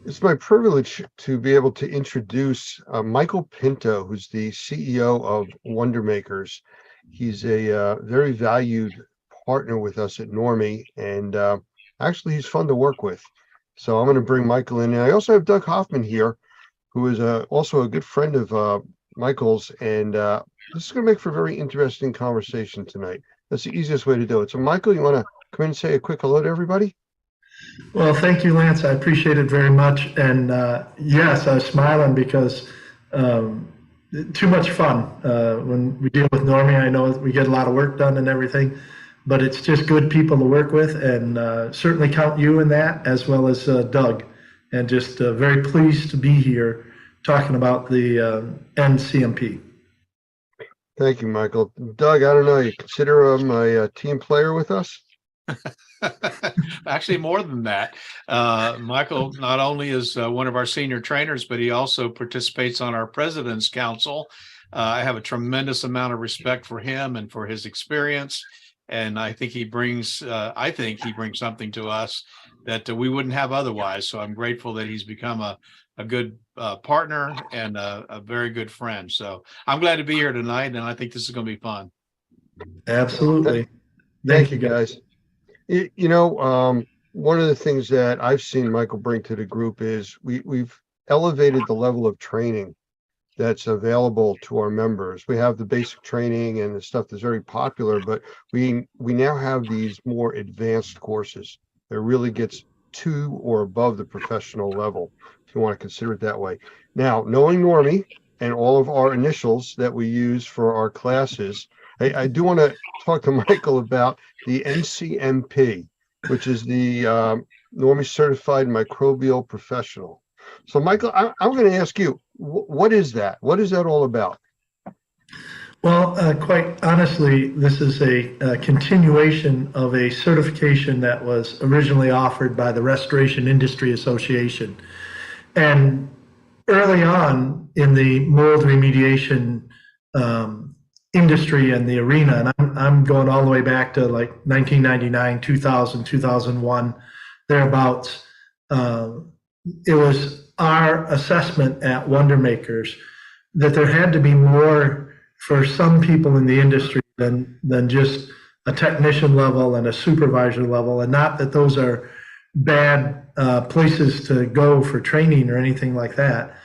It's my privilege to be able to introduce Michael Pinto, who's the CEO of Wonder Makers. He's a very valued partner with us at Normie, and actually, he's fun to work with. So I'm going to bring Michael in. And I also have Doug Hoffman here, who is also a good friend of Michael's, and this is going to make for a very interesting conversation tonight. That's the easiest way to do it. So, Michael, you want to come in and say a quick hello to everybody? Well, thank you, Lance. I appreciate it very much. And yes, I was smiling because um, too much fun. When we deal with Normie, I know we get a lot of work done and everything, but it's just good people to work with, and certainly count you in that, as well as Doug. And just very pleased to be here talking about the NCMP. Thank you, Michael. Doug, I don't know, you consider my team player with us? Actually, more than that. Michael not only is one of our senior trainers, but he also participates on our President's Council. I have a tremendous amount of respect for him and for his experience. And I think he brings something to us that we wouldn't have otherwise. So I'm grateful that he's become a good partner and a very good friend. So I'm glad to be here tonight, and I think this is going to be fun. Absolutely. Thank you, guys. One of the things that I've seen Michael bring to the group is we've elevated the level of training that's available to our members. We have the basic training and the stuff that's very popular, but we now have these more advanced courses that really gets to or above the professional level, if you want to consider it that way. Now, knowing Normie and all of our initials that we use for our classes, I do want to talk to Michael about the NCMP, which is the Normie Certified Microbial Professional. So, Michael, I'm going to ask you, what is that? What is that all about? Well, quite honestly, this is a continuation of a certification that was originally offered by the Restoration Industry Association. And early on in the mold remediation industry and the arena, and I'm going all the way back to like 1999, 2000, 2001, thereabouts. It was our assessment at Wonder Makers that there had to be more for some people in the industry than just a technician level and a supervisor level, and not that those are bad places to go for training or anything like that.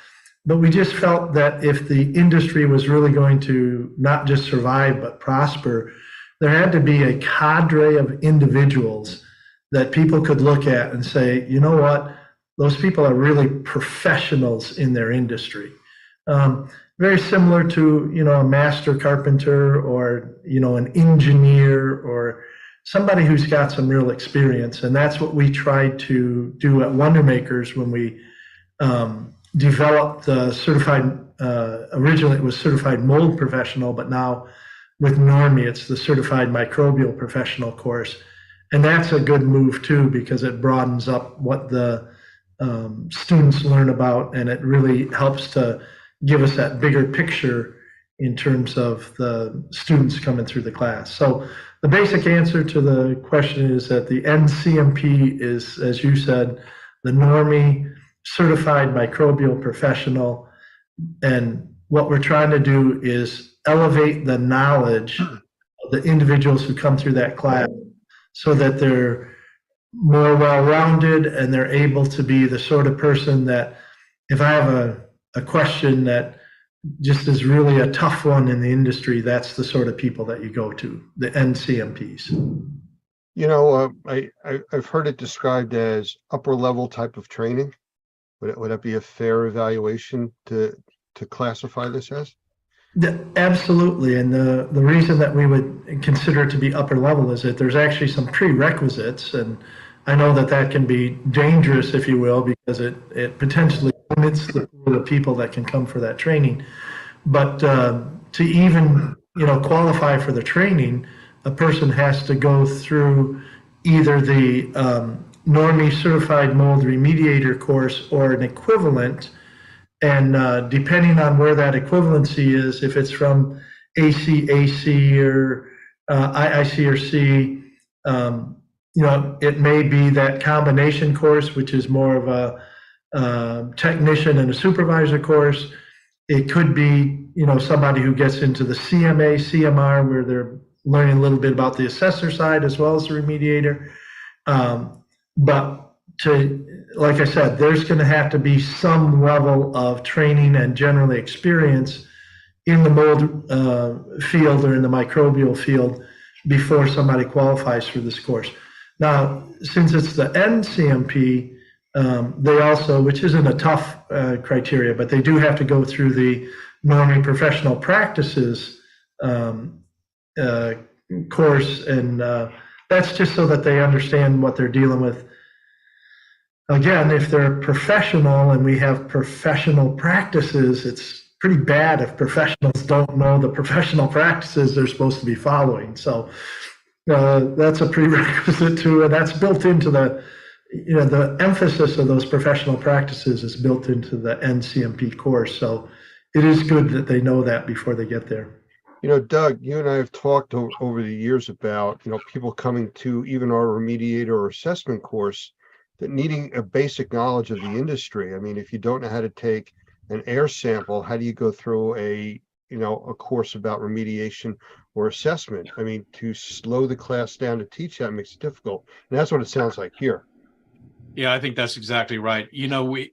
But we just felt that if the industry was really going to not just survive but prosper, there had to be a cadre of individuals that people could look at and say, you know what, those people are really professionals in their industry. Very similar to, a master carpenter or, an engineer or somebody who's got some real experience. And that's what we tried to do at Wonder Makers when we developed the certified, originally it was certified mold professional, but now with Normie, it's the certified microbial professional course. And that's a good move too, because it broadens up what the students learn about, and it really helps to give us that bigger picture in terms of the students coming through the class. So the basic answer to the question is that the NCMP is, as you said, the Normie Certified Microbial Professional. And what we're trying to do is elevate the knowledge of the individuals who come through that class so that they're more well-rounded and they're able to be the sort of person that if I have a question that just is really a tough one in the industry, that's the sort of people that you go to, the NCMPs. I've heard it described as upper level type of training. Would that be a fair evaluation to classify this as? Absolutely. And the reason that we would consider it to be upper level is that there's actually some prerequisites. And I know that can be dangerous, if you will, because it potentially limits the pool of people that can come for that training. But to even qualify for the training, a person has to go through either the Normie Certified Mold Remediator course or an equivalent. And depending on where that equivalency is, if it's from ACAC or IICRC, it may be that combination course, which is more of technician and a supervisor course. It could be, somebody who gets into the CMA, CMR, where they're learning a little bit about the assessor side as well as the remediator. But like I said, there's going to have to be some level of training and generally experience in the mold field or in the microbial field before somebody qualifies for this course. Now, since it's the NCMP, they also, which isn't a tough criteria, but they do have to go through the Normie Professional Practices course, and that's just so that they understand what they're dealing with. Again, if they're professional and we have professional practices, it's pretty bad if professionals don't know the professional practices they're supposed to be following. So that's a prerequisite to it. That's built into the emphasis of those professional practices is built into the NCMP course. So it is good that they know that before they get there. Doug, you and I have talked over the years about, people coming to even our remediator or assessment course that needing a basic knowledge of the industry. I mean, if you don't know how to take an air sample, how do you go through a course about remediation or assessment? I mean, to slow the class down to teach that makes it difficult. And that's what it sounds like here. Yeah, I think that's exactly right.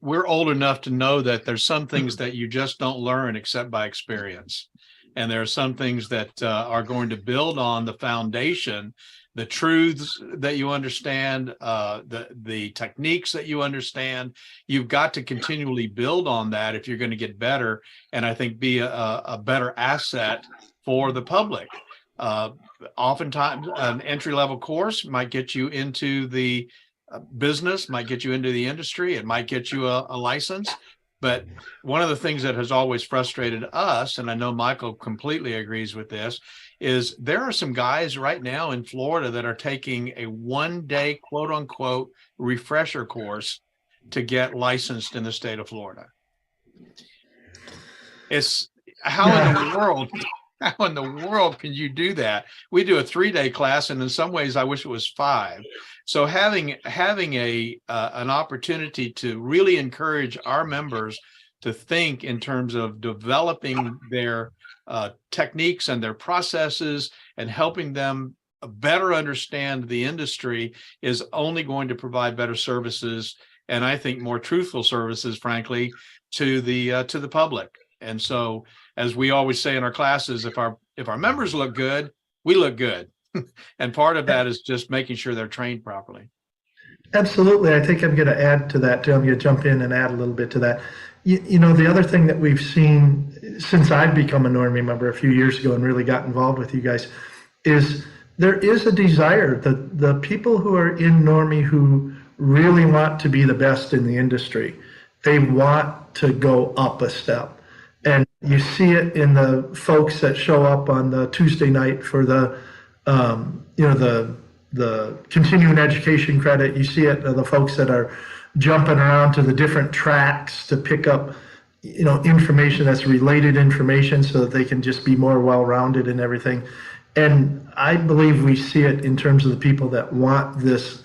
We're old enough to know that there's some things that you just don't learn except by experience. And there are some things that are going to build on the foundation, the truths that you understand, the techniques that you understand. You've got to continually build on that if you're going to get better, and I think be a better asset for the public. Oftentimes, an entry-level course might get you into the business, might get you into the industry, it might get you a license. But one of the things that has always frustrated us, and I know Michael completely agrees with this, is there are some guys right now in Florida that are taking a one-day, quote unquote, refresher course to get licensed in the state of Florida. It's how in the world can you do that? We do a 3-day class, and in some ways I wish it was 5. So having an opportunity to really encourage our members to think in terms of developing their techniques and their processes and helping them better understand the industry is only going to provide better services, and I think more truthful services, frankly, to the public. And so, as we always say in our classes, if our members look good, we look good. And part of that is just making sure they're trained properly. Absolutely. I think I'm going to add to that, too. I'm going to jump in and add a little bit to that. The other thing that we've seen since I've become a Normie member a few years ago and really got involved with you guys is there is a desire that the people who are in Normie who really want to be the best in the industry, they want to go up a step. And you see it in the folks that show up on the Tuesday night for the continuing education credit. You see it in the folks that are jumping around to the different tracks to pick up, information that's related information so that they can just be more well-rounded and everything. And I believe we see it in terms of the people that want this,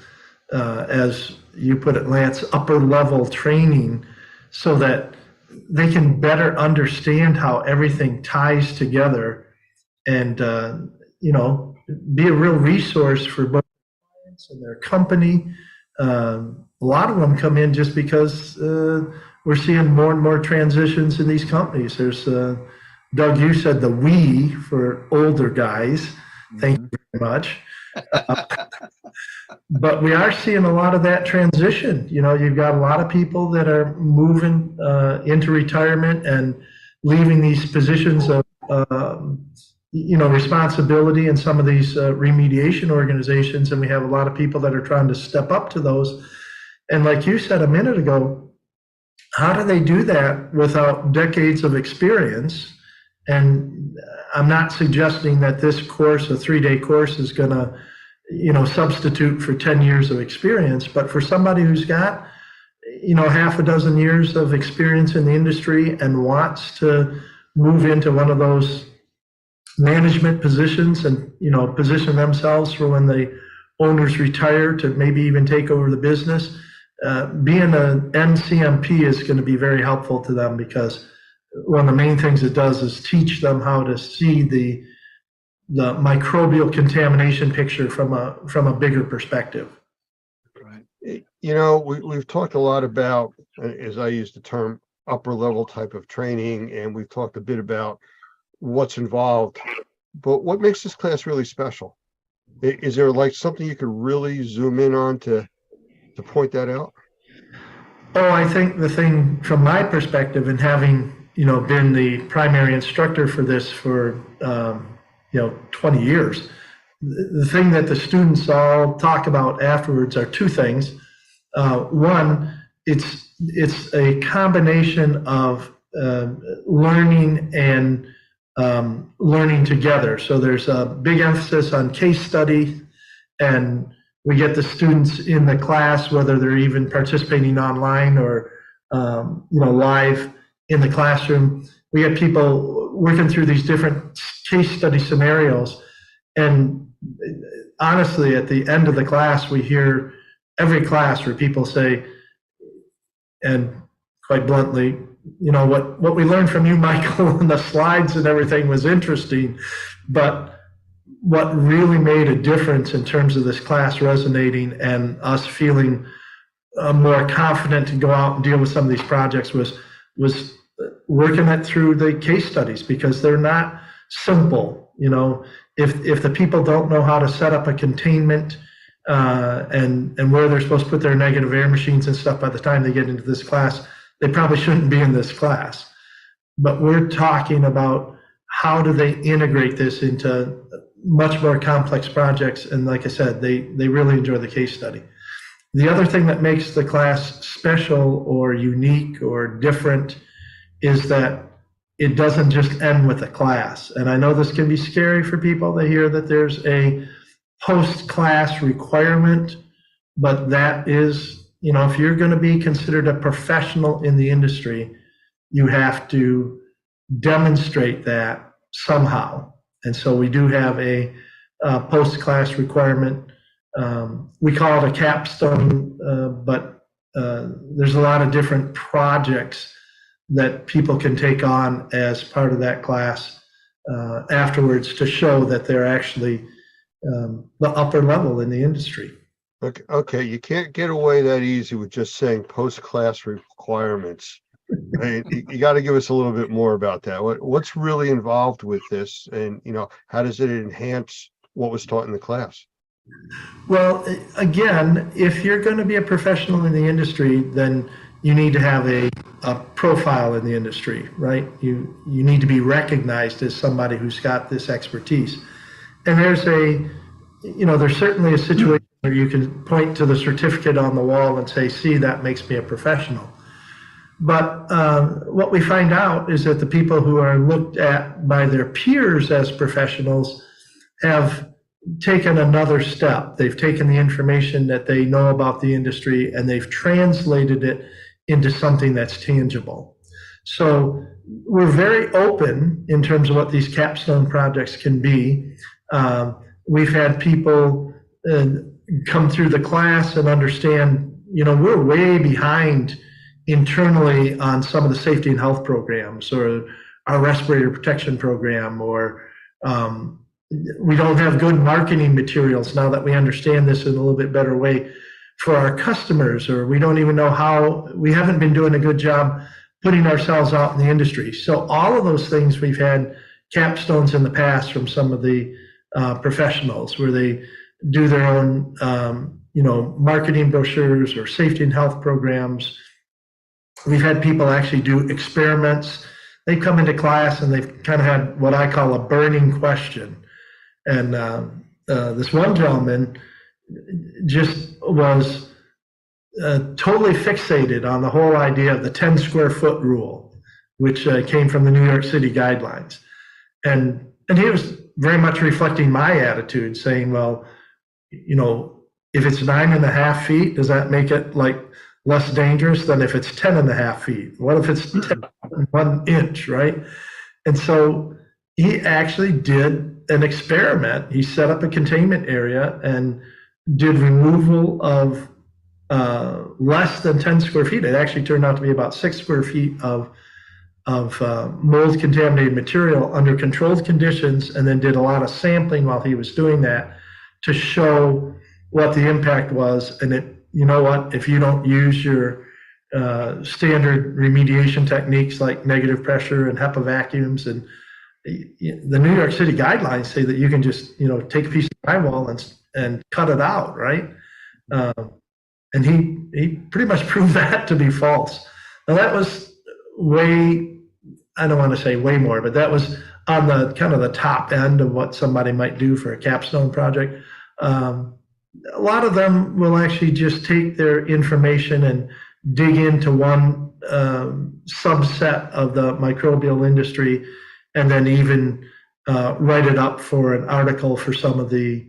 as you put it, Lance, upper level training so that they can better understand how everything ties together and, be a real resource for both clients and their company. A lot of them come in just because we're seeing more and more transitions in these companies. There's, Doug, you said the we for older guys. Thank you very much. But we are seeing a lot of that transition. You've got a lot of people that are moving into retirement and leaving these positions of responsibility in some of these remediation organizations, and we have a lot of people that are trying to step up to those. And like you said a minute ago, how do they do that without decades of experience? And I'm not suggesting that this course, a 3-day course, is going to, substitute for 10 years of experience, but for somebody who's got, half a dozen years of experience in the industry and wants to move into one of those management positions and position themselves for when the owners retire to maybe even take over the business, being an NCMP is going to be very helpful to them, because one of the main things it does is teach them how to see the microbial contamination picture from a bigger perspective. Right. You know, we've talked a lot about, as I use the term, upper level type of training, and we've talked a bit about what's involved, but what makes this class really special? Is there like something you could really zoom in on to point that out? Oh, I think the thing from my perspective, and having, been the primary instructor for this for, 20 years, the thing that the students all talk about afterwards are two things. One, it's a combination of learning and learning together. So there's a big emphasis on case study, and we get the students in the class, whether they're even participating online or live in the classroom. We get people working through these different case study scenarios, and honestly, at the end of the class, we hear every class where people say, and quite bluntly, what we learned from you, Michael, and the slides and everything was interesting, but what really made a difference in terms of this class resonating and us feeling more confident to go out and deal with some of these projects was working it through the case studies, because they're not simple. If the people don't know how to set up a containment and where they're supposed to put their negative air machines and stuff by the time they get into this class, they probably shouldn't be in this class. But we're talking about how do they integrate this into much more complex projects. And like I said, they really enjoy the case study. The other thing that makes the class special or unique or different is that it doesn't just end with a class. And I know this can be scary for people to hear that there's a post-class requirement, but that is, if you're going to be considered a professional in the industry, you have to demonstrate that somehow. And so we do have a post-class requirement. We call it a capstone, but there's a lot of different projects that people can take on as part of that class afterwards to show that they're actually the upper level in the industry. Okay, you can't get away that easy with just saying post-class requirements. Right? You got to give us a little bit more about that. What's really involved with this, and how does it enhance what was taught in the class? Well, again, if you're going to be a professional in the industry, then you need to have a profile in the industry, right? You need to be recognized as somebody who's got this expertise. And there's certainly a situation where you can point to the certificate on the wall and say, see, that makes me a professional. But what we find out is that the people who are looked at by their peers as professionals have taken another step. They've taken the information that they know about the industry and they've translated it into something that's tangible. So we're very open in terms of what these capstone projects can be. We've had people come through the class and understand, we're way behind internally on some of the safety and health programs, or our respirator protection program, or we don't have good marketing materials now that we understand this in a little bit better way for our customers, or we don't even know we haven't been doing a good job putting ourselves out in the industry. So all of those things, we've had capstones in the past from some of the professionals where they do their own, marketing brochures or safety and health programs. We've had people actually do experiments. They come into class and they've kind of had what I call a burning question. And this one gentleman just was totally fixated on the whole idea of the 10 square foot rule, which came from the New York City guidelines. And he was very much reflecting my attitude, saying, well, if it's 9.5 feet, does that make it like less dangerous than if it's 10.5 feet? What if it's 1 inch, right? And so he actually did an experiment. He set up a containment area and did removal of less than 10 square feet. It actually turned out to be about 6 square feet of mold contaminated material under controlled conditions, and then did a lot of sampling while he was doing that to show what the impact was. And you know what, if you don't use your standard remediation techniques like negative pressure and HEPA vacuums, and the New York City guidelines say that you can just, take a piece of drywall and cut it out, right? And he pretty much proved that to be false. Now that was I don't want to say way more, but that was on the kind of the top end of what somebody might do for a capstone project. A lot of them will actually just take their information and dig into one subset of the microbial industry, and then even write it up for an article for some of the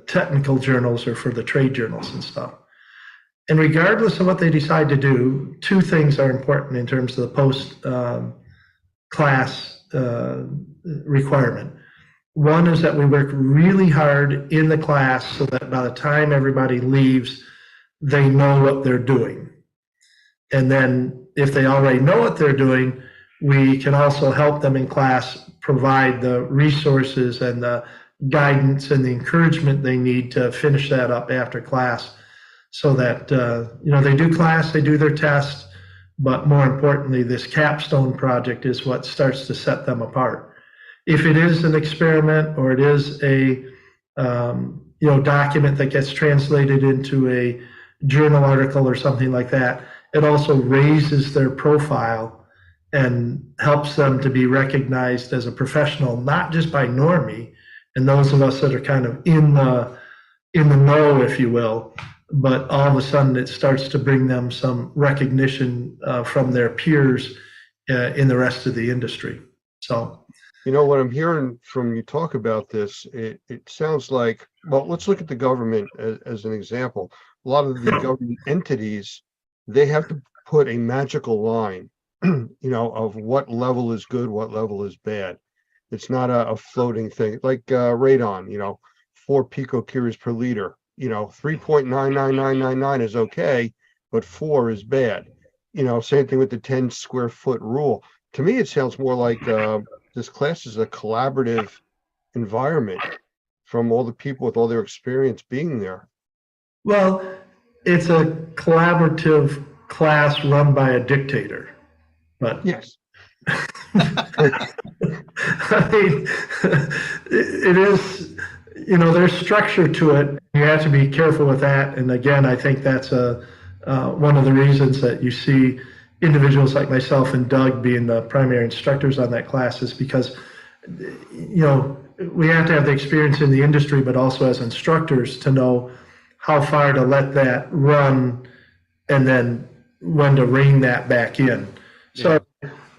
technical journals or for the trade journals and stuff. And regardless of what they decide to do, two things are important in terms of the post class requirement. One is that we work really hard in the class so that by the time everybody leaves, they know what they're doing. And then if they already know what they're doing, we can also help them in class provide the resources and the guidance and the encouragement they need to finish that up after class, so that they do class, they do their test, but more importantly, this capstone project is what starts to set them apart. If it is an experiment or it is a document that gets translated into a journal article or something like that, it also raises their profile and helps them to be recognized as a professional, not just by normie and those of us that are kind of in the know, if you will, but all of a sudden it starts to bring them some recognition from their peers in the rest of the industry. So, what I'm hearing from you talk about this, it sounds like, well, let's look at the government as an example. A lot of the government entities, they have to put a magical line, of what level is good, what level is bad. It's not a floating thing like radon, 4 picocuries per liter. 3.99999 is okay, but 4 is bad. Same thing with the 10 square foot rule. To me, it sounds more like this class is a collaborative environment from all the people with all their experience being there. Well, it's a collaborative class run by a dictator, but yes. I mean, it is, there's structure to it. You have to be careful with that. And again, I think that's one of the reasons that you see individuals like myself and Doug being the primary instructors on that class, is because, we have to have the experience in the industry, but also as instructors to know how far to let that run and then when to rein that back in. So,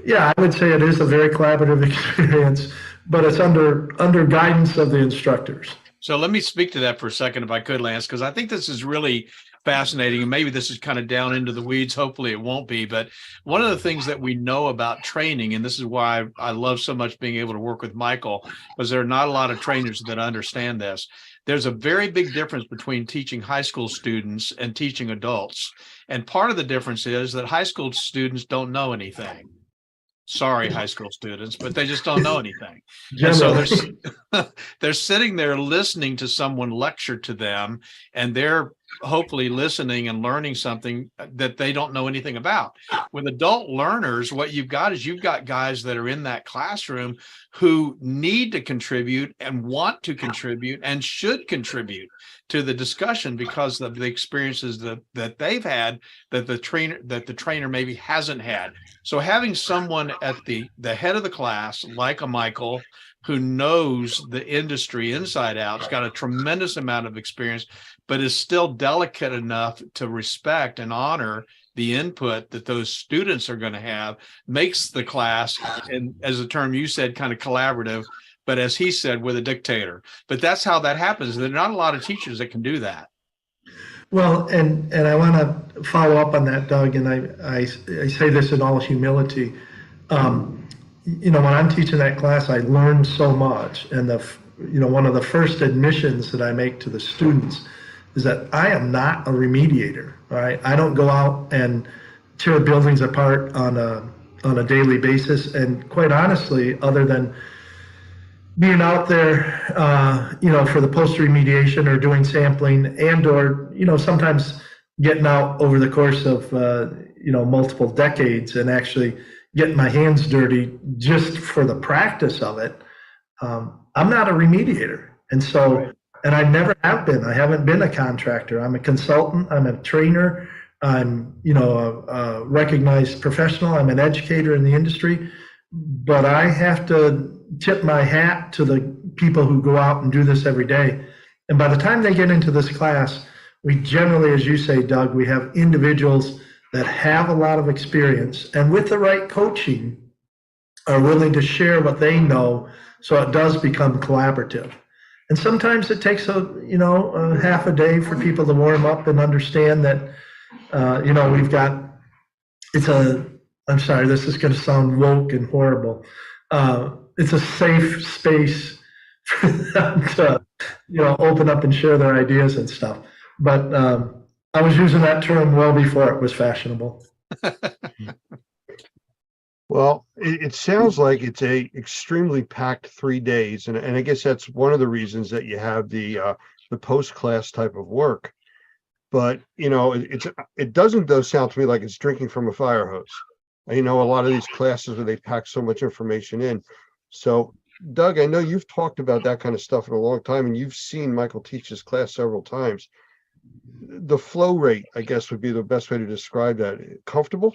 yeah, I would say it is a very collaborative experience, but it's under guidance of the instructors. So let me speak to that for a second, if I could, Lance, because I think this is really fascinating, and maybe this is kind of down into the weeds. Hopefully it won't be. But one of the things that we know about training, and this is why I love so much being able to work with Michael, because there are not a lot of trainers that understand this. There's a very big difference between teaching high school students and teaching adults. And part of the difference is that high school students don't know anything. Sorry, high school students, but they just don't know anything. And so they're sitting there listening to someone lecture to them, and they're hopefully listening and learning something that they don't know anything about. With adult learners, what you've got guys that are in that classroom who need to contribute and want to contribute and should contribute to the discussion because of the experiences that they've had that the trainer maybe hasn't had. So having someone at the head of the class like a Michael, who knows the industry inside out, has got a tremendous amount of experience, but is still delicate enough to respect and honor the input that those students are going to have, makes the class, and as a term you said, kind of collaborative, but as he said, with a dictator. But that's how that happens. There are not a lot of teachers that can do that. Well, and I want to follow up on that, Doug, and I say this in all humility. When I'm teaching that class, I learned so much, and one of the first admissions that I make to the students is that I am not a remediator. All right, I don't go out and tear buildings apart on a daily basis. And quite honestly, other than being out there, for the post remediation or doing sampling and or, sometimes getting out over the course of, multiple decades and actually getting my hands dirty just for the practice of it. I'm not a remediator. And so, Right. and I never have been. I haven't been a contractor. I'm a consultant. I'm a trainer. I'm, a recognized professional. I'm an educator in the industry. But I have to tip my hat to the people who go out and do this every day. And by the time they get into this class, we generally, as you say, Doug, we have individuals that have a lot of experience and with the right coaching are willing to share what they know, so it does become collaborative. And sometimes it takes a half a day for people to warm up and understand that, we've got, I'm sorry, this is going to sound woke and horrible. It's a safe space for them to, open up and share their ideas and stuff. But I was using that term well before it was fashionable. Well, it sounds like it's a extremely packed 3 days, and I guess that's one of the reasons that you have the post-class type of work. But it doesn't though sound to me like it's drinking from a fire hose. A lot of these classes where they pack so much information in. So, Doug, I know you've talked about that kind of stuff in a long time, and you've seen Michael teach his class several times. The flow rate, I guess, would be the best way to describe that. Comfortable?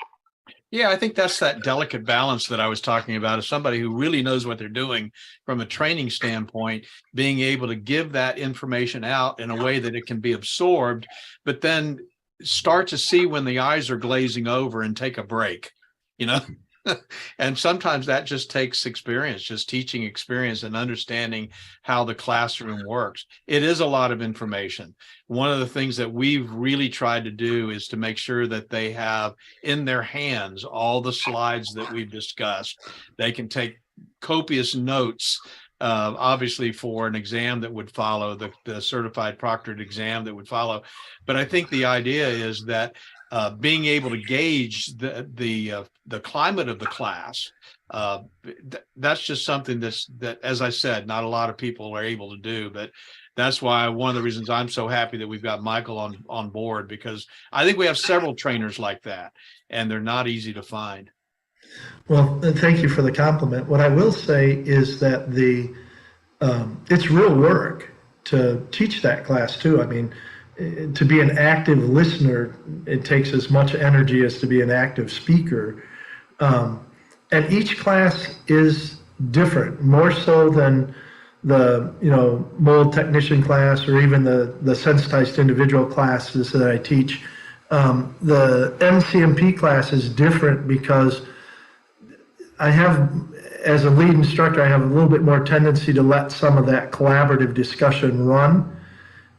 Yeah, I think that's that delicate balance that I was talking about, as somebody who really knows what they're doing from a training standpoint, being able to give that information out in a way that it can be absorbed, but then start to see when the eyes are glazing over and take a break, And sometimes that just takes experience, just teaching experience and understanding how the classroom works. It is a lot of information. One of the things that we've really tried to do is to make sure that they have in their hands all the slides that we've discussed. They can take copious notes, obviously for an exam that would follow, the certified proctored exam that would follow. But I think the idea is that being able to gauge the climate of the class, that's just something that, as I said, not a lot of people are able to do. But that's why one of the reasons I'm so happy that we've got Michael on board, because I think we have several trainers like that, and they're not easy to find. Well, thank you for the compliment. What I will say is that it's real work to teach that class too. I mean, to be an active listener, it takes as much energy as to be an active speaker. And each class is different, more so than the mold technician class or even the sensitized individual classes that I teach. The NCMP class is different because I have, as a lead instructor, I have a little bit more tendency to let some of that collaborative discussion run,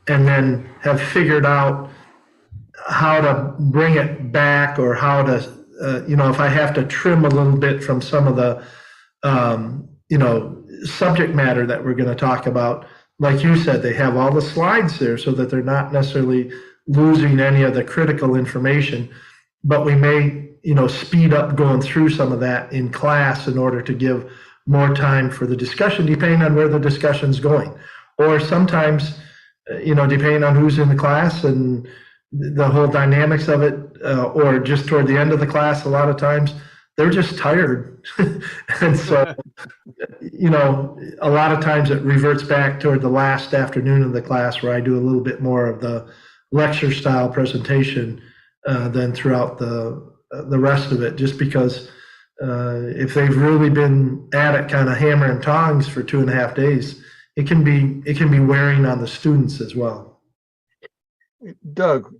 and then have figured out how to bring it back, or how to, if I have to trim a little bit from some of the, subject matter that we're going to talk about. Like you said, they have all the slides there so that they're not necessarily losing any of the critical information, but we may, speed up going through some of that in class in order to give more time for the discussion, depending on where the discussion's going. Or sometimes, depending on who's in the class and the whole dynamics of it, or just toward the end of the class, a lot of times they're just tired. And so, a lot of times it reverts back toward the last afternoon of the class where I do a little bit more of the lecture style presentation than throughout the rest of it, just because if they've really been at it kind of hammer and tongs for 2.5 days, it can be wearing on the students as well. Doug,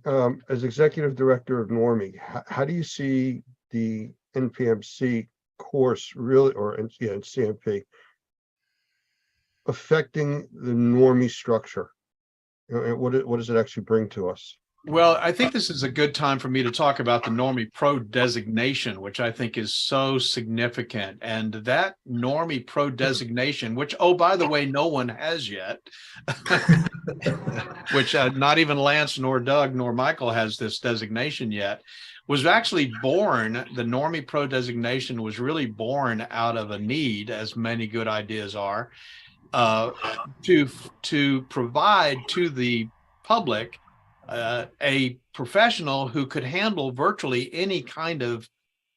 as executive director of Normie, how do you see the NPMC course really, or CMP, affecting the Normie structure? What does it actually bring to us? Well, I think this is a good time for me to talk about the Normie Pro designation, which I think is so significant. And that Normie Pro designation, which, oh, by the way, no one has yet, which not even Lance nor Doug nor Michael has this designation yet, was actually born. The Normie Pro designation was really born out of a need, as many good ideas are, to provide to the public a professional who could handle virtually any kind of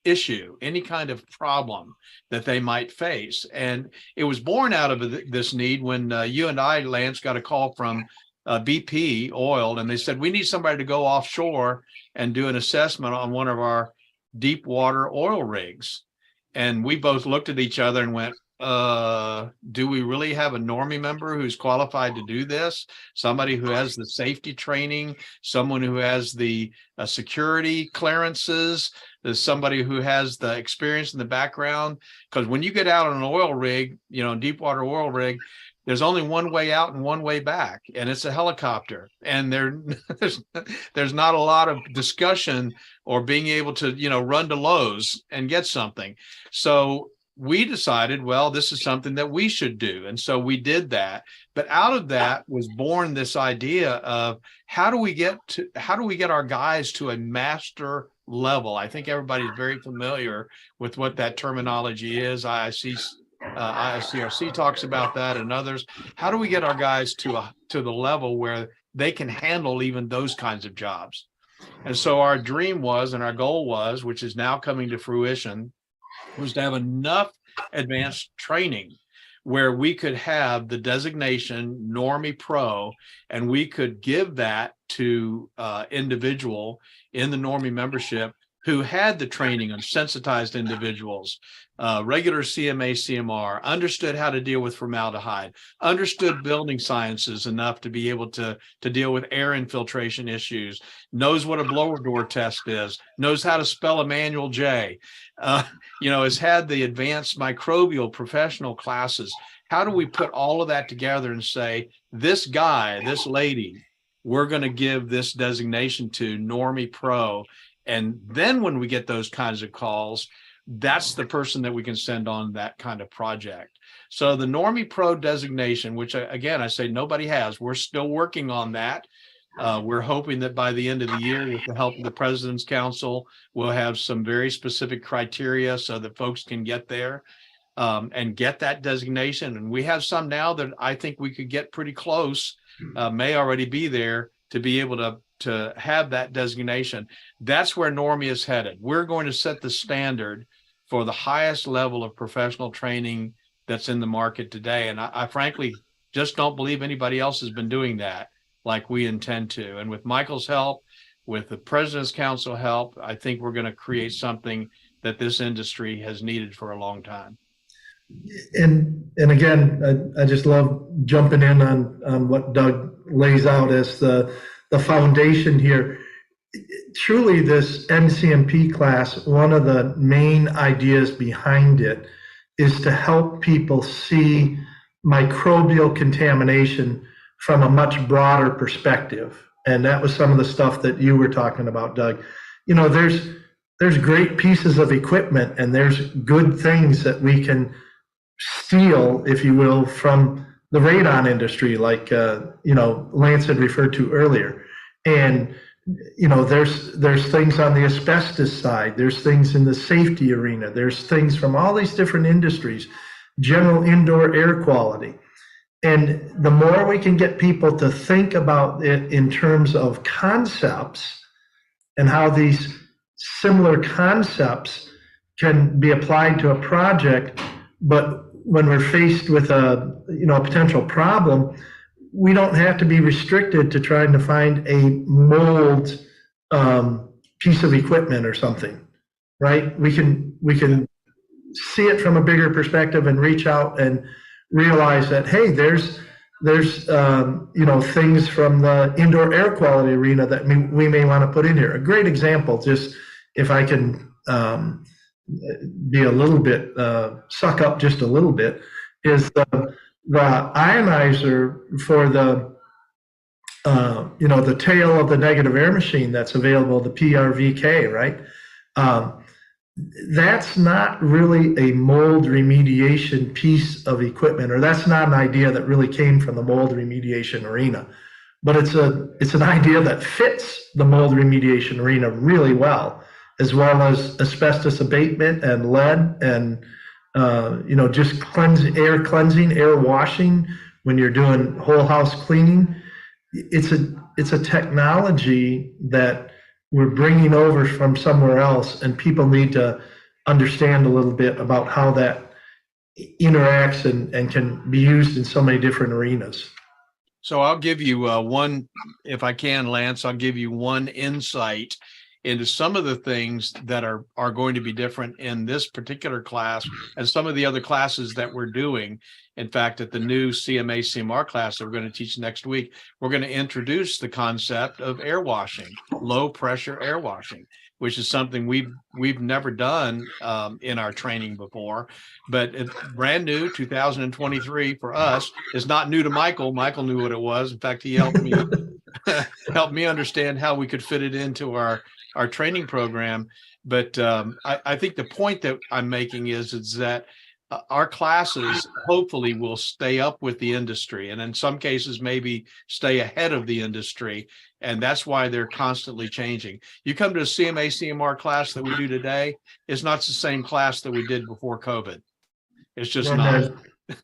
issue, any kind of problem that they might face. And it was born out of this need when you and I, Lance, got a call from BP Oil, and they said, we need somebody to go offshore and do an assessment on one of our deep water oil rigs. And we both looked at each other and went, do we really have a Normie member who's qualified to do this? Somebody who has the safety training, someone who has the security clearances, there's somebody who has the experience in the background. Because when you get out on an oil rig, deep water oil rig, there's only one way out and one way back, and it's a helicopter. And there's not a lot of discussion or being able to, run to Lowe's and get something. So we decided, well, this is something that we should do. And so we did that. But out of that was born this idea of how do we get our guys to a master level? I think everybody's very familiar with what that terminology is. ICRC talks about that, and others. How do we get our guys to the level where they can handle even those kinds of jobs? And so our dream was, and our goal was, which is now coming to fruition, was to have enough advanced training where we could have the designation Normie Pro, and we could give that to individual in the Normie membership who had the training on sensitized individuals, regular CMA, CMR, understood how to deal with formaldehyde, understood building sciences enough to be able to deal with air infiltration issues, knows what a blower door test is, knows how to spell a manual J, has had the advanced microbial professional classes. How do we put all of that together and say, this guy, this lady, we're going to give this designation to Normie Pro? And then when we get those kinds of calls, that's the person that we can send on that kind of project. So the Normie Pro designation, which again, I say nobody has, we're still working on that. We're hoping that by the end of the year, with the help of the President's Council, we'll have some very specific criteria so that folks can get there and get that designation. And we have some now that I think we could get pretty close, may already be there, to be able to have that designation. That's where Normie is headed. We're going to set the standard for the highest level of professional training that's in the market today. And I frankly just don't believe anybody else has been doing that like we intend to. And with Michael's help, with the President's Council help, I think we're going to create something that this industry has needed for a long time. And again, I just love jumping in on what Doug lays out as the foundation here. Truly, this NCMP class, one of the main ideas behind it is to help people see microbial contamination from a much broader perspective. And that was some of the stuff that you were talking about, Doug. There's great pieces of equipment and there's good things that we can steal, if you will, from the radon industry, like Lance had referred to earlier. And there's things on the asbestos side, there's things in the safety arena, there's things from all these different industries, general indoor air quality. And the more we can get people to think about it in terms of concepts and how these similar concepts can be applied to a project, but when we're faced with a potential problem, we don't have to be restricted to trying to find a mold piece of equipment or something, right? We can see it from a bigger perspective and reach out and realize that, hey, there's things from the indoor air quality arena that we may want to put in here. A great example, just if I can be a little bit, suck up just a little bit, is the ionizer for the the tail of the negative air machine that's available, the PRVK, right? That's not really a mold remediation piece of equipment, or that's not an idea that really came from the mold remediation arena. But it's an idea that fits the mold remediation arena really well as asbestos abatement and lead and just air cleansing, air washing when you're doing whole house cleaning. It's a technology that we're bringing over from somewhere else, and people need to understand a little bit about how that interacts and can be used in so many different arenas. So I'll give you one, if I can, Lance, I'll give you one insight into some of the things that are going to be different in this particular class and some of the other classes that we're doing. In fact, at the new CMA CMR class that we're going to teach next week, we're going to introduce the concept of air washing, low pressure air washing, which is something we've never done in our training before, but it's brand new, 2023 for us. It's not new to Michael. Michael knew what it was. In fact, he helped me helped me understand how we could fit it into our training program. But I think the point that I'm making is that our classes hopefully will stay up with the industry, and in some cases maybe stay ahead of the industry. And that's why they're constantly changing. You come to a CMA CMR class that we do today, it's not the same class that we did before COVID. It's just not.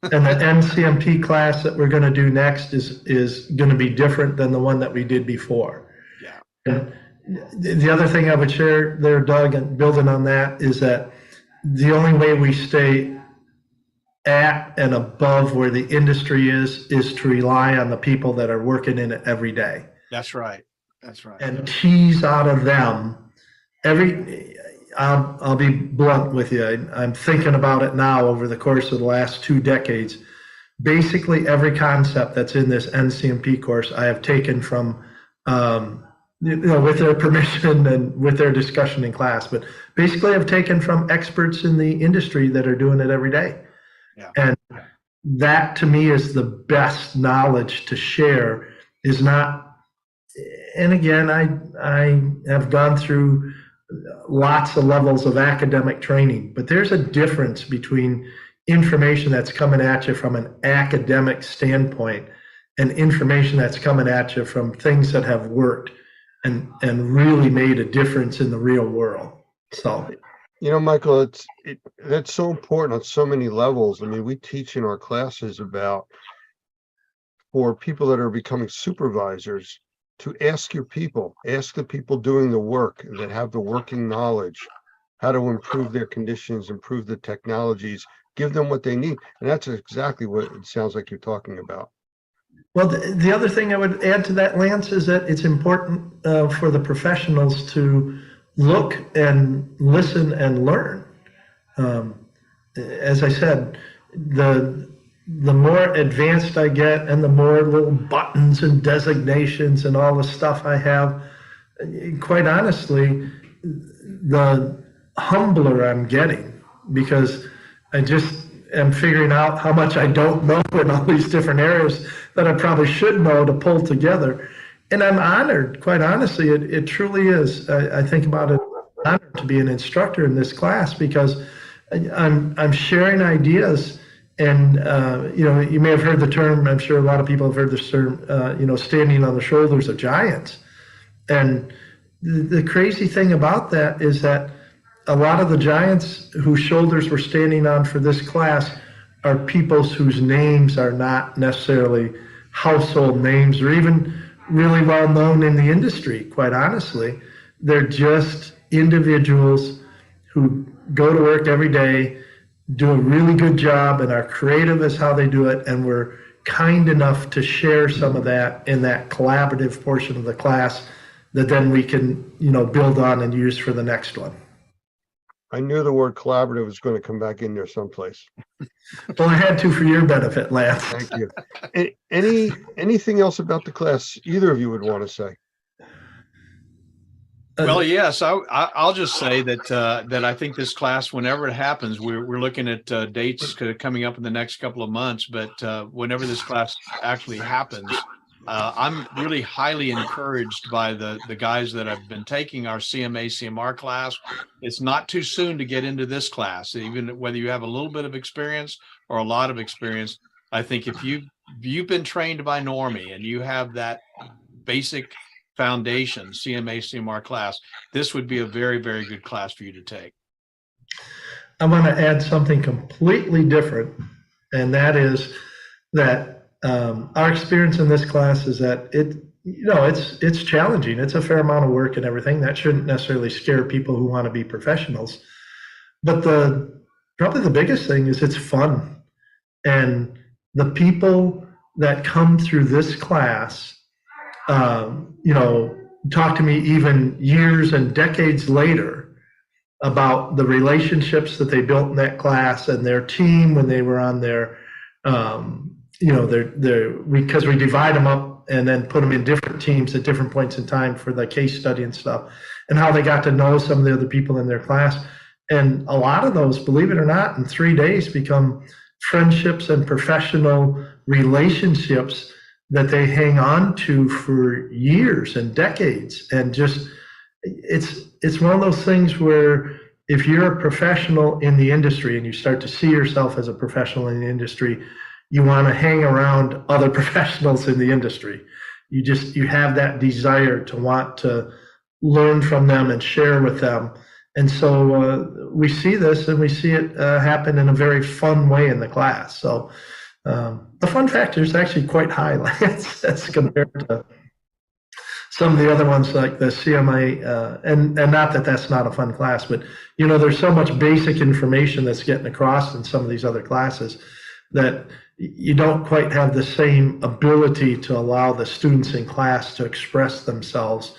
And the NCMP class that we're going to do next is going to be different than the one that we did before. Yeah. And the other thing I would share there, Doug, and building on that, is that the only way we stay at and above where the industry is to rely on the people that are working in it every day. That's right. That's right. And tease out of them I'll be blunt with you. I'm thinking about it now over the course of the last 2 decades. Basically, every concept that's in this NCMP course, I have taken from, with their permission and with their discussion in class. But basically, I've taken from experts in the industry that are doing it every day. Yeah. And that, to me, is the best knowledge to share. Is not, and again, I have gone through lots of levels of academic training, but there's a difference between information that's coming at you from an academic standpoint and information that's coming at you from things that have worked and really made a difference in the real world. So, Michael, that's so important on so many levels. I mean, we teach in our classes about, for people that are becoming supervisors, to ask the people doing the work that have the working knowledge, how to improve their conditions, improve the technologies, give them what they need. And that's exactly what it sounds like you're talking about. Well, the other thing I would add to that, Lance, is that it's important for the professionals to look and listen and learn. As I said, the more advanced I get and the more little buttons and designations and all the stuff I have, quite honestly, the humbler I'm getting, because I just am figuring out how much I don't know in all these different areas that I probably should know to pull together. And I'm honored, quite honestly, it truly is. I think about it, I'm honored to be an instructor in this class, because I'm sharing ideas. And, you may have heard the term, I'm sure a lot of people have heard this term, standing on the shoulders of giants. And the crazy thing about that is that a lot of the giants whose shoulders we're standing on for this class are peoples whose names are not necessarily household names or even really well known in the industry, quite honestly. They're just individuals who go to work every day, do a really good job, and are creative as how they do it, and we're kind enough to share some of that in that collaborative portion of the class that then we can build on and use for the next one. I knew the word collaborative was going to come back in there someplace. Well, I had to for your benefit, Lance. Thank you. Anything else about the class either of you would want to say? Well, yes, I'll just say that I think this class, whenever it happens, we're looking at dates coming up in the next couple of months. But whenever this class actually happens, I'm really highly encouraged by the guys that have been taking our CMA, CMR class. It's not too soon to get into this class, even whether you have a little bit of experience or a lot of experience. I think if you've been trained by Normie and you have that basic foundation CMA, CMR class, this would be a very, very good class for you to take. I want to add something completely different, and that is that our experience in this class is that it's challenging. It's a fair amount of work and everything. That shouldn't necessarily scare people who want to be professionals. But probably the biggest thing is it's fun. And the people that come through this class, talk to me even years and decades later about the relationships that they built in that class and their team when they were on their, because we divide them up and then put them in different teams at different points in time for the case study and stuff, and how they got to know some of the other people in their class. And a lot of those, believe it or not, in 3 days become friendships and professional relationships that they hang on to for years and decades. And just, it's one of those things where if you're a professional in the industry and you start to see yourself as a professional in the industry, you want to hang around other professionals in the industry. You have that desire to want to learn from them and share with them. And so we see this, and we see it happen in a very fun way in the class. So the fun factor is actually quite high as compared to some of the other ones like the CMA, and not that that's not a fun class, but there's so much basic information that's getting across in some of these other classes that you don't quite have the same ability to allow the students in class to express themselves.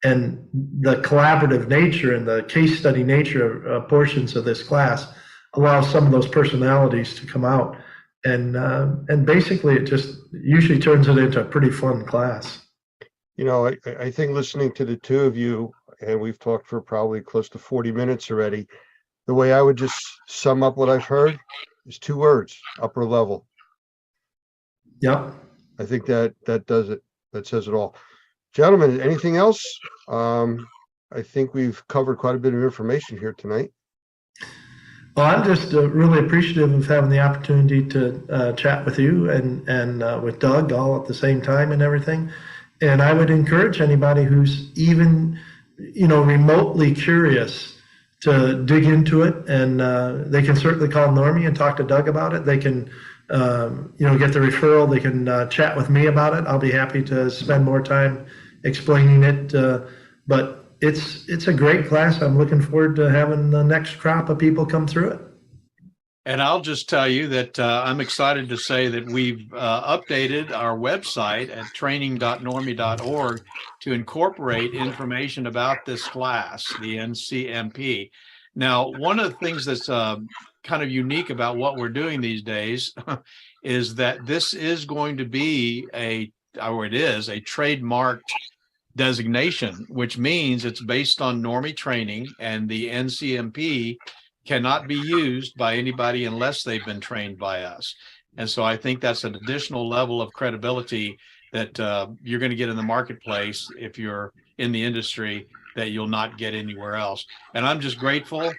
And the collaborative nature and the case study nature of portions of this class allows some of those personalities to come out. And basically it just usually turns it into a pretty fun class. I think listening to the two of you, and we've talked for probably close to 40 minutes already, the way I would just sum up what I've heard is 2 words: upper level. Yep. I think that does it. That says it all. Gentlemen, anything else? I think we've covered quite a bit of information here tonight. Well, I'm just really appreciative of having the opportunity to chat with you and with Doug all at the same time and everything. And I would encourage anybody who's even, remotely curious to dig into it. And they can certainly call Normie and talk to Doug about it. They can, get the referral. They can chat with me about it. I'll be happy to spend more time explaining it. But it's a great class. I'm looking forward to having the next crop of people come through it. And I'll just tell you that I'm excited to say that we've updated our website at training.normie.org to incorporate information about this class, the NCMP. Now, one of the things that's kind of unique about what we're doing these days is that this is going to be a trademarked designation, which means it's based on Normie training, and the NCMP cannot be used by anybody unless they've been trained by us. And so I think that's an additional level of credibility that you're going to get in the marketplace if you're in the industry that you'll not get anywhere else. And I'm just grateful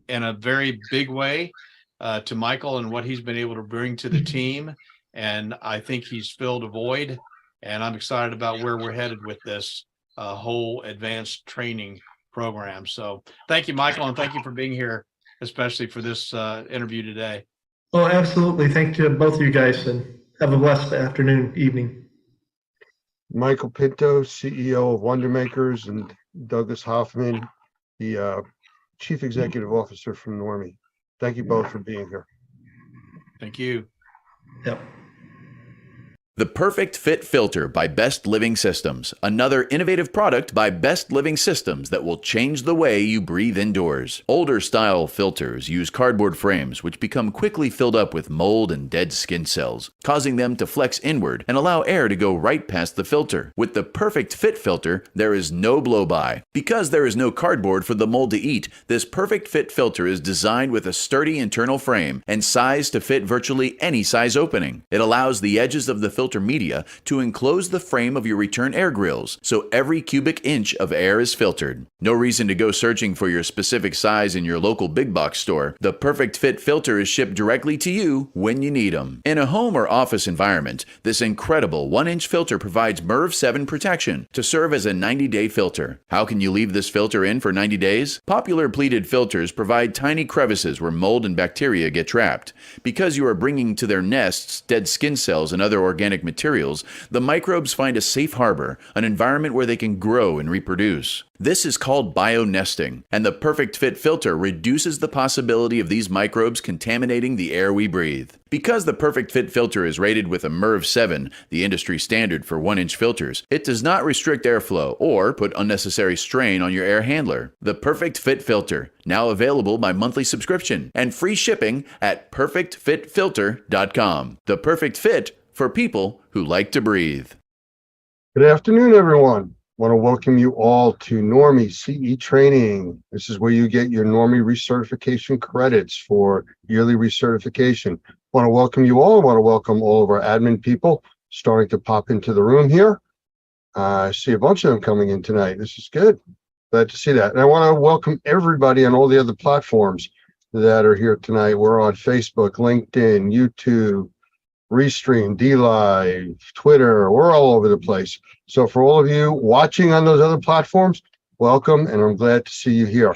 in a very big way to Michael and what he's been able to bring to the team. And I think he's filled a void, and I'm excited about where we're headed with this whole advanced training program. So thank you, Michael, and thank you for being here, especially for this interview today. Oh, absolutely. Thank you, both of you guys, and have a blessed afternoon, evening. Michael Pinto, CEO of Wondermakers, and Douglas Hoffman, the Chief Executive Officer from Normie. Thank you both for being here. Thank you. Yep. The Perfect Fit Filter by Best Living Systems, another innovative product by Best Living Systems that will change the way you breathe indoors. Older style filters use cardboard frames which become quickly filled up with mold and dead skin cells, causing them to flex inward and allow air to go right past the filter. With the Perfect Fit Filter, there is no blow-by. Because there is no cardboard for the mold to eat, this Perfect Fit Filter is designed with a sturdy internal frame and sized to fit virtually any size opening. It allows the edges of the filter filter media to enclose the frame of your return air grills, so every cubic inch of air is filtered. No reason to go searching for your specific size in your local big box store. The Perfect Fit filter is shipped directly to you when you need them. In a home or office environment, this incredible 1-inch filter provides MERV 7 protection to serve as a 90-day filter. How can you leave this filter in for 90 days? Popular pleated filters provide tiny crevices where mold and bacteria get trapped. Because you are bringing to their nests dead skin cells and other organic materials, the microbes find a safe harbor, an environment where they can grow and reproduce. This is called bionesting, and the Perfect Fit filter reduces the possibility of these microbes contaminating the air we breathe. Because the Perfect Fit filter is rated with a MERV 7, the industry standard for 1-inch filters, it does not restrict airflow or put unnecessary strain on your air handler. The Perfect Fit filter, now available by monthly subscription and free shipping at perfectfitfilter.com. The Perfect Fit for people who like to breathe. Good afternoon, everyone. I want to welcome you all to Normie CE training. This is where you get your Normie recertification credits for yearly recertification. I want to welcome you all. I want to welcome all of our admin people starting to pop into the room here. I see a bunch of them coming in tonight. This is good. Glad to see that. And I want to welcome everybody on all the other platforms that are here tonight. We're on Facebook, LinkedIn, YouTube, Restream, DLive, Twitter. We're all over the place. So for all of you watching on those other platforms, welcome, and I'm glad to see you here.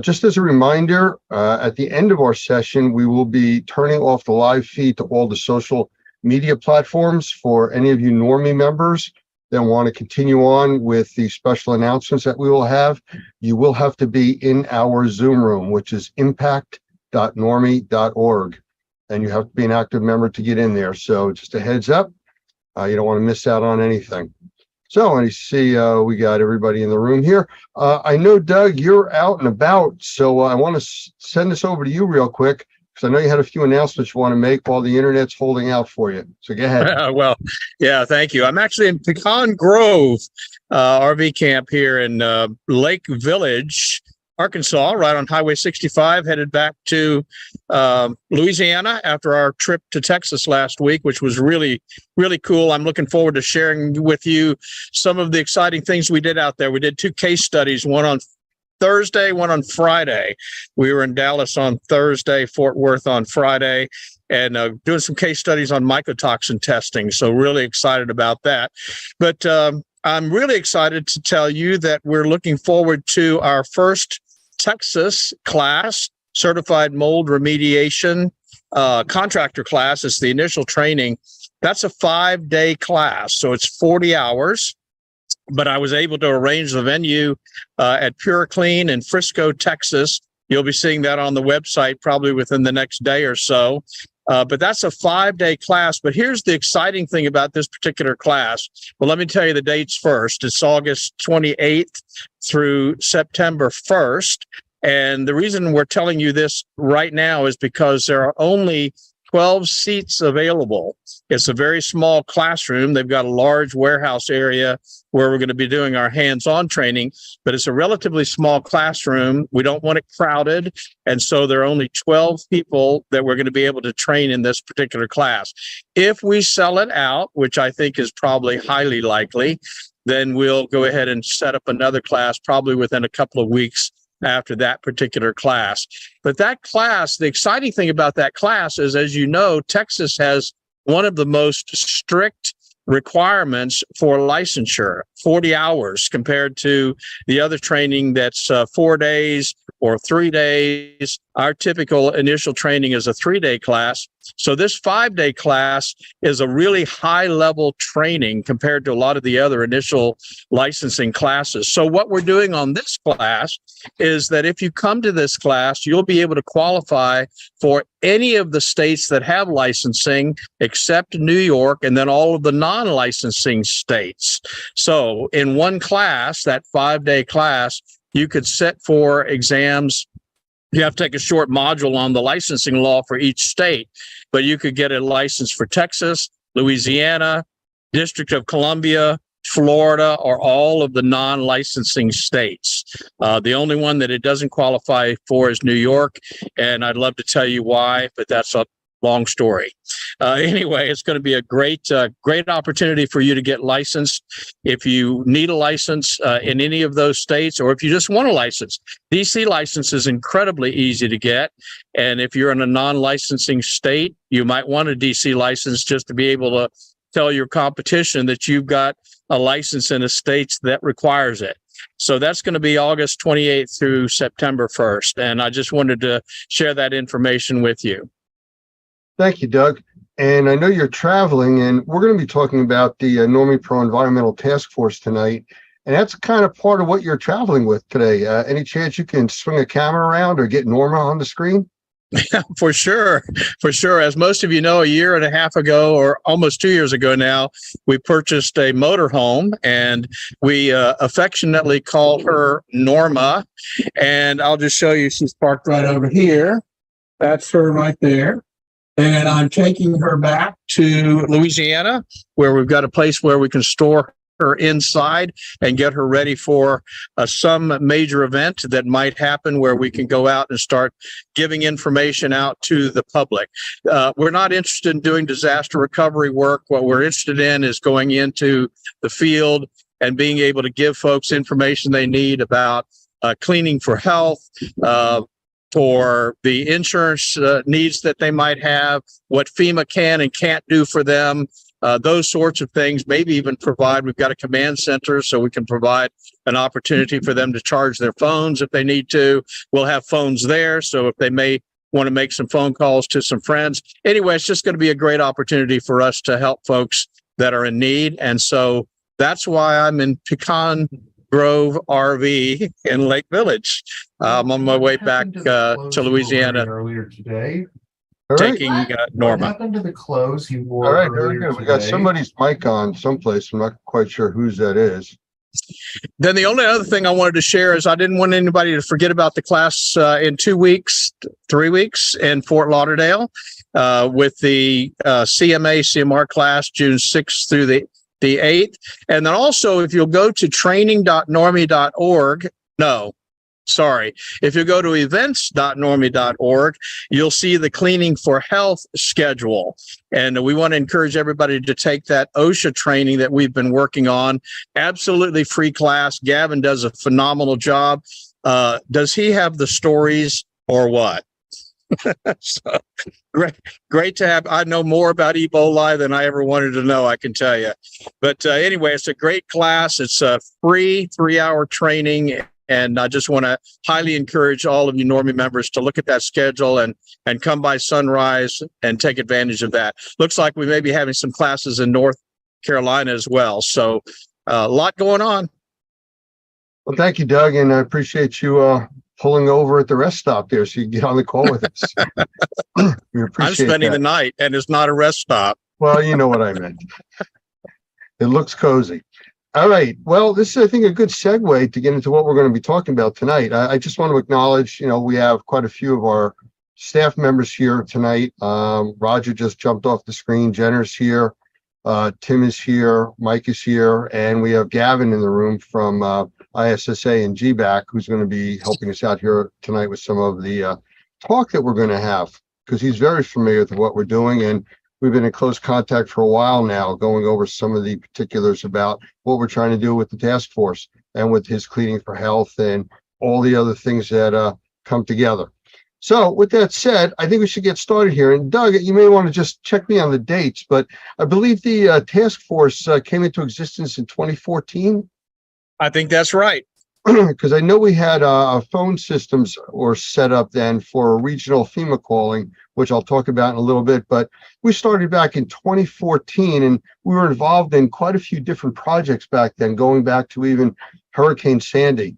Just as a reminder, at the end of our session, we will be turning off the live feed to all the social media platforms for any of you Normie members that want to continue on with the special announcements that we will have. You will have to be in our Zoom room, which is impact.normie.org. And you have to be an active member to get in there. So just a heads up, you don't want to miss out on anything. So I see we got everybody in the room here. I know, Doug, you're out and about. So I want to send this over to you real quick, because I know you had a few announcements you want to make while the internet's holding out for you. So go ahead. Well, yeah, thank you. I'm actually in Pecan Grove RV camp here in Lake Village, Arkansas, right on Highway 65, headed back to Louisiana after our trip to Texas last week, which was really, really cool. I'm looking forward to sharing with you some of the exciting things we did out there. We did 2 case studies, one on Thursday, one on Friday. We were in Dallas on Thursday, Fort Worth on Friday, and doing some case studies on mycotoxin testing. So really excited about that. But I'm really excited to tell you that we're looking forward to our first Texas class, certified mold remediation contractor class. It's the initial training. That's a 5-day class, so it's 40 hours. But I was able to arrange the venue at Pure Clean in Frisco, Texas. You'll be seeing that on the website probably within the next day or so. But that's a 5-day class. But here's the exciting thing about this particular class. Well, let me tell you the dates first. It's August 28th through September 1st. And the reason we're telling you this right now is because there are only 12 seats available. It's a very small classroom. They've got a large warehouse area where we're going to be doing our hands-on training, but it's a relatively small classroom. We don't want it crowded. And so there are only 12 people that we're going to be able to train in this particular class. If we sell it out, which I think is probably highly likely, then we'll go ahead and set up another class probably within a couple of weeks after that particular class. But that class, the exciting thing about that class is, as you know, Texas has one of the most strict requirements for licensure, 40 hours compared to the other training that's 4 days or 3 days. Our typical initial training is a 3-day class. So this 5-day class is a really high-level training compared to a lot of the other initial licensing classes. So what we're doing on this class is that if you come to this class, you'll be able to qualify for any of the states that have licensing except New York, and then all of the non-licensing states. So in one class, that 5-day class, you could sit for exams. You have to take a short module on the licensing law for each state, but you could get a license for Texas, Louisiana, District of Columbia, Florida, or all of the non-licensing states. The only one that it doesn't qualify for is New York, and I'd love to tell you why, but that's a long story. Anyway, it's going to be a great opportunity for you to get licensed. If you need a license in any of those states, or if you just want a license, DC license is incredibly easy to get. And if you're in a non-licensing state, you might want a DC license just to be able to tell your competition that you've got a license in a state that requires it. So that's going to be August 28th through September 1st. And I just wanted to share that information with you. Thank you, Doug. And I know you're traveling, and we're going to be talking about the Normie Pro Environmental Task Force tonight. And that's kind of part of what you're traveling with today. Any chance you can swing a camera around or get Norma on the screen? For sure. As most of you know, a year and a half ago, or almost 2 years ago now, we purchased a motorhome, and we affectionately called her Norma. And I'll just show you, she's parked right over here. That's her right there. And I'm taking her back to Louisiana, where we've got a place where we can store her inside and get her ready for some major event that might happen, where we can go out and start giving information out to the public. We're not interested in doing disaster recovery work. What we're interested in is going into the field and being able to give folks information they need about cleaning for health, for the insurance needs that they might have, what FEMA can and can't do for them, those sorts of things. Maybe even we've got a command center, so we can provide an opportunity for them to charge their phones if they need to. We'll have phones there, so if they may want to make some phone calls to some friends. Anyway, it's just going to be a great opportunity for us to help folks that are in need. And so that's why I'm in Pecan Grove RV in Lake Village. I'm on my way back to Louisiana earlier today. All right. taking What Norma. happened to the clothes you wore? All right, very earlier good. We got today? somebody's mic on someplace. I'm not quite sure whose that is. Then the only other thing I wanted to share is I didn't want anybody to forget about the class in 2 weeks, 3 weeks in Fort Lauderdale with the CMR class, June 6th through the 8th. And then also, if you'll go to training.normie.org, if you go to events.normie.org, you'll see the Cleaning for Health schedule. And we want to encourage everybody to take that OSHA training that we've been working on. Absolutely free class. Gavin does a phenomenal job. Does he have the stories or what? So great to have. I know more about Ebola than I ever wanted to know, I can tell you. But anyway, it's a great class. It's a free 3-hour training. And I just want to highly encourage all of you Normie members to look at that schedule and come by Sunrise and take advantage of that. Looks like we may be having some classes in North Carolina as well. So a lot going on. Well, thank you, Doug, and I appreciate you pulling over at the rest stop there so you can get on the call with us. We appreciate I'm spending that. the night, and it's not a rest stop. Well, you know what I meant. It looks cozy. All right. Well, this is, I think, a good segue to get into what we're going to be talking about tonight. I just want to acknowledge, we have quite a few of our staff members here tonight. Roger just jumped off the screen. Jenner's here. Tim is here. Mike is here. And we have Gavin in the room from ISSA and GBAC, who's going to be helping us out here tonight with some of the talk that we're going to have, because he's very familiar with what we're doing. And we've been in close contact for a while now, going over some of the particulars about what we're trying to do with the task force and with his Cleaning for Health and all the other things that come together. So with that said, I think we should get started here. And Doug, you may want to just check me on the dates, but I believe the task force came into existence in 2014. I think that's right. Because I know we had phone systems were set up then for regional FEMA calling, which I'll talk about in a little bit. But we started back in 2014, and we were involved in quite a few different projects back then, going back to even Hurricane Sandy,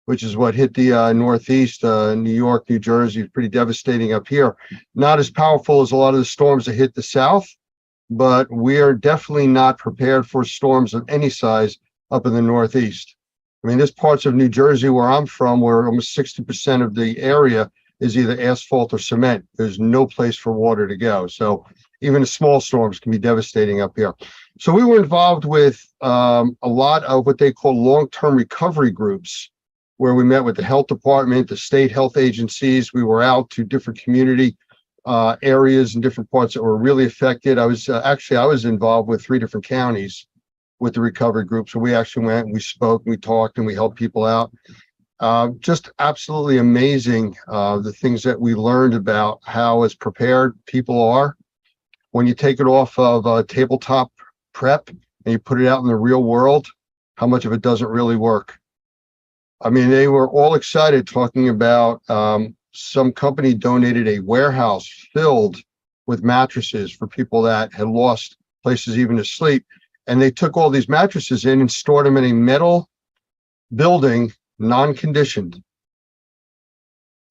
which is what hit the Northeast, New York, New Jersey, pretty devastating up here. Not as powerful as a lot of the storms that hit the South, but we are definitely not prepared for storms of any size up in the Northeast. I mean, there's parts of New Jersey where I'm from where almost 60% of the area is either asphalt or cement. There's no place for water to go. So even the small storms can be devastating up here. So we were involved with a lot of what they call long-term recovery groups, where we met with the health department, the state health agencies. We were out to different community areas and different parts that were really affected. I was involved with 3 different counties with the recovery group. So we actually went and we spoke, we talked, and we helped people out. Just absolutely amazing, the things that we learned about how as prepared people are when you take it off of tabletop prep and you put it out in the real world, how much of it doesn't really work. I mean, they were all excited talking about some company donated a warehouse filled with mattresses for people that had lost places even to sleep. And they took all these mattresses in and stored them in a metal building, non-conditioned.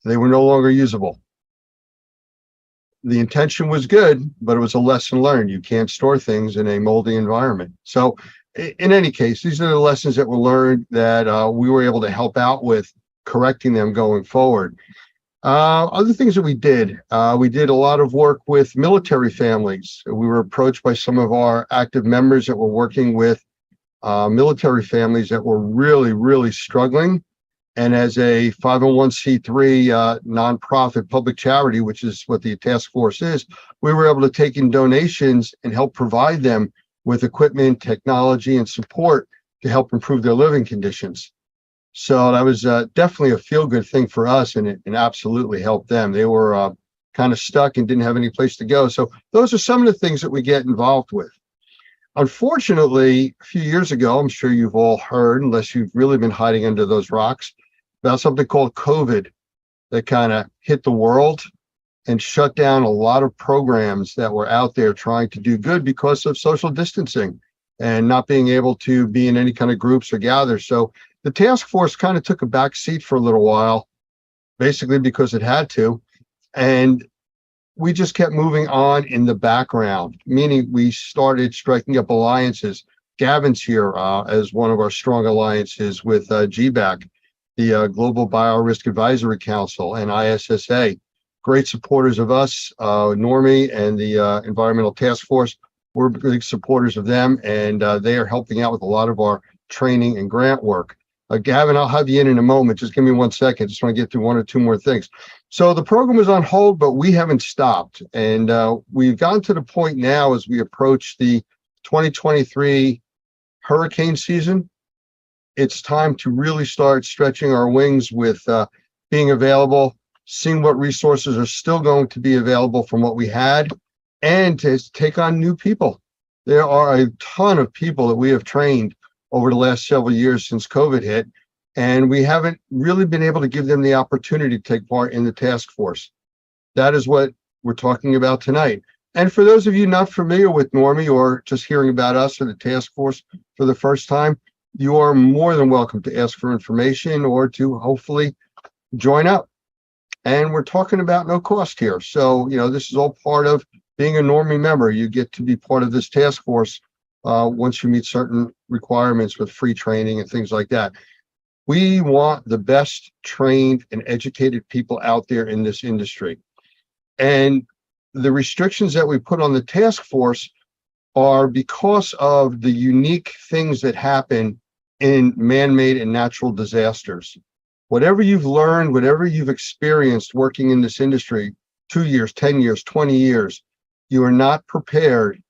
They were no longer usable. The intention was good, but it was a lesson learned. You can't store things in a moldy environment. So in any case, these are the lessons that were learned that we were able to help out with correcting them going forward. Other things that we did a lot of work with military families. We were approached by some of our active members that were working with military families that were really, really struggling. And as a 501c3 nonprofit public charity, which is what the task force is, we were able to take in donations and help provide them with equipment, technology, and support to help improve their living conditions. So that was definitely a feel-good thing for us, and it absolutely helped them. They were kind of stuck and didn't have any place to go. So those are some of the things that we get involved with. Unfortunately, a few years ago, I'm sure you've all heard, unless you've really been hiding under those rocks, about something called COVID that kind of hit the world and shut down a lot of programs that were out there trying to do good because of social distancing and not being able to be in any kind of groups or gather. So the task force kind of took a back seat for a little while, basically because it had to. And we just kept moving on in the background, meaning we started striking up alliances. Gavin's here as one of our strong alliances with GBAC, the Global Biorisk Advisory Council, and ISSA. Great supporters of us, Normie and the Environmental Task Force. We're big supporters of them, and they are helping out with a lot of our training and grant work. Gavin, I'll have you in a moment. Just give me 1 second. Just want to get through 1 or 2 more things. So the program was on hold, but we haven't stopped. And we've gotten to the point now as we approach the 2023 hurricane season. It's time to really start stretching our wings with being available, seeing what resources are still going to be available from what we had, and to take on new people. There are a ton of people that we have trained over the last several years since COVID hit, and we haven't really been able to give them the opportunity to take part in the task force. That is what we're talking about tonight. And for those of you not familiar with Normie or just hearing about us or the task force for the first time, you are more than welcome to ask for information or to hopefully join up. And we're talking about no cost here. So, this is all part of being a Normie member. You get to be part of this task force once you meet certain requirements with free training and things like that. We want the best trained and educated people out there in this industry. And the restrictions that we put on the task force are because of the unique things that happen in man-made and natural disasters. Whatever you've learned, whatever you've experienced working in this industry, 2 years, 10 years, 20 years, you are not prepared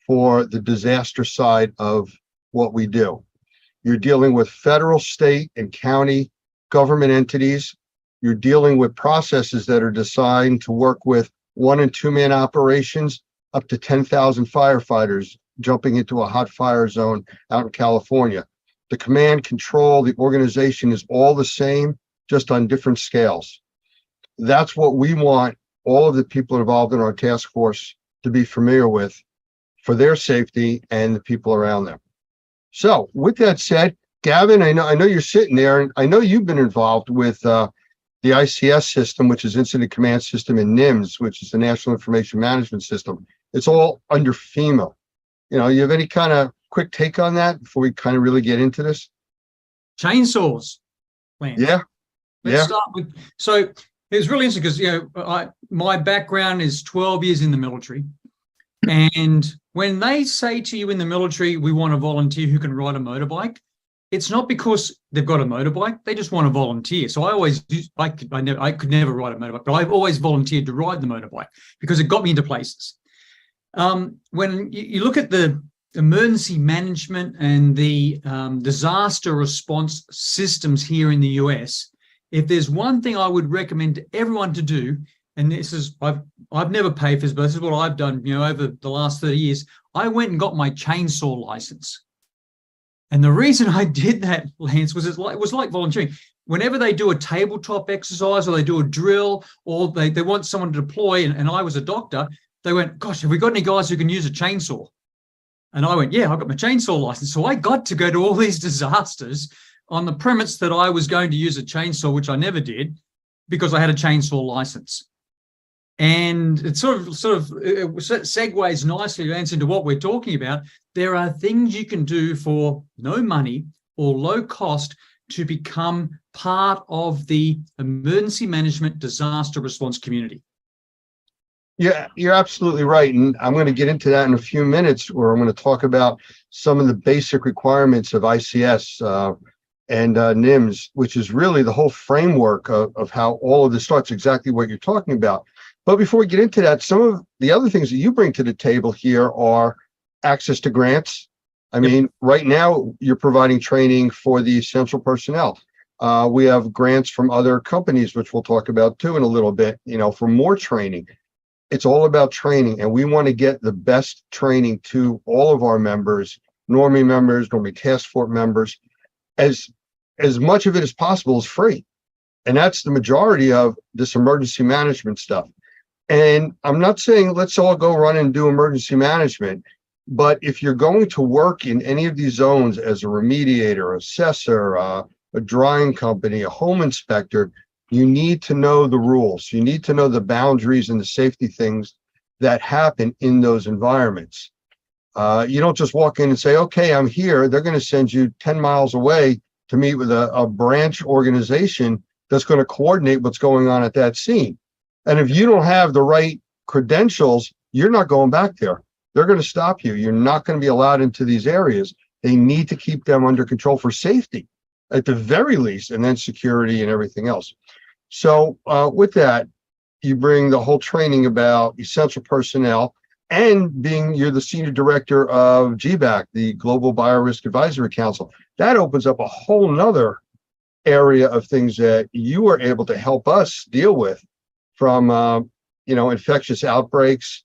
for the disaster side of what we do. You're dealing with federal, state, and county government entities. You're dealing with processes that are designed to work with 1- and 2-man operations, up to 10,000 firefighters jumping into a hot fire zone out in California. The command, control, the organization is all the same, just on different scales. That's what we want all of the people involved in our task force to be familiar with for their safety and the people around them. So with that said, Gavin, I know you're sitting there, and I know you've been involved with the ICS system, which is Incident Command System, and NIMS, which is the National Information Management System. It's all under FEMA. You have any kind of quick take on that before we kind of really get into this? Chainsaws, Lance. Yeah. Let's start with, so it's really interesting because, my background is 12 years in the military. And when they say to you in the military, we want a volunteer who can ride a motorbike, it's not because they've got a motorbike. They just want to volunteer. So I could never ride a motorbike, but I've always volunteered to ride the motorbike because it got me into places. When you look at the emergency management and the disaster response systems here in the US, if there's one thing I would recommend to everyone to do, and this is, I've never paid for this, but this is what I've done, over the last 30 years, I went and got my chainsaw license. And the reason I did that, Lance, was it was like volunteering. Whenever they do a tabletop exercise or they do a drill or they want someone to deploy, and I was a doctor, they went, gosh, have we got any guys who can use a chainsaw? And I went, yeah, I've got my chainsaw license. So I got to go to all these disasters on the premise that I was going to use a chainsaw, which I never did, because I had a chainsaw license. And it sort of segues nicely, Lance, into what we're talking about. There are things you can do for no money or low cost to become part of the emergency management disaster response community. Yeah, you're absolutely right. And I'm going to get into that in a few minutes, where I'm going to talk about some of the basic requirements of ICS and NIMS, which is really the whole framework of how all of this starts, exactly what you're talking about. But before we get into that, some of the other things that you bring to the table here are access to grants. I mean, right now you're providing training for the essential personnel. We have grants from other companies, which we'll talk about too in a little bit, for more training. It's all about training, and we want to get the best training to all of our members, Normie members, Normie Task Force members. As much of it as possible is free. And that's the majority of this emergency management stuff. And I'm not saying let's all go run and do emergency management, but if you're going to work in any of these zones as a remediator, assessor, a drying company, a home inspector, you need to know the rules. You need to know the boundaries and the safety things that happen in those environments. You don't just walk in and say, okay, I'm here. They're going to send you 10 miles away to meet with a branch organization that's going to coordinate what's going on at that scene. And if you don't have the right credentials, you're not going back there. They're going to stop you. You're not going to be allowed into these areas. They need to keep them under control for safety, at the very least, and then security and everything else. So with that, you bring the whole training about essential personnel, and you're the senior director of GBAC, the Global Biorisk Advisory Council. That opens up a whole nother area of things that you are able to help us deal with, from infectious outbreaks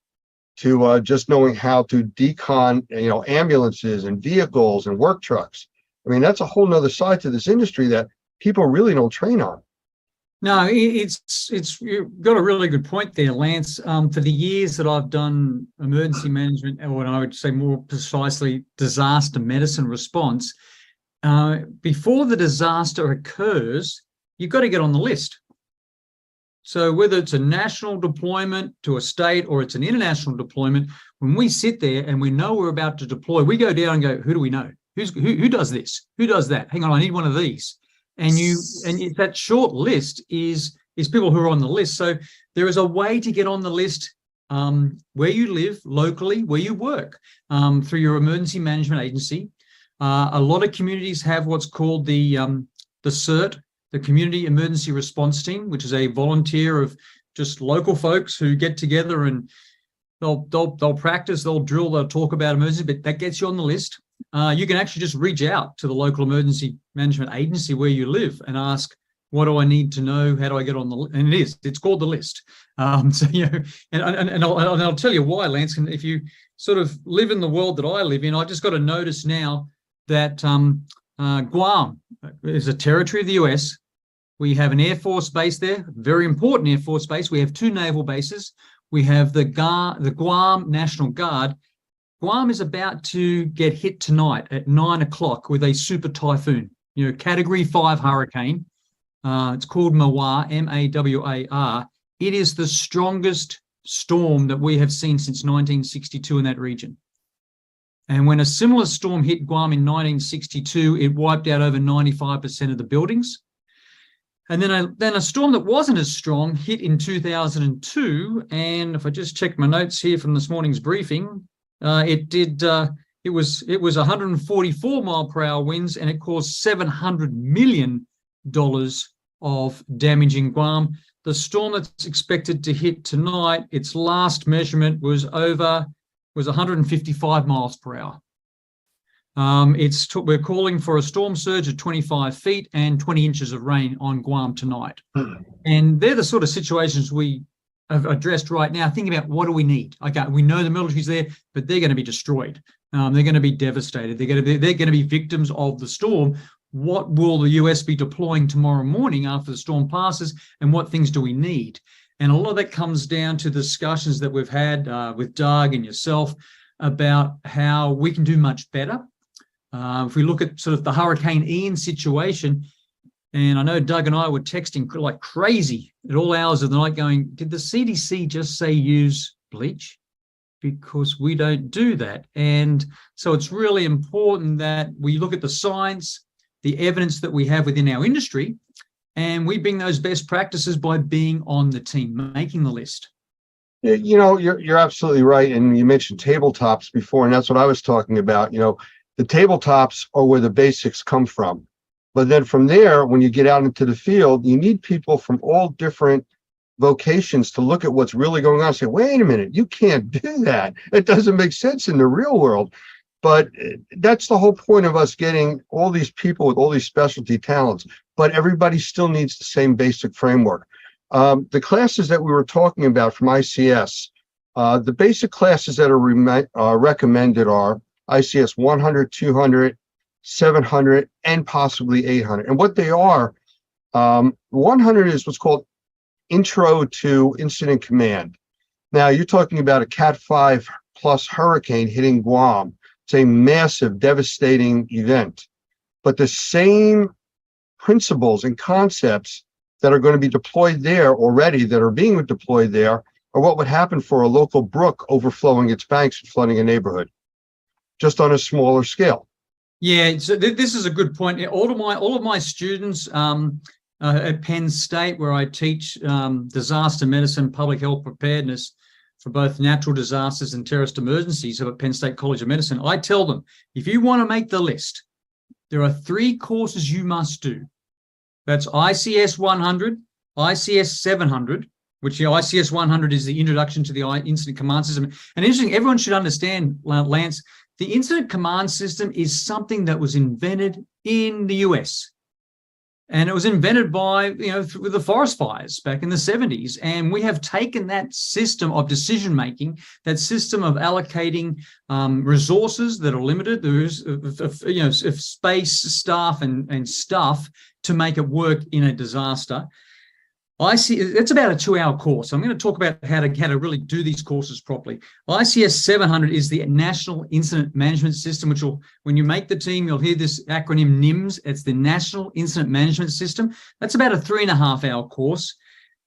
to just knowing how to decon ambulances and vehicles and work trucks. I mean, that's a whole nother side to this industry that people really don't train on. No, you've got a really good point there, Lance. For the years that I've done emergency management, or I would say more precisely disaster medicine response, before the disaster occurs, you've got to get on the list. So whether it's a national deployment to a state or it's an international deployment, when we sit there and we know we're about to deploy, we go down and go, who do we know? Who does this? Who does that? Hang on, I need one of these. And that short list is people who are on the list. So there is a way to get on the list where you live locally, where you work, through your emergency management agency. A lot of communities have what's called the CERT, the Community Emergency Response Team, which is a volunteer of just local folks who get together and they'll practice, they'll drill, they'll talk about emergency, but that gets you on the list. You can actually just reach out to the local emergency management agency where you live and ask, what do I need to know? How do I get on the list? And it's called the list. So, and I'll tell you why, Lance, and if you sort of live in the world that I live in, I just got a notice now that Guam is a territory of the US. We have an Air Force base there, very important Air Force base. We have 2 naval bases. We have the Guam National Guard. Guam is about to get hit tonight at 9 o'clock with a super typhoon, Category 5 hurricane. It's called Mawar, M-A-W-A-R. It is the strongest storm that we have seen since 1962 in that region. And when a similar storm hit Guam in 1962, it wiped out over 95% of the buildings. And then a storm that wasn't as strong hit in 2002. And if I just check my notes here from this morning's briefing, it did it was 144 mile per hour winds, and it caused $700 million of damage in Guam. The storm that's expected to hit tonight, its last measurement was 155 miles per hour. We're calling for a storm surge of 25 feet and 20 inches of rain on Guam tonight. And they're the sort of situations we have addressed right now. Think about, what do we need? Okay, we know the military's there, but they're going to be destroyed. They're going to be devastated. They're going to be victims of the storm. What will the US be deploying tomorrow morning after the storm passes, and what things do we need? And a lot of that comes down to discussions that we've had with Doug and yourself about how we can do much better. If we look at sort of the Hurricane Ian situation, and I know Doug and I were texting like crazy at all hours of the night going, did the CDC just say use bleach? Because we don't do that. And so it's really important that we look at the science, the evidence that we have within our industry, and we bring those best practices by being on the team, making the list. You know, you're absolutely right. And you mentioned tabletops before, and that's what I was talking about. You know, the tabletops are where the basics come from. But then from there, when you get out into the field, you need people from all different vocations to look at what's really going on and say, wait a minute, you can't do that. It doesn't make sense in the real world. But that's the whole point of us getting all these people with all these specialty talents. But everybody still needs the same basic framework. The classes that we were talking about from ICS, the basic classes that are recommended are ICS 100, 200, 700, and possibly 800. And what they are, 100 is what's called Intro to Incident Command. Now, you're talking about a Cat 5 plus hurricane hitting Guam. It's a massive, devastating event. But the same principles and concepts that are going to be deployed there already, that are being deployed there, are what would happen for a local brook overflowing its banks and flooding a neighborhood, just on a smaller scale. Yeah, so this is a good point. All of my students at Penn State, where I teach disaster medicine, public health preparedness for both natural disasters and terrorist emergencies at Penn State College of Medicine, I tell them, if you want to make the list, there are 3 courses you must do. That's ICS 100, ICS 700, which the ICS 100 is the introduction to the incident command system. And interesting, everyone should understand, Lance, the incident command system is something that was invented in the US. And it was invented by, with the forest fires back in the 70s. And we have taken that system of decision-making, that system of allocating resources that are limited, there's, of space, staff, and stuff to make it work in a disaster. It's about a 2-hour course. I'm going to talk about how to really do these courses properly. ICS 700 is the National Incident Management System, which will, when you make the team, you'll hear this acronym NIMS. It's the National Incident Management System. That's about a 3.5-hour course.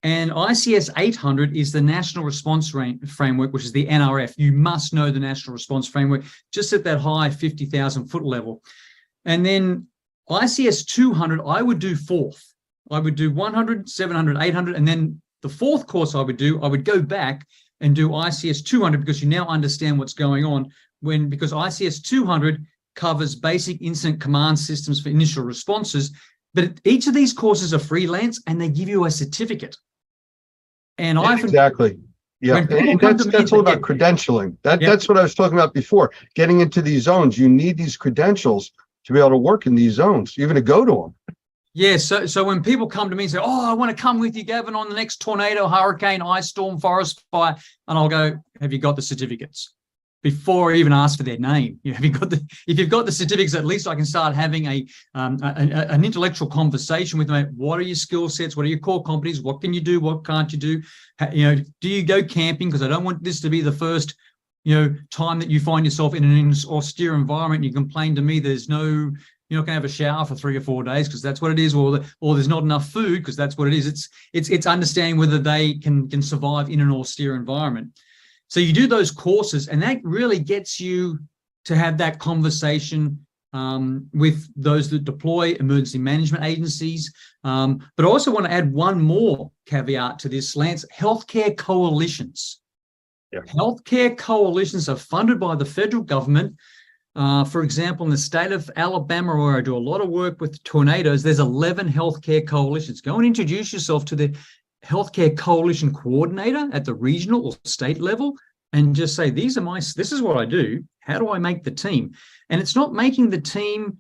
And ICS 800 is the National Response Framework, which is the NRF. You must know the National Response Framework just at that high 50,000 foot level. And then ICS 200, I would do 4th. I would do 100, 700, 800, and then the 4th course I would go back and do ICS 200 because you now understand what's going on because ICS 200 covers basic incident command systems for initial responses. But each of these courses are freelance and they give you a certificate. And Exactly. Yeah, and that's all about credentialing. That's what I was talking about before. Getting into these zones, you need these credentials to be able to work in these zones, even to go to them. Yeah, so when people come to me and say, I want to come with you, Gavin, on the next tornado, hurricane, ice storm, forest fire, and I'll go, have you got the certificates? Before I even ask for their name. If you've got the certificates, at least I can start having an intellectual conversation with them. What are your skill sets? What are your core competencies? What can you do? What can't you do? Do you go camping? Because I don't want this to be the first time that you find yourself in an austere environment and you complain to me you're not going to have a shower for 3 or 4 days because that's what it is, or there's not enough food because that's what it is. It's understanding whether they can survive in an austere environment. So you do those courses, and that really gets you to have that conversation with those that deploy emergency management agencies. But I also want to add one more caveat to this, Lance: healthcare coalitions. Yeah. Healthcare coalitions are funded by the federal government. For example, in the state of Alabama, where I do a lot of work with tornadoes, there's 11 healthcare coalitions. Go and introduce yourself to the healthcare coalition coordinator at the regional or state level and just say, this is what I do. How do I make the team? And it's not making the team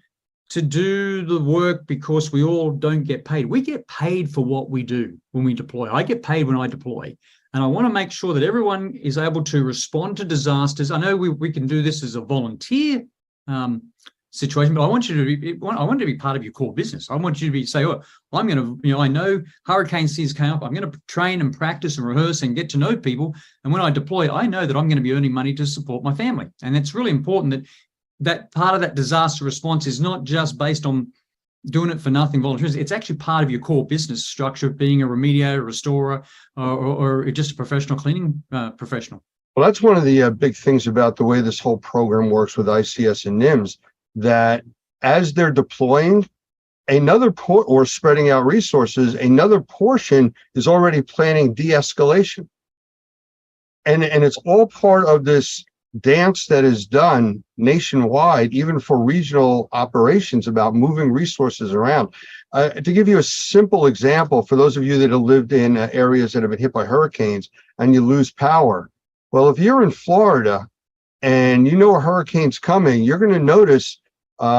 to do the work because we all don't get paid. We get paid for what we do when we deploy. I get paid when I deploy. And I want to make sure that everyone is able to respond to disasters. I know we can do this as a volunteer situation, but I want you to be part of your core business. I want you to say, oh, I'm going to, I know hurricane season came up. I'm going to train and practice and rehearse and get to know people. And when I deploy, I know that I'm going to be earning money to support my family. And it's really important that part of that disaster response is not just based on doing it for nothing volunteers. It's actually part of your core business structure of being a remediator, restorer, or just a professional cleaning professional. Well, that's one of the big things about the way this whole program works with ICS and NIMS, that as they're deploying or spreading out resources, another portion is already planning de-escalation. And it's all part of this dance that is done nationwide, even for regional operations, about moving resources around. To give you a simple example, for those of you that have lived in areas that have been hit by hurricanes and you lose power, well, if you're in Florida and you know a hurricane's coming, you're going to notice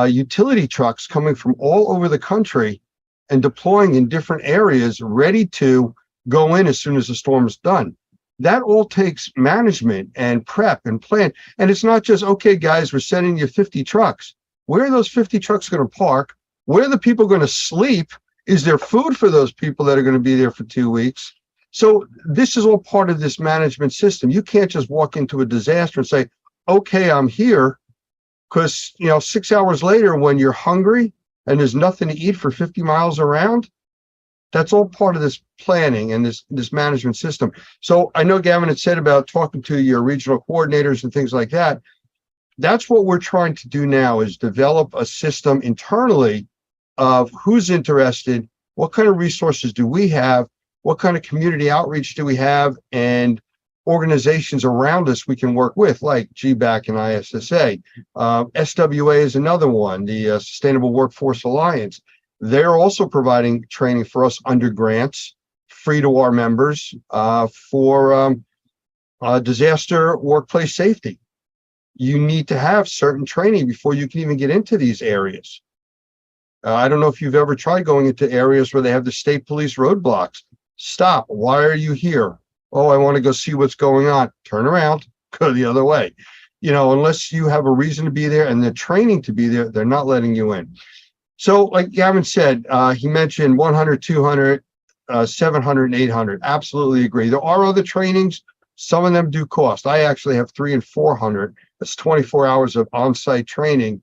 utility trucks coming from all over the country and deploying in different areas, ready to go in as soon as the storm's done. That all takes management and prep and plan. And it's not just, okay, guys, we're sending you 50 trucks. Where are those 50 trucks going to park? Where are the people going to sleep? Is there food for those people that are going to be there for 2 weeks? So this is all part of this management system. You can't just walk into a disaster and say, okay, I'm here. Because, 6 hours later, when you're hungry and there's nothing to eat for 50 miles around, that's all part of this planning and this management system. So I know Gavin had said about talking to your regional coordinators and things like that. That's what we're trying to do now, is develop a system internally of who's interested, what kind of resources do we have, what kind of community outreach do we have, and organizations around us we can work with, like GBAC and ISSA. SWA is another one, the Sustainable Workforce Alliance. They're also providing training for us under grants, free to our members, for disaster workplace safety. You need to have certain training before you can even get into these areas. I don't know if you've ever tried going into areas where they have the state police roadblocks. Stop. Why are you here? Oh, I want to go see what's going on. Turn around, go the other way. Unless you have a reason to be there and the training to be there, they're not letting you in. So like Gavin said, he mentioned 100, 200, 700, and 800. Absolutely agree. There are other trainings. Some of them do cost. I actually have 300 and 400. That's 24 hours of on-site training,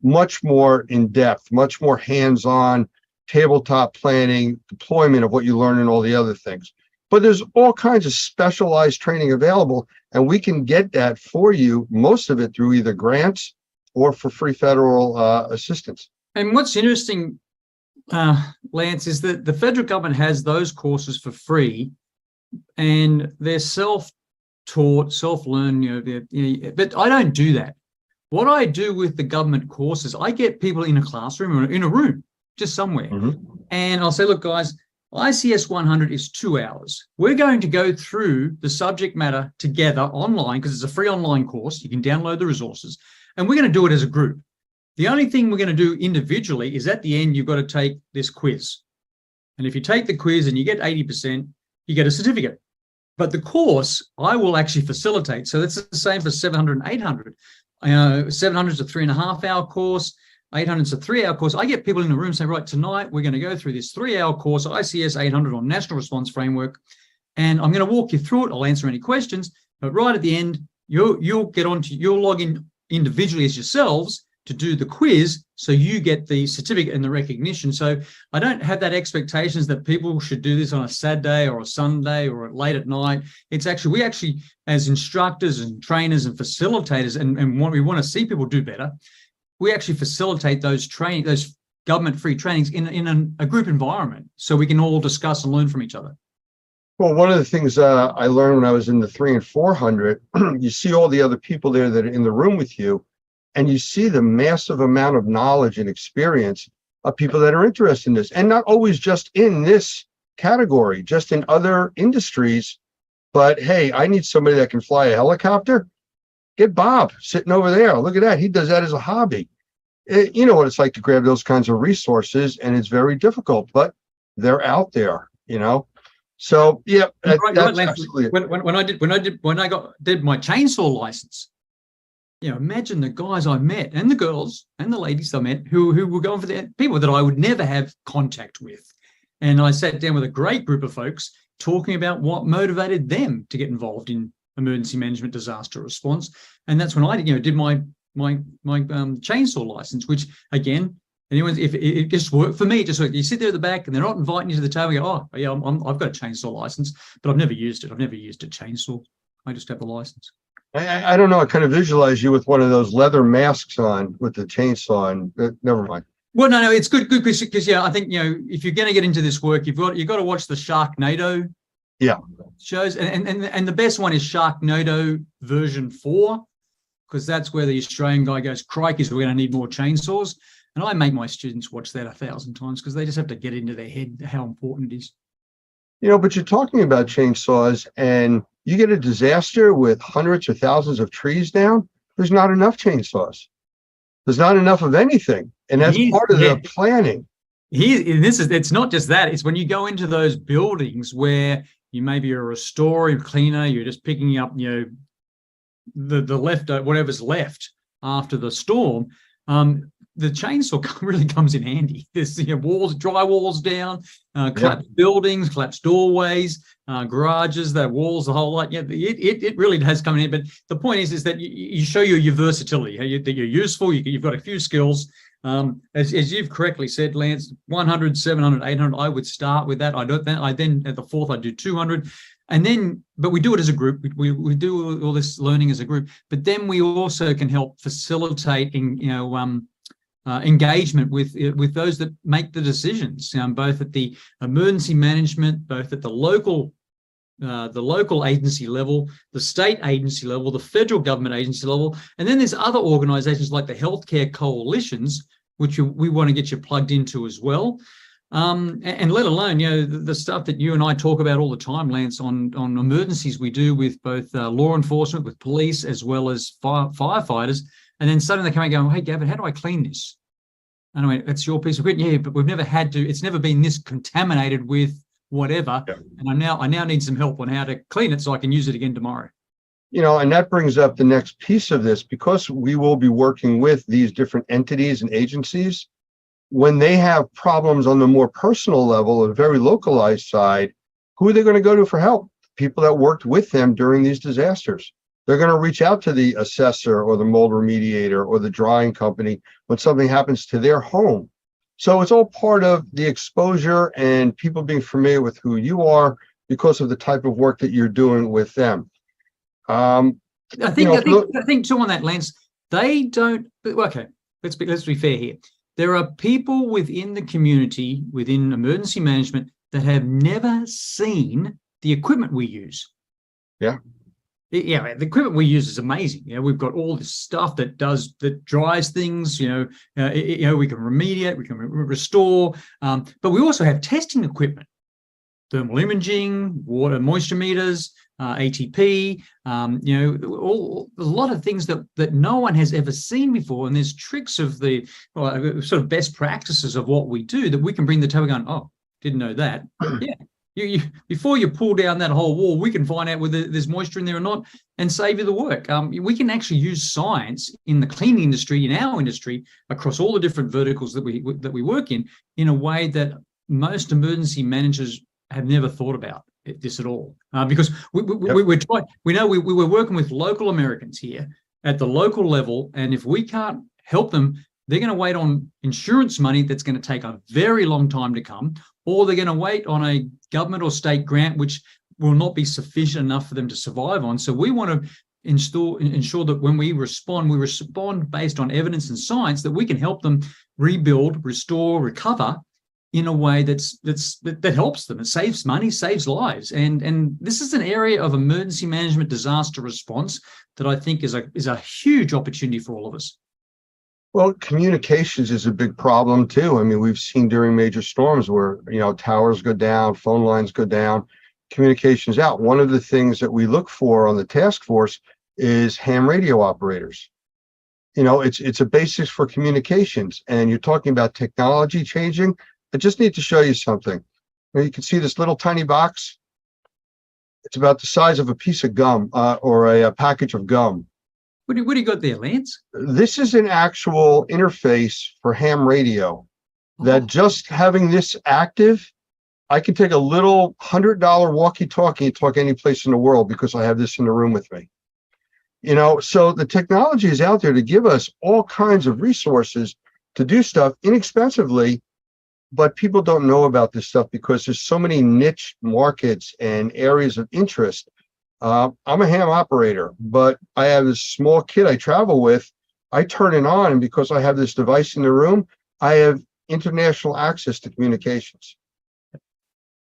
much more in depth, much more hands-on, tabletop planning, deployment of what you learn and all the other things. But there's all kinds of specialized training available, and we can get that for you, most of it through either grants or for free federal assistance. And what's interesting, Lance, is that the federal government has those courses for free, and they're self-taught, self-learn. But I don't do that. What I do with the government courses, I get people in a classroom or in a room, just somewhere, and I'll say, look, guys, ICS 100 is 2 hours. We're going to go through the subject matter together online, because it's a free online course. You can download the resources, and we're going to do it as a group. The only thing we're going to do individually is at the end, you've got to take this quiz. And if you take the quiz and you get 80%, you get a certificate. But the course, I will actually facilitate. So that's the same for 700 and 800. 700 is a 3.5-hour course. 800 is a 3-hour course. I get people in the room saying, right, tonight we're going to go through this 3-hour course, ICS 800 on National Response Framework. And I'm going to walk you through it. I'll answer any questions. But right at the end, you'll log in individually as yourselves to do the quiz, so you get the certificate and the recognition. So I don't have that expectations that people should do this on a Saturday or a Sunday or late at night. It's actually, we actually, as instructors and trainers and facilitators, and what we want to see people do better, we actually facilitate those government-free trainings in a group environment, so we can all discuss and learn from each other. Well, one of the things I learned when I was in the 300 and 400, you see all the other people there that are in the room with you. and you see the massive amount of knowledge and experience of people that are interested in this, and not always just in this category, just in other industries. But hey, I need somebody that can fly a helicopter. Get Bob sitting over there. Look at that. He does that as a hobby. You know what it's like to grab those kinds of resources, and it's very difficult, but they're out there, you know? So yeah, Right, that's Lance, absolutely it. when I did my chainsaw license, you know, imagine the guys I met and the girls and the ladies I met who were going for the people that I would never have contact with. And I sat down with a great group of folks talking about what motivated them to get involved in emergency management disaster response. And that's when I, you know, did my chainsaw license, which again, if it just worked for me, it just worked. You sit there at the back and they're not inviting you to the table. You go, oh yeah, I've got a chainsaw license, but I've never used it. I've never used a chainsaw. I just have the license. I don't know. I kind of visualize you with one of those leather masks on with the chainsaw, and never mind. Well, no, it's good because yeah, I think, you know, if you're going to get into this work, you've got to watch the Sharknado shows, and the best one is Sharknado version 4, because that's where the Australian guy goes, crikey, we're going to need more chainsaws. And I make my students watch that 1,000 times because they just have to get into their head how important it is. You know, but you're talking about chainsaws, and you get a disaster with hundreds or thousands of trees down. There's not enough chainsaws. There's not enough of anything, and that's part of the planning. It's not just that. It's when you go into those buildings where you maybe are a restorer, cleaner, you're just picking up, you know, the left, whatever's left after the storm. The chainsaw really comes in handy. There's, you know, walls, dry walls down, collapsed buildings, collapsed doorways, garages, the walls, the whole lot. Yeah, it really does come in. But the point is that you show your versatility, that you're useful. You've got a few skills. As you've correctly said, Lance, 100, 700, 800. I would start with that. I then at the fourth I do 200. And then, but we do it as a group. We do all this learning as a group. But then we also can help facilitate, engagement with those that make the decisions, both at the emergency management, both at the local agency level, the state agency level, the federal government agency level, and then there's other organisations like the healthcare coalitions, which we want to get you plugged into as well. And let alone, you know, the stuff that you and I talk about all the time, Lance, on emergencies we do with both law enforcement, with police, as well as firefighters. And then suddenly they come and go, hey, Gavin, how do I clean this? And I mean, it's your piece of equipment. Yeah, but we've never had to, it's never been this contaminated with whatever. Yeah. And I now need some help on how to clean it so I can use it again tomorrow. You know, and that brings up the next piece of this, because we will be working with these different entities and agencies. When they have problems on the more personal level, a very localized side, who are they going to go to for help? People that worked with them during these disasters. They're going to reach out to the assessor or the mold remediator or the drying company when something happens to their home. So it's all part of the exposure and people being familiar with who you are because of the type of work that you're doing with them. I think too on that, Lance, they don't. Okay, let's be fair here. There are people within the community, within emergency management, that have never seen the equipment we use. Yeah. Yeah, the equipment we use is amazing. You know, we've got all this stuff that dries things. We can remediate, we can restore, but we also have testing equipment, thermal imaging, water moisture meters, ATP. A lot of things that no one has ever seen before. And there's tricks of the sort of best practices of what we do that we can bring to the table. Going, oh, didn't know that. Yeah. You before you pull down that whole wall, we can find out whether there's moisture in there or not and save you the work. We can actually use science in the cleaning industry, in our industry, across all the different verticals that we work in a way that most emergency managers have never thought about this at all. Because we know we were working with local Americans here at the local level, and if we can't help them, they're going to wait on insurance money that's going to take a very long time to come, or they're going to wait on a government or state grant, which will not be sufficient enough for them to survive on. So we want to ensure that when we respond based on evidence and science, that we can help them rebuild, restore, recover in a way that helps them. It saves money, saves lives. And this is an area of emergency management disaster response that I think is a huge opportunity for all of us. Well, communications is a big problem too. I mean, we've seen during major storms where, towers go down, phone lines go down, communications out. One of the things that we look for on the task force is ham radio operators. It's a basis for communications, and you're talking about technology changing. I just need to show you something. You can see this little tiny box. It's about the size of a piece of gum, or a package of gum. What do you got there, Lance? This is an actual interface for ham radio that just having this active, I can take a little $100 walkie-talkie and talk any place in the world because I have this in the room with me. So the technology is out there to give us all kinds of resources to do stuff inexpensively, but people don't know about this stuff because there's so many niche markets and areas of interest. I'm a ham operator, but I have this small kid I travel with. I turn it on, and because I have this device in the room, I have international access to communications.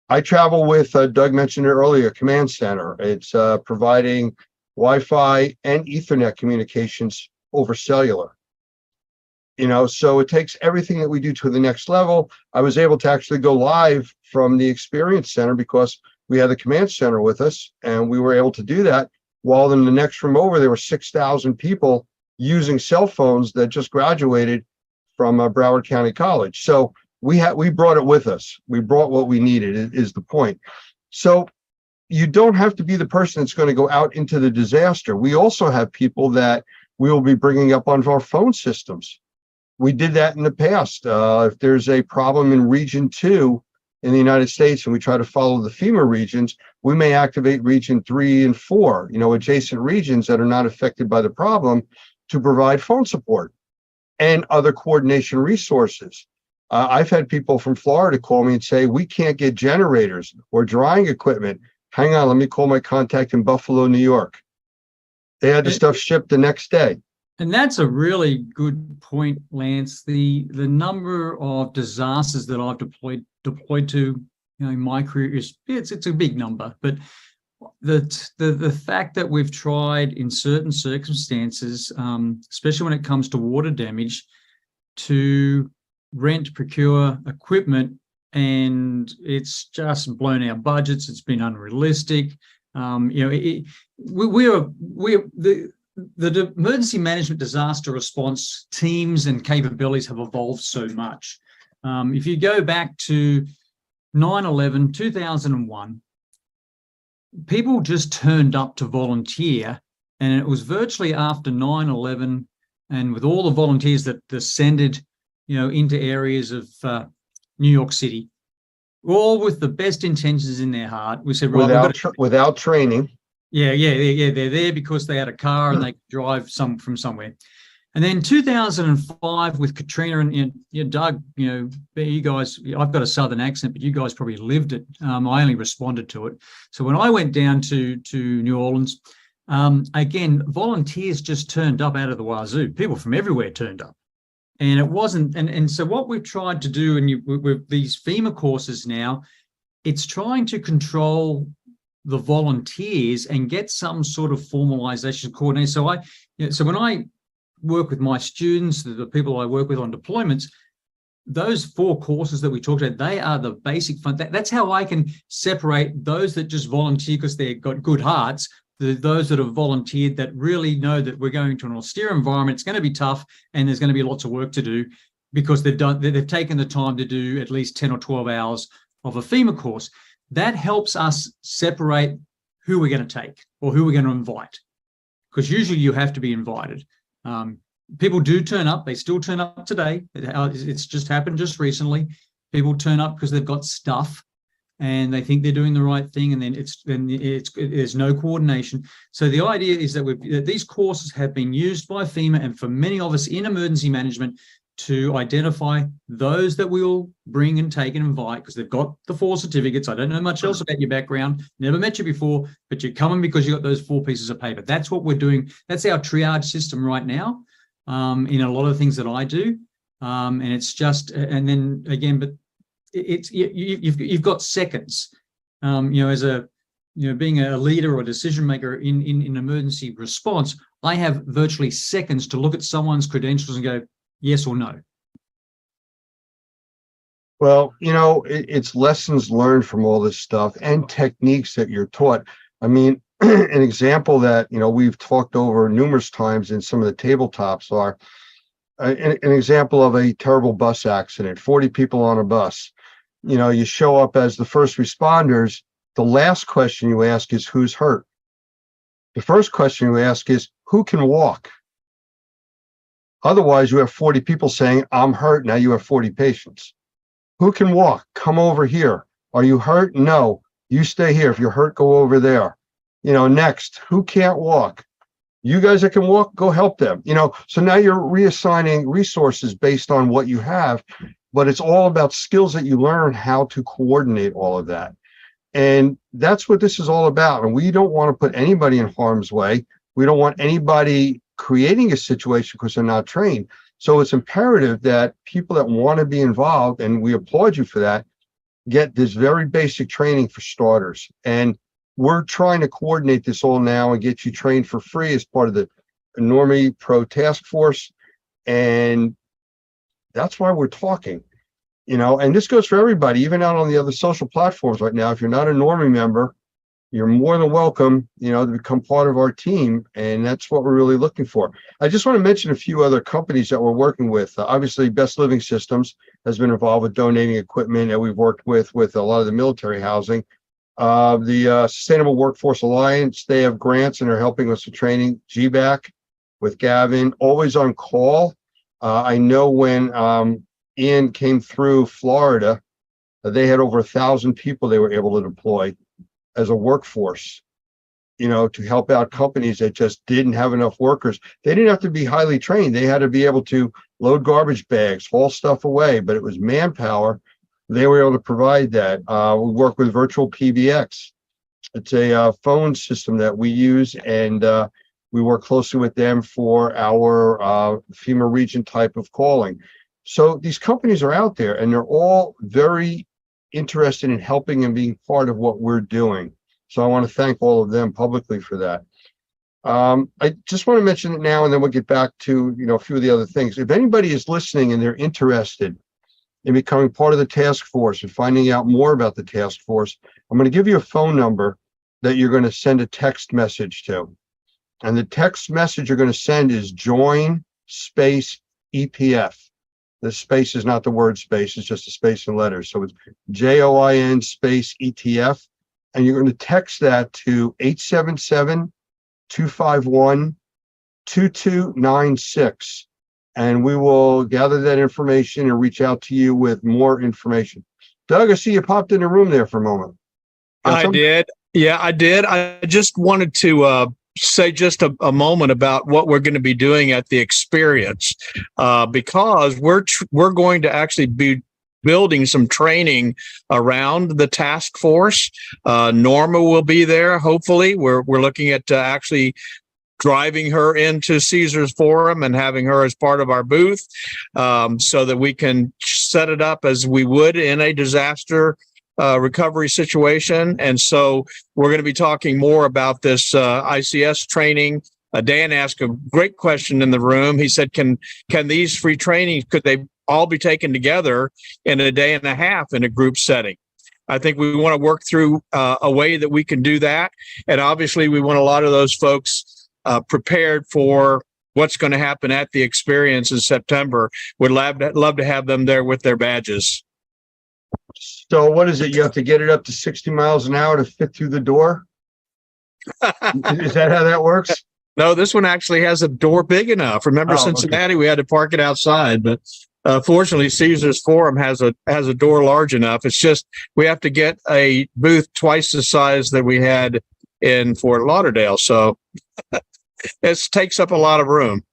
I travel with, Doug mentioned it earlier, Command Center. It's providing Wi-Fi and Ethernet communications over cellular. So it takes everything that we do to the next level. I was able to actually go live from the Experience Center because we had the Command Center with us, and we were able to do that. While in the next room over, there were 6,000 people using cell phones that just graduated from Broward County College. So we brought it with us. We brought what we needed, is the point. So you don't have to be the person that's going to go out into the disaster. We also have people that we will be bringing up on our phone systems. We did that in the past. If there's a problem in Region 2 in the United States and we try to follow the FEMA regions, we may activate Region 3 and 4, adjacent regions that are not affected by the problem, to provide phone support and other coordination resources. I've had people from Florida call me and say, we can't get generators or drying equipment. Hang on, let me call my contact in Buffalo, New York. They had the stuff shipped the next day. And that's a really good point, Lance. The number of disasters that I've deployed to, in my career it's a big number. But the fact that we've tried in certain circumstances, especially when it comes to water damage, to procure equipment, and it's just blown our budgets. It's been unrealistic. The emergency management disaster response teams and capabilities have evolved so much. If you go back to 9/11, 2001, people just turned up to volunteer, and it was virtually after 9/11, and with all the volunteers that descended, into areas of New York City, all with the best intentions in their heart. We said, without training. Yeah. They're there because they had a car and they could drive from somewhere. And then 2005 with Katrina and Doug, you guys, I've got a Southern accent, but you guys probably lived it. I only responded to it. So when I went down to New Orleans, again, volunteers just turned up out of the wazoo. People from everywhere turned up. And it wasn't, and so what we've tried to do, and with these FEMA courses now, it's trying to control the volunteers and get some sort of formalization coordination. So when I work with my students, the people I work with on deployments, those 4 courses that we talked about, they are the basic fun. That's how I can separate those that just volunteer because they've got good hearts, those that have volunteered that really know that we're going to an austere environment. It's going to be tough, and there's going to be lots of work to do because they've taken the time to do at least 10 or 12 hours of a FEMA course. That helps us separate who we're going to take or who we're going to invite, because usually you have to be invited. People do turn up. They still turn up today. It's just happened just recently. People turn up because they've got stuff and they think they're doing the right thing, and then there's no coordination. So the idea is that these courses have been used by FEMA and for many of us in emergency management to identify those that we'll bring and take and invite because they've got the 4 certificates. I don't know much else about your background, never met you before, but you're coming because you got those 4 pieces of paper. That's what we're doing. That's our triage system right now in a lot of things that I do. And it's just, and then again, but it's you've got seconds, as being a leader or a decision maker in emergency response. I have virtually seconds to look at someone's credentials and go, Yes or no? Well, it's lessons learned from all this stuff and techniques that you're taught. I mean, an example that, we've talked over numerous times in some of the tabletops are an example of a terrible bus accident, 40 people on a bus. You show up as the first responders. The last question you ask is who's hurt? The first question you ask is who can walk? Otherwise, you have 40 people saying, I'm hurt. Now you have 40 patients. Who can walk? Come over here. Are you hurt? No. You stay here. If you're hurt, go over there. Next, who can't walk? You guys that can walk, go help them. So now you're reassigning resources based on what you have, but it's all about skills that you learn how to coordinate all of that. And that's what this is all about. And we don't want to put anybody in harm's way. We don't want anybody creating a situation because they're not trained. So it's imperative that people that want to be involved, and we applaud you for that, get this very basic training for starters. And we're trying to coordinate this all now and get you trained for free as part of the Normie Pro Task Force. And that's why we're talking, and this goes for everybody, even out on the other social platforms right now. If you're not a Normie member, you're more than welcome, to become part of our team. And that's what we're really looking for. I just want to mention a few other companies that we're working with. Obviously, Best Living Systems has been involved with donating equipment that we've worked with a lot of the military housing. The Sustainable Workforce Alliance, they have grants and are helping us with training. GBAC with Gavin, always on call. I know when Ian came through Florida, they had over 1,000 people they were able to deploy as a workforce, to help out companies that just didn't have enough workers. They didn't have to be highly trained. They had to be able to load garbage bags, haul stuff away, but it was manpower. They were able to provide that. We work with Virtual PBX. It's a phone system that we use, and we work closely with them for our FEMA region type of calling. So these companies are out there, and they're all very interested in helping and being part of what we're doing. So I want to thank all of them publicly for that. I just want to mention it now, and then we'll get back to a few of the other things. If anybody is listening and they're interested in becoming part of the task force and finding out more about the task force, I'm going to give you a phone number that you're going to send a text message to. And the text message you're going to send is join space EPF. The space is not the word space, it's just a space in letters. So it's JOIN space ETF. And you're going to text that to 877-251-2296. And we will gather that information and reach out to you with more information. Doug, I see you popped in the room there for a moment. I did. Yeah, I did. I just wanted to say just a moment about what we're going to be doing at the experience, because we're going to actually be building some training around the task force. Norma will be there. Hopefully, we're looking at actually driving her into Caesars Forum and having her as part of our booth, so that we can set it up as we would in a disaster recovery situation. And so we're going to be talking more about this ICS training. Dan asked a great question in the room. He said, can these free trainings, could they all be taken together in a day and a half in a group setting? I think we want to work through a way that we can do that. And obviously we want a lot of those folks prepared for what's going to happen at the experience in September. Would love to have them there with their badges. So what is it? You have to get it up to 60 miles an hour to fit through the door? Is that how that works? No, this one actually has a door big enough. Remember Cincinnati, we had to park it outside, but fortunately Caesars Forum has a door large enough. It's just we have to get a booth twice the size that we had in Fort Lauderdale. So it takes up a lot of room.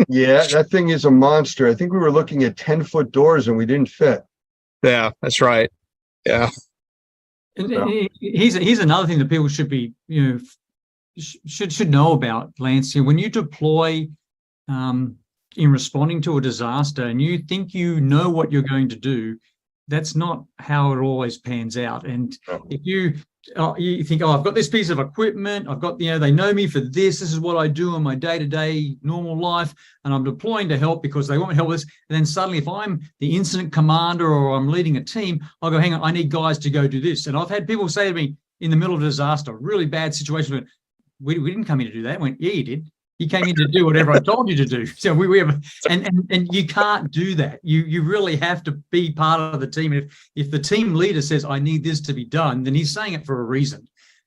Yeah, that thing is a monster. I think we were looking at 10-foot doors and we didn't fit. Yeah, that's right. Yeah. And here's another thing that people should be, should know about, Lance. When you deploy in responding to a disaster and you think you know what you're going to do, that's not how it always pans out. And if you you think, oh, I've got this piece of equipment. I've got, they know me for this. This is what I do in my day-to-day normal life. And I'm deploying to help because they want me to help with this. And then suddenly if I'm the incident commander or I'm leading a team, I'll go, hang on, I need guys to go do this. And I've had people say to me in the middle of a disaster, really bad situation, we didn't come here to do that. I went, yeah, you did. You came in to do whatever I told you to do. So we have, and you can't do that. You really have to be part of the team. If the team leader says, I need this to be done, then he's saying it for a reason.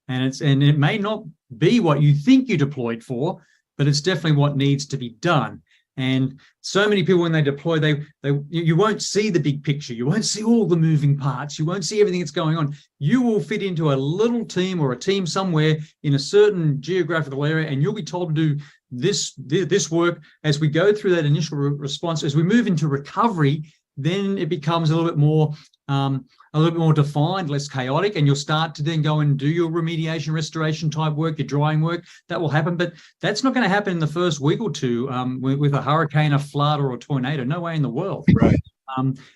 And it may not be what you think you deployed for, but it's definitely what needs to be done. And so many people, when they deploy, you won't see the big picture. You won't see all the moving parts. You won't see everything that's going on. You will fit into a little team or a team somewhere in a certain geographical area, and you'll be told to do this work. As we go through that initial response, as we move into recovery, then it becomes a little bit more defined, less chaotic, and you'll start to then go and do your remediation, restoration type work, your drying work. That will happen, but that's not going to happen in the first week or two with a hurricane, a flood, or a tornado. No way in the world. Right.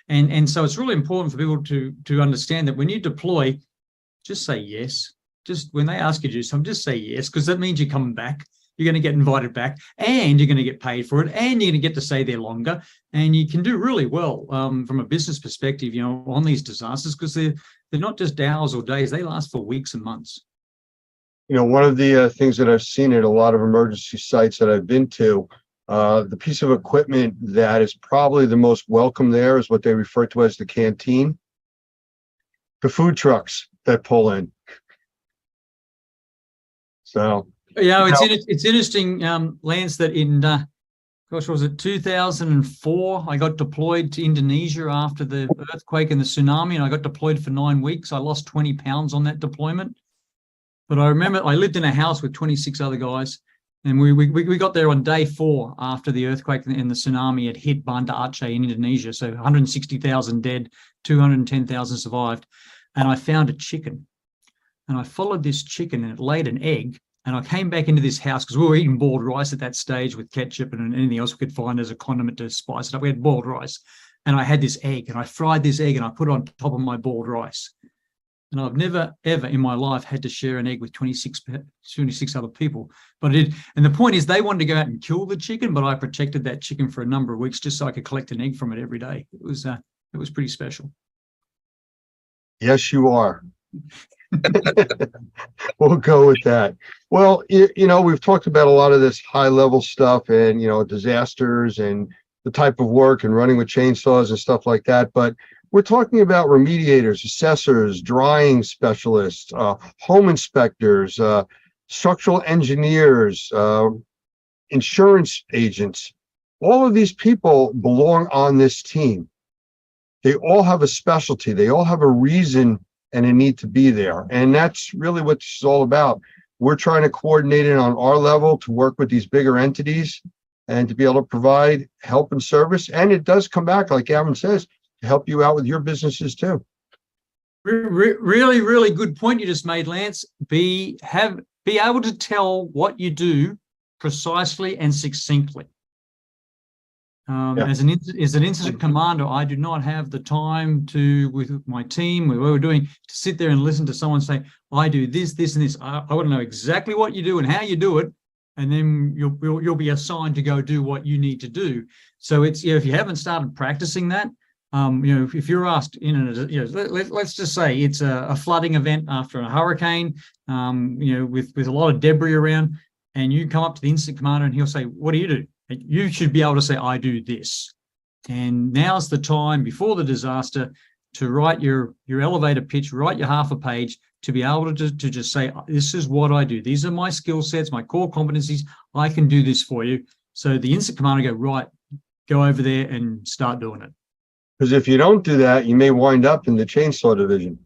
And so it's really important for people to understand that when you deploy, just say yes. Just when they ask you to do something, just say yes, because that means you're coming back. You're going to get invited back, and you're going to get paid for it, and you're going to get to stay there longer, and you can do really well from a business perspective, on these disasters, because they're not just hours or days; they last for weeks and months. One of the things that I've seen at a lot of emergency sites that I've been to, the piece of equipment that is probably the most welcome there is what they refer to as the canteen, the food trucks that pull in. So. Yeah, it's interesting, Lance, that in, was it 2004? I got deployed to Indonesia after the earthquake and the tsunami, and I got deployed for 9 weeks. I lost 20 pounds on that deployment. But I remember I lived in a house with 26 other guys, and we got there on day 4 after the earthquake and the tsunami had hit Banda Aceh in Indonesia. So 160,000 dead, 210,000 survived. And I found a chicken, and I followed this chicken, and it laid an egg. And I came back into this house because we were eating boiled rice at that stage with ketchup and anything else we could find as a condiment to spice it up. We had boiled rice. And I had this egg, and I fried this egg, and I put it on top of my boiled rice. And I've never, ever in my life had to share an egg with 26 other people. But I did. And the point is, they wanted to go out and kill the chicken, but I protected that chicken for a number of weeks just so I could collect an egg from it every day. It was pretty special. Yes, you are. We'll go with that. Well, we've talked about a lot of this high level stuff and, disasters and the type of work and running with chainsaws and stuff like that. But we're talking about remediators, assessors, drying specialists, home inspectors, structural engineers, insurance agents. All of these people belong on this team. They all have a specialty. They all have a reason and a need to be there. And that's really what this is all about. We're trying to coordinate it on our level to work with these bigger entities and to be able to provide help and service. And it does come back, like Gavin says, to help you out with your businesses too. Really, really good point you just made, Lance. Be able to tell what you do precisely and succinctly. As an incident commander, I do not have the time with my team, with what we're doing, to sit there and listen to someone say, I do this, this, and this. I want to know exactly what you do and how you do it, and then you'll be assigned to go do what you need to do. So it's, if you haven't started practicing that, if you're asked let's just say it's a flooding event after a hurricane, with a lot of debris around, and you come up to the incident commander and he'll say, what do you do? You should be able to say, I do this. And now's the time before the disaster to write your elevator pitch, write your half a page, to be able to just say, this is what I do. These are my skill sets, my core competencies. I can do this for you. So the incident commander go over there and start doing it. Because if you don't do that, you may wind up in the chainsaw division.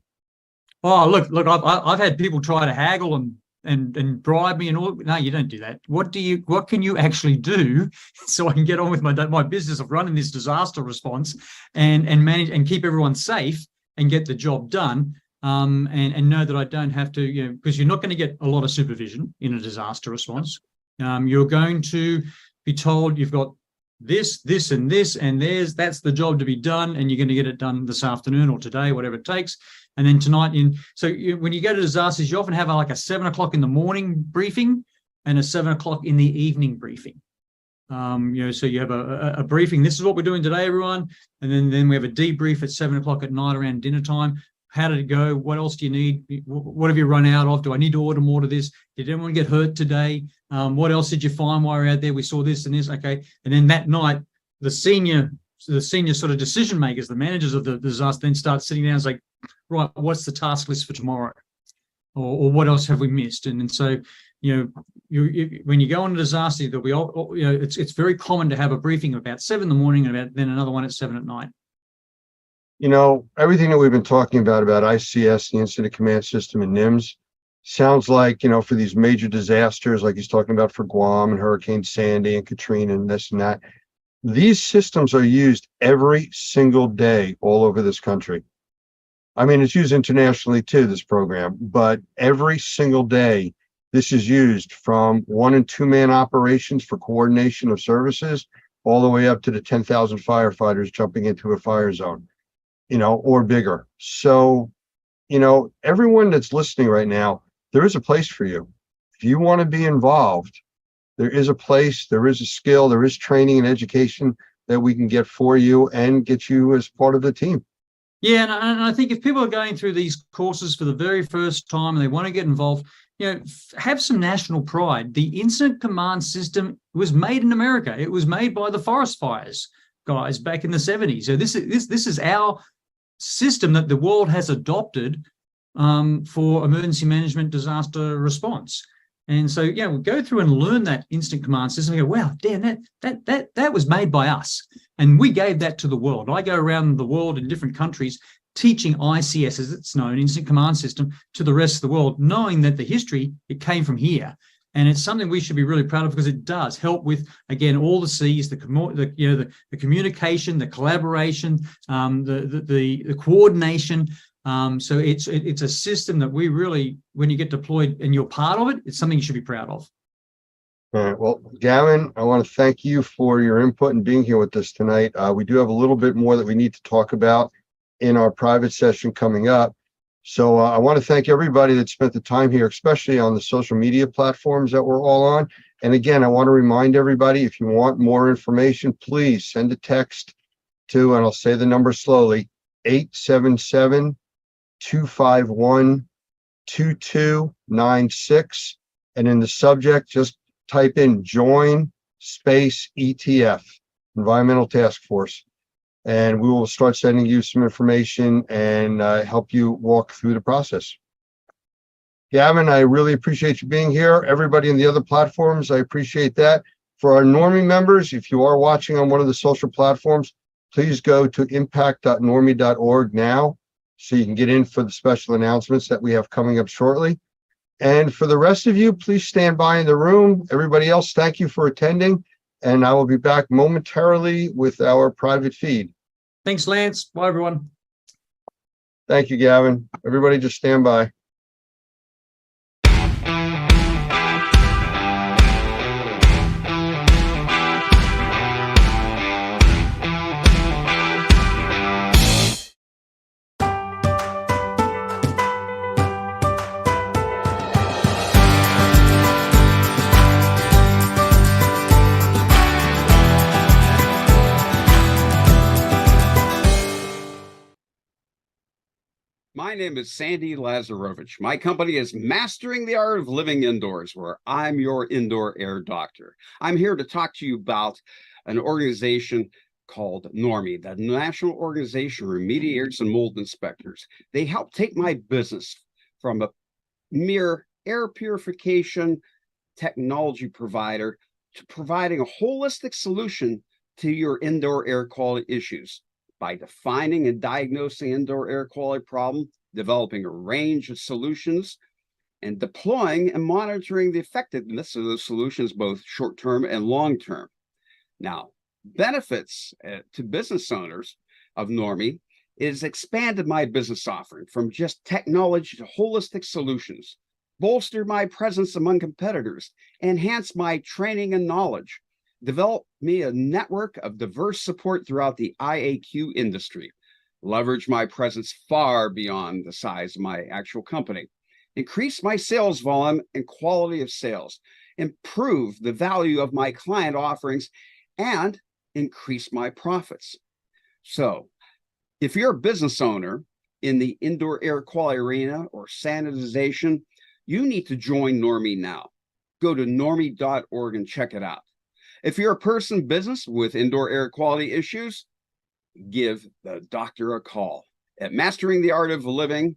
Oh, look, I've had people try to haggle and bribe me and all. No, you don't do that. What can you actually do so I can get on with my business of running this disaster response and manage and keep everyone safe and get the job done, and know that I don't have to, because you're not going to get a lot of supervision in a disaster response. You're going to be told you've got this, and this, and that's the job to be done, and you're going to get it done this afternoon or today, whatever it takes. And then tonight, when you go to disasters, you often have like a 7 o'clock in the morning briefing and a 7 o'clock in the evening briefing. So you have a briefing. This is what we're doing today, everyone. And then we have a debrief at 7 o'clock at night around dinner time. How did it go? What else do you need? What have you run out of? Do I need to order more of this? Did anyone get hurt today? What else did you find while you're out there? We saw this and this. Okay. And then that night, the senior sort of decision makers, the managers of the disaster, then start sitting down and say, right, what's the task list for tomorrow? Or what else have we missed? And so, when you go on a disaster, there'll be, it's very common to have a briefing about 7 in the morning and then another one at 7 at night. Everything that we've been talking about ICS, the Incident Command System, and NIMS sounds like, for these major disasters, like he's talking about for Guam and Hurricane Sandy and Katrina and this and that. These systems are used every single day all over this country. I mean, it's used internationally too, this program, but every single day, this is used from 1- and 2-man operations for coordination of services, all the way up to the 10,000 firefighters jumping into a fire zone, or bigger. So, everyone that's listening right now, there is a place for you. If you want to be involved, there is a place, there is a skill, there is training and education that we can get for you and get you as part of the team. Yeah, and I think if people are going through these courses for the very first time and they want to get involved, have some national pride. The Incident Command System was made in America. It was made by the forest fires guys back in the 70s. So this is our system that the world has adopted for emergency management, disaster response. And so, we go through and learn that Incident Command System. We go, wow, damn, that was made by us. And we gave that to the world. I go around the world in different countries teaching ICS, as it's known, Incident Command System, to the rest of the world, knowing that the history, it came from here. And it's something we should be really proud of because it does help with, again, all the C's, the communication, the collaboration, the coordination. So it's a system that we really, when you get deployed and you're part of it, it's something you should be proud of. All right. Well, Gavin, I want to thank you for your input and being here with us tonight. We do have a little bit more that we need to talk about in our private session coming up. So I want to thank everybody that spent the time here, especially on the social media platforms that we're all on. And again, I want to remind everybody, if you want more information, please send a text to, and I'll say the number slowly, 877-251-2296. And in the subject, just type in join space ETF, Environmental Task Force. And we will start sending you some information and help you walk through the process. Gavin, I really appreciate you being here. Everybody in the other platforms, I appreciate that. For our Normie members, if you are watching on one of the social platforms, please go to impact.normie.org now so you can get in for the special announcements that we have coming up shortly. And for the rest of you, please stand by in the room. Everybody else, thank you for attending. And I will be back momentarily with our private feed. Thanks, Lance. Bye, everyone. Thank you, Gavin. Everybody just stand by. My name is Sandy Lazarovich. My company is Mastering the Art of Living Indoors, where I'm your indoor air doctor. I'm here to talk to you about an organization called Normie, the National Organization of Remediators and Mold Inspectors. They help take my business from a mere air purification technology provider to providing a holistic solution to your indoor air quality issues by defining and diagnosing indoor air quality problem, developing a range of solutions, and deploying and monitoring the effectiveness of those solutions, both short-term and long-term. Now, benefits to business owners of Normie is expanded my business offering from just technology to holistic solutions, bolster my presence among competitors, enhance my training and knowledge, develop me a network of diverse support throughout the IAQ industry. leverage my presence far beyond the size of my actual company, increase my sales volume and quality of sales, improve the value of my client offerings, and increase my profits. So if you're a business owner in the indoor air quality arena or sanitization, you need to join Normie now. Go to normie.org and check it out. If you're a person business with indoor air quality issues, give the doctor a call at Mastering the Art of Living.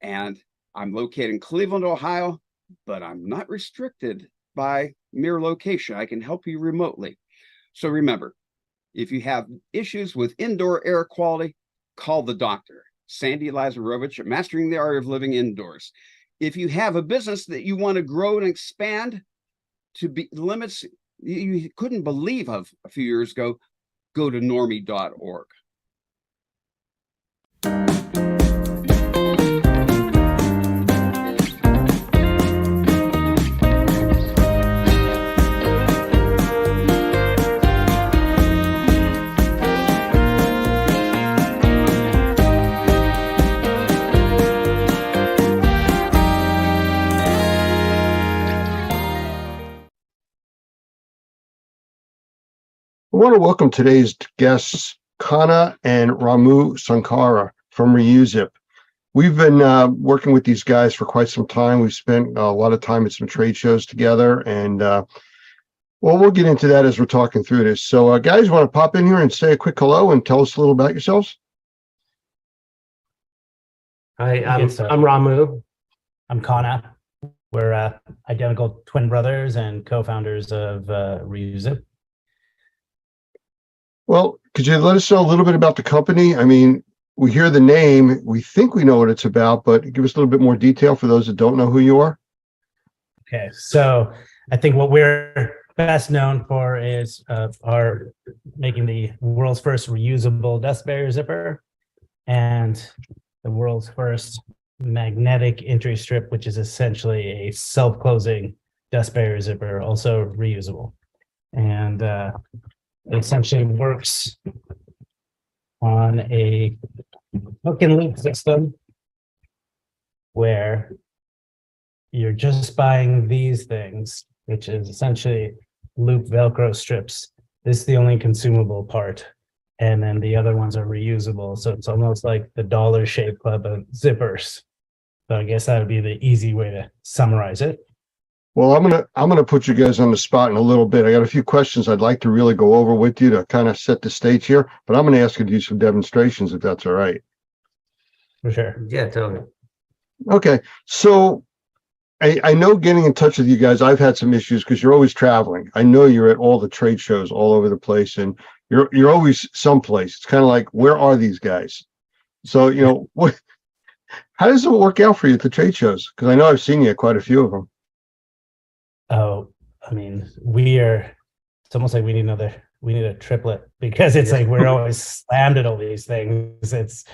And I'm located in Cleveland, Ohio, but I'm not restricted by mere location. I can help you remotely. So remember, if you have issues with indoor air quality, call the doctor, Sandy Lazarovich at Mastering the Art of Living Indoors. If you have a business that you want to grow and expand to be limits you couldn't believe of a few years ago, go to normie.org. I want to welcome today's guests, Kana and Ramu Sankara from Reuzip. We've been working with these guys for quite some time. We've spent a lot of time at some trade shows together, and well, we'll get into that as we're talking through this. So, guys, want to pop in here and say a quick hello and tell us a little about yourselves? Hi, I'm Ramu. I'm Kana. We're identical twin brothers and co-founders of Reuzip. Well, could you let us know a little bit about the company? I mean, we hear the name, we think we know what it's about, but give us a little bit more detail for those that don't know who you are. Okay, so I think what we're best known for is our making the world's first reusable dust barrier zipper and the world's first magnetic entry strip, which is essentially a self-closing dust barrier zipper, also reusable. And it essentially works on a hook and loop system where you're just buying these things, which is essentially loop Velcro strips. This is the only consumable part. And then the other ones are reusable. So it's almost like the Dollar Shave Club of zippers. So I guess that would be the easy way to summarize it. Well, I'm gonna put you guys on the spot in a little bit. I got a few questions I'd like to really go over with you to kind of set the stage here, but I'm gonna ask you to do some demonstrations if that's all right. For sure. Yeah, totally. Okay, so I know getting in touch with you guys, I've had some issues because you're always traveling. I know you're at all the trade shows all over the place, and you're always someplace. It's kind of like, where are these guys? So, you know, how does it work out for you at the trade shows? Because I know I've seen you at quite a few of them. Oh, I mean, it's almost like we need a triplet, because it's like we're always slammed at all these things. It's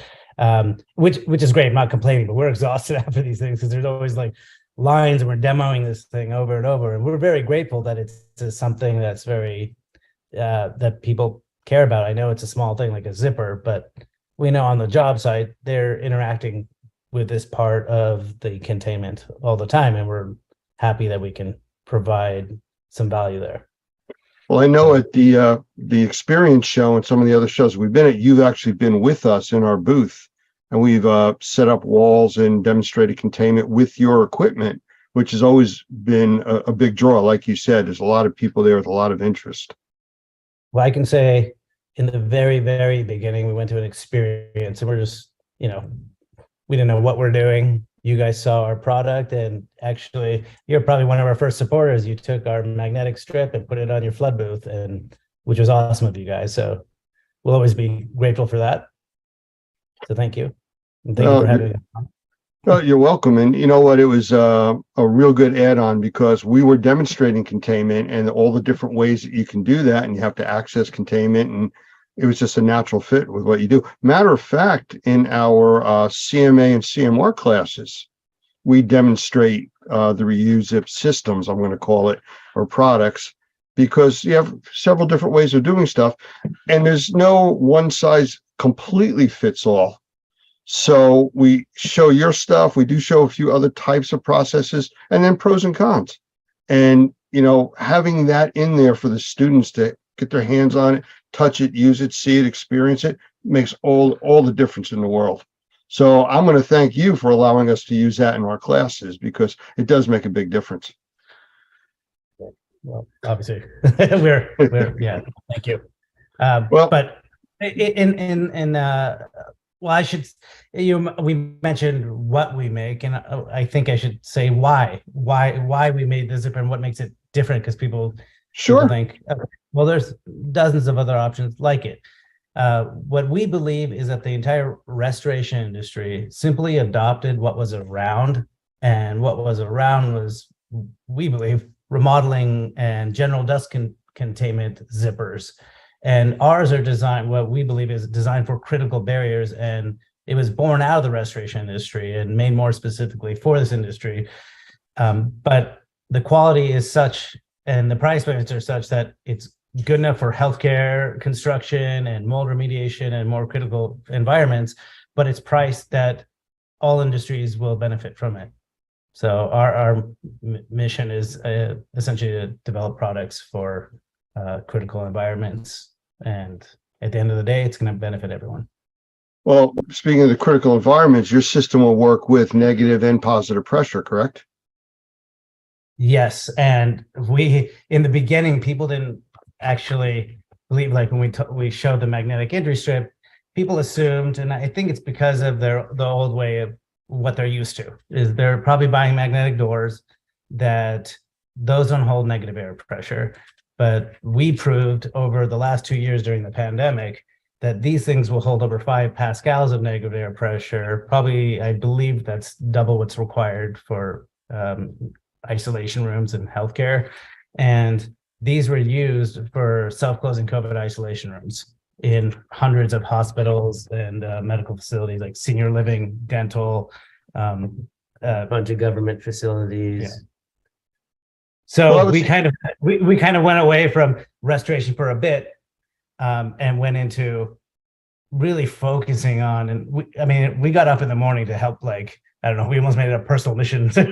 which is great. I'm not complaining, but we're exhausted after these things because there's always like lines and we're demoing this thing over and over. And we're very grateful that it's something that's very that people care about. I know it's a small thing like a zipper, but we know on the job site they're interacting with this part of the containment all the time, and we're happy that we can provide some value there. Well, I know at the experience show and some of the other shows we've been at, you've actually been with us in our booth, and we've set up walls and demonstrated containment with your equipment, which has always been a big draw. Like you said, there's a lot of people there with a lot of interest. Well, I can say in the very, very beginning, we went to an experience and we're just, we didn't know what we're doing. You guys saw our product, and actually you're probably one of our first supporters. You took our magnetic strip and put it on your flood booth, and which was awesome of you guys. So we'll always be grateful for that. So thank you. And thank you for having me. Well, you're welcome. And you know what? It was a real good add-on because we were demonstrating containment and all the different ways that you can do that, and you have to access containment, and it was just a natural fit with what you do. Matter of fact, in our CMA and CMR classes, we demonstrate the Reuzip systems, I'm going to call it, or products, because you have several different ways of doing stuff, and there's no one size completely fits all. So we show your stuff, we do show a few other types of processes, and then pros and cons. And, you know, having that in there for the students to get their hands on it, touch it, use it, see it, experience it, makes all the difference in the world. So I'm going to thank you for allowing us to use that in our classes, because it does make a big difference. Well, obviously, we're yeah. Thank you. Well- but well, I should. We mentioned what we make, and I think I should say why we made the zipper and what makes it different, because people Sure. think, oh, well, there's dozens of other options like it. What we believe is that the entire restoration industry simply adopted what was around, and what was around was, we believe, remodeling and general dust containment zippers. And ours are designed, what we believe is designed for critical barriers, and it was born out of the restoration industry and made more specifically for this industry. But the quality is such, and the price points are such, that it's good enough for healthcare, construction, and mold remediation and more critical environments, but it's priced that all industries will benefit from it. So our mission is essentially to develop products for critical environments, and at the end of the day, it's going to benefit everyone. Well, speaking of the critical environments, your system will work with negative and positive pressure, correct? Yes, and in the beginning, people didn't actually believe, like when we showed the magnetic entry strip, people assumed, and I think it's because of the old way of what they're used to, is they're probably buying magnetic doors, that those don't hold negative air pressure. But we proved over the last 2 years during the pandemic that these things will hold over 5 pascals of negative air pressure. Probably, I believe that's double what's required for isolation rooms in healthcare. And these were used for self-closing COVID isolation rooms in hundreds of hospitals and medical facilities, like senior living, dental, a bunch of government facilities. Yeah. So Well, we kind of went away from restoration for a bit, and went into really focusing on, and we got up in the morning to help, like, I don't know, we almost made it a personal mission to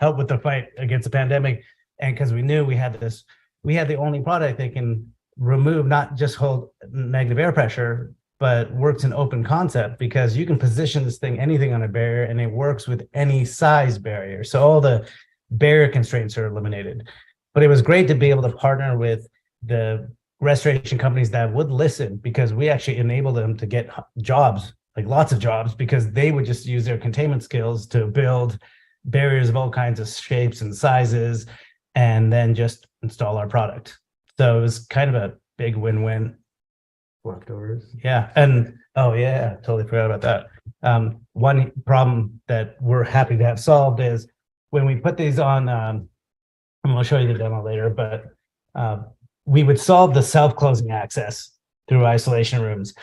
help with the fight against the pandemic. And because we knew we had the only product that can remove, not just hold negative air pressure, but works in open concept, because you can position this thing, anything on a barrier, and it works with any size barrier. So all the barrier constraints are eliminated. But it was great to be able to partner with the restoration companies that would listen, because we actually enabled them to get jobs, like lots of jobs, because they would just use their containment skills to build barriers of all kinds of shapes and sizes, and then just install our product. So it was kind of a big win-win. Leftovers. Yeah. And oh yeah, totally forgot about that. One problem that we're happy to have solved is when we put these on, and we'll show you the demo later, but we would solve the self-closing access through isolation rooms.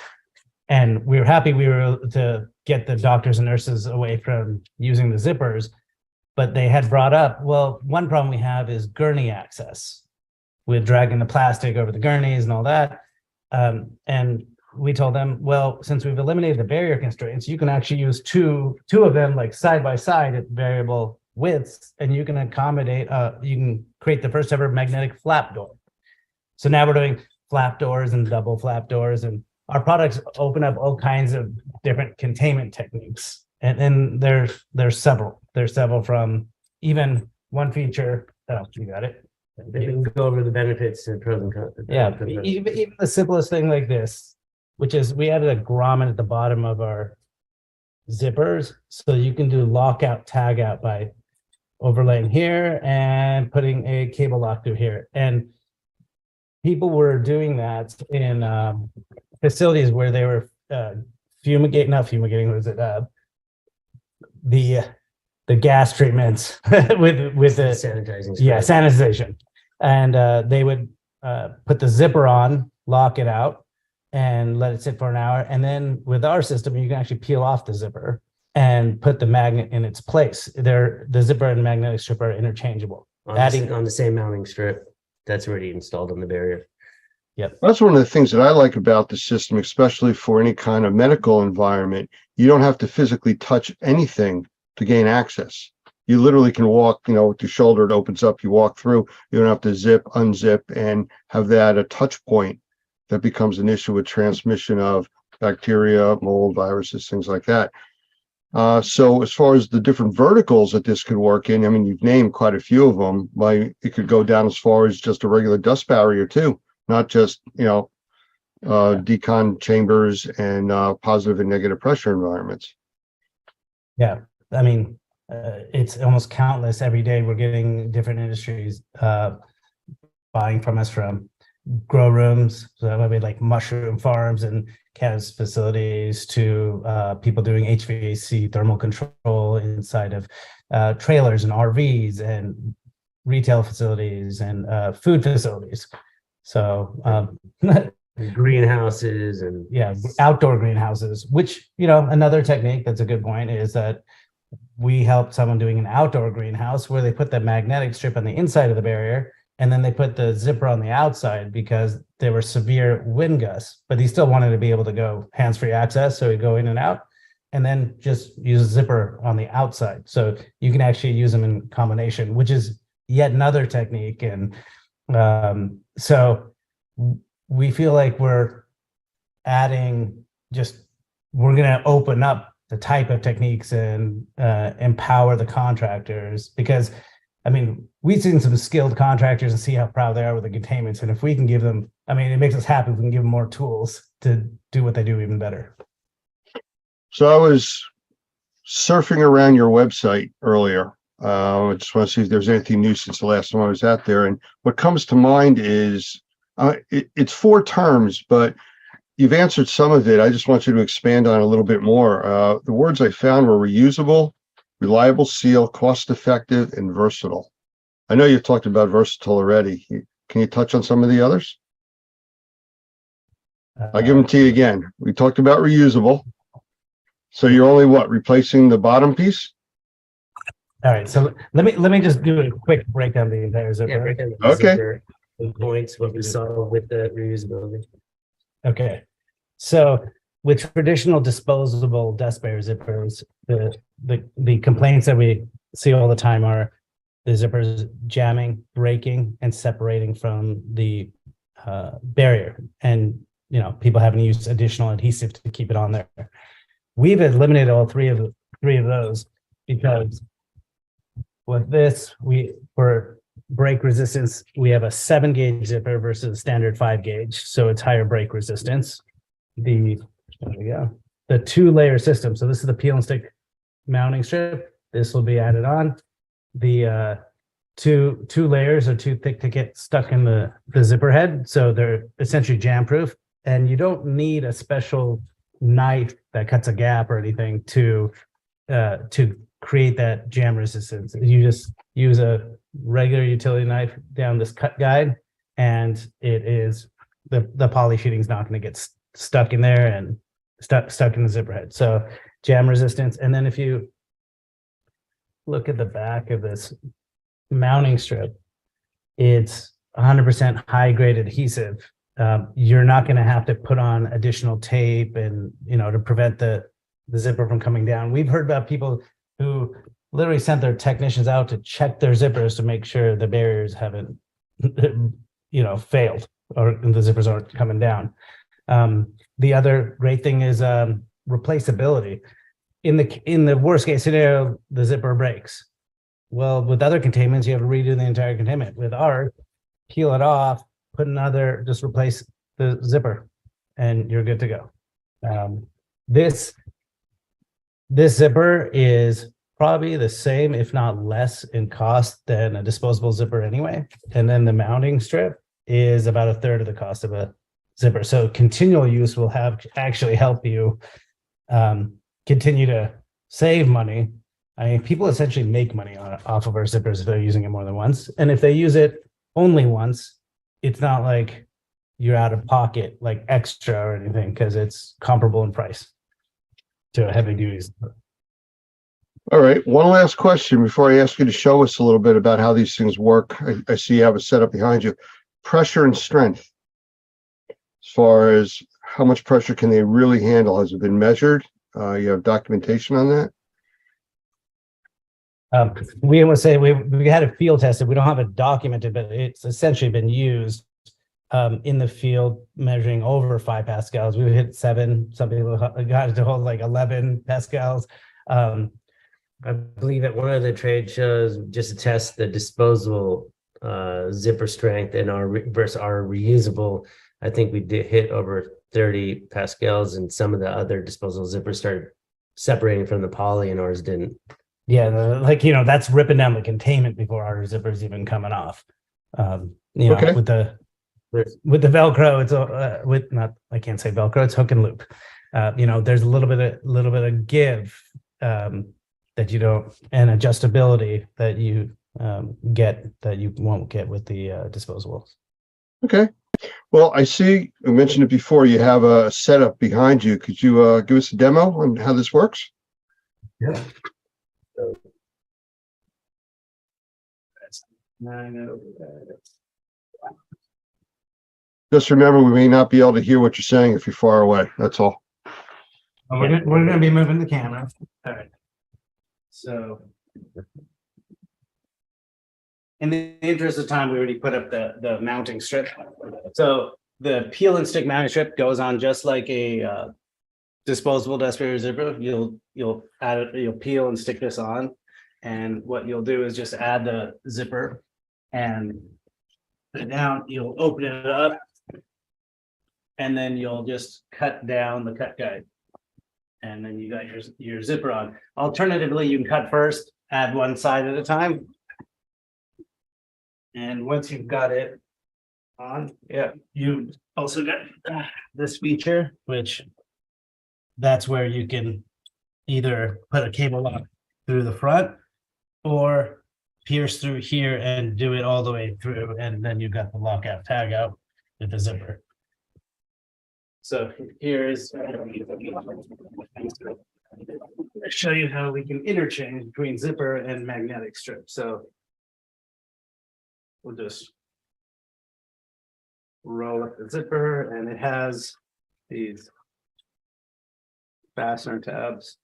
And we were happy we were able to get the doctors and nurses away from using the zippers, but they had brought up, well, one problem we have is gurney access. We're dragging the plastic over the gurneys and all that. And we told them, well, since we've eliminated the barrier constraints, you can actually use two of them, like side by side at variable widths, and you can accommodate, you can create the first ever magnetic flap door. So now we're doing flap doors and double flap doors, and our products open up all kinds of different containment techniques. And then there's several from even one feature. Oh, you got it. They can go over the benefits and pros and cons. Yeah, even the simplest thing like this, which is we added a grommet at the bottom of our zippers, so you can do lockout, tag out by overlaying here and putting a cable lock through here. And people were doing that in facilities where they were fumigating, was it the gas treatments with the sanitizing. Yeah, sanitization. And they would put the zipper on, lock it out, and let it sit for an hour. And then with our system, you can actually peel off the zipper and put the magnet in its place. The zipper and magnetic strip are interchangeable. On the same mounting strip. that's already installed on the barrier. That's one of the things that I like about the system, especially for any kind of medical environment. You don't have to physically touch anything to gain access. You literally can walk, with your shoulder, it opens up, you walk through, you don't have to zip, unzip, and have that a touch point that becomes an issue with transmission of bacteria, mold, viruses, things like that. So as far as the different verticals that this could work in, I mean, you've named quite a few of them. It could go down as far as just a regular dust barrier too, not just, decon chambers and positive and negative pressure environments. Yeah, I mean, it's almost countless. Every day we're getting different industries buying from us, from grow rooms, so that might be like mushroom farms and cannabis facilities, to people doing HVAC thermal control inside of trailers and RVs and retail facilities and food facilities. So Greenhouses and yeah, outdoor greenhouses, which, another technique that's a good point is that we helped someone doing an outdoor greenhouse where they put the magnetic strip on the inside of the barrier, and then they put the zipper on the outside because there were severe wind gusts, but he still wanted to be able to go hands-free access. So he'd go in and out and then just use a zipper on the outside. So you can actually use them in combination, which is yet another technique. And so we feel like we're going to open up the type of techniques and empower the contractors, because I mean, we've seen some skilled contractors and see how proud they are with the containments. And if we can give them, I mean, it makes us happy if we can give them more tools to do what they do even better. So I was surfing around your website earlier. I just want to see if there's anything new since the last time I was out there. And what comes to mind is it's 4 terms, but you've answered some of it. I just want you to expand on it a little bit more. The words I found were reusable, reliable seal, cost-effective, and versatile. I know you've talked about versatile already. Can you touch on some of the others? I'll give them to you again. We talked about reusable. So you're only replacing the bottom piece? All right. So let me just do a quick breakdown of the entire zipper. yeah, right down the Okay. zipper, the points, what we saw with the reusability. Okay. So with traditional disposable dust barrier zippers, the complaints that we see all the time are the zippers jamming, breaking, and separating from the barrier. And, people having to use additional adhesive to keep it on there. We've eliminated all three of those because with this, for break resistance, we have a 7-gauge zipper versus a standard 5-gauge. So it's higher break resistance. There we go. The 2-layer system. So this is the peel and stick mounting strip. This will be added on. The two layers are too thick to get stuck in the zipper head. So they're essentially jam proof. And you don't need a special knife that cuts a gap or anything to create that jam resistance. You just use a regular utility knife down this cut guide, and it is the poly sheeting is not going to get stuck in there and stuck in the zipper head. So jam resistance. And then if you look at the back of this mounting strip, it's 100% high grade adhesive. You're not going to have to put on additional tape and, to prevent the zipper from coming down. We've heard about people who literally sent their technicians out to check their zippers to make sure the barriers haven't, failed or the zippers aren't coming down. The other great thing is replaceability. In the worst case scenario, the zipper breaks. Well, with other containments, you have to redo the entire containment. With ours, peel it off, just replace the zipper, and you're good to go. This zipper is probably the same, if not less, in cost than a disposable zipper anyway. And then the mounting strip is about a third of the cost of a zipper. So continual use will actually help you continue to save money. I mean, people essentially make money off of our zippers if they're using it more than once. And if they use it only once, it's not like you're out of pocket, like extra or anything, because it's comparable in price to a heavy duty zipper. All right, one last question before I ask you to show us a little bit about how these things work. I see you have a setup behind you. Pressure and strength. As far as how much pressure can they really handle? Has it been measured? You have documentation on that? We would say we had it field tested. We don't have it documented, but it's essentially been used in the field measuring over 5 pascals. We hit 7. Some people got it to hold like 11 pascals. I believe at one of the trade shows, just to test the disposable zipper strength and versus our reusable, I think we did hit over 30 pascals, and some of the other disposable zippers started separating from the poly and ours didn't. Yeah, that's ripping down the containment before our zipper's even coming off. Okay. With the Velcro, it's I can't say Velcro, it's hook and loop. There's a little bit of give that you don't, and adjustability that you get that you won't get with the disposables. Okay. Well, I see, I mentioned it before, you have a setup behind you. Could you give us a demo on how this works? Yeah. Just remember, we may not be able to hear what you're saying if you're far away. That's all. We're going to be moving the camera. All right. So, in the interest of time, we already put up the mounting strip. So the peel and stick mounting strip goes on just like a disposable desk sprayer zipper. You'll add it, you'll peel and stick this on, and what you'll do is just add the zipper and put it down. You'll open it up, and then you'll just cut down the cut guide, and then you got your zipper on. Alternatively, you can cut first, add one side at a time. And once you've got it on, you also got this feature, which that's where you can either put a cable lock through the front or pierce through here and do it all the way through. And then you've got the lockout tag out with the zipper. So here's, I'll show you how we can interchange between zipper and magnetic strip. So we'll just roll up the zipper, and it has these fastener tabs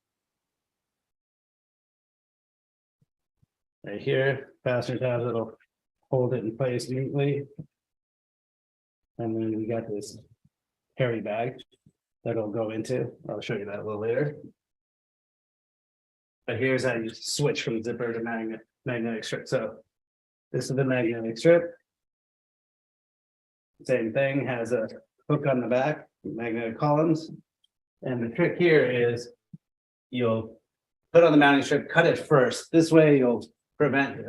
right here, fastener tabs that'll hold it in place neatly. And then we got this carry bag that'll go into. I'll show you that a little later. But here's how you switch from zipper to magnetic strip. So this is the magnetic strip. Same thing, has a hook on the back, magnetic columns. And the trick here is you'll put on the mounting strip, cut it first. This way you'll prevent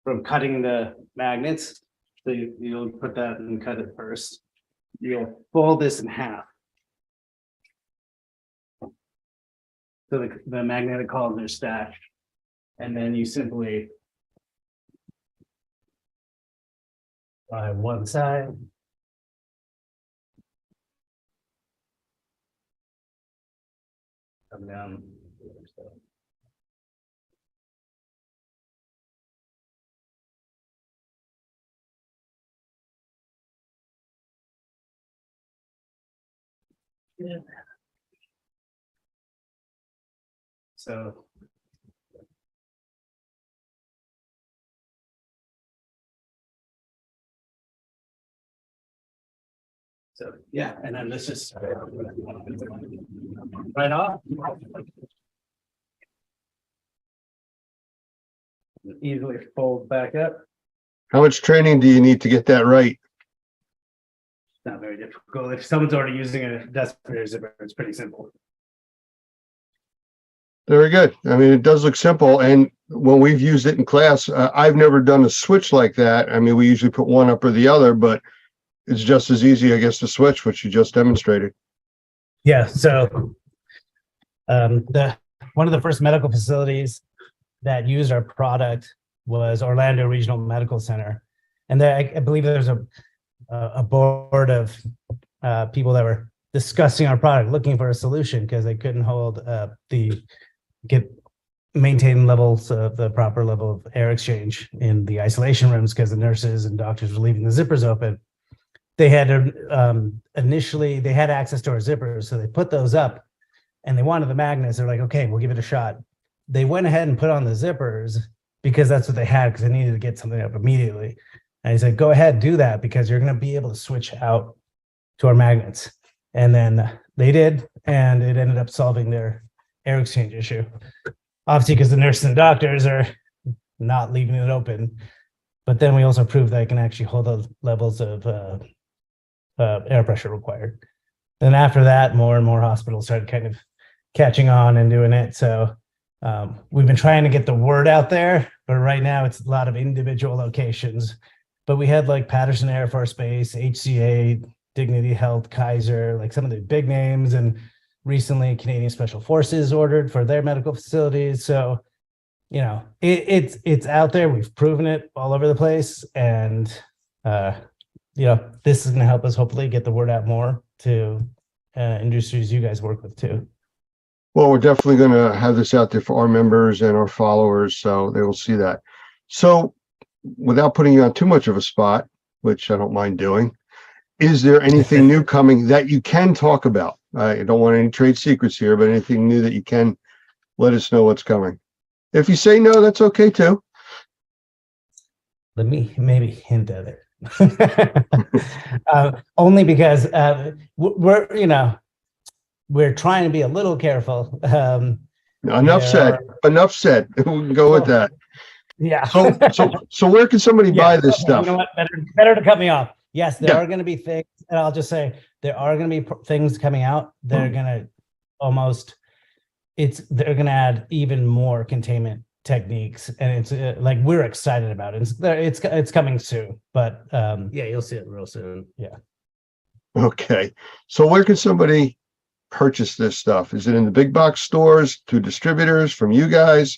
from cutting the magnets. So you'll put that and cut it first. You'll fold this in half. So the magnetic columns are stacked. And then you simply one side. Come down. Yeah. So yeah, and then this is right off. Easily fold back up. How much training do you need to get that right? Not very difficult. If someone's already using a desk sprayer zipper, it's pretty simple. Very good. I mean, it does look simple. And when we've used it in class, I've never done a switch like that. I mean, we usually put one up or the other, but it's just as easy, I guess, to switch, which you just demonstrated. Yeah. So one of the first medical facilities that used our product was Orlando Regional Medical Center. And there, I believe there's a board of people that were discussing our product, looking for a solution because they couldn't maintain levels of the proper level of air exchange in the isolation rooms because the nurses and doctors were leaving the zippers open. They had initially they had access to our zippers, so they put those up, and they wanted the magnets. They're like, okay, we'll give it a shot. They went ahead and put on the zippers because that's what they had because they needed to get something up immediately. And he said, go ahead, do that because you're going to be able to switch out to our magnets. And then they did, and it ended up solving their air exchange issue. Obviously, because the nurses and doctors are not leaving it open. But then we also proved that it can actually hold the levels of air pressure required. Then after that, more and more hospitals started kind of catching on and doing it. So we've been trying to get the word out there, but right now it's a lot of individual locations. But we had like Patterson Air Force Base, HCA, Dignity Health, Kaiser, like some of the big names, and recently Canadian Special Forces ordered for their medical facilities. So, you know, it's out there. We've proven it all over the place, and you know, this is going to help us hopefully get the word out more to industries you guys work with too. Well, we're definitely going to have this out there for our members and our followers, so they will see that. So without putting you on too much of a spot, which I don't mind doing, is there anything new coming that you can talk about? I don't want any trade secrets here, but anything new that you can let us know what's coming. If you say no, that's okay too. Let me maybe hint at it. Only because we're, you know, we're trying to be a little careful. Enough said. Enough said. We can go with that. Yeah. So where can somebody buy this stuff? You know what? Better to cut me off. Yes, there Yeah. are going to be things, and I'll just say there are going to be things coming out. They're going to they're going to add even more containment techniques, and it's like we're excited about it. It's coming soon, but Yeah, you'll see it real soon. Okay. So where can somebody purchase this stuff? Is it in the big box stores, to distributors, from you guys?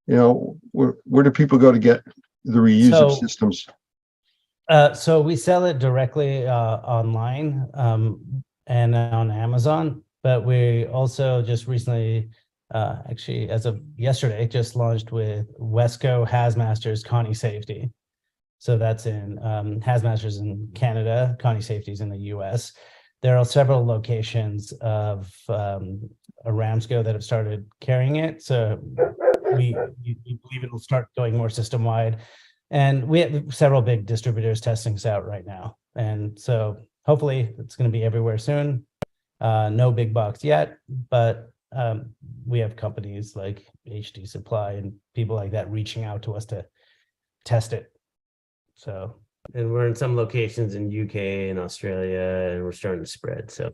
You know, where do people go to get the reusable systems? So we sell it directly online and on Amazon, but we also just recently, actually as of yesterday, just launched with Wesco Hazmasters Connie Safety. So that's in Hazmasters in Canada, Connie Safety's in the US. There are several locations of Aramco that have started carrying it. So we believe it will start going more system wide. And we have several big distributors testing this out right now. And so hopefully it's going to be everywhere soon. No big box yet, but we have companies like HD Supply and people like that reaching out to us to test it. So, And we're in some locations in UK and Australia, and we're starting to spread. So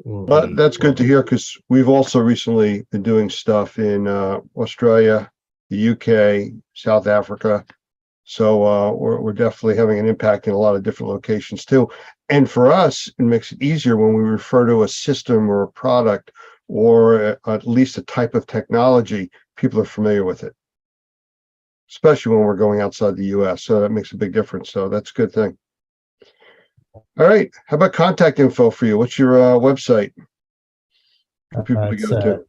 But that's good to hear, because we've also recently been doing stuff in Australia, the UK, South Africa. So we're definitely having an impact in a lot of different locations too. And for us, it makes it easier when we refer to a system or a product, or at least a type of technology, people are familiar with it, especially when we're going outside the US. So that makes a big difference. So that's a good thing. All right. How about contact info for you? What's your website for people to go to?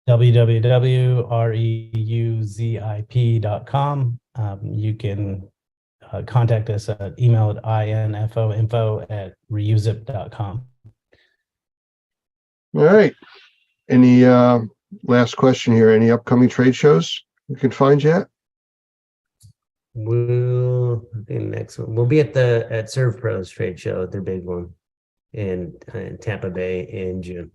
www.reuzip.com. You can contact us at email at info@reuzip.com. All right. Any last question here? Any upcoming trade shows we can find you at? I think next one we'll be at ServPro's trade show, their big one in Tampa Bay in June.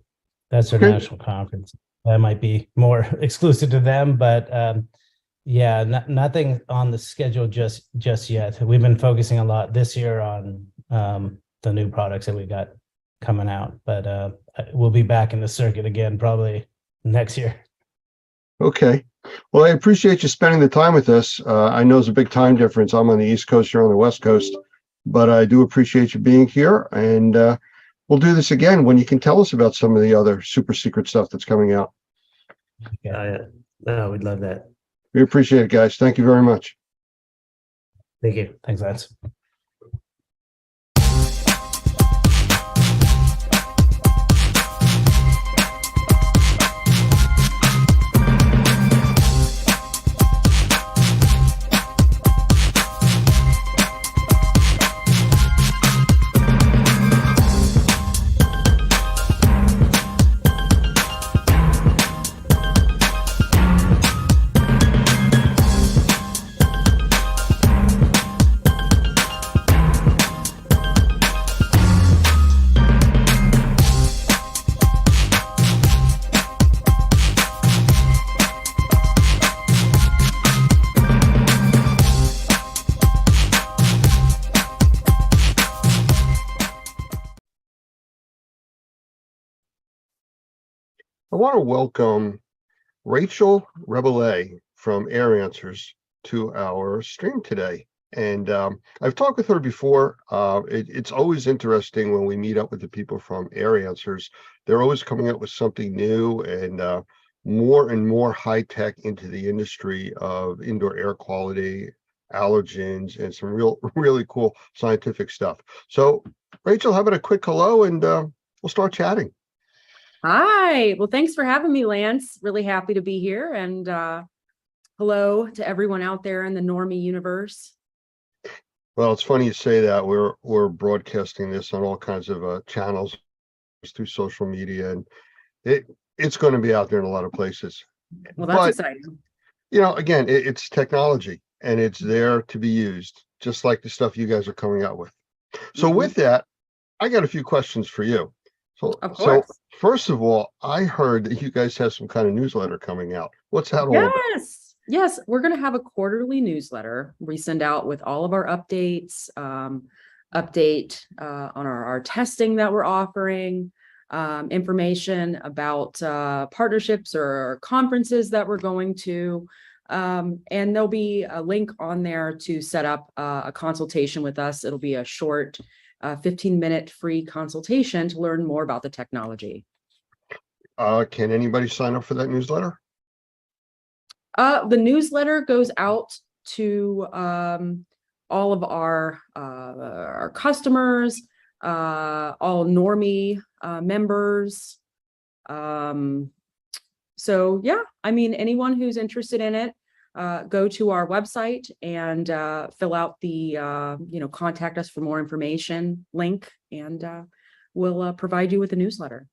That's their Okay. national conference. That might be more exclusive to them, but yeah, nothing on the schedule just yet. We've been focusing a lot this year on the new products that we got coming out, but we'll be back in the circuit again probably next year. Okay. Well, I appreciate you spending the time with us. I know it's a big time difference. I'm on the East Coast, you're on the West Coast, but I do appreciate you being here. And we'll do this again when you can tell us about some of the other super secret stuff that's coming out. No, we'd love that. We appreciate it, guys. Thank you very much. Thank you. Thanks, Lance. I want to welcome Rachel Rebellet from Air Answers to our stream today. And I've talked with her before. It's always interesting when we meet up with the people from Air Answers. They're always coming up with something new and more high tech into the industry of indoor air quality, allergens, and some really cool scientific stuff. So, Rachel, how about a quick hello, and we'll start chatting. Hi. Well, thanks for having me, Lance. Really happy to be here. And hello to everyone out there in the normie universe. Well, it's funny you say that. We're broadcasting this on all kinds of channels through social media, and it's going to be out there in a lot of places. Well, that's But, exciting. you know, again, it's technology, and it's there to be used, just like the stuff you guys are coming out with. So Mhm. with that, I got a few questions for you. Of So course. first of all, I heard that you guys have some kind of newsletter coming out. What's that all about? Yes, we're going to have a quarterly newsletter we send out with all of our updates, update on our testing that we're offering, information about partnerships or conferences that we're going to. And there'll be a link on there to set up a consultation with us. It'll be a short 15-minute free consultation to learn more about the technology. Can anybody sign up for that newsletter? The newsletter goes out to all of our customers, all normie members. So yeah, I mean, anyone who's interested in it, go to our website and fill out the contact us for more information link, and we'll provide you with a newsletter.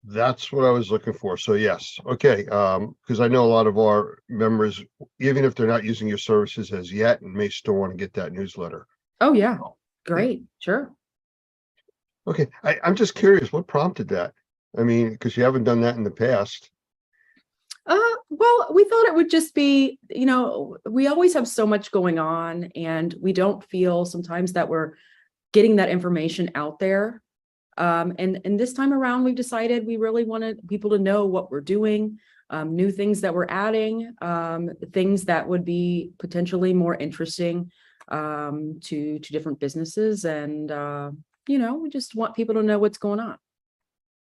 That's what I was looking for. So yes, okay. Because I know a lot of our members, even if they're not using your services as yet, and may still want to get that newsletter. Oh yeah, great, sure. Okay, I'm just curious, what prompted that? I mean, because you haven't done that in the past. Well, we thought it would just be, we always have so much going on, and we don't feel sometimes that we're getting that information out there. And this time around, we've decided we really wanted people to know what we're doing, new things that we're adding, things that would be potentially more interesting to different businesses. And, we just want people to know what's going on.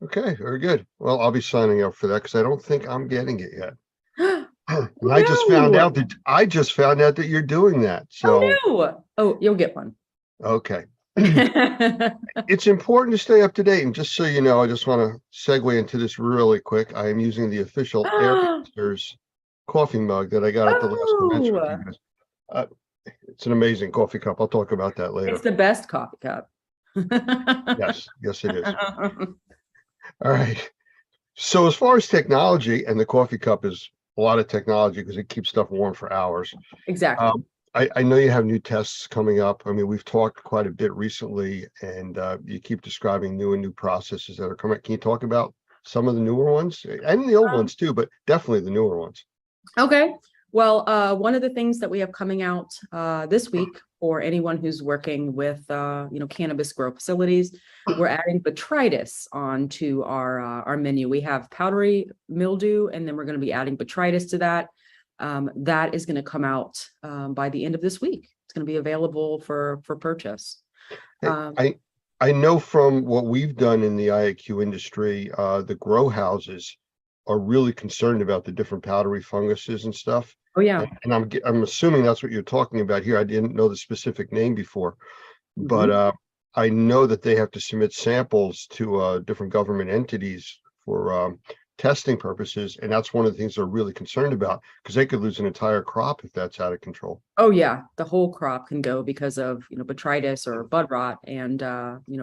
Okay, very good. Well, I'll be signing up for that because I don't think I'm getting it yet. And No. I just found out that you're doing that. So, No. Oh, you'll get one. okay. It's important to stay up to date. And just so you know, I just want to segue into this really quick. I am using the official Air Answers coffee mug that I got at the last convention with you guys. It's an amazing coffee cup. I'll talk about that later. It's the best coffee cup. Yes, it is. All right. So as far as technology, and the coffee cup is a lot of technology because it keeps stuff warm for hours. Exactly. I know you have new tests coming up. I mean, we've talked quite a bit recently, and you keep describing new processes that are coming. Can you talk about some of the newer ones and the old ones too, but definitely the newer ones? Okay. Well, one of the things that we have coming out this week for anyone who's working with, cannabis grow facilities, we're adding botrytis onto our menu. We have powdery mildew, and then we're going to be adding botrytis to that. That is going to come out by the end of this week. It's going to be available for purchase. I know from what we've done in the IAQ industry, the grow houses are really concerned about the different powdery funguses and stuff. Oh yeah. And I'm assuming that's what you're talking about here. I didn't know the specific name before, but I know that they have to submit samples to different government entities for testing purposes, and that's one of the things they're really concerned about, because they could lose an entire crop if that's out of control. Oh yeah, the whole crop can go because of botrytis or bud rot and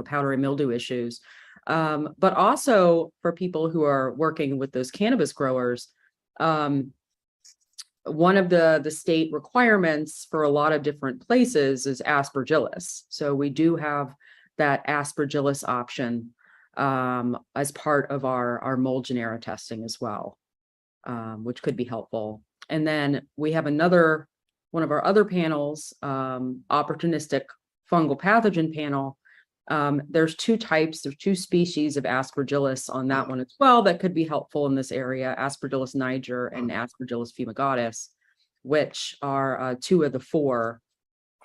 powdery mildew issues. But also for people who are working with those cannabis growers, one of the state requirements for a lot of different places is aspergillus. So we do have that aspergillus option as part of our mold genera testing as well, which could be helpful. And then we have one of our other panels, opportunistic fungal pathogen panel, There's two types, there's two species of Aspergillus on that one as well that could be helpful in this area, Aspergillus niger and Aspergillus fumigatus, which are two of the four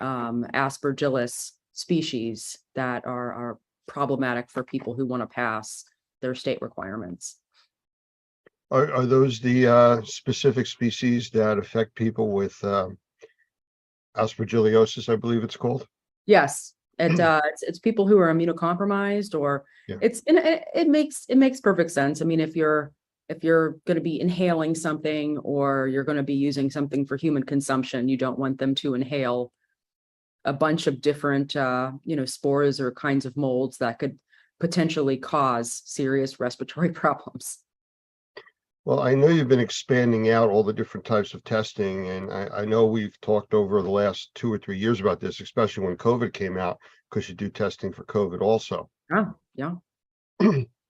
Aspergillus species that are problematic for people who want to pass their state requirements. Are those the specific species that affect people with aspergillosis, I believe it's called? Yes, it's people who are immunocompromised, or Yeah. it makes perfect sense. I mean, if you're going to be inhaling something, or you're going to be using something for human consumption, you don't want them to inhale a bunch of different spores or kinds of molds that could potentially cause serious respiratory problems. Well, I know you've been expanding out all the different types of testing, and I know we've talked over the last 2 or 3 years about this, especially when COVID came out, because you do testing for COVID also. Oh, yeah.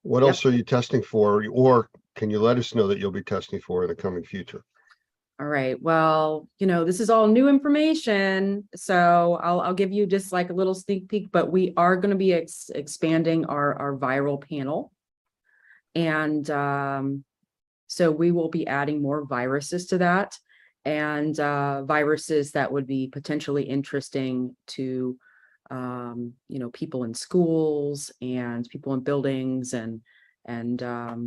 What else are you testing for, or can you let us know that you'll be testing for in the coming future? All right. Well, this is all new information, so I'll give you just like a little sneak peek, but we are going to be expanding our viral panel. And so we will be adding more viruses to that, and viruses that would be potentially interesting to people in schools and people in buildings and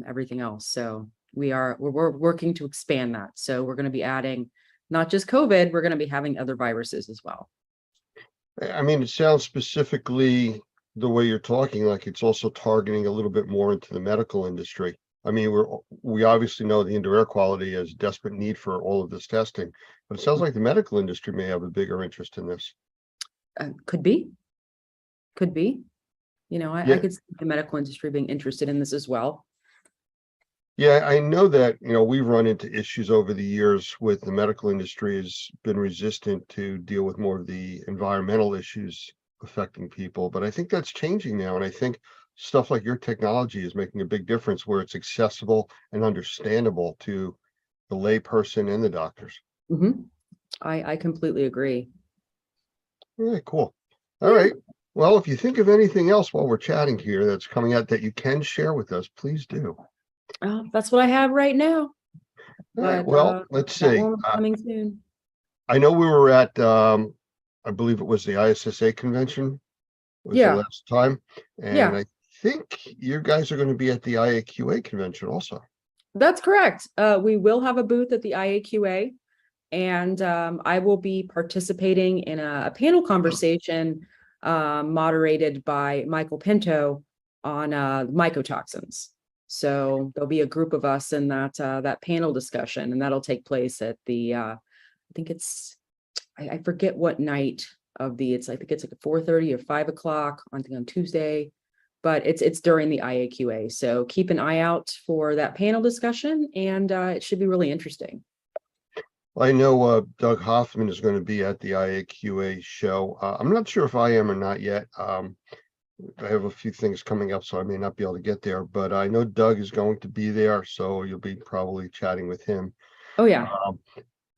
everything else. So we're working to expand that. So we're going to be adding not just COVID, we're going to be having other viruses as well. I mean, it sounds specifically the way you're talking, like it's also targeting a little bit more into the medical industry. I mean, we obviously know the indoor air quality is desperate need for all of this testing, but it sounds like the medical industry may have a bigger interest in this. Could be. I Yeah. could see the medical industry being interested in this as well. Yeah, I know that, we've run into issues over the years with the medical industry has been resistant to deal with more of the environmental issues affecting people, but I think that's changing now. And I think stuff like your technology is making a big difference where it's accessible and understandable to the lay person and the doctors. Mhm. I completely agree. All right, cool. All right. Well, if you think of anything else while we're chatting here that's coming out that you can share with us, please do. That's what I have right now. All right, But, well, let's that see. one will be coming soon. I know we were at, I believe it was the ISSA convention. Was the Yeah. last time. Yeah. And I think you guys are going to be at the IAQA convention also. That's correct. We will have a booth at the IAQA, and I will be participating in a panel conversation moderated by Michael Pinto on mycotoxins. So there'll be a group of us in that panel discussion, and that'll take place at the I think it's I forget what night of the I think it's like 4:30 or 5 o'clock on Tuesday, but it's during the IAQA. So keep an eye out for that panel discussion, and it should be really interesting. I know Doug Hoffman is going to be at the IAQA show. I'm not sure if I am or not yet. I have a few things coming up, so I may not be able to get there, but I know Doug is going to be there, so you'll be probably chatting with him. Oh yeah.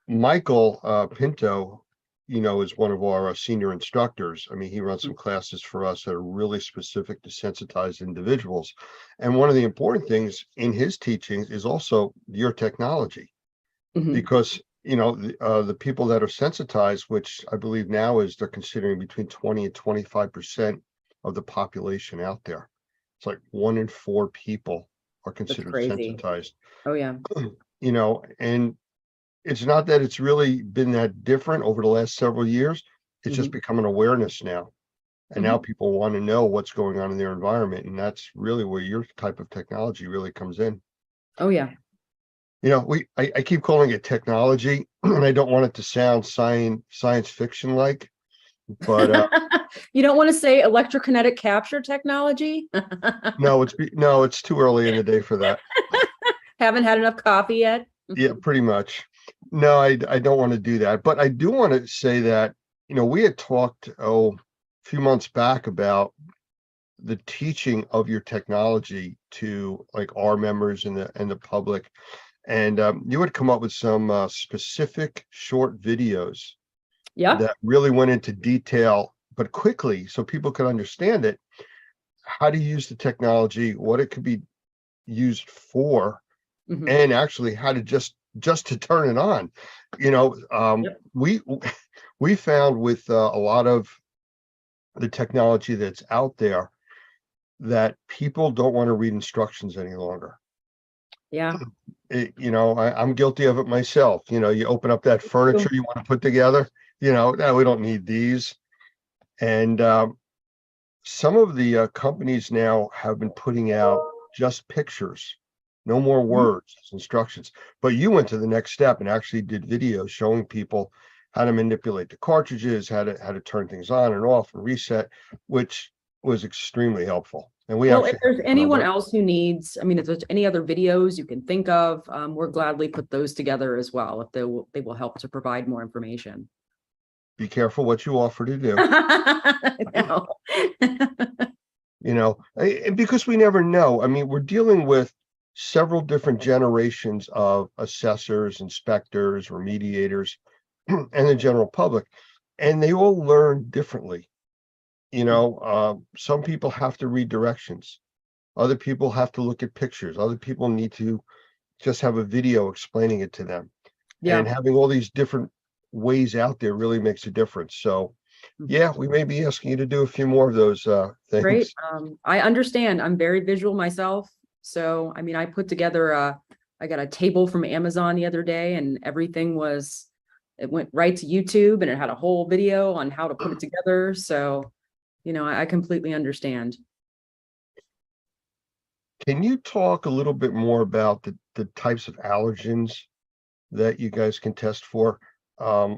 Michael Pinto, is one of our senior instructors. I mean, he runs some classes for us that are really specific to sensitized individuals. And one of the important things in his teachings is also your technology, Mhm. because, the people that are sensitized, which I believe now is they're considering between 20 and 25% of the population out there. It's like 1 in 4 people are considered crazy. sensitized, Oh yeah. and it's not that it's really been that different over the last several years. It's just become an awareness now. And now people want to know what's going on in their environment. And that's really where your type of technology really comes in. Oh yeah. I keep calling it technology, and I don't want it to sound science fiction like, but You don't want to say electrokinetic capture technology? no, it's too early in the day for that. Haven't had enough coffee yet? Yeah, pretty much. No, I don't want to do that, but I do want to say that, we had talked, a few months back about the teaching of your technology to like our members and the public. And you had come up with some specific short videos Yeah. that really went into detail but quickly so people can understand it, how to use the technology, what it could be used for, Mhm. and actually how to just to turn it on. You know, Yep. we found with a lot of the technology that's out there that people don't want to read instructions any longer. Yeah. You know, I'm guilty of it myself. You know, you open up that furniture you want to put together, you know, no, we don't need these. And some of the companies now have been putting out just pictures, no more words, it's instructions. But you went to the next step and actually did videos showing people how to manipulate the cartridges, how to turn things on and off and reset, which was extremely helpful. And we Well, if actually there's have a anyone web- else who needs, I mean, if there's any other videos you can think of, we're gladly put those together as well, if they will help to provide more information. be careful what you offer to do. No. You know, because we never know. I mean, we're dealing with several different generations of assessors, inspectors, remediators, and the general public, and they all learn differently. You know, some people have to read directions, other people have to look at pictures, other people need to just have a video explaining it to them. And Yeah, having all these different ways out there really makes a difference. So yeah, we may be asking you to do a few more of those things. great. I understand. I'm very visual myself. So, I mean, I put together I got a table from Amazon the other day and everything it went right to YouTube and it had a whole video on how to put it together. So, you know, I completely understand. Can you talk a little bit more about the types of allergens that you guys can test for? Sure.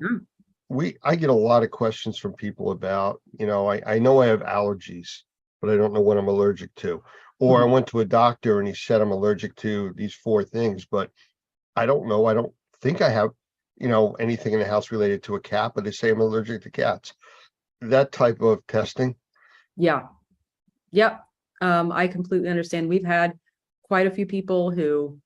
I get a lot of questions from people about, you know, I know I have allergies, but I don't know what I'm allergic to. Or I Mhm. went to a doctor and he said I'm allergic to these 4 things, but I don't know. I don't think I have, you know, anything in the house related to a cat, but they say I'm allergic to cats. That type of testing. Yeah. Yep. I completely understand. We've had quite a few people who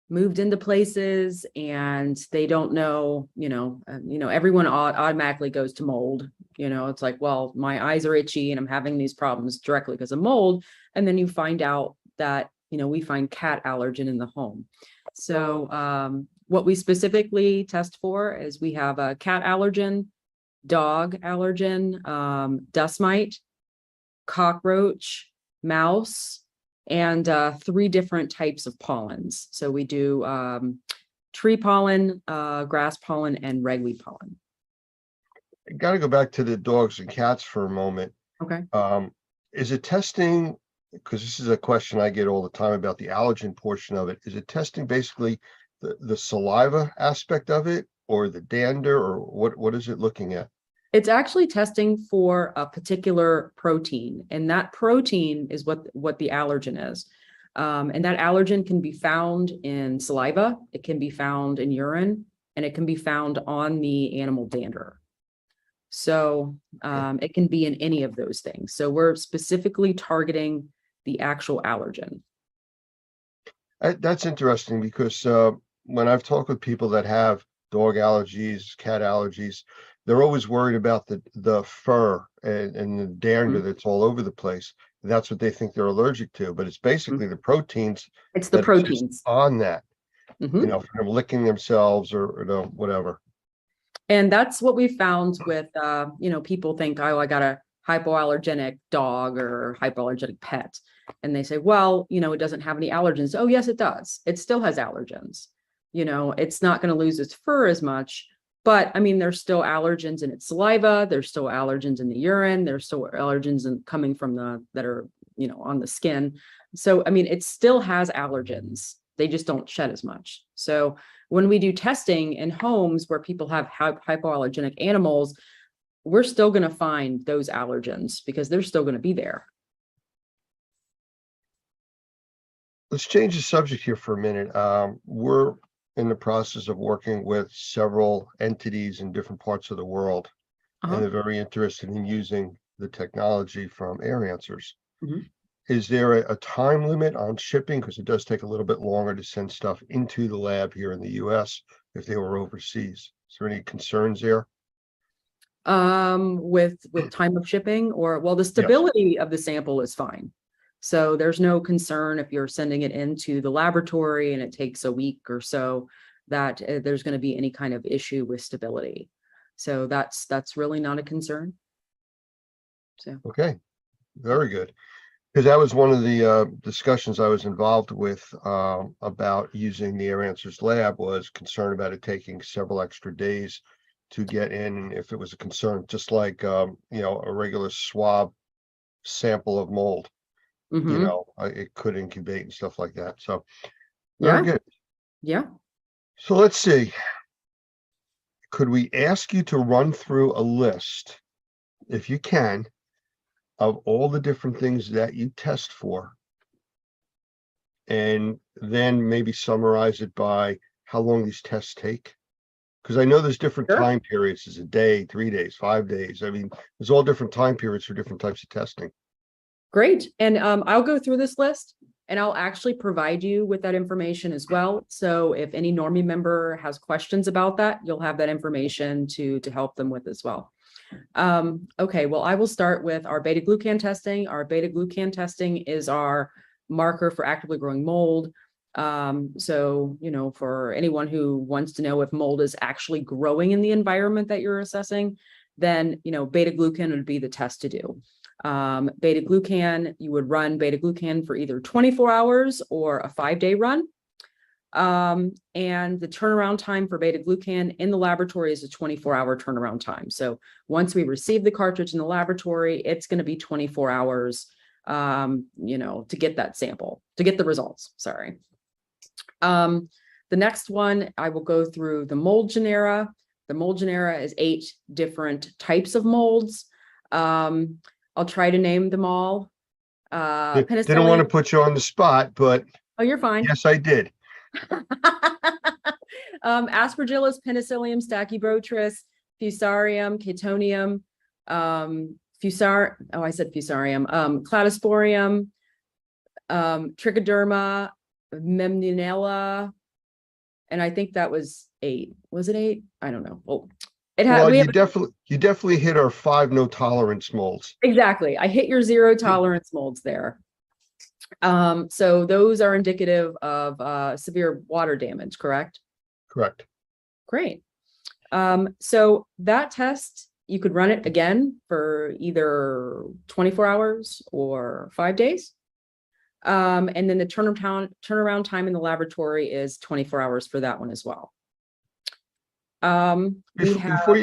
moved into places and they don't know, everyone automatically goes to mold. You know, it's like, well, my eyes are itchy and I'm having these problems directly because of mold. And then you find out that, we find cat allergen in the home. So what we specifically test for is we have a cat allergen, dog allergen, dust mite, cockroach, mouse, and 3 different types of pollens. So we do tree pollen, grass pollen, and ragweed pollen. I got to go back to the dogs and cats for a moment. Okay. Is it testing, because this is a question I get all the time about the allergen portion of it, is it testing basically the saliva aspect of it or the dander, or what is it looking at? It's actually testing for a particular protein, and that protein is what the allergen is. And that allergen can be found in saliva, it can be found in urine, and it can be found on the animal dander. So it can be in any of those things. So we're specifically targeting the actual allergen. That's interesting because when I've talked with people that have dog allergies, cat allergies, they're always worried about the fur and the dander that's all over the place. That's what they think they're allergic to, but it's basically the proteins. It's the that exist proteins. on that, Mhm. you know, from them licking themselves or whatever. And that's what we found with, people think, oh, I got a hypoallergenic dog or hypoallergenic pet. And they say, well, it doesn't have any allergens. Oh, yes, it does. It still has allergens. It's not going to lose its fur as much. But I mean, there's still allergens in its saliva. There's still allergens in the urine. There's still allergens coming from that are, on the skin. So, I mean, it still has allergens. They just don't shed as much. So when we do testing in homes where people have hypoallergenic animals, we're still going to find those allergens because they're still going to be there. Let's change the subject here for a minute. We're in the process of working with several entities in different parts of the world, and they're very interested in using the technology from Air Answers. Mhm. Is there a time limit on shipping? Because it does take a little bit longer to send stuff into the lab here in the US if they were overseas. Is there any concerns there? with time of shipping, or, well, the stability of the sample is fine. So there's no concern if you're sending it into the laboratory and it takes a week or so that there's going to be any kind of issue with stability. So that's really not a concern. So, Okay, very good. Because that was one of the discussions I was involved with about using the Air Answers lab, was concerned about it taking several extra days to get in, if it was a concern, just like you know, a regular swab sample of mold. You mhm. know, it could incubate and stuff like that. So Yeah. very good. Yeah. So let's see. Could we ask you to run through a list, if you can, of all the different things that you test for, and then maybe summarize it by how long these tests take? Because I know there's different Sure. time periods. Is a day, 3 days, 5 days? I mean, there's all different time periods for different types of testing. Great. And I'll go through this list and I'll actually provide you with that information as well. So if any Normie member has questions about that, you'll have that information to help them with as well. Okay, well, I will start with our beta glucan testing. Our beta glucan testing is our marker for actively growing mold. So, you know, for anyone who wants to know if mold is actually growing in the environment that you're assessing, then, you know, beta glucan would be the test to do. Beta glucan, you would run beta glucan for either 24 hours or a 5-day run. And the turnaround time for beta glucan in the laboratory is a 24-hour turnaround time. So once we receive the cartridge in the laboratory, it's going to be 24 hours, you know, to get that sample, to get the results. Sorry. The next one, I will go through the mold genera. The mold genera is 8 different types of molds. I'll try to name them all. Didn't want to Penicillium. put you on the spot, but Oh, you're fine. yes, I did. Aspergillus, Penicillium, Stachybotrys, Fusarium, Catonium, I said Fusarium, Cladosporium, Trichoderma, Memnunella, and I think that was 8. Was it 8? I don't know. Well, Well, we you have definitely hit our 5 no tolerance molds. exactly. I hit your 0 tolerance molds there. So those are indicative of severe water damage, correct? Correct. Great. So that test, you could run it again for either 24 hours or 5 days. And then the turnaround time in the laboratory is 24 hours for that one as well. Before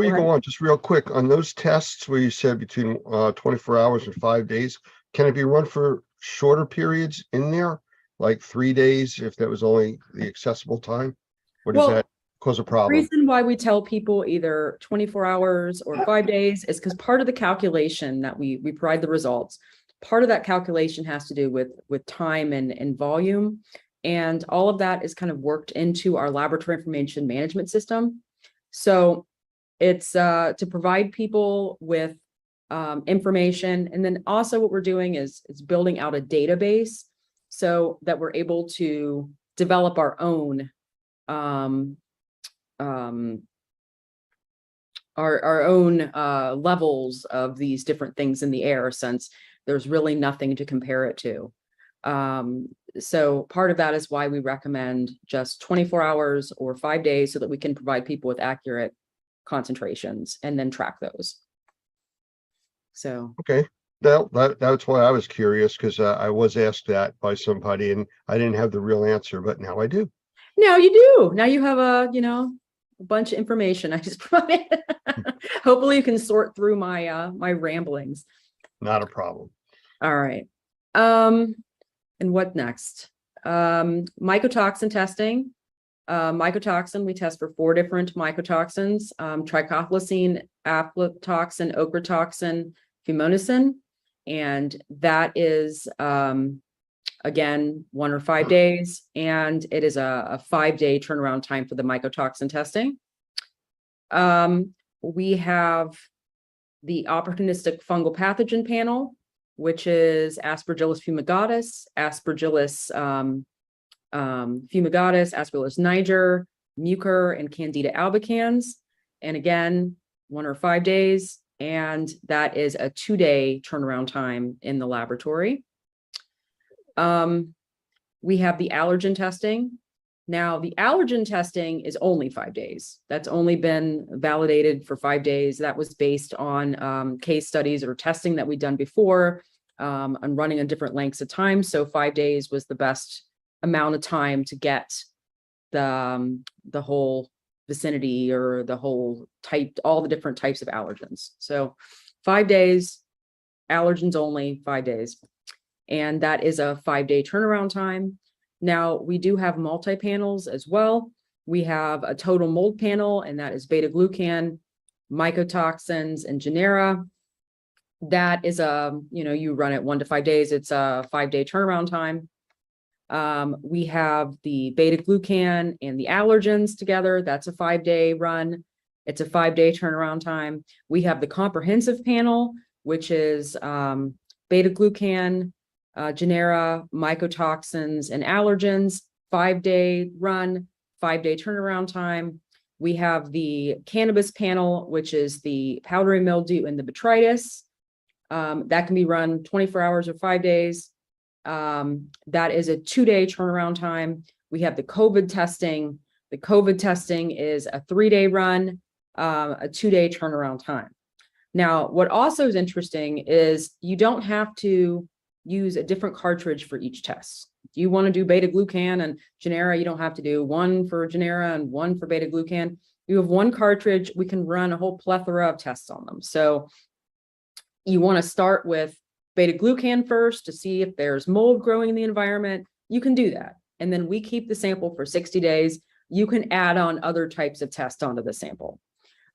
you go on, just real quick, on those tests where you said between 24 hours and 5 days, can it be run for shorter periods in there, like 3 days, if that was only the accessible time? Or does Well, that cause a The problem? reason why we tell people either 24 hours or 5 days is because part of the calculation that we provide the results, part of that calculation has to do with time and volume. And all of that is kind of worked into our laboratory information management system. So it's to provide people with information. And then also what we're doing is building out a database so that we're able to develop our own levels of these different things in the air, since there's really nothing to compare it to. So part of that is why we recommend just 24 hours or 5 days, so that we can provide people with accurate concentrations and then track those. So Okay, that's why I was curious, because I was asked that by somebody and I didn't have the real answer, but now I do. now you do. Now you have a bunch of information I just provided. Hopefully you can sort through my my ramblings. Not a problem. All right. And what next? Mycotoxin testing. Mycotoxin, we test for 4 different mycotoxins: trichothylacine, aflatoxin, ochratoxin, fumonisin. And that is, again, 1 or 5 days. And it is a 5-day turnaround time for the mycotoxin testing. We have the opportunistic fungal pathogen panel, which is Aspergillus fumigatus, Aspergillus fumigatus, Aspergillus niger, Mucor, and Candida albicans. And again, 1 or 5 days, and that is a 2-day turnaround time in the laboratory. We have the allergen testing. Now, the allergen testing is only 5 days. That's only been validated for 5 days. That was based on case studies or testing that we'd done before, and running on different lengths of time. So 5 days was the best amount of time to get the whole vicinity or the whole type, all the different types of allergens. So 5 days, allergens only, 5 days. And that is a 5-day turnaround time. Now, we do have multi-panels as well. We have a total mold panel, and that is beta-glucan, mycotoxins, and genera. That is you run it 1 to 5 days. It's a 5-day turnaround time. We have the beta-glucan and the allergens together. That's a 5-day run. It's a 5-day turnaround time. We have the comprehensive panel, which is beta-glucan, genera, mycotoxins, and allergens, 5-day run, 5-day turnaround time. We have the cannabis panel, which is the powdery mildew and the botrytis. That can be run 24 hours or 5 days. That is a 2-day turnaround time. We have the COVID testing. The COVID testing is a 3-day run, a 2-day turnaround time. Now, what also is interesting is you don't have to use a different cartridge for each test. If you want to do beta-glucan and genera, you don't have to do one for genera and one for beta-glucan. You have one cartridge, we can run a whole plethora of tests on them. So you want to start with beta-glucan first to see if there's mold growing in the environment. You can do that. And then we keep the sample for 60 days. You can add on other types of tests onto the sample.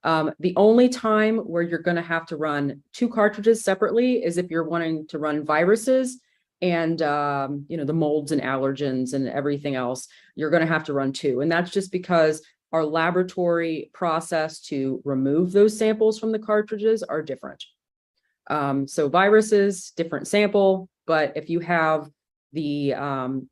The only time where you're going to have to run 2 cartridges separately is if you're wanting to run viruses and, the molds and allergens and everything else, you're going to have to run 2. And that's just because our laboratory process to remove those samples from the cartridges are different. So viruses, different sample, but if you have the,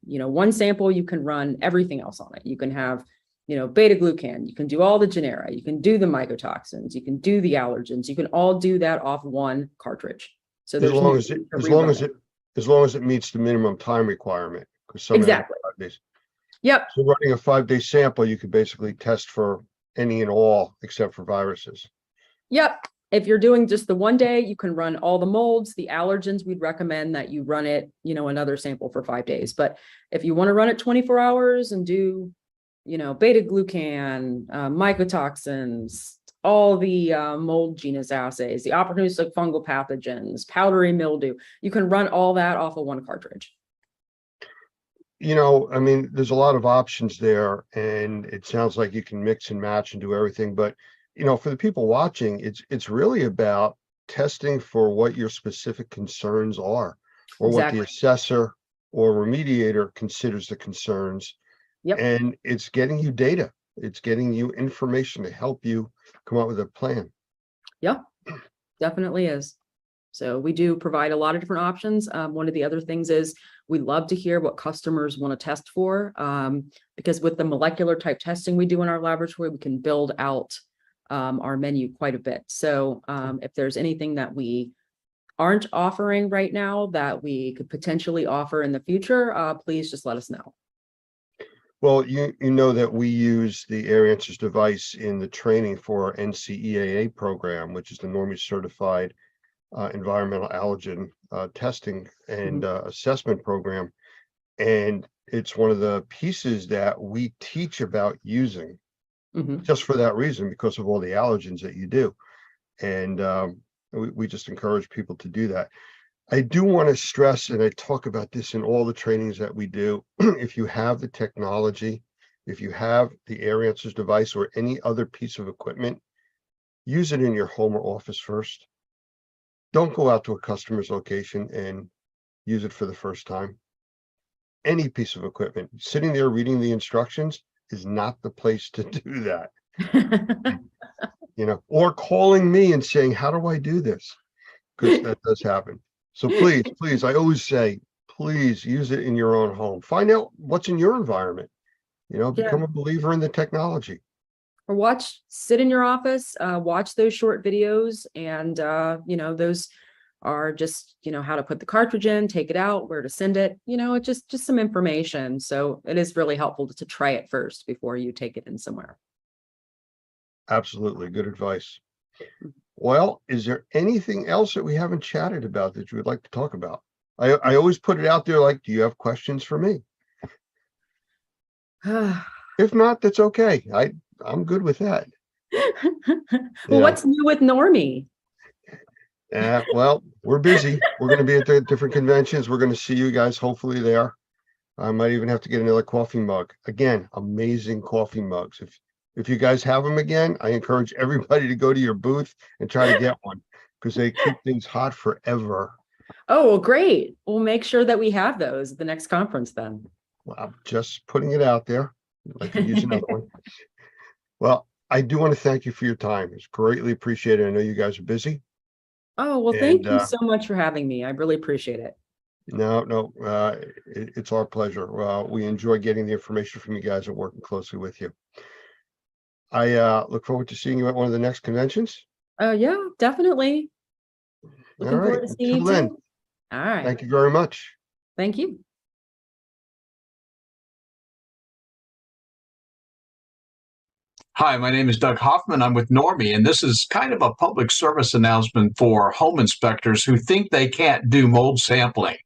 one sample, you can run everything else on it. You can have beta-glucan, you can do all the genera, you can do the mycotoxins, you can do the allergens, you can all do that off one cartridge. So As long as it meets the minimum time requirement. Exactly. Yep. So running a 5-day sample, you could basically test for any and all except for viruses. Yep. If you're doing just the 1 day, you can run all the molds, the allergens. We'd recommend that you run it, another sample for 5 days. But if you want to run it 24 hours and do beta-glucan, mycotoxins, all the mold genus assays, the opportunistic fungal pathogens, powdery mildew, you can run all that off of one cartridge. There's a lot of options there, and it sounds like you can mix and match and do everything. But, for the people watching, it's really about testing for what your specific concerns are, or what the assessor or remediator considers the concerns. Yep. And it's getting you data. It's getting you information to help you come up with a plan. Yep, definitely is. So we do provide a lot of different options. One of the other things is we love to hear what customers want to test for, because with the molecular type testing we do in our laboratory, we can build out our menu quite a bit. So if there's anything that we aren't offering right now that we could potentially offer in the future, please just let us know. Well, you know that we use the Air Answers device in the training for our NCEAA program, which is the normally certified environmental allergen testing and assessment program. And it's one of the pieces that we teach about using just for that reason, because of all the allergens that you do. And we just encourage people to do that. I do want to stress, and I talk about this in all the trainings that we do, if you have the technology, if you have the Air Answers device or any other piece of equipment, use it in your home or office first. Don't go out to a customer's location and use it for the first time. Any piece of equipment, sitting there reading the instructions is not the place to do that. Or calling me and saying, how do I do this? Because that does happen. So please, I always say, please use it in your own home. Find out what's in your environment. Become a believer in the technology. or sit in your office, watch those short videos, and those are just, how to put the cartridge in, take it out, where to send it, it's just some information. So it is really helpful to try it first before you take it in somewhere. Absolutely. Good advice. Well, is there anything else that we haven't chatted about that you would like to talk about? I always put it out there like, do you have questions for me? If not, that's okay. I'm good with that. Well, what's new with Normie? Well, we're busy. We're going to be at the different conventions. We're going to see you guys hopefully there. I might even have to get another coffee mug. Again, amazing coffee mugs. If you guys have them again, I encourage everybody to go to your booth and try to get one, because they keep things hot forever. Oh, well, great. We'll make sure that we have those at the next conference then. Well, I'm just putting it out there. I could use another one. Well, I do want to thank you for your time. It's greatly appreciated. I know you guys are busy. Oh, well, thank And, you so much for having me. I really appreciate it. No, it's our pleasure. We enjoy getting the information from you guys and working closely with you. I look forward to seeing you at one of the next conventions. Oh, yeah, definitely. Looking All right. forward to seeing you Until then, too. All right. thank you very much. Thank you. Hi, my name is Doug Hoffman. I'm with Normie, and this is kind of a public service announcement for home inspectors who think they can't do mold sampling.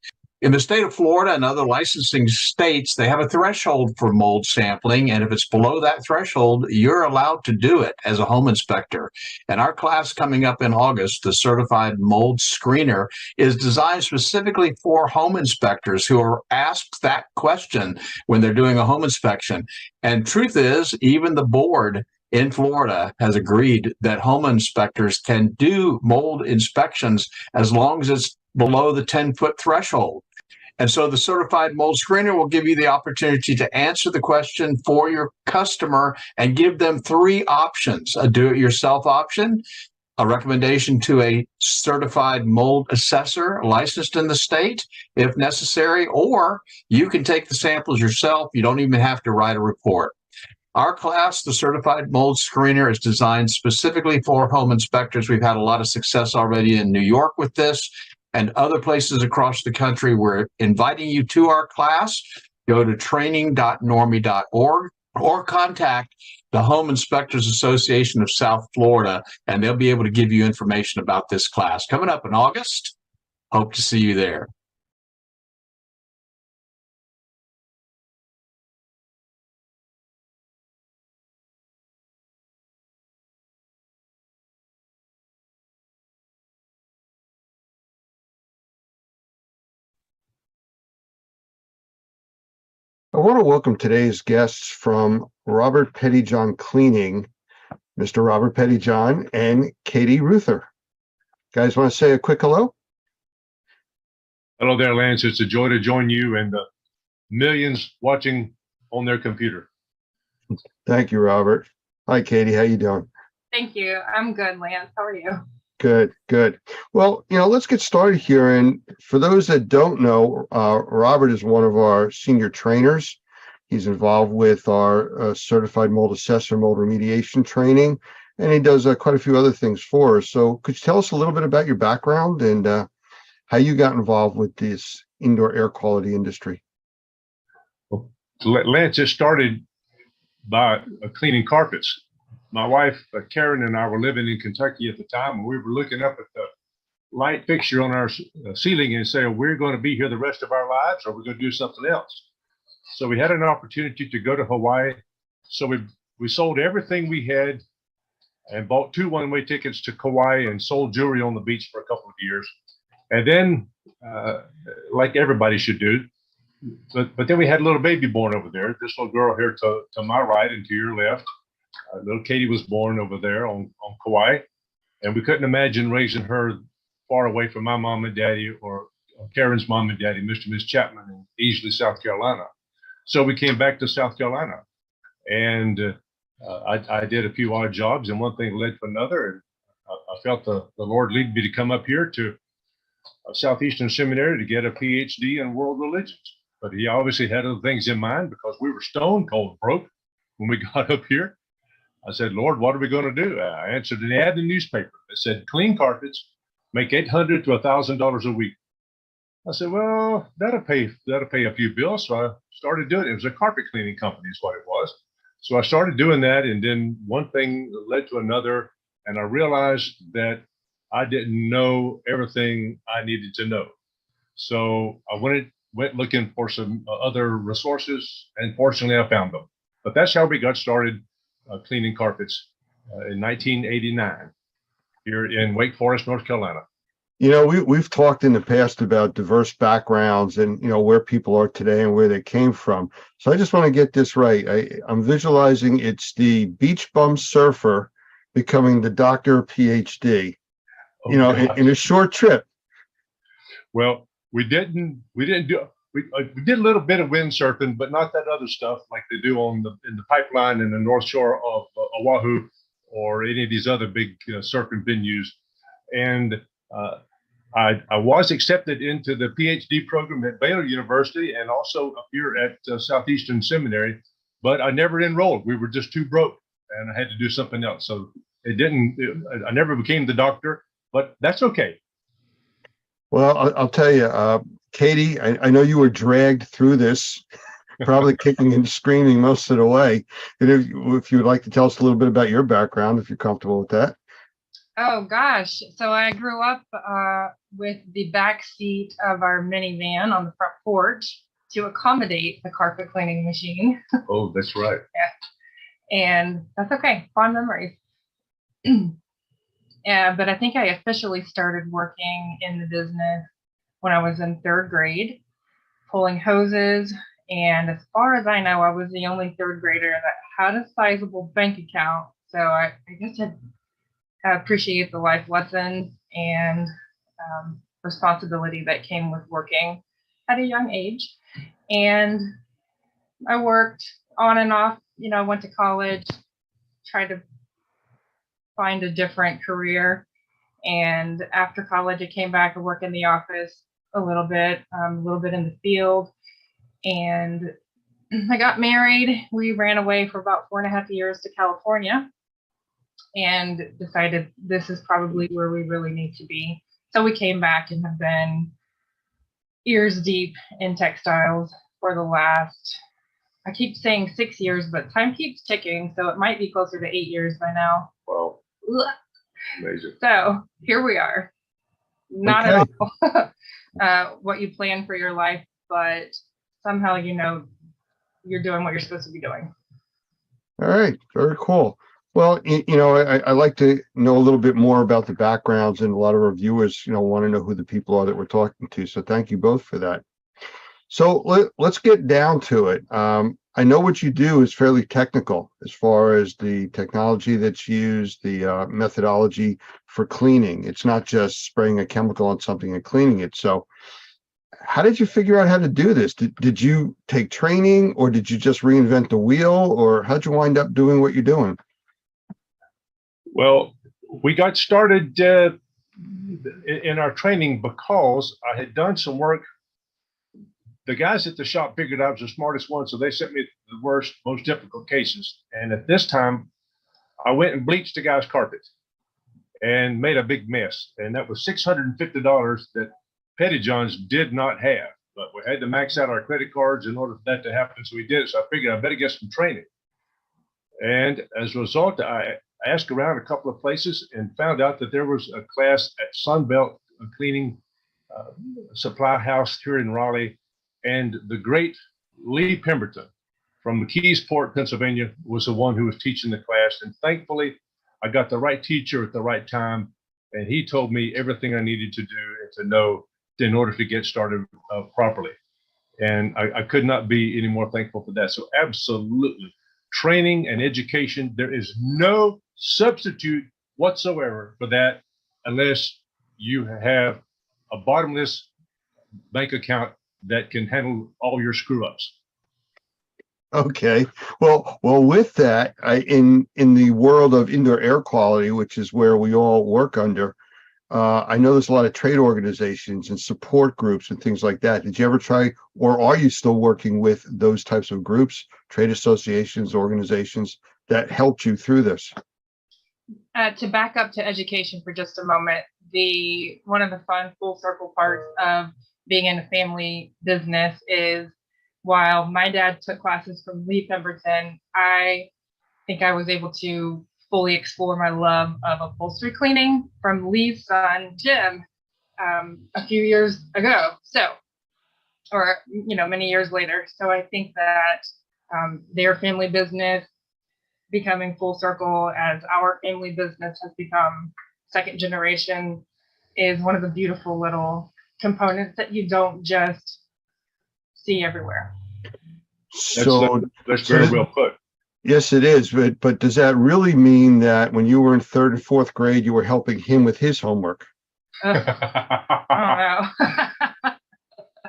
In the state of Florida and other licensing states, they have a threshold for mold sampling, and if it's below that threshold, you're allowed to do it as a home inspector. And our class coming up in August, the Certified Mold Screener, is designed specifically for home inspectors who are asked that question when they're doing a home inspection. And truth is, even the board in Florida has agreed that home inspectors can do mold inspections as long as it's below the 10-foot threshold. And so the Certified Mold Screener will give you the opportunity to answer the question for your customer and give them 3 options: a do-it-yourself option, a recommendation to a certified mold assessor licensed in the state if necessary, or you can take the samples yourself. You don't even have to write a report. Our class, the Certified Mold Screener, is designed specifically for home inspectors. We've had a lot of success already in New York with this and other places across the country. We're inviting you to our class. Go to training.normie.org or contact the Home Inspectors Association of South Florida, and they'll be able to give you information about this class. Coming up in August, hope to see you there. I want to welcome today's guests from Robert Pettyjohn Cleaning, Mr. Robert Pettyjohn and Katie Ruther. Guys, want to say a quick hello? Hello there, Lance. It's a joy to join you and the millions watching on their computer. Thank you, Robert. Hi, Katie. How you doing? Thank you. I'm good, Lance. How are you? Good, good. Well, let's get started here. And for those that don't know, Robert is one of our senior trainers. He's involved with our certified mold assessor, mold remediation training, and he does quite a few other things for us. So could you tell us a little bit about your background and how you got involved with this indoor air quality industry? Well, Lance, it started by cleaning carpets. My wife, Karen, and I were living in Kentucky at the time, and we were looking up at the light fixture on our ceiling and saying, we're going to be here the rest of our lives, or we're going to do something else. So we had an opportunity to go to Hawaii. So we sold everything we had and bought 2 one-way tickets to Kauai and sold jewelry on the beach for a couple of years. And then, like everybody should do, but then we had a little baby born over there. This little girl here to my right and to your left. Little Katie was born over there on Kauai, and we couldn't imagine raising her far away from my mom and daddy or Karen's mom and daddy, Mr. and Miss Chapman, in Easley, South Carolina. So we came back to South Carolina, and I did a few odd jobs, and one thing led to another, and I felt the Lord lead me to come up here to Southeastern Seminary to get a PhD in world religions. But he obviously had other things in mind because we were stone cold broke when we got up here. I said, Lord, what are we going to do? I answered an ad in the newspaper that said, clean carpets, make $800 to $1,000 a week. I said, well, that'll pay a few bills. So I started doing it. It was a carpet cleaning company is what it was. So I started doing that, and then one thing led to another, and I realized that I didn't know everything I needed to know. So I went looking for some other resources, and fortunately I found them. But that's how we got started cleaning carpets in 1989 here in Wake Forest, North Carolina. You know, we've talked in the past about diverse backgrounds and, you know, where people are today and where they came from. So I just want to get this right. I'm visualizing it's the beach bum surfer becoming the doctor PhD, you know, in a short trip. Well, we did a little bit of windsurfing, but not that other stuff like they do in the pipeline in the North Shore of Oahu or any of these other big surfing venues. And I was accepted into the PhD program at Baylor University and also up here at Southeastern Seminary, but I never enrolled. We were just too broke, and I had to do something else. So I never became the doctor, but that's okay. Well, I'll tell you, Katie, I know you were dragged through this, probably kicking and screaming most of the way. And if you would like to tell us a little bit about your background, if you're comfortable with that. Oh gosh. So I grew up with the back seat of our minivan on the front porch to accommodate the carpet cleaning machine. Oh, that's right. Yeah. And that's okay. Fond memories. Yeah, but I think I officially started working in the business when I was in 3rd grade, pulling hoses. And as far as I know, I was the only 3rd grader that had a sizable bank account. So I guess I appreciate the life lessons and responsibility that came with working at a young age. And I worked on and off, you know, went to college, tried to find a different career. And after college, I came back and worked in the office a little bit in the field. And I got married. We ran away for about 4.5 years to California and decided this is probably where we really need to be. So we came back and have been ears deep in textiles for the last, I keep saying 6 years, but time keeps ticking. So it might be closer to 8 years by now. Wow. Amazing. So here we are. Not at all what you plan for your life, but somehow, you know, you're doing what you're supposed to be doing. All right. Very cool. Well, you know, I like to know a little bit more about the backgrounds, and a lot of our viewers, you know, want to know who the people are that we're talking to. So thank you both for that. So let's get down to it. I know what you do is fairly technical as far as the technology that's used, the methodology for cleaning. It's not just spraying a chemical on something and cleaning it. So how did you figure out how to do this? Did you take training, or did you just reinvent the wheel, or how'd you wind up doing what you're doing? Well, we got started in our training because I had done some work. The guys at the shop figured I was the smartest one, so they sent me the worst, most difficult cases. And at this time, I went and bleached the guy's carpet and made a big mess. And that was $650 that Petty John's did not have. But we had to max out our credit cards in order for that to happen. So we did it. So I figured I better get some training. And as a result, I asked around a couple of places and found out that there was a class at Sunbelt Cleaning Supply House here in Raleigh. And the great Lee Pemberton from McKeesport, Pennsylvania, was the one who was teaching the class. And thankfully, I got the right teacher at the right time. And he told me everything I needed to do and to know in order to get started properly. And I could not be any more thankful for that. So absolutely, training and education, there is no substitute whatsoever for that unless you have a bottomless bank account that can handle all your screw ups. Okay. Well, with that, in the world of indoor air quality, which is where we all work under, I know there's a lot of trade organizations and support groups and things like that. Did you ever try, or are you still working with those types of groups, trade associations, organizations that helped you through this? To back up to education for just a moment, one of the fun full circle parts of being in a family business is while my dad took classes from Lee Pemberton, I think I was able to fully explore my love of upholstery cleaning from Lee's son, Jim, a few years ago. So, or, many years later. So I think that their family business becoming full circle as our family business has become second generation is one of the beautiful little components that you don't just see everywhere. So That's very well put. yes, it is. But does that really mean that when you were in 3rd and 4th grade, you were helping him with his homework? I don't know.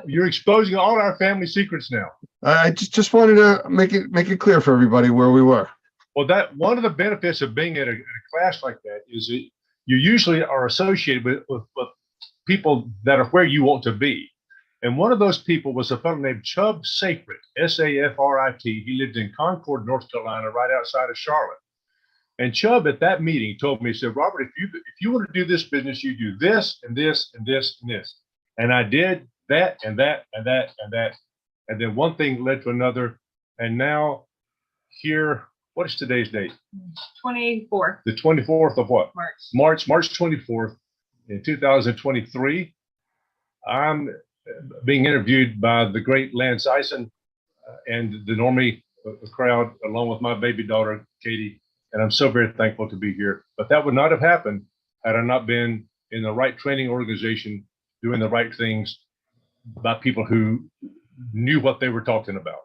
You're exposing all our family secrets now. I just wanted to make it clear for everybody where we were. Well, that one of the benefits of being at a class like that is that you usually are associated with people that are where you want to be. And one of those people was a fellow named Chubb Safrit, S-A-F-R-I-T. He lived in Concord, North Carolina, right outside of Charlotte. And Chubb at that meeting told me, he said, Robert, if you want to do this business, you do this and this and this and this. And I did that and that and that and that. And then one thing led to another. And now here, what is today's date? 24th. The 24th of what? March. March 24th in 2023. I'm being interviewed by the great Lance Eisen and the Normie crowd, along with my baby daughter, Katie. And I'm so very thankful to be here. But that would not have happened had I not been in the right training organization, doing the right things by people who knew what they were talking about.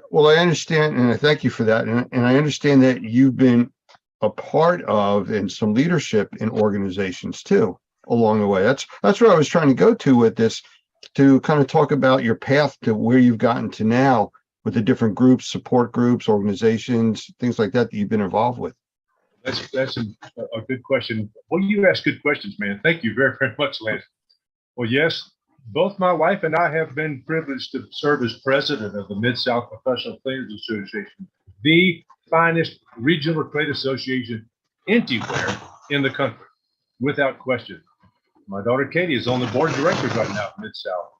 Well, I understand, and I thank you for that. And I understand that you've been a part of and some leadership in organizations too along the way. That's where I was trying to go to with this, to kind of talk about your path to where you've gotten to now with the different groups, support groups, organizations, things like that you've been involved with. That's a good question. Well, you ask good questions, man. Thank you very, very much, Lance. Well, yes, both my wife and I have been privileged to serve as president of the Mid-South Professional Cleaners Association, the finest regional trade association anywhere in the country, without question. My daughter Katie is on the board of directors right now at Mid-South.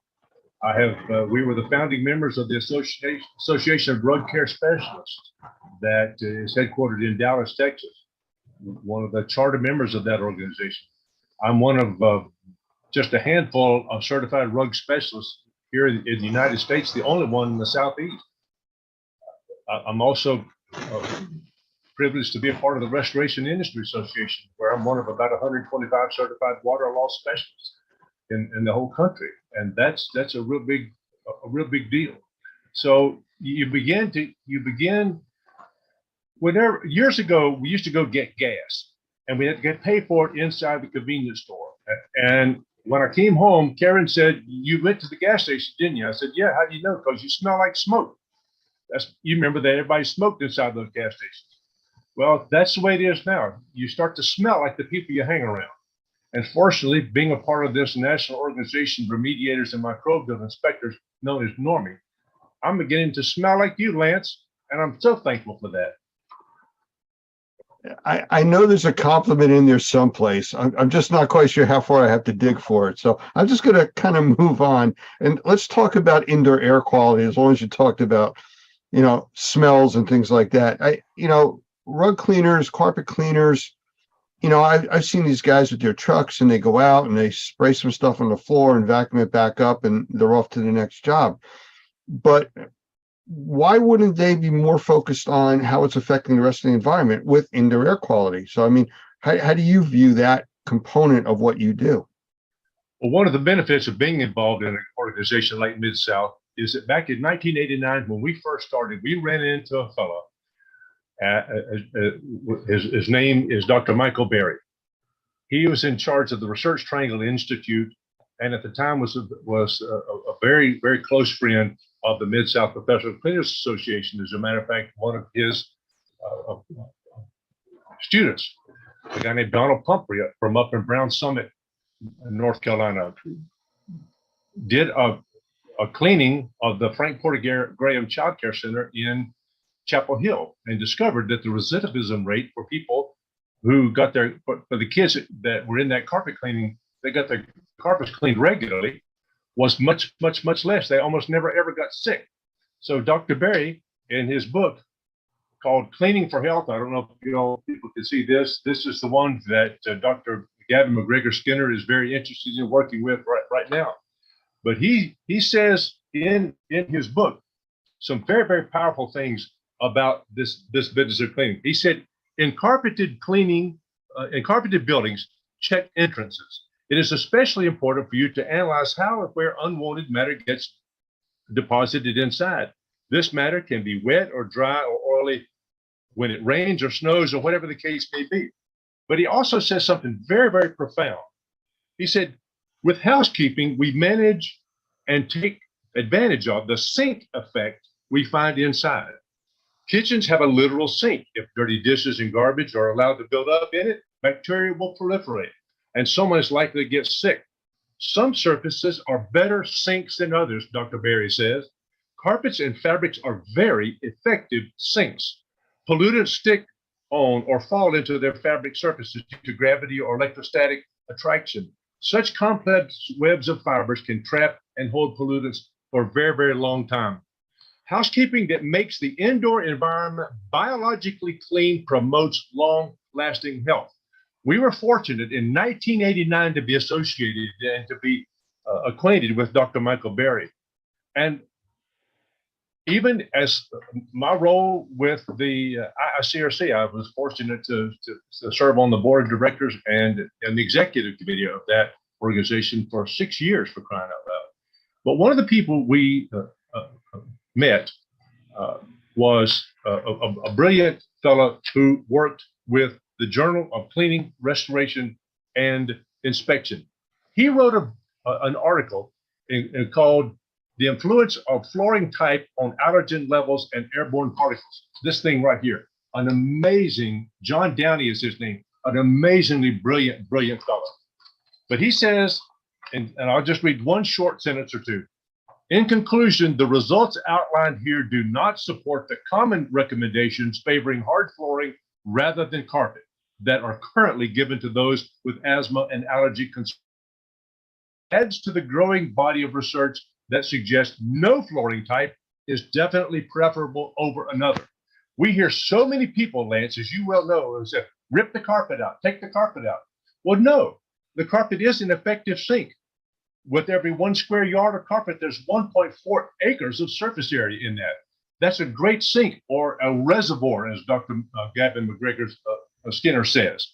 We were the founding members of the Association of Drug Care Specialists that is headquartered in Dallas, Texas. One of the charter members of that organization. I'm one of just a handful of certified rug specialists here in the United States, the only one in the Southeast. I'm also privileged to be a part of the Restoration Industry Association, where I'm one of about 125 certified water loss specialists in the whole country. And that's a real big deal. So whenever years ago, we used to go get gas and we had to get paid for it inside the convenience store. And when I came home, Karen said, "You went to the gas station, didn't you?" I said, "Yeah, how do you know?" "Because you smell like smoke." You remember that everybody smoked inside those gas stations. Well, that's the way it is now. You start to smell like the people you hang around. And fortunately, being a part of this national organization for mediators and microbial inspectors known as Normie, I'm beginning to smell like you, Lance, and I'm so thankful for that. I know there's a compliment in there someplace. I'm just not quite sure how far I have to dig for it. So I'm just going to kind of move on, and let's talk about indoor air quality, as long as you talked about, smells and things like that. Rug cleaners, carpet cleaners, I've seen these guys with their trucks and they go out and they spray some stuff on the floor and vacuum it back up and they're off to the next job. But why wouldn't they be more focused on how it's affecting the rest of the environment with indoor air quality? So, I mean, how do you view that component of what you do? Well, one of the benefits of being involved in an organization like Mid-South is that back in 1989, when we first started, we ran into a fellow. His name is Dr. Michael Berry. He was in charge of the Research Triangle Institute, and at the time was a very, very close friend of the Mid-South Professional Cleaners Association. As a matter of fact, one of his students, a guy named Donald Pumphrey from up in Brown Summit, North Carolina, did a cleaning of the Frank Porter Graham Child Care Center in Chapel Hill and discovered that the recidivism rate for people who got for the kids that were in that carpet cleaning, they got their carpets cleaned regularly, was much, much, much less. They almost never ever got sick. So Dr. Berry, in his book called Cleaning for Health, I don't know if people can see this. This is the one that Dr. Gavin McGregor Skinner is very interested in working with right now. But he says in his book some very, very powerful things about this business of cleaning. He said, in carpeted buildings, check entrances. It is especially important for you to analyze how or where unwanted matter gets deposited inside. This matter can be wet or dry or oily when it rains or snows or whatever the case may be. But he also says something very, very profound. He said, with housekeeping, we manage and take advantage of the sink effect we find inside. Kitchens have a literal sink. If dirty dishes and garbage are allowed to build up in it, bacteria will proliferate, and someone is likely to get sick. Some surfaces are better sinks than others, Dr. Berry says. Carpets and fabrics are very effective sinks. Pollutants stick on or fall into their fabric surfaces due to gravity or electrostatic attraction. Such complex webs of fibers can trap and hold pollutants for a very, very long time. Housekeeping that makes the indoor environment biologically clean promotes long-lasting health. We were fortunate in 1989 to be associated and to be acquainted with Dr. Michael Berry. And even as my role with the ICRC, I was fortunate to serve on the board of directors and the executive committee of that organization for 6 years, for crying out loud. But one of the people we met was a brilliant fellow who worked with the Journal of Cleaning, Restoration, and Inspection. He wrote an article called The Influence of Flooring Type on Allergen Levels and Airborne Particles. This thing right here, an amazing, John Downey is his name, an amazingly brilliant fellow. But he says, and I'll just read one short sentence or two. In conclusion, the results outlined here do not support the common recommendations favoring hard flooring rather than carpet that are currently given to those with asthma and allergy concerns. Adds to the growing body of research that suggests no flooring type is definitely preferable over another. We hear so many people, Lance, as you well know, say, rip the carpet out, take the carpet out. Well, no, the carpet is an effective sink. With every 1 square yard of carpet, there's 1.4 acres of surface area in that. That's a great sink or a reservoir, as Dr. Gavin McGregor Skinner says.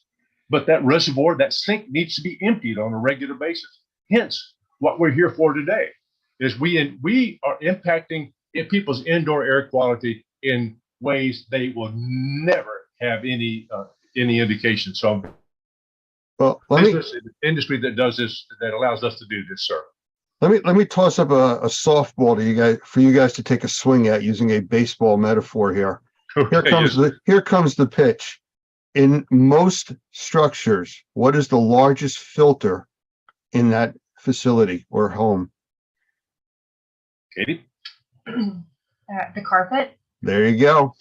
But that reservoir, that sink needs to be emptied on a regular basis. Hence, what we're here for today is we are impacting people's indoor air quality in ways they will never have any indication. So, well, industry that does this, that allows us to do this, sir. Let me toss up a softball to you guys for you guys to take a swing at using a baseball metaphor here. Here comes the pitch. In most structures, what is the largest filter in that facility or home? Katie? The carpet. There you go.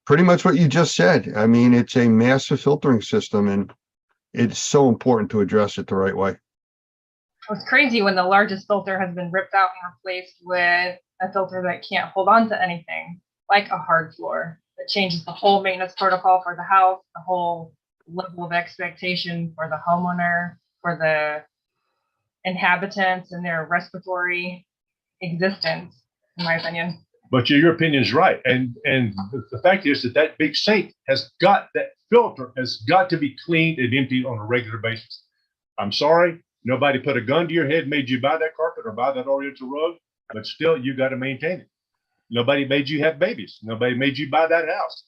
Pretty much what you just said. I mean, it's a massive filtering system, and it's so important to address it the right way. It's crazy when the largest filter has been ripped out and replaced with a filter that can't hold on to anything, like a hard floor. That changes the whole maintenance protocol for the house, the whole level of expectation for the homeowner, for the inhabitants and their respiratory existence, in my opinion. But your opinion is right. And the fact is that big sink that filter has got to be cleaned and emptied on a regular basis. I'm sorry, nobody put a gun to your head, made you buy that carpet or buy that Oriental rug, but still you got to maintain it. Nobody made you have babies. Nobody made you buy that house,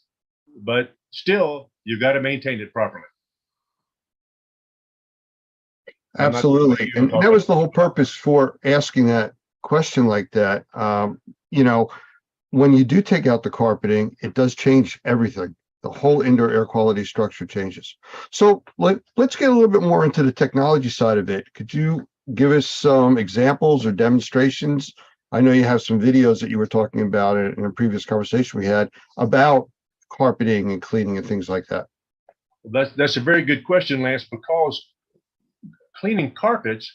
but still you got to maintain it properly. Absolutely. And that was the whole purpose for asking that question like that. When you do take out the carpeting, it does change everything. The whole indoor air quality structure changes. So let's get a little bit more into the technology side of it. Could you give us some examples or demonstrations? I know you have some videos that you were talking about in a previous conversation we had about carpeting and cleaning and things like that. That's a very good question, Lance, because cleaning carpets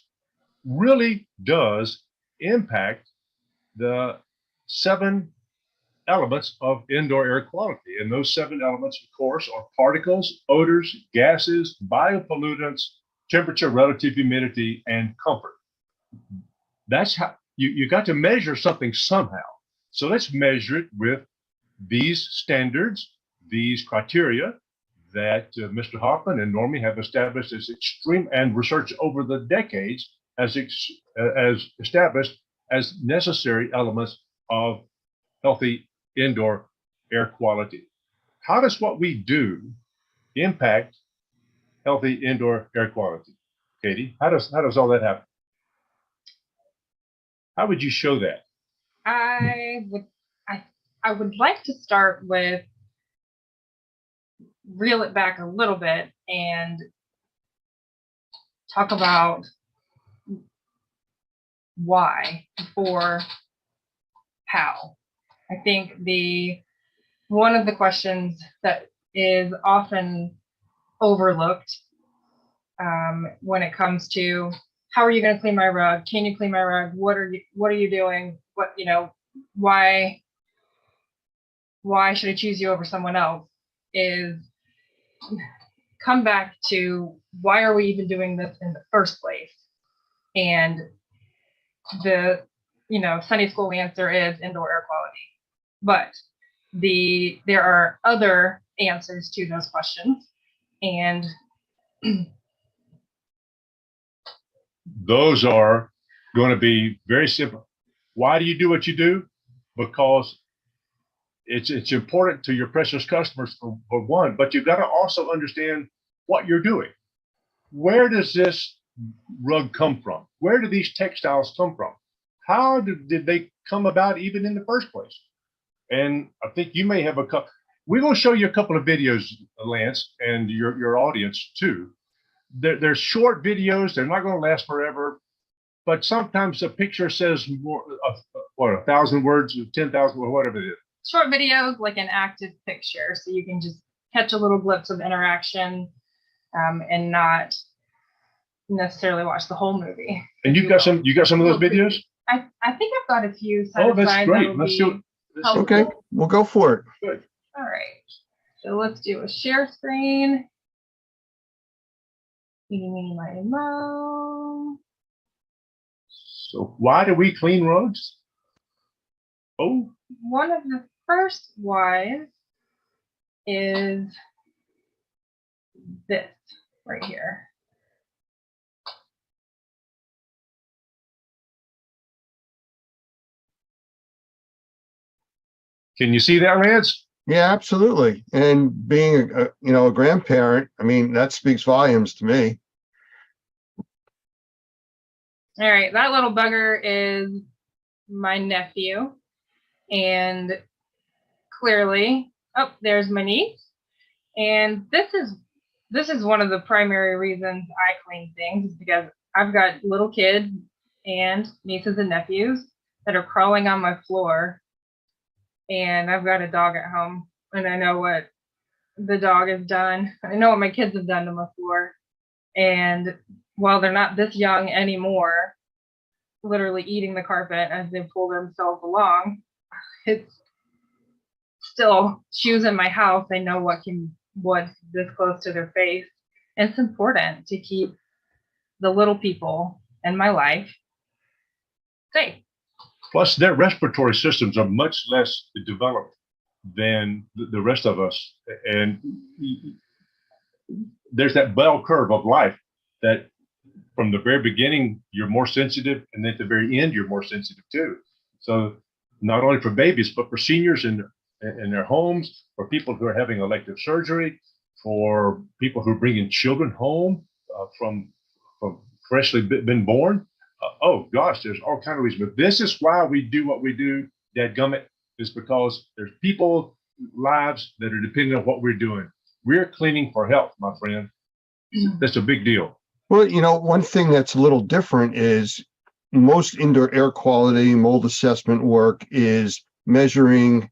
really does impact the 7 elements of indoor air quality. And those 7 elements, of course, are particles, odors, gases, biopollutants, temperature, relative humidity, and comfort. That's how you got to measure something somehow. So let's measure it with these standards, these criteria that Mr. Hoffman and Normie have established as extreme, and research over the decades as established as necessary elements of healthy indoor air quality. How does what we do impact healthy indoor air quality? Katie, how does all that happen? How would you show that? I would like to start with reel it back a little bit and talk about why before how. I think one of the questions that is often overlooked when it comes to how are you going to clean my rug? Can you clean my rug? What are you doing? Why should I choose you over someone else? Is come back to why are we even doing this in the first place? And the Sunday school answer is indoor air quality. But there are other answers to those questions. And those are going to be very simple. Why do you do what you do? Because it's important to your precious customers for one, but you've got to also understand what you're doing. Where does this rug come from? Where do these textiles come from? How did they come about even in the first place? And I think you may have a couple. We're going to show you a couple of videos, Lance, and your audience too. They're short videos. They're not going to last forever, but sometimes a picture says more, 1,000 words, 10,000, or whatever it is. Short videos, like an active picture, so you can just catch a little glimpse of interaction and not necessarily watch the whole movie. And you got some of those videos? I think I've got a few set Oh, that's aside great. that'll Let's be do it. helpful. Okay, we'll go for it. Good. All right. So let's do a share screen. Meeny, meeny, miny, moe. So why do we clean rugs? Oh, One of the first whys is this right here. can you see that, Lance? Yeah, absolutely. And being a grandparent, I mean, that speaks volumes to me. All right, that little bugger is my nephew. And clearly, oh, there's my niece. And this is one of the primary reasons I clean things, is because I've got little kids and nieces and nephews that are crawling on my floor. And I've got a dog at home, and I know what the dog has done. I know what my kids have done to my floor. And while they're not this young anymore, literally eating the carpet as they pull themselves along, it's still shoes in my house. I know what's this close to their face. And it's important to keep the little people in my life safe. Plus, their respiratory systems are much less developed than the rest of us. And there's that bell curve of life that from the very beginning, you're more sensitive, and then at the very end, you're more sensitive too. So not only for babies, but for seniors in their homes, for people who are having elective surgery, for people who are bringing children home from freshly been born. Oh gosh, there's all kinds of reasons. But this is why we do what we do, dadgummit, is because there's people lives that are dependent on what we're doing. We're cleaning for health, my friend. That's a big deal. Well, one thing that's a little different is most indoor air quality mold assessment work is measuring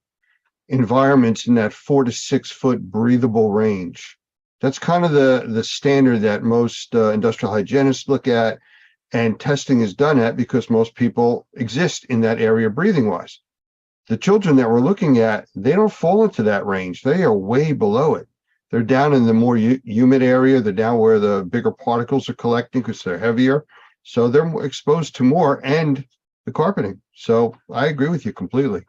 environments in that 4 to 6 foot breathable range. That's kind of the standard that most industrial hygienists look at, and testing is done at, because most people exist in that area breathing wise. The children that we're looking at, they don't fall into that range. They are way below it. They're down in the more humid area. They're down where the bigger particles are collecting because they're heavier. So they're more exposed to more, and the carpeting. So I agree with you completely.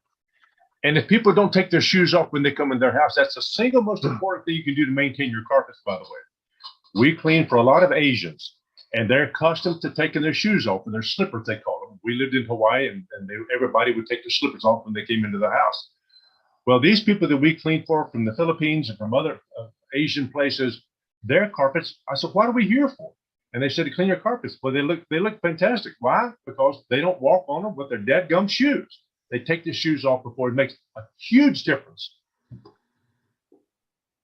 And if people don't take their shoes off when they come in their house, that's the single most important thing you can do to maintain your carpets, by the way. We clean for a lot of Asians, and they're accustomed to taking their shoes off and their slippers, they call them. We lived in Hawaii, and everybody would take their slippers off when they came into the house. Well, these people that we clean for from the Philippines and from other Asian places, their carpets, I said, what are we here for? And they said to clean your carpets. Well, they look fantastic. Why? Because they don't walk on them with their dadgum shoes. They take the shoes off before. It makes a huge difference.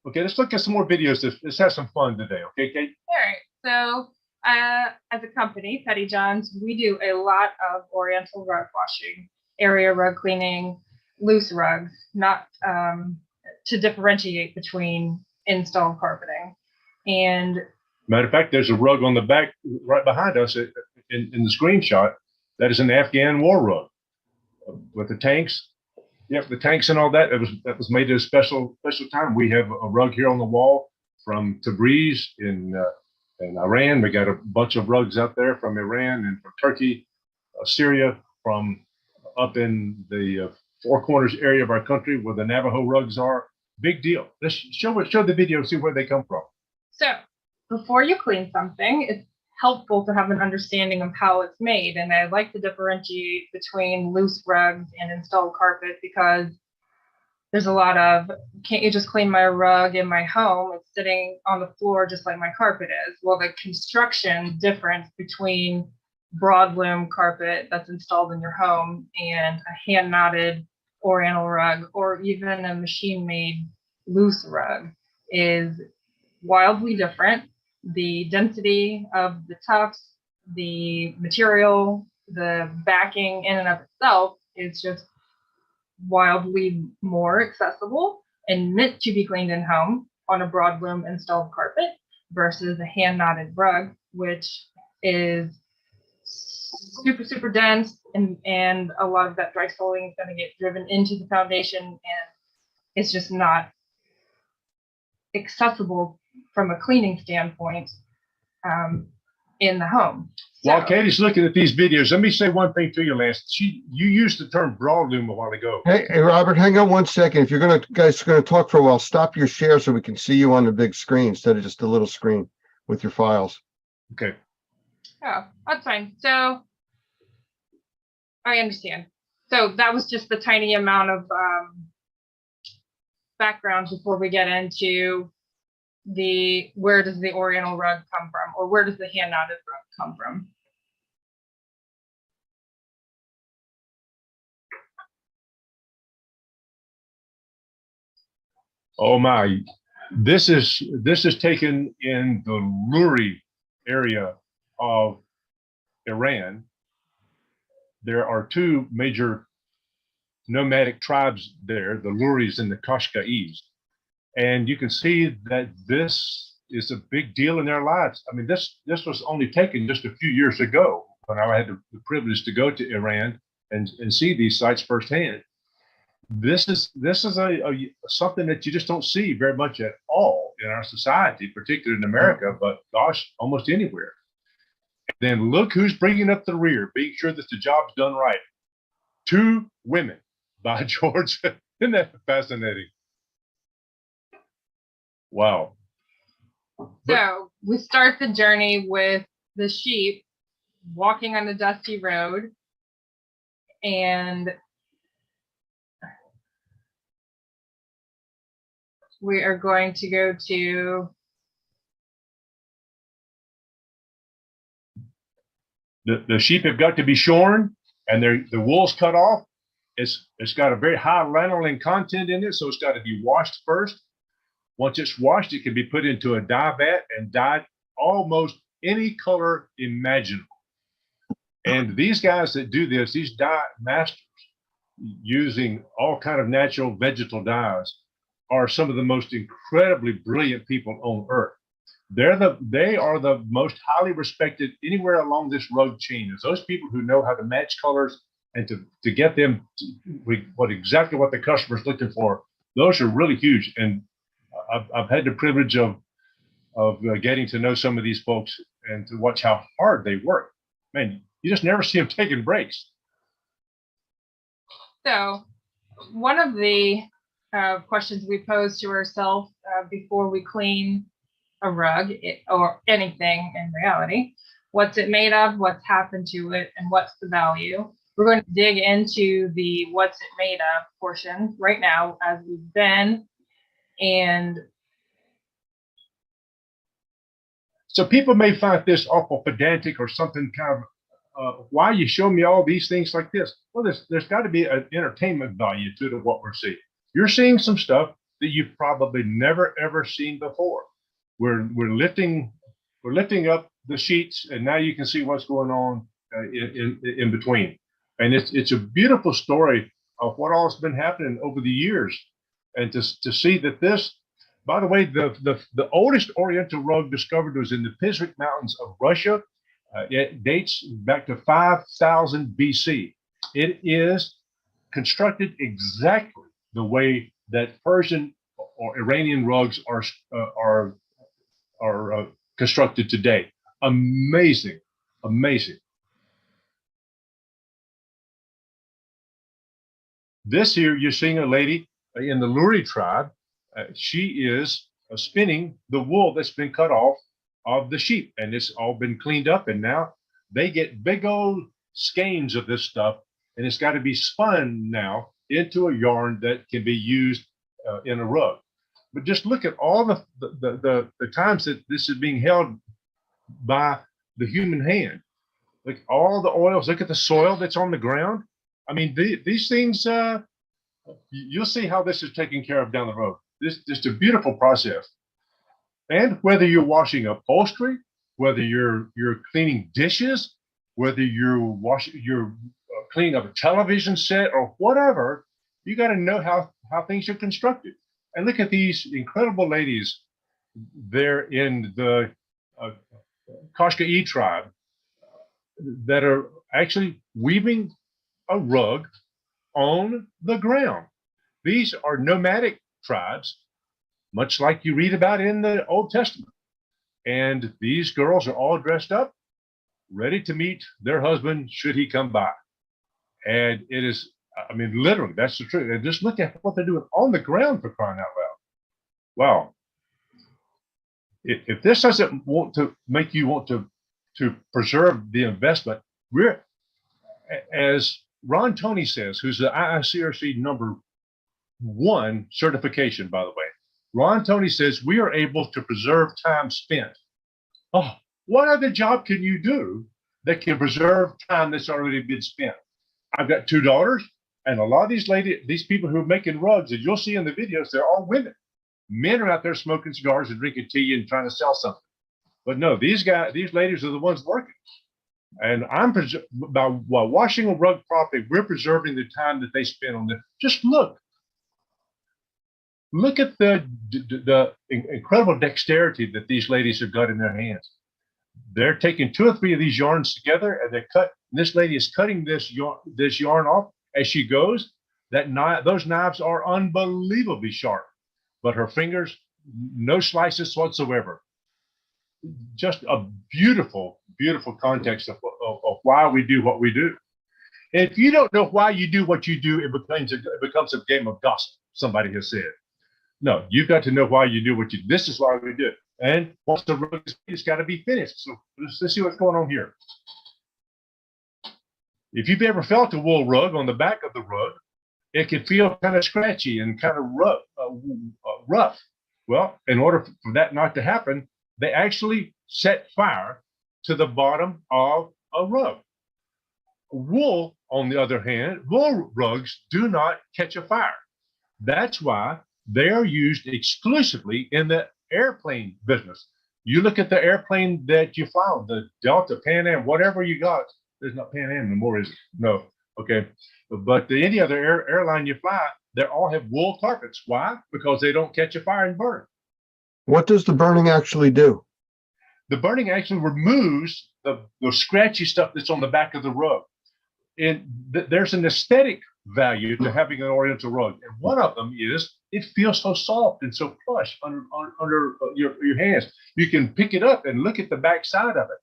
Okay, let's look at some more videos. Let's have some fun today. Okay, Kate? All right. So as a company, Petty John's, we do a lot of Oriental rug washing, area rug cleaning, loose rugs, not to differentiate between installed carpeting. And matter of fact, there's a rug on the back right behind us in the screenshot. That is an Afghan war rug with the tanks. Yep, the tanks and all that. That was made at a special time. We have a rug here on the wall from Tabriz in Iran. We got a bunch of rugs out there from Iran and from Turkey, Syria, from up in the Four Corners area of our country where the Navajo rugs are. Big deal. Let's show the video and see where they come from. so before you clean something, it's helpful to have an understanding of how it's made. And I like to differentiate between loose rugs and installed carpet, because there's a lot of, can't you just clean my rug in my home? It's sitting on the floor just like my carpet is. Well, the construction difference between broadloom carpet that's installed in your home and a hand knotted Oriental rug, or even a machine made loose rug, is wildly different. The density of the tufts, the material, the backing in and of itself is just wildly more accessible and meant to be cleaned in home on a broadloom installed carpet versus a hand knotted rug, which is super, super dense, and a lot of that dry soiling is going to get driven into the foundation, and it's just not accessible from a cleaning standpoint in the home. While Katie's looking at these videos, let me say one thing to you, Lance. You used the term broadloom a while ago. Hey, Robert, hang on one second. If you're guys are gonna talk for a while, stop your share so we can see you on the big screen instead of just a little screen with your files. Okay. Oh, that's fine. So I understand. So that was just the tiny amount of background before we get into where does the Oriental rug come from, or where does the hand knotted rug come from? Oh my, this is taken in the Luri area of Iran. There are two major nomadic tribes there, the Luris and the Kashka'is. And you can see that this is a big deal in their lives. I mean, this was only taken just a few years ago when I had the privilege to go to Iran and see these sites firsthand. This is something that you just don't see very much at all in our society, particularly in America, but gosh, almost anywhere. And then look who's bringing up the rear, being sure that the job's done right. Two women, by George. Isn't that fascinating? Wow. So we start the journey with the sheep walking on the dusty road, and we are going to go to the sheep have got to be shorn, and the wool's cut off. It's got a very high lanolin content in it, so it's got to be washed first. Once it's washed, it can be put into a dye vat and dyed almost any color imaginable. And these guys that do this, these dye masters, using all kind of natural vegetal dyes, are some of the most incredibly brilliant people on earth. They are the most highly respected anywhere along this rug chain. Is those people who know how to match colors and to get them exactly what the customer's looking for. Those are really huge. And I've had the privilege of getting to know some of these folks and to watch how hard they work. Man, you just never see them taking breaks. So one of the questions we pose to ourselves before we clean a rug or anything in reality, what's it made of, what's happened to it, and what's the value? We're going to dig into the what's it made of portion right now as we've been. And so people may find this awful pedantic or something kind of, why you show me all these things like this? Well, there's got to be an entertainment value to what we're seeing. You're seeing some stuff that you've probably never ever seen before. We're lifting up the sheets, and now you can see what's going on in between. And it's a beautiful story of what all has been happening over the years, and to see that this. By the way, the oldest Oriental rug discovered was in the Pizric Mountains of Russia. It dates back to 5000 BC. It is constructed exactly the way that Persian or Iranian rugs are constructed today. Amazing, amazing. This here, you're seeing a lady in the Luri tribe. She is spinning the wool that's been cut off of the sheep, and it's all been cleaned up, and now they get big old skeins of this stuff, and it's got to be spun now into a yarn that can be used in a rug. But just look at all the times that this is being held by the human hand. Look, all the oils, look at the soil that's on the ground. I mean, these things, you'll see how this is taken care of down the road. This is a beautiful process. And whether you're washing upholstery, whether you're cleaning dishes, whether you're cleaning up a television set or whatever, you got to know how things are constructed. And look at these incredible ladies there in the Koshka-E tribe that are actually weaving a rug on the ground. These are nomadic tribes, much like you read about in the Old Testament. And these girls are all dressed up, ready to meet their husband should he come by. And it is, I mean, literally, that's the truth. And just look at what they're doing on the ground, for crying out loud. Wow. If this doesn't want to make you want to preserve the investment, we're, as Ron Toney says, who's the IICRC #1 certification, by the way. Ron Toney says we are able to preserve time spent. Oh, what other job can you do that can preserve time that's already been spent? I've got 2 daughters, and a lot of these people who are making rugs, as you'll see in the videos, they're all women. Men are out there smoking cigars and drinking tea and trying to sell something. But no, these ladies are the ones working. And while washing a rug properly, we're preserving the time that they spend on it. Just look at the incredible dexterity that these ladies have got in their hands. They're taking 2 or 3 of these yarns together, and this lady is cutting this yarn off as she goes. Those knives are unbelievably sharp, but her fingers, no slices whatsoever. Just a beautiful, beautiful context of why we do what we do. And if you don't know why you do what you do, it becomes a game of gossip, somebody has said. No, you've got to know why you do what you do. This is why we do it. And once the rug is finished, it's got to be finished. So let's see what's going on here. If you've ever felt a wool rug on the back of the rug, it can feel kind of scratchy and kind of rough. Well, in order for that not to happen, they actually set fire to the bottom of a rug. Wool, on the other hand, wool rugs do not catch a fire. That's why they are used exclusively in the airplane business. You look at the airplane that you fly on, the Delta, Pan Am, whatever you got, There's not Pan Am no more, is it? No. Okay. But any other airline you fly, they all have wool carpets. Why? Because they don't catch a fire and burn. What does the burning actually do? The burning actually removes the scratchy stuff that's on the back of the rug. And there's an aesthetic value to having an Oriental rug. And one of them is it feels so soft and so plush under your hands. You can pick it up and look at the back side of it.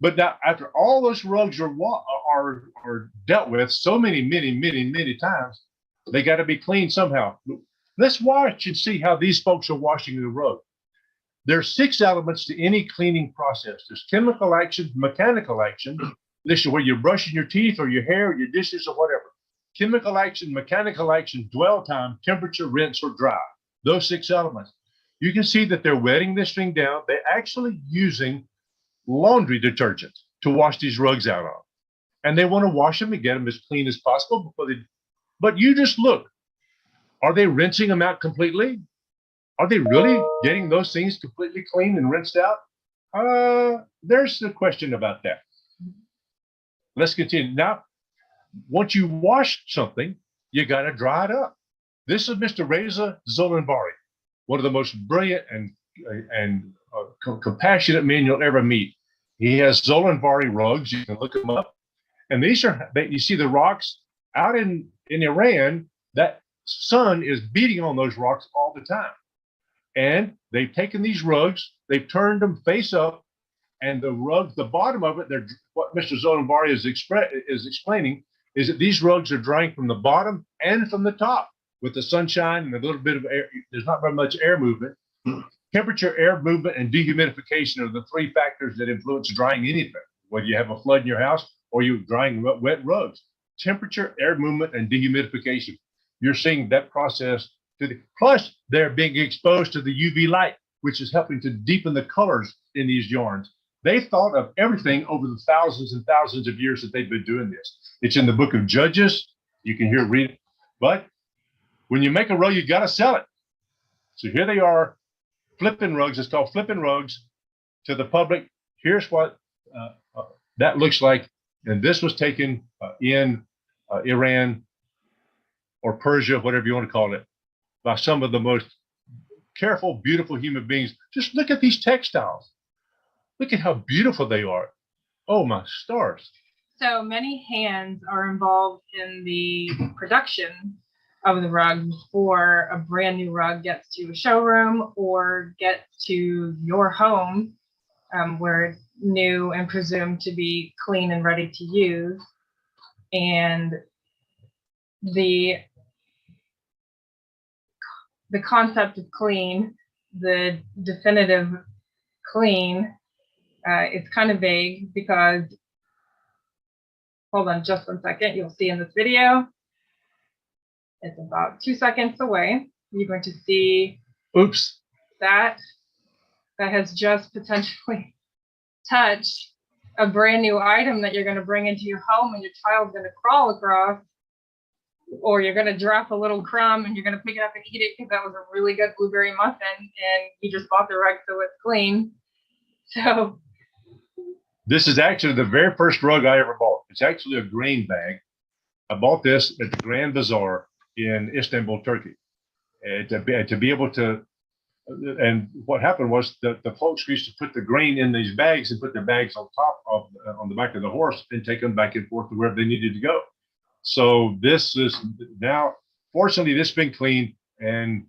But now, after all those rugs are dealt with so many times, they got to be cleaned somehow. Let's watch and see how these folks are washing the rug. There's 6 elements to any cleaning process. There's chemical action, mechanical action. This is where you're brushing your teeth or your hair or your dishes or whatever. Chemical action, mechanical action, dwell time, temperature, rinse, or dry. Those 6 elements. You can see that they're wetting this thing down. They're actually using laundry detergent to wash these rugs out on. And they want to wash them and get them as clean as possible before they. But you just look. Are they rinsing them out completely? Are they really getting those things completely clean and rinsed out? There's a question about that. Let's continue. Now, once you wash something, you got to dry it up. This is Mr. Reza Zolanbari, one of the most brilliant and compassionate men you'll ever meet. He has Zolanbari rugs. You can look them up. And these are, you see the rocks out in Iran, that sun is beating on those rocks all the time. And they've taken these rugs, they've turned them face up, and the rugs, the bottom of it, what Mr. Zolanbari is explaining is that these rugs are drying from the bottom and from the top with the sunshine and a little bit of air. There's not very much air movement. Temperature, air movement, and dehumidification are the 3 factors that influence drying anything, whether you have a flood in your house or you're drying wet rugs. Temperature, air movement, and dehumidification. You're seeing that process. Plus, they're being exposed to the UV light, which is helping to deepen the colors in these yarns. They thought of everything over the thousands and thousands of years that they've been doing this. It's in the book of Judges. You can read it. But when you make a rug, you got to sell it. So here they are, flipping rugs. It's called flipping rugs to the public. Here's what that looks like. And this was taken in Iran or Persia, whatever you want to call it, by some of the most careful, beautiful human beings. Just look at these textiles. Look at how beautiful they are. Oh, my stars. So many hands are involved in the production of the rug before a brand new rug gets to a showroom or gets to your home, where it's new and presumed to be clean and ready to use. And the concept of clean, the definitive clean, it's kind of vague because, hold on just 1 second, you'll see in this video, it's about 2 seconds away. You're going to see that has just potentially touched a brand new item that you're going to bring into your home and your child's going to crawl across, or you're going to drop a little crumb and you're going to pick it up and eat it because that was a really good blueberry muffin and you just bought the rug so it's clean. So this is actually the very first rug I ever bought. It's actually a grain bag. I bought this at the Grand Bazaar in Istanbul, Turkey. And to be able to, and what happened was that the folks used to put the grain in these bags and put the bags on top of, on the back of the horse and take them back and forth to wherever they needed to go. So this is now, fortunately, this has been cleaned, and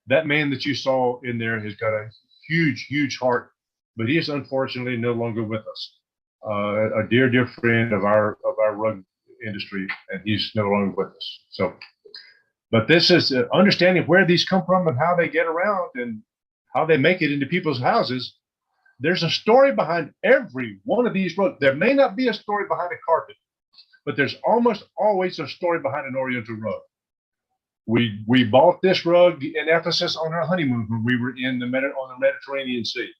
that man that you saw in there has got a huge, huge heart, but he is unfortunately no longer with us. A dear, dear friend of our rug industry, and he's no longer with us. So, but this is understanding where these come from and how they get around and how they make it into people's houses. There's a story behind every one of these rugs. There may not be a story behind a carpet, but there's almost always a story behind an Oriental rug. We bought this rug in Ephesus on our honeymoon when we were on the Mediterranean Sea.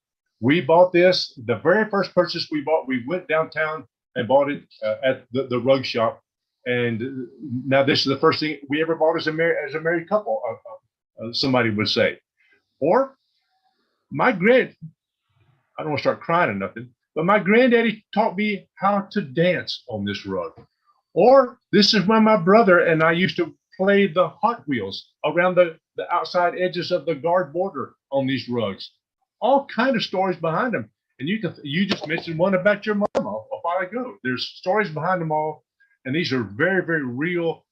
We bought this, the very first purchase we bought, we went downtown and bought it at the rug shop. And now this is the first thing we ever bought as a married couple, somebody would say. Or I don't want to start crying or nothing, but my granddaddy taught me how to dance on this rug. Or this is when my brother and I used to play the Hot Wheels around the outside edges of the guard border on these rugs. All kind of stories behind them. And you just mentioned one about your mama a while ago. There's stories behind them all. And these are very, very real.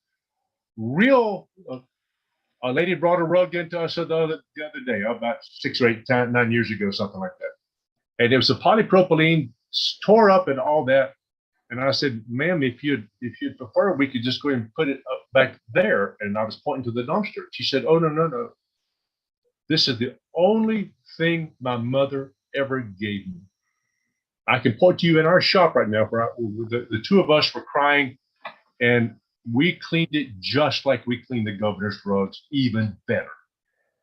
A lady brought a rug into us the other day, about 6 or 8, 9 years ago, something like that. And it was a polypropylene, tore up and all that. And I said, ma'am, if you'd prefer, we could just go ahead and put it up back there. And I was pointing to the dumpster. She said, oh, no. This is the only thing my mother ever gave me. I can point to you in our shop right now where the two of us were crying, and we cleaned it just like we cleaned the governor's rugs, even better.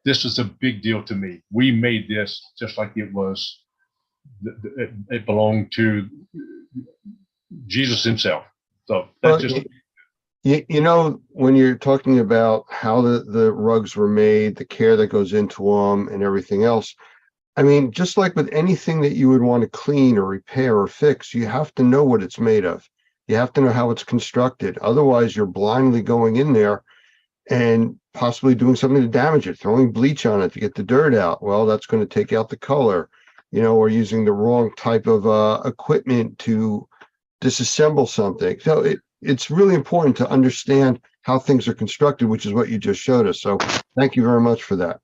This was a big deal to me. We made this just like it was. It belonged to Jesus himself. So that's just. You know, when you're talking about how the rugs were made, the care that goes into them and everything else, I mean, just like with anything that you would want to clean or repair or fix, you have to know what it's made of. You have to know how it's constructed. Otherwise, you're blindly going in there and possibly doing something to damage it, throwing bleach on it to get the dirt out. Well, that's going to take out the color, or using the wrong type of equipment to disassemble something. So it's really important to understand how things are constructed, which is what you just showed us. So thank you very much for that.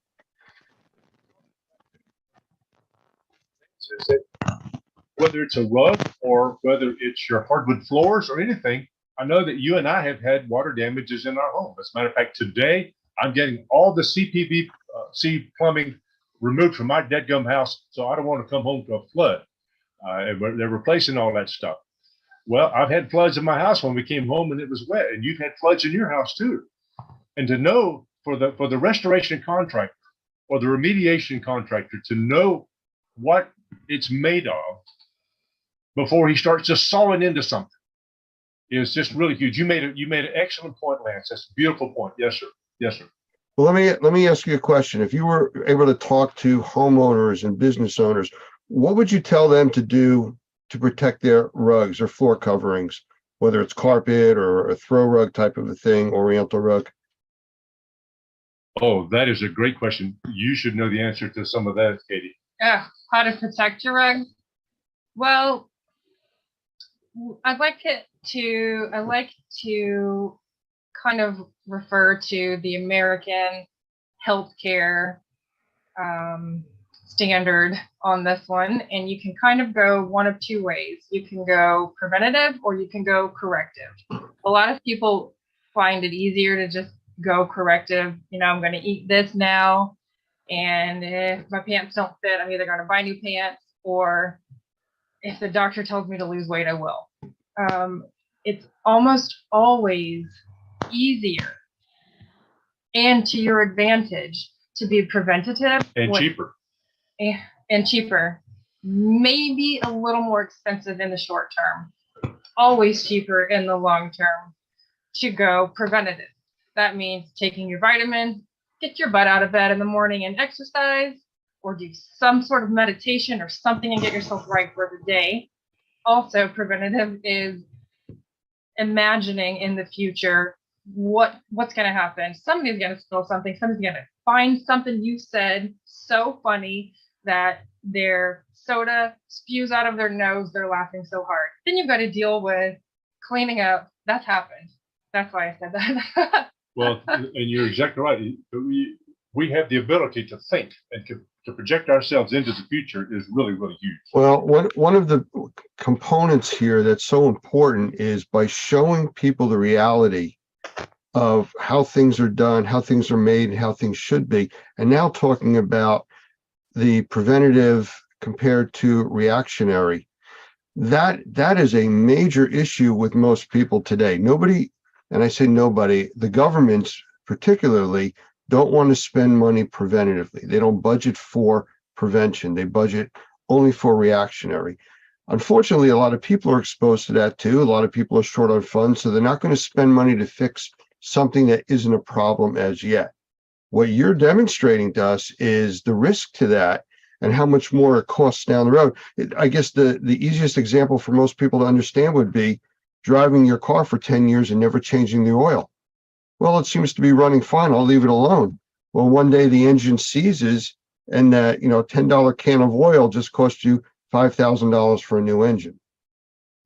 Whether it's a rug or whether it's your hardwood floors or anything, I know that you and I have had water damages in our home. As a matter of fact, today I'm getting all the CPVC plumbing removed from my deadgum house, so I don't want to come home to a flood. And they're replacing all that stuff. Well, I've had floods in my house when we came home and it was wet, and you've had floods in your house too. And to know for the restoration contractor or the remediation contractor to know what it's made of before he starts just sawing into something is just really huge. You made an excellent point, Lance. That's a beautiful point. Yes, sir. Yes, sir. Well, let me ask you a question. If you were able to talk to homeowners and business owners, what would you tell them to do to protect their rugs or floor coverings, whether it's carpet or a throw rug type of a thing, oriental rug? Oh, that is a great question. You should know the answer to some of that, Katie. How to protect your rug? Well, I like to kind of refer to the American healthcare standard on this one, and you can kind of go one of two ways. You can go preventative or you can go corrective. A lot of people find it easier to just go corrective. I'm going to eat this now, and if my pants don't fit, I'm either going to buy new pants, or if the doctor tells me to lose weight, I will. It's almost always easier and to your advantage to be preventative and cheaper. And cheaper, maybe a little more expensive in the short term, always cheaper in the long term to go preventative. That means taking your vitamins, get your butt out of bed in the morning and exercise, or do some sort of meditation or something and get yourself right for the day. Also, preventative is imagining in the future what's going to happen. Somebody's going to spill something. Somebody's going to find something you said so funny that their soda spews out of their nose. They're laughing so hard. Then you've got to deal with cleaning up. That's happened. That's why I said that. Well, and you're exactly right. We have the ability to think and to project ourselves into the future is really, really huge. Well, one of the components here that's so important is by showing people the reality of how things are done, how things are made, and how things should be. And now talking about the preventative compared to reactionary, that is a major issue with most people today. Nobody, and I say nobody, the governments particularly don't want to spend money preventatively. They don't budget for prevention. They budget only for reactionary. Unfortunately, a lot of people are exposed to that too. A lot of people are short on funds, so they're not going to spend money to fix something that isn't a problem as yet. What you're demonstrating to us is the risk to that, and how much more it costs down the road. I guess the easiest example for most people to understand would be driving your car for 10 years and never changing the oil. Well, it seems to be running fine. I'll leave it alone. Well, one day the engine seizes and that, $10 can of oil just cost you $5,000 for a new engine.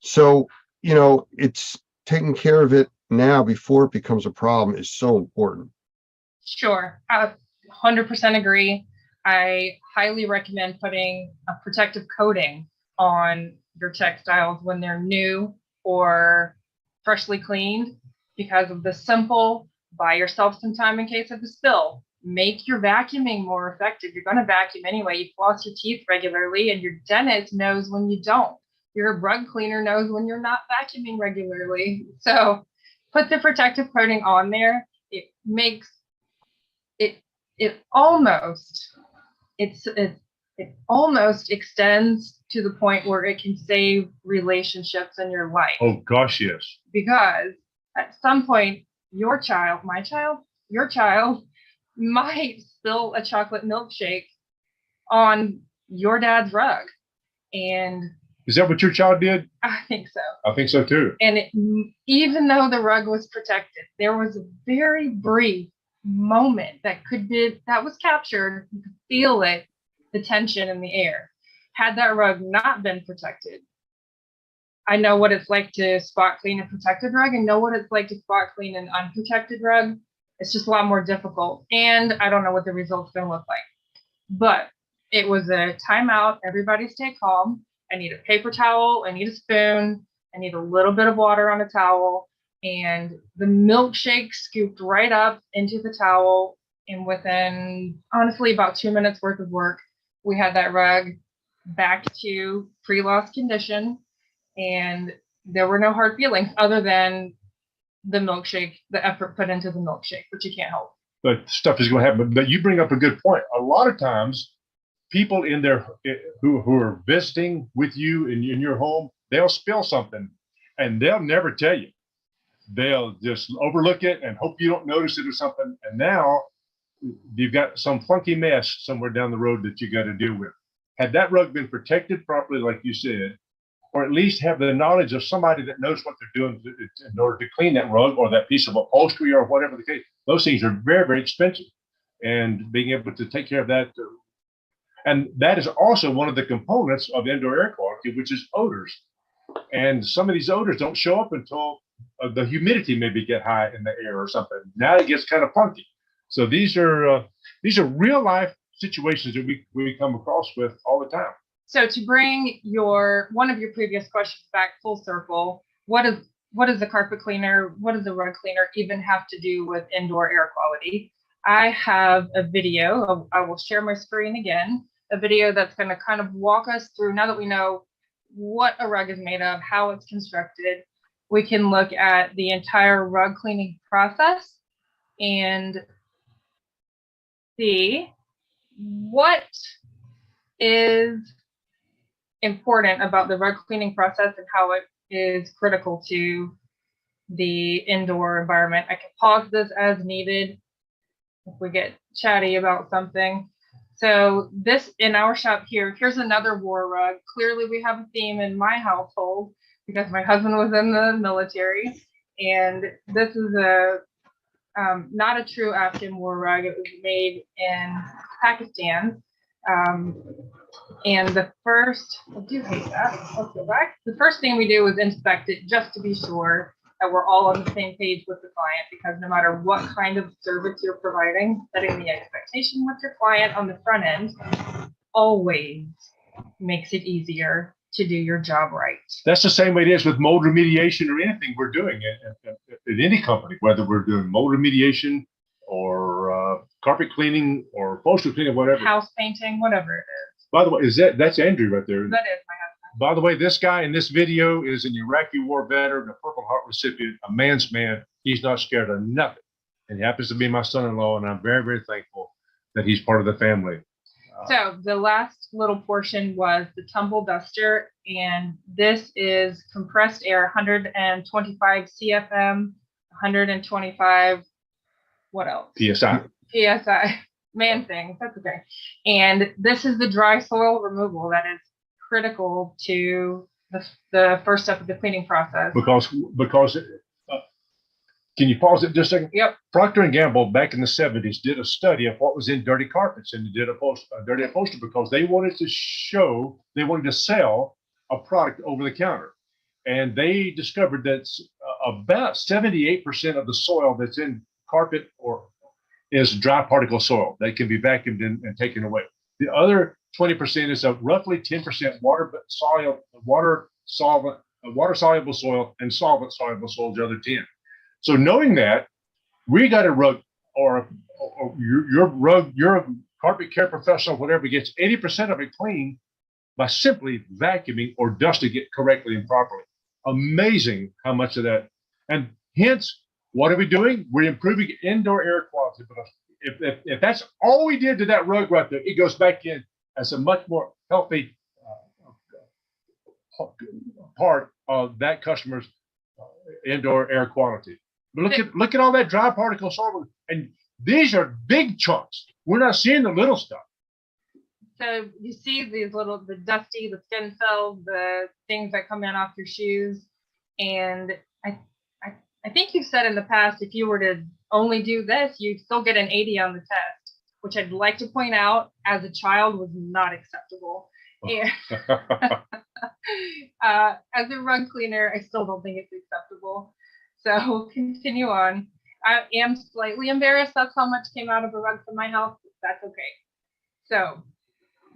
So, it's taking care of it now before it becomes a problem is so important. Sure. I 100% agree. I highly recommend putting a protective coating on your textiles when they're new or freshly cleaned, because of the simple buy yourself some time in case of a spill. Make your vacuuming more effective. You're going to vacuum anyway. You floss your teeth regularly, and your dentist knows when you don't. Your rug cleaner knows when you're not vacuuming regularly. So put the protective coating on there. It makes it almost extends to the point where it can save relationships in your life. Oh gosh, yes. Because at some point, your child might spill a chocolate milkshake on your dad's rug. And Is that what your child did? I think so. I think so too. And even though the rug was protected, there was a very brief moment that was captured. You could feel it, the tension in the air. Had that rug not been protected, I know what it's like to spot clean a protected rug and know what it's like to spot clean an unprotected rug. It's just a lot more difficult. And I don't know what the result's going to look like. But it was a timeout. Everybody stay calm. I need a paper towel. I need a spoon. I need a little bit of water on a towel. And the milkshake scooped right up into the towel. And within, honestly, about 2 minutes worth of work, we had that rug back to pre-loss condition. And there were no hard feelings other than the milkshake, the effort put into the milkshake, which you can't help. But stuff is going to happen. But you bring up a good point. A lot of times, people who are visiting with you in your home, they'll spill something and they'll never tell you. They'll just overlook it and hope you don't notice it or something. And now you've got some funky mess somewhere down the road that you got to deal with. Had that rug been protected properly, like you said, or at least have the knowledge of somebody that knows what they're doing in order to clean that rug or that piece of upholstery or whatever the case, those things are very, very expensive. And being able to take care of that. And that is also one of the components of indoor air quality, which is odors. And some of these odors don't show up until the humidity maybe get high in the air or something. Now it gets kind of funky. So these are real life situations that we come across with all the time. So to bring one of your previous questions back full circle, what does the carpet cleaner, what does the rug cleaner even have to do with indoor air quality? I have a video. I will share my screen again. A video that's going to kind of walk us through, now that we know what a rug is made of, how it's constructed, we can look at the entire rug cleaning process and see what is important about the rug cleaning process and how it is critical to the indoor environment. I can pause this as needed if we get chatty about something. So this in our shop here's another war rug. Clearly we have a theme in my household because my husband was in the military, and this is not a true Afghan war rug. It was made in Pakistan. And I do hate that. Let's go back. The first thing we do is inspect it just to be sure that we're all on the same page with the client, because no matter what kind of service you're providing, setting the expectation with your client on the front end always makes it easier to do your job right. That's the same way it is with mold remediation or anything we're doing at any company, whether we're doing mold remediation or carpet cleaning or upholstery cleaning, whatever. House painting, whatever it is. By the way, that's Andrew right there. That is my husband. By the way, this guy in this video is an Iraqi war veteran, a Purple Heart recipient, a man's man. He's not scared of nothing. And he happens to be my son-in-law, and I'm very, very thankful that he's part of the family. So the last little portion was the tumble duster, and this is compressed air, 125 CFM, 125, what else? PSI. PSI. man thing. That's okay. And this is the dry soil removal that is critical to the first step of the cleaning process. Because can you pause it just a second? Yep. Procter and Gamble back in the 70s did a study of what was in dirty carpets, and they did a dirty upholstery because they wanted to sell a product over the counter. And they discovered that about 78% of the soil that's in carpet is dry particle soil that can be vacuumed and taken away. The other 20% is a roughly 10% water soluble soil, and solvent soluble soil, the other 10. So knowing that, we got a rug or your carpet care professional, whatever, gets 80% of it clean by simply vacuuming or dusting it correctly and properly. Amazing how much of that. And hence, what are we doing? We're improving indoor air quality. But if that's all we did to that rug right there, it goes back in as a much more healthy part of that customer's indoor air quality. But look at all that dry particle soil, and these are big chunks. We're not seeing the little stuff. So you see the dusty, the skin cells, the things that come in off your shoes. And I think you've said in the past, if you were to only do this, you'd still get an 80 on the test, which I'd like to point out as a child was not acceptable. And, as a rug cleaner, I still don't think it's acceptable. So we'll continue on. I am slightly embarrassed that's how much came out of a rug from my house, but that's okay. So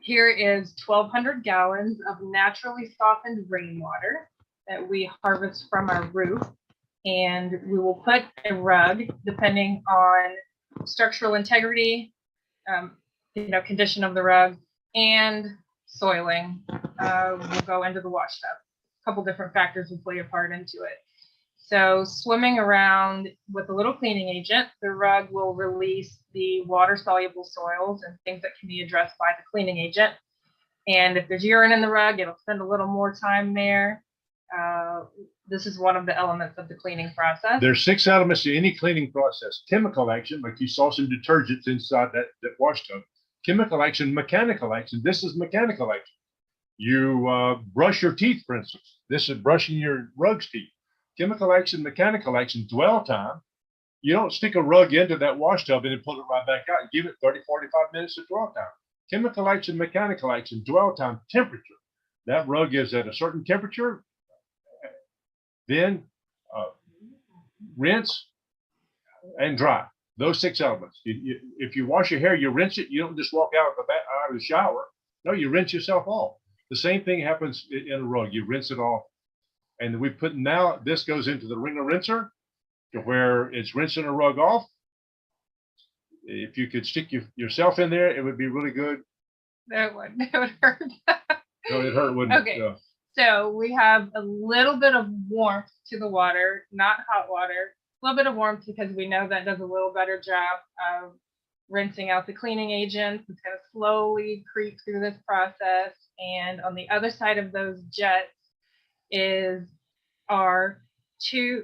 here is 1,200 gallons of naturally softened rainwater that we harvest from our roof. And we will put a rug, depending on structural integrity, condition of the rug, and soiling, will go into the wash tub. A couple different factors will play a part into it. So swimming around with a little cleaning agent, the rug will release the water-soluble soils and things that can be addressed by the cleaning agent. And if there's urine in the rug, it'll spend a little more time there. This is one of the elements of the cleaning process. There's 6 elements to any cleaning process. Chemical action, like you saw some detergents inside that wash tub. Chemical action, mechanical action. This is mechanical action. You brush your teeth, for instance. This is brushing your rug's teeth. Chemical action, mechanical action, dwell time. You don't stick a rug into that wash tub and then pull it right back out and give it 30, 45 minutes of dwell time. Chemical action, mechanical action, dwell time, temperature. That rug is at a certain temperature. Then rinse and dry. Those 6 elements. If you wash your hair, you rinse it. You don't just walk out of the shower. No, you rinse yourself off. The same thing happens in a rug. You rinse it off. And we put now, this goes into the wringer rinser to where it's rinsing a rug off. If you could stick yourself in there, it would be really good. That would hurt. No, it hurt, wouldn't Okay. it? So we have a little bit of warmth to the water, not hot water, a little bit of warmth because we know that does a little better job of rinsing out the cleaning agents. It's going to slowly creep through this process. And on the other side of those jets are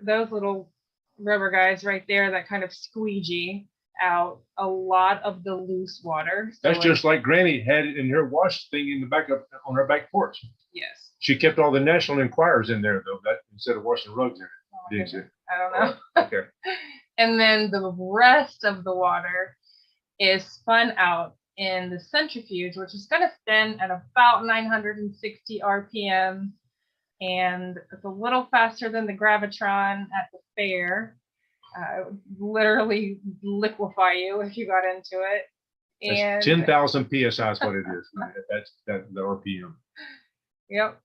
those little rubber guys right there that kind of squeegee out a lot of the loose water. So That's just like Granny had it in her wash thing in the back on her back porch. Yes. She kept all the National Enquirers in there though, instead of washing rugs in it. Did you? I don't know. Okay. And then the rest of the water is spun out in the centrifuge, which is going to spin at about 960 RPM. And it's a little faster than the Gravitron at the fair. It would literally liquefy you if you got into it. And 10,000 PSI is what it is. That's the RPM. Yep.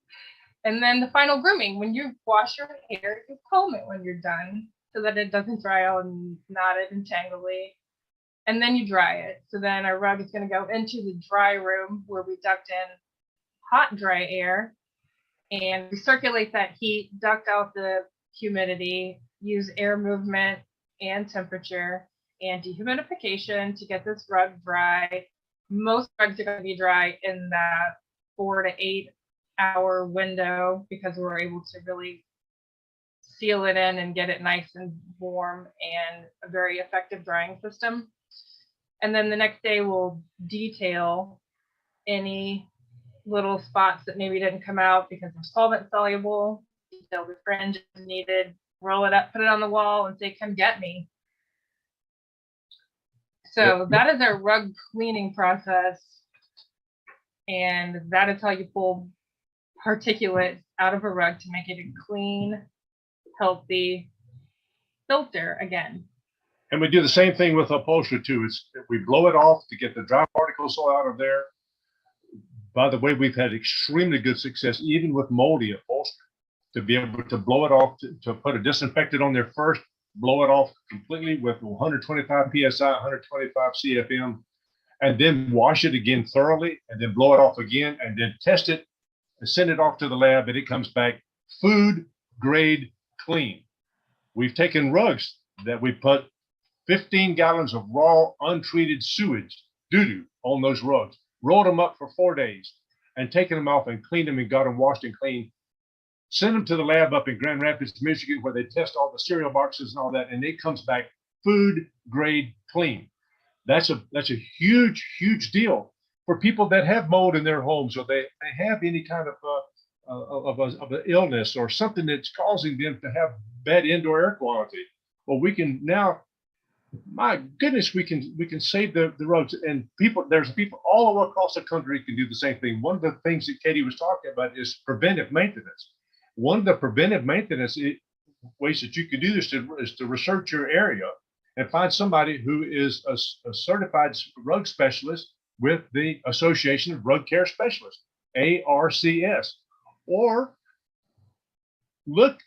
And then the final grooming, when you wash your hair, you comb it when you're done so that it doesn't dry out and knotted and tangly. And then you dry it. So then our rug is going to go into the dry room where we duct in hot, dry air and recirculate that heat, duct out the humidity, use air movement and temperature and dehumidification to get this rug dry. Most rugs are going to be dry in that 4 to 8 hour window because we're able to really seal it in and get it nice and warm and a very effective drying system. And then the next day we'll detail any little spots that maybe didn't come out because they're solvent soluble, detail the fringe as needed, roll it up, put it on the wall and say, come get me. So that is our rug cleaning process. And that is how you pull particulate out of a rug to make it a clean, healthy filter again. And we do the same thing with upholstery too. We blow it off to get the dry particles out of there. By the way, we've had extremely good success, even with moldy upholstery, to be able to blow it off, to put a disinfectant on there first, blow it off completely with 125 PSI, 125 CFM, and then wash it again thoroughly, and then blow it off again, and then test it and send it off to the lab, and it comes back food grade clean. We've taken rugs that we put 15 gallons of raw, untreated sewage, doo-doo, on those rugs, rolled them up for 4 days, and taken them off and cleaned them and got them washed and clean. Send them to the lab up in Grand Rapids, Michigan, where they test all the cereal boxes and all that, and it comes back food grade clean. That's a huge, huge deal for people that have mold in their homes, or they have any kind of an illness or something that's causing them to have bad indoor air quality. Well, we can now, my goodness, we can save the roads, and there's people all across the country can do the same thing. One of the things that Katie was talking about is preventive maintenance. One of the preventive maintenance ways that you can do this is to research your area and find somebody who is a certified rug specialist with the Association of Rug Care Specialists, ARCS, or look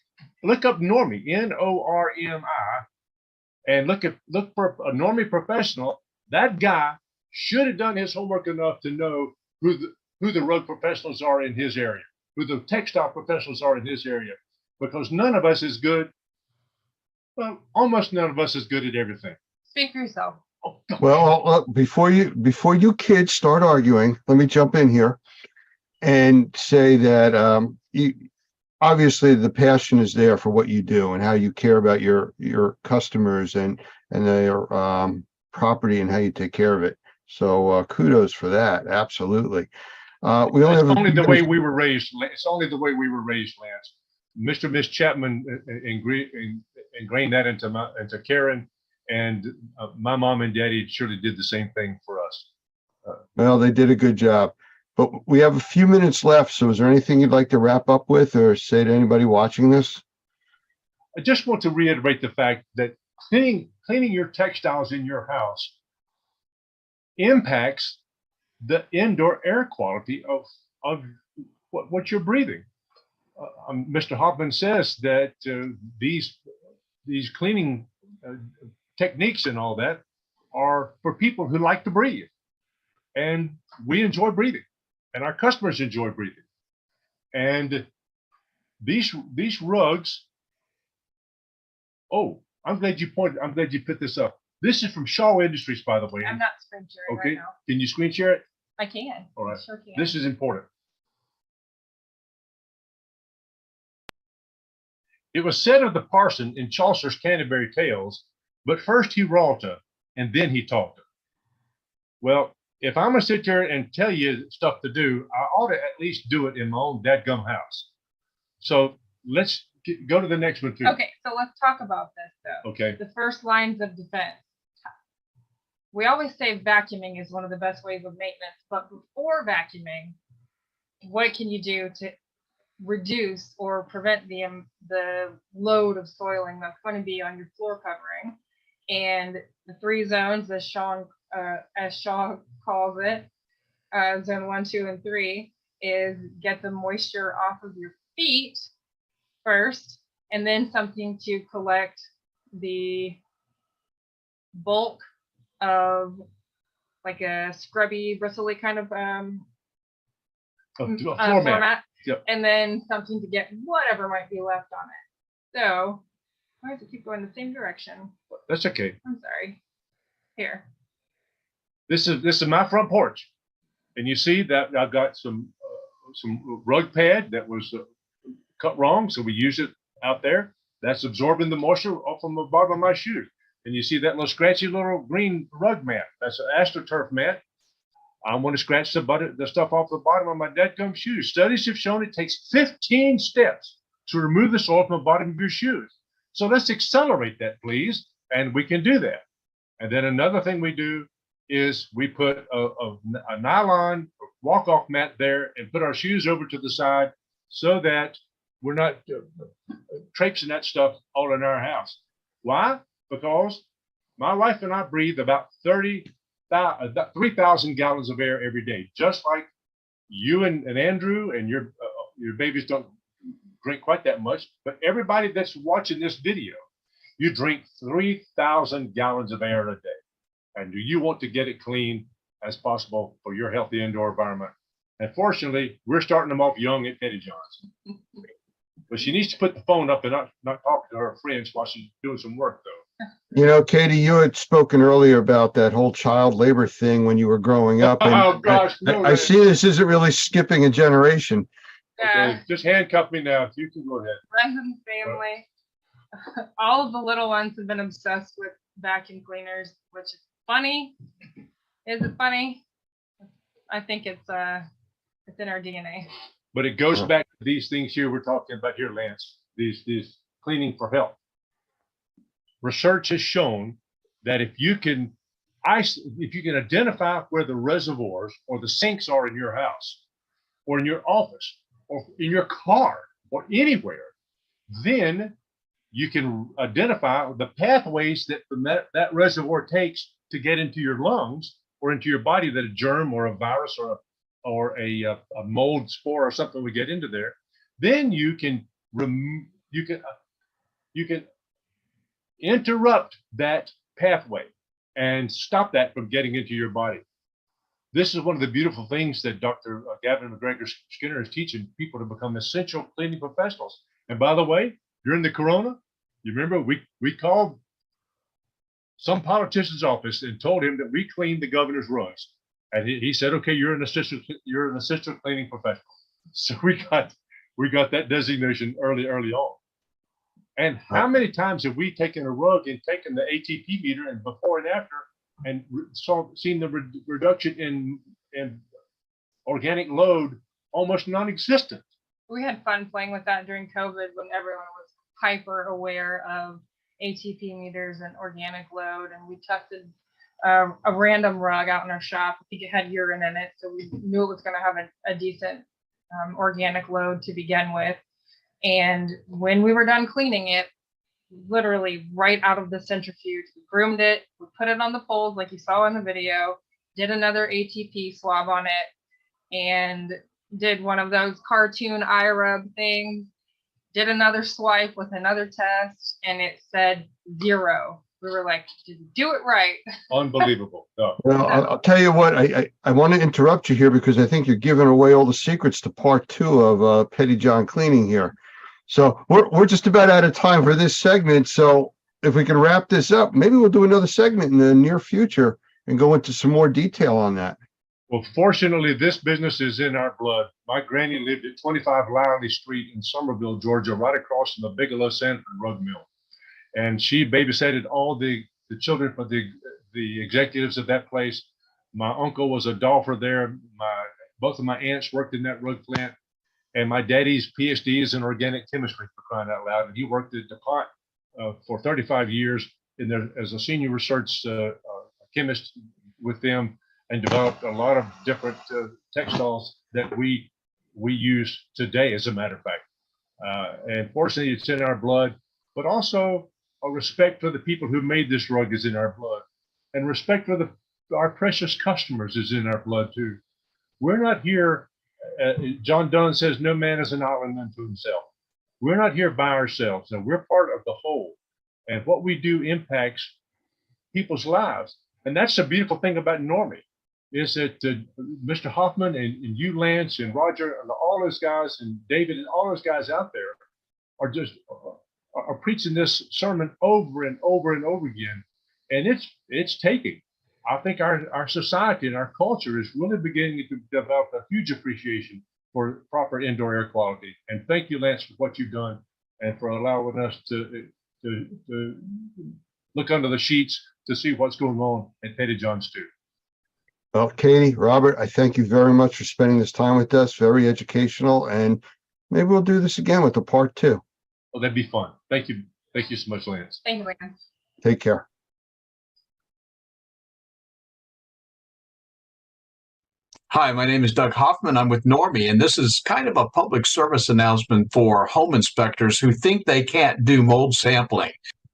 up Normie, Normi, and look for a Normie professional. That guy should have done his homework enough to know who the rug professionals are in his area, who the textile professionals are in his area, because none of us is good. Well, almost none of us is good at everything. Speak for yourself. Well, before you kids start arguing, let me jump in here and say that obviously the passion is there for what you do and how you care about your customers and their property and how you take care of it. So kudos for that. Absolutely. We only have only the way we were raised. It's only the way we were raised, Lance. Mr. and Miss Chapman ingrained that into Karen, and my mom and daddy surely did the same thing for us. Well, they did a good job, but we have a few minutes left. So is there anything you'd like to wrap up with or say to anybody watching this? I just want to reiterate the fact that cleaning your textiles in your house impacts the indoor air quality of what you're breathing. Mr. Hoffman says that these cleaning techniques and all that are for people who like to breathe, and we enjoy breathing, and our customers enjoy breathing. And these rugs. Oh, I'm glad you put this up. This is from Shaw Industries, by the way. I'm not screen sharing Okay, right now. can you screen share it? I can. All right. I sure can. This is important. It was said of the parson in Chaucer's Canterbury Tales, but first he wrought her, and then he taught her. Well, if I'm gonna sit there and tell you stuff to do, I ought to at least do it in my own dadgum house. So let's go to the next one too. Okay, so let's talk about this though. Okay. The first lines of defense. We always say vacuuming is one of the best ways of maintenance, but before vacuuming, what can you do to reduce or prevent the load of soiling that's going to be on your floor covering? And the 3 zones, as Shaw calls it, zone 1, 2, and 3, is get the moisture off of your feet first, and then something to collect the bulk of like a scrubby, bristly kind of floor mat. Yep. And then something to get whatever might be left on it. So why does it keep going the same direction? That's okay. I'm sorry. Here. This is my front porch, and you see that I've got some rug pad that was cut wrong, so we use it out there. That's absorbing the moisture off from the bottom of my shoe. and you see that little scratchy little green rug mat, that's an AstroTurf mat. I want to scratch the stuff off the bottom of my dadgum shoes. Studies have shown it takes 15 steps to remove the soil from the bottom of your shoes. So let's accelerate that, please. And we can do that. And then another thing we do is we put a nylon walk-off mat there and put our shoes over to the side so that we're not traipsing that stuff all in our house. Why? Because my wife and I breathe about 3,000 gallons of air every day, just like you and Andrew and your babies don't drink quite that much, but everybody that's watching this video, you drink 3,000 gallons of air a day. And do you want to get it clean as possible for your healthy indoor environment? And fortunately, we're starting them off young at Petty John's. But she needs to put the phone up and not talk to her friends while she's doing some work, though. You know, Katie, you had spoken earlier about that whole child labor thing when you were growing up. And Oh, gosh, no, I see this isn't really skipping a generation. Yeah, Okay, just handcuff me now. You can go ahead. Brendan's family, all of the little ones have been obsessed with vacuum cleaners, which is funny. Is it funny? I think it's in our DNA. But it goes back to these things here we're talking about here, Lance, these cleaning for health. Research has shown that if you can identify where the reservoirs or the sinks are in your house or in your office or in your car or anywhere, then you can identify the pathways that that reservoir takes to get into your lungs or into your body, that a germ or a virus or a mold spore or something would get into there. Then you can interrupt that pathway and stop that from getting into your body. This is one of the beautiful things that Dr. Gavin McGregor Skinner is teaching people to become essential cleaning professionals. And by the way, during the corona, you remember we called some politician's office and told him that we cleaned the governor's rugs. And he said, okay, you're an assistant cleaning professional. So we got that designation early on. And how many times have we taken a rug and taken the ATP meter and before and after and seen the reduction in organic load almost non-existent? We had fun playing with that during COVID when everyone was hyper aware of ATP meters and organic load, and we tested a random rug out in our shop. I think it had urine in it, so we knew it was going to have a decent organic load to begin with. And when we were done cleaning it, literally right out of the centrifuge, we groomed it, we put it on the poles like you saw in the video, did another ATP swab on it, and did one of those cartoon eye rub things, did another swipe with another test, and it said 0. We were like, did you do it right? Unbelievable. No. Well, I'll tell you what, I want to interrupt you here because I think you're giving away all the secrets to part 2 of Petty John Cleaning here. So we're just about out of time for this segment. So if we can wrap this up, maybe we'll do another segment in the near future and go into some more detail on that. Well, fortunately, this business is in our blood. My granny lived at 25 Liley Street in Somerville, Georgia, right across from the Bigelow Sanford rug mill. And she babysitted all the children for the executives of that place. My uncle was a dolpher there. Both of my aunts worked in that rug plant. And my daddy's PhD is in organic chemistry, for crying out loud. And he worked at DuPont for 35 years as a senior research chemist with them, and developed a lot of different textiles that we use today, as a matter of fact. And fortunately, it's in our blood, but also a respect for the people who made this rug is in our blood, and respect for our precious customers is in our blood too. We're not here. John Donne says, no man is an island unto himself. We're not here by ourselves. No, we're part of the whole. And what we do impacts people's lives. And that's the beautiful thing about Normie, is that Mr. Hoffman and you, Lance, and Roger, and all those guys, and David, and all those guys out there are just are preaching this sermon over and over and over again. And it's taking. I think our society and our culture is really beginning to develop a huge appreciation for proper indoor air quality. And thank you, Lance, for what you've done and for allowing us to look under the sheets to see what's going on at Petty John's too. Well, Katie, Robert, I thank you very much for spending this time with us. Very educational, and maybe we'll do this again with the part 2. Well, that'd be fun. Thank you. Thank you so much, Lance. Thank you, Lance. Take care. Hi, my name is Doug Hoffman. I'm with Normie, and this is kind of a public service announcement for home inspectors who think they can't do mold sampling.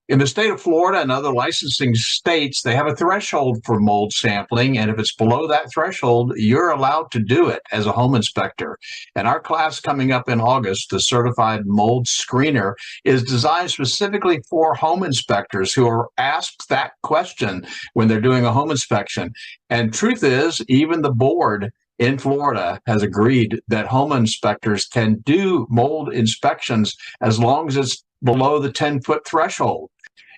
In the state of Florida and other licensing states, they have a threshold for mold sampling, and if it's below that threshold, you're allowed to do it as a home inspector. And our class coming up in August, the Certified Mold Screener, is designed specifically for home inspectors who are asked that question when they're doing a home inspection. And truth is, even the board in Florida has agreed that home inspectors can do mold inspections as long as it's below the 10-foot threshold.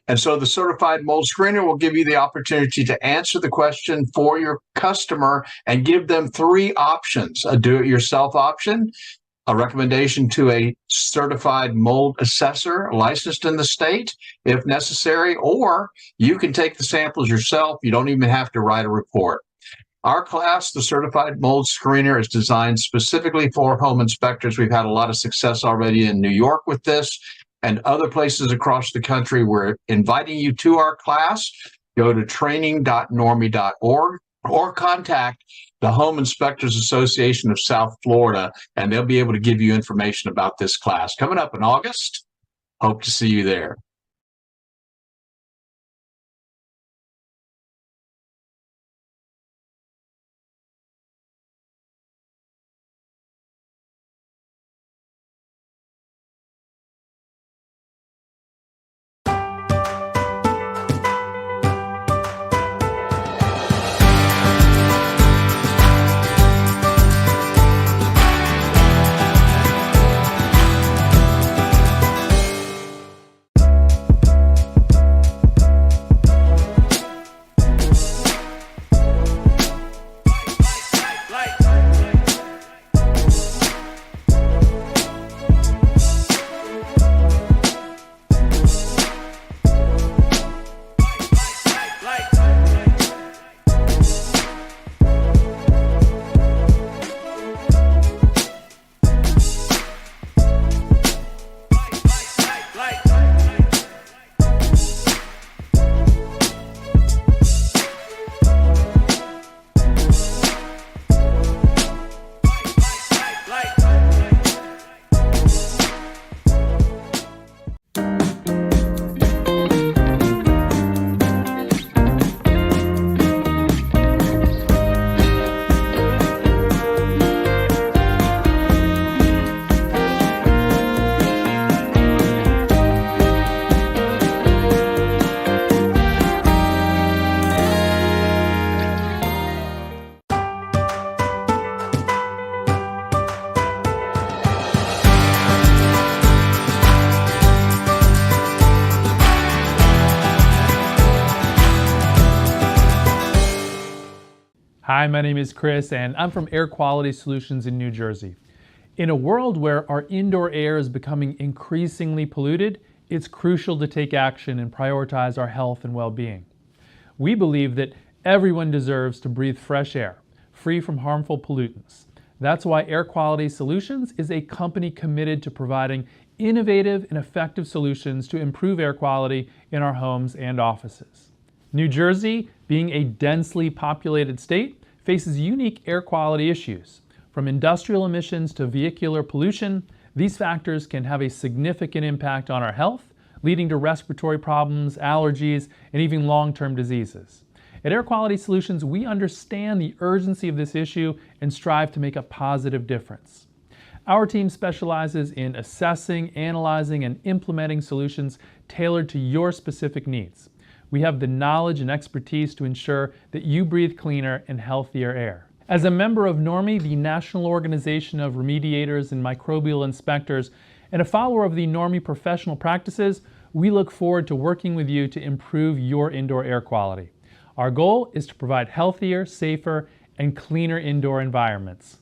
And so the Certified Mold Screener will give you the opportunity to answer the question for your customer and give them 3 options: a do-it-yourself option, a recommendation to a certified mold assessor licensed in the state, if necessary, or you can take the samples yourself. You don't even have to write a report. Our class, the Certified Mold Screener, is designed specifically for home inspectors. We've had a lot of success already in New York with this, and other places across the country. We're inviting you to our class. Go to training.normie.org or contact the Home Inspectors Association of South Florida, and they'll be able to give you information about this class. Coming up in August, hope to see you there. Hi, my name is Chris, and I'm from Air Quality Solutions in New Jersey. In a world where our indoor air is becoming increasingly polluted, it's crucial to take action and prioritize our health and well-being. We believe that everyone deserves to breathe fresh air, free from harmful pollutants. That's why Air Quality Solutions is a company committed to providing innovative and effective solutions to improve air quality in our homes and offices. New Jersey, being a densely populated state, faces unique air quality issues. From industrial emissions to vehicular pollution, these factors can have a significant impact on our health, leading to respiratory problems, allergies, and even long-term diseases. At Air Quality Solutions, we understand the urgency of this issue and strive to make a positive difference. Our team specializes in assessing, analyzing, and implementing solutions tailored to your specific needs. We have the knowledge and expertise to ensure that you breathe cleaner and healthier air. As a member of Normie, the National Organization of Remediators and Microbial Inspectors, and a follower of the Normie professional practices, we look forward to working with you to improve your indoor air quality. Our goal is to provide healthier, safer, and cleaner indoor environments.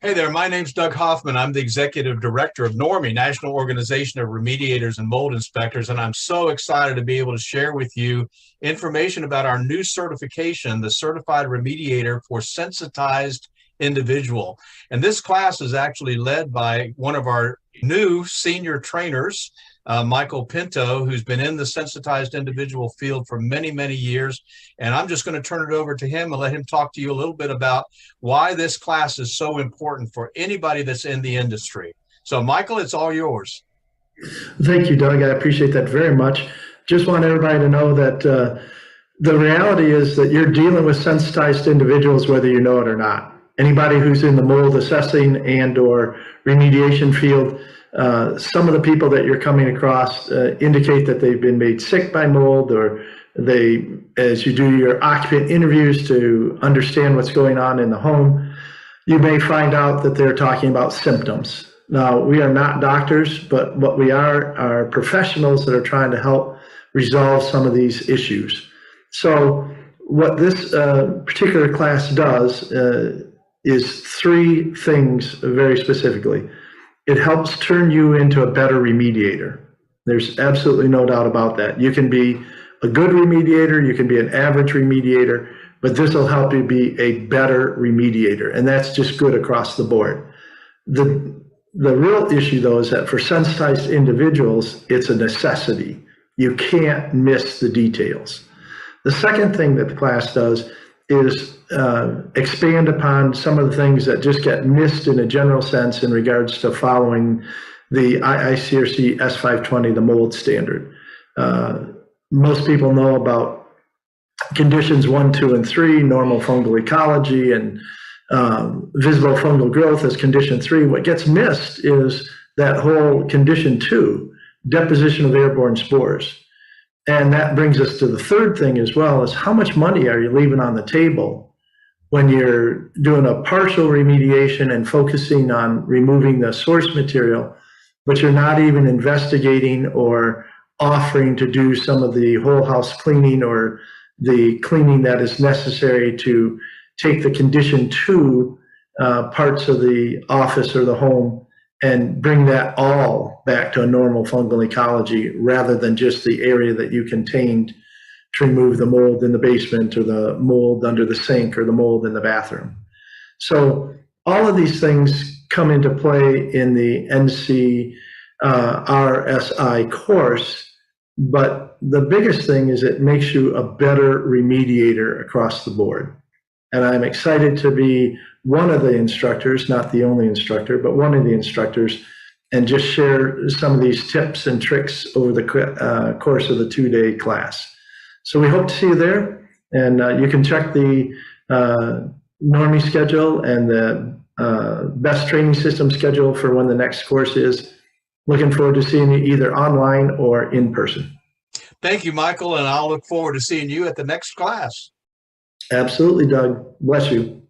Hey there, my name's Doug Hoffman. I'm the Executive Director of NORMI, National Organization of Remediators and Mold Inspectors, and I'm so excited to be able to share with you information about our new certification, the Certified Remediator for Sensitized Individual. And this class is actually led by one of our new senior trainers, Michael Pinto, who's been in the sensitized individual field for many, many years. And I'm just going to turn it over to him and let him talk to you a little bit about why this class is so important for anybody that's in the industry. So, Michael, it's all yours. Thank you, Doug. I appreciate that very much. Just want everybody to know that the reality is that you're dealing with sensitized individuals, whether you know it or not. Anybody who's in the mold assessing and or remediation field, some of the people that you're coming across indicate that they've been made sick by mold, or they, as you do your occupant interviews to understand what's going on in the home, you may find out that they're talking about symptoms. Now, we are not doctors, but what we are professionals that are trying to help resolve some of these issues. So what this particular class does is three things very specifically. It helps turn you into a better remediator. There's absolutely no doubt about that. You can be a good remediator, you can be an average remediator, but this will help you be a better remediator, and that's just good across the board. The real issue, though, is that for sensitized individuals, it's a necessity. You can't miss the details. The second thing that the class does is expand upon some of the things that just get missed in a general sense in regards to following the IICRC S520, the mold standard. Most people know about conditions 1, 2, and 3, normal fungal ecology and visible fungal growth as condition 3. What gets missed is that whole condition 2, deposition of airborne spores. And that brings us to the third thing as well, is how much money are you leaving on the table when you're doing a partial remediation and focusing on removing the source material, but you're not even investigating or offering to do some of the whole house cleaning or the cleaning that is necessary to take the condition 2 parts of the office or the home and bring that all back to a normal fungal ecology, rather than just the area that you contained to remove the mold in the basement or the mold under the sink or the mold in the bathroom. So all of these things come into play in the NC RSI course, but the biggest thing is it makes you a better remediator across the board. And I'm excited to be one of the instructors, not the only instructor, but one of the instructors, and just share some of these tips and tricks over the course of the 2-day class. So we hope to see you there, and you can check the NORMI schedule and the best training system schedule for when the next course is. Looking forward to seeing you either online or in person. Thank you, Michael, and I'll look forward to seeing you at the next class. Absolutely, Doug. Bless you.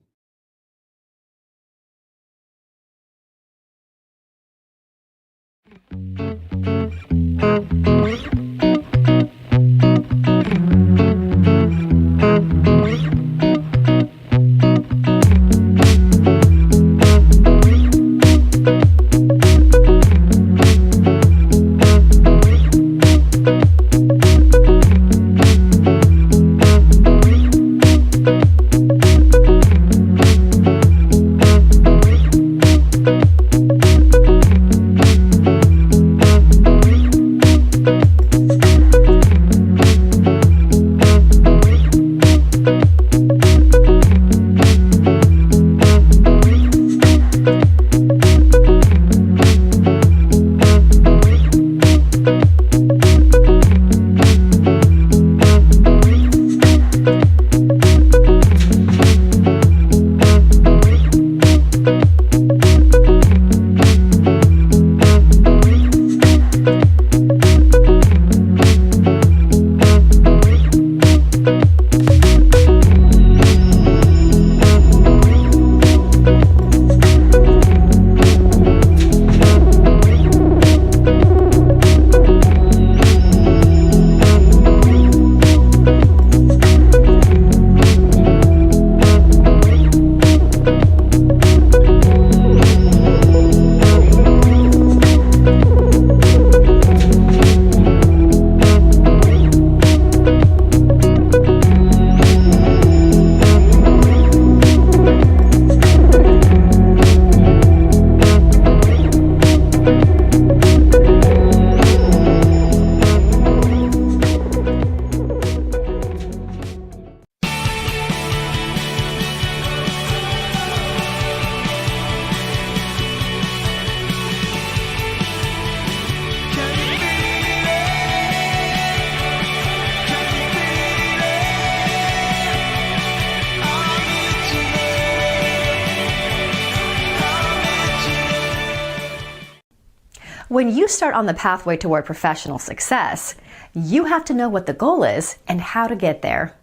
When you start on the pathway toward professional success, you have to know what the goal is and how to get there.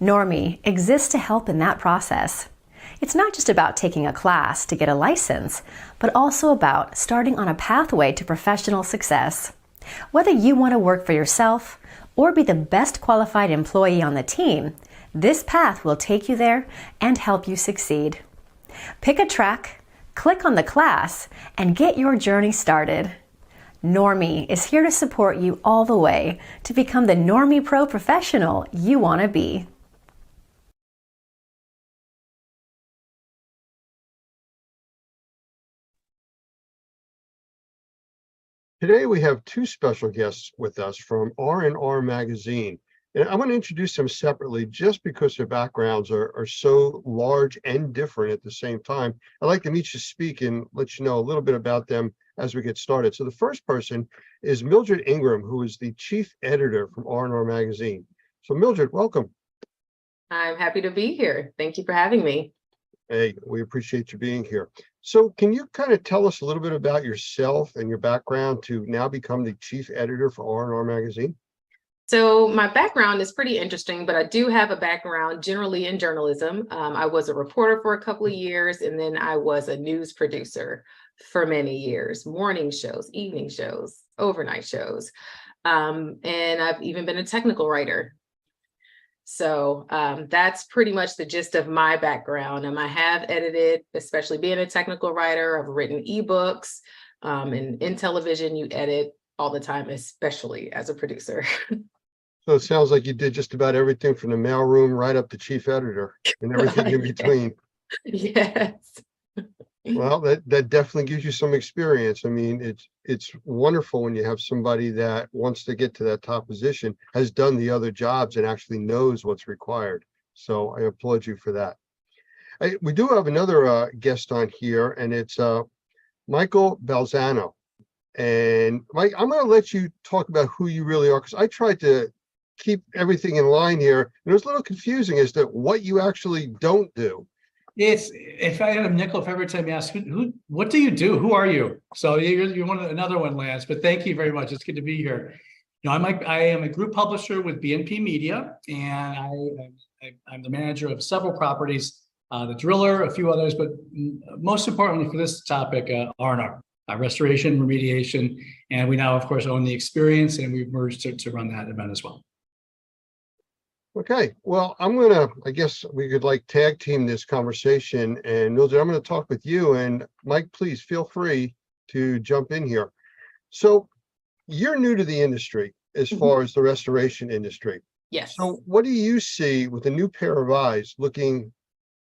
Normie exists to help in that process. It's not just about taking a class to get a license, but also about starting on a pathway to professional success. Whether you want to work for yourself or be the best qualified employee on the team, this path will take you there and help you succeed. Pick a track, click on the class, and get your journey started. Normie is here to support you all the way to become the Normie Pro professional you want to be. Today we have two special guests with us from R&R Magazine. And I'm going to introduce them separately just because their backgrounds are so large and different at the same time. I'd like them each to speak and let you know a little bit about them as we get started. So the first person is Mildred Ingram, who is the chief editor from R&R Magazine. So Mildred, welcome. I'm happy to be here. Thank you for having me. Hey, we appreciate you being here. So can you kind of tell us a little bit about yourself and your background to now become the chief editor for R&R Magazine? So my background is pretty interesting, but I do have a background generally in journalism. I was a reporter for a couple of years, and then I was a news producer for many years, morning shows, evening shows, overnight shows. And I've even been a technical writer. So that's pretty much the gist of my background. I have edited, especially being a technical writer. I've written ebooks, and in television, you edit all the time, especially as a producer. So it sounds like you did just about everything from the mailroom right up to chief editor and everything in between. Yes. Well, that definitely gives you some experience. I mean, it's wonderful when you have somebody that wants to get to that top position, has done the other jobs and actually knows what's required. So I applaud you for that. We do have another guest on here, and it's Michael Balzano. And Mike, I'm going to let you talk about who you really are, because I tried to keep everything in line here, and it was a little confusing as to what you actually don't do. If I had a nickel for every time you ask, what do you do? Who are you? So you're another one, Lance, but thank you very much. It's good to be here. You know, I am a group publisher with BNP Media, and I'm the manager of several properties, The Driller, a few others, but most importantly for this topic, R&R, restoration, remediation, and we now, of course, own The Experience, and we've merged to run that event as well. Okay, well, I guess we could like tag team this conversation, and Mildred, I'm going to talk with you, and Mike, please feel free to jump in here. So you're new to the industry as far as the restoration industry. Yes. So what do you see with a new pair of eyes looking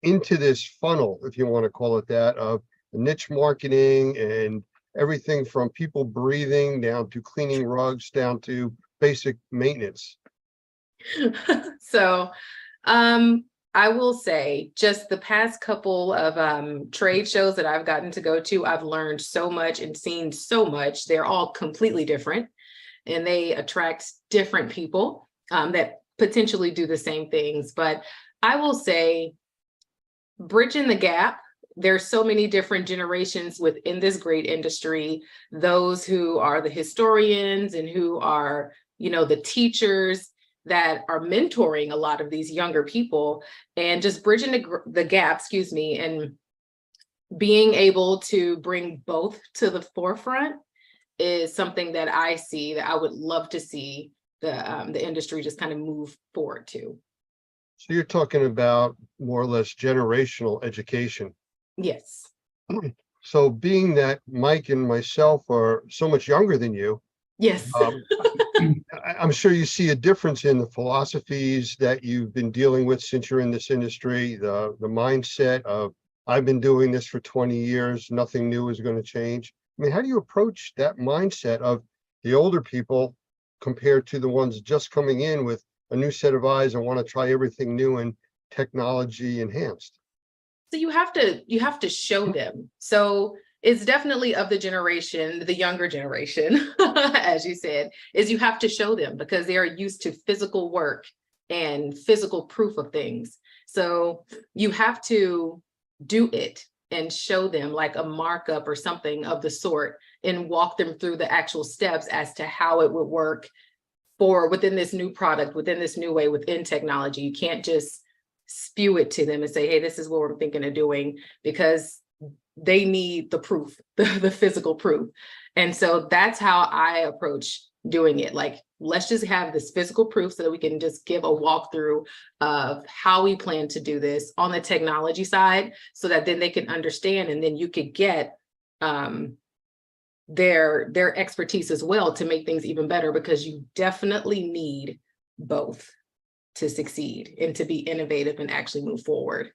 into this funnel, if you want to call it that, of niche marketing and everything from people breathing down to cleaning rugs down to basic maintenance? So I will say just the past couple of trade shows that I've gotten to go to, I've learned so much and seen so much. They're all completely different, and they attract different people that potentially do the same things. But I will say, bridging the gap, there's so many different generations within this great industry, those who are the historians and who are, you know, the teachers that are mentoring a lot of these younger people, and just bridging the gap, and being able to bring both to the forefront is something that I see that I would love to see the industry just kind of move forward to. So you're talking about more or less generational education. Yes. So being that Mike and myself are so much younger than you, yes, I'm sure you see a difference in the philosophies that you've been dealing with since you're in this industry, the mindset of, I've been doing this for 20 years, nothing new is going to change. I mean, how do you approach that mindset of the older people compared to the ones just coming in with a new set of eyes and want to try everything new and technology enhanced? So you have to show them. So it's definitely of the generation, the younger generation, as you said, is you have to show them because they are used to physical work and physical proof of things. So you have to do it. and show them like a markup or something of the sort and walk them through the actual steps as to how it would work for within this new product, within this new way, within technology. You can't just spew it to them and say, hey, this is what we're thinking of doing, because they need the proof, the physical proof. And so that's how I approach doing it. Like, let's just have this physical proof so that we can just give a walkthrough of how we plan to do this on the technology side, so that then they can understand, and then you could get their expertise as well to make things even better, because you definitely need both to succeed and to be innovative and actually move forward.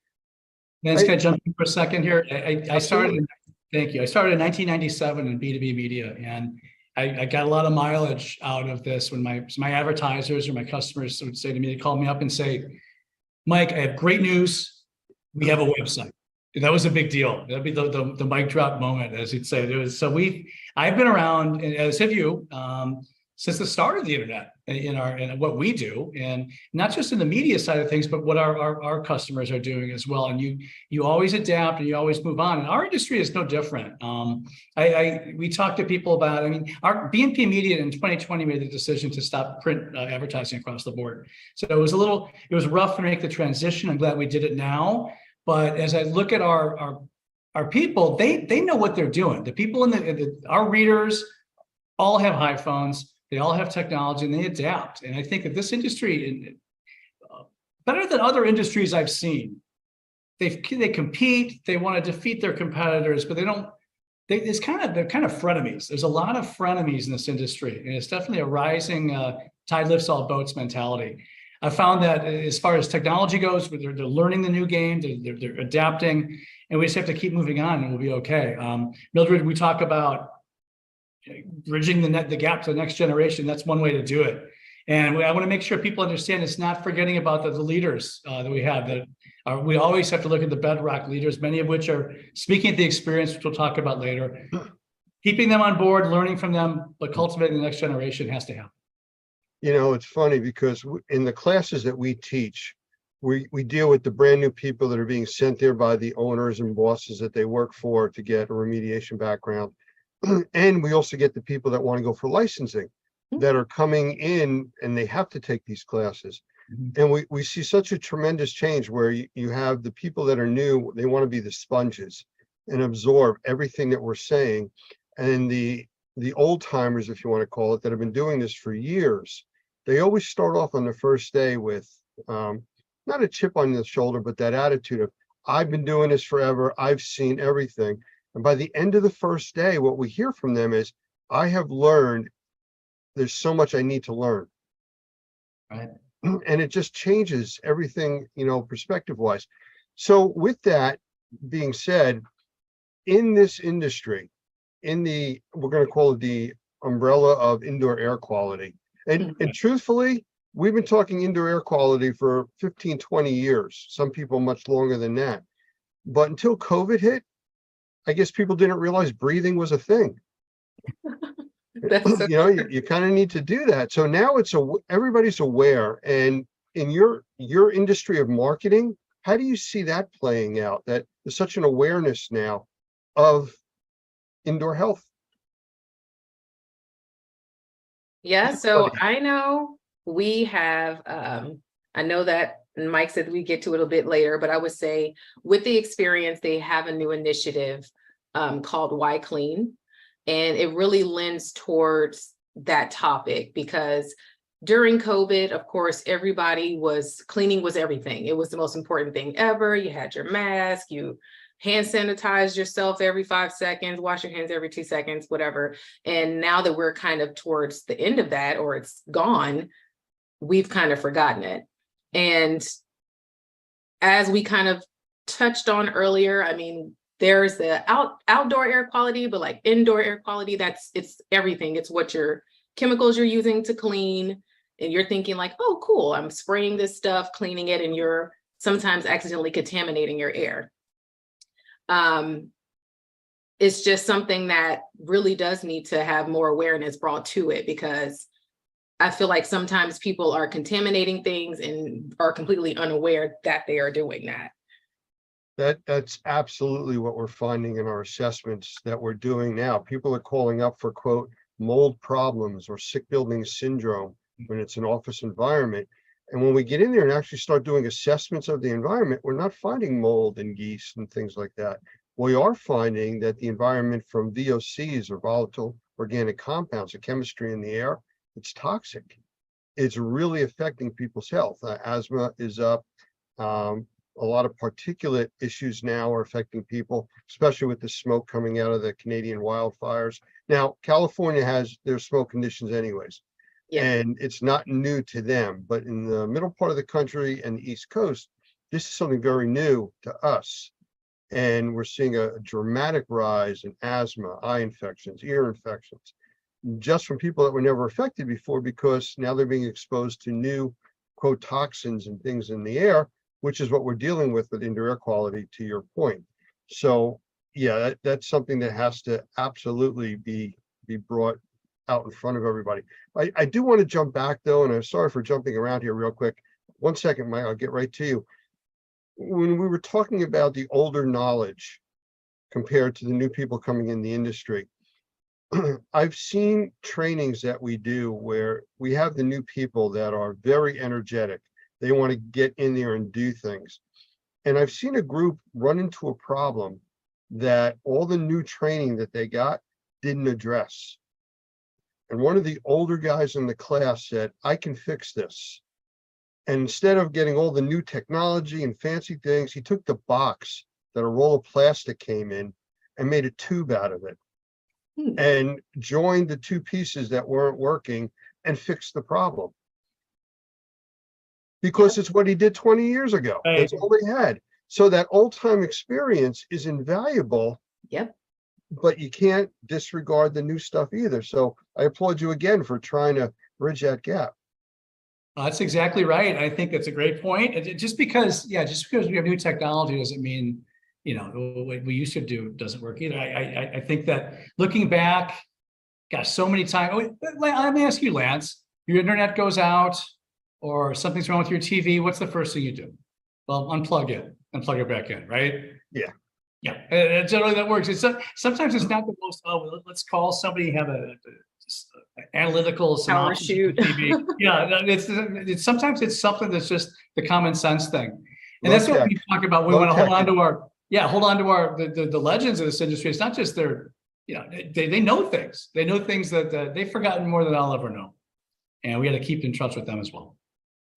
Can I jump in for a second here? I started, thank you. I started in 1997 in B2B media, and I got a lot of mileage out of this when my advertisers or my customers would say to me, they'd call me up and say, Mike, I have great news. We have a website. That was a big deal. That'd be the mic drop moment, as you'd say. I've been around, as have you, since the start of the internet in what we do, and not just in the media side of things, but what our customers are doing as well. And you always adapt and you always move on. And our industry is no different. We talk to people about, our BNP Media in 2020 made the decision to stop print advertising across the board. So it was rough to make the transition. I'm glad we did it now. But as I look at our people, they know what they're doing. The people our readers all have iPhones. They all have technology and they adapt. And I think that this industry, better than other industries I've seen, they compete, they want to defeat their competitors, but they're kind of frenemies. There's a lot of frenemies in this industry, and it's definitely a rising tide lifts all boats mentality. I found that as far as technology goes, they're learning the new game, they're adapting, and we just have to keep moving on and we'll be okay. Mildred, we talk about bridging the gap to the next generation. That's one way to do it. And I want to make sure people understand it's not forgetting about the leaders that we have. We always have to look at the bedrock leaders, many of which are speaking at the experience, which we'll talk about later. Keeping them on board, learning from them, but cultivating the next generation has to happen. It's funny because in the classes that we teach, we deal with the brand new people that are being sent there by the owners and bosses that they work for to get a remediation background. And we also get the people that want to go for licensing that are coming in and they have to take these classes. And we see such a tremendous change where you have the people that are new, they want to be the sponges and absorb everything that we're saying. And the old timers, if you want to call it, that have been doing this for years, they always start off on the first day with not a chip on the shoulder, but that attitude of, I've been doing this forever, I've seen everything. And by the end of the first day, what we hear from them is, I have learned, there's so much I need to learn. Right. And it just changes everything, perspective wise. So with that being said, in this industry, we're going to call it the umbrella of indoor air quality. And truthfully, we've been talking indoor air quality for 15, 20 years, some people much longer than that. But until COVID hit, I guess people didn't realize breathing was a thing. You kind of need to do that. So now everybody's aware. And in your industry of marketing, how do you see that playing out? That there's such an awareness now of indoor health. Yeah, so I know we have, I know that Mike said we get to it a bit later, but I would say with the experience, they have a new initiative called Why Clean. And it really lends towards that topic because during COVID, of course, cleaning was everything. It was the most important thing ever. You had your mask, you hand sanitized yourself every 5 seconds, wash your hands every 2 seconds, whatever. And now that we're kind of towards the end of that, or it's gone, we've kind of forgotten it. And as we kind of touched on earlier, there's the outdoor air quality, but like indoor air quality, it's everything. It's what your chemicals you're using to clean. And you're thinking like, oh, cool, I'm spraying this stuff, cleaning it, and you're sometimes accidentally contaminating your air. It's just something that really does need to have more awareness brought to it, because I feel like sometimes people are contaminating things and are completely unaware that they are doing that. That's absolutely what we're finding in our assessments that we're doing now. People are calling up for quote, mold problems or sick building syndrome when it's an office environment. And when we get in there and actually start doing assessments of the environment, we're not finding mold and geese and things like that. We are finding that the environment from VOCs or volatile organic compounds, the chemistry in the air, it's toxic. It's really affecting people's health. Asthma is up. A lot of particulate issues now are affecting people, especially with the smoke coming out of the Canadian wildfires. Now, California has their smoke conditions anyways, and it's not new to them, but in the middle part of the country and the East Coast, this is something very new to us. And we're seeing a dramatic rise in asthma, eye infections, ear infections, just from people that were never affected before, because now they're being exposed to new, quote, toxins and things in the air, which is what we're dealing with indoor air quality, to your point. So yeah, that's something that has to absolutely be brought out in front of everybody. I do want to jump back though, and I'm sorry for jumping around here real quick. 1 second, Mike, I'll get right to you. When we were talking about the older knowledge compared to the new people coming in the industry, I've seen trainings that we do where we have the new people that are very energetic. They want to get in there and do things. And I've seen a group run into a problem that all the new training that they got didn't address. And one of the older guys in the class said, I can fix this. And instead of getting all the new technology and fancy things, he took the box that a roll of plastic came in and made a tube out of it and joined the two pieces that weren't working and fixed the problem. Because it's what he did 20 years ago. That's all they had. So that old time experience is invaluable. Yep. But you can't disregard the new stuff either. So I applaud you again for trying to bridge that gap. That's exactly right. I think that's a great point. Just because we have new technology doesn't mean, what we used to do doesn't work either. I think that looking back, gosh, so many times. Let me ask you, Lance, your internet goes out or something's wrong with your TV. What's the first thing you do? Well, unplug it and plug it back in, right? Yeah. Yeah. Generally that works. Sometimes it's not the most, let's call somebody, have a analytical Power shoot. Yeah, it's sometimes it's something that's just the common sense thing, and that's what we talk about. We want to hold on to our the legends of this industry. It's not just their, they know things. They know things that they've forgotten more than I'll ever know, and we got to keep in touch with them as well.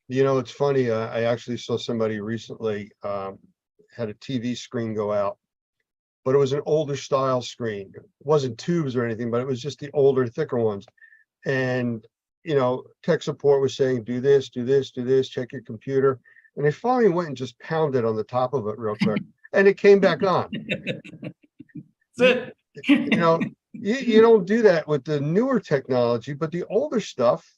It's funny. I actually saw somebody recently had a TV screen go out, but it was an older style screen. It wasn't tubes or anything, but it was just the older, thicker ones. And, tech support was saying, do this, do this, do this, check your computer. And they finally went and just pounded on the top of it real quick. And it came back on. That's it. You don't do that with the newer technology, but the older stuff,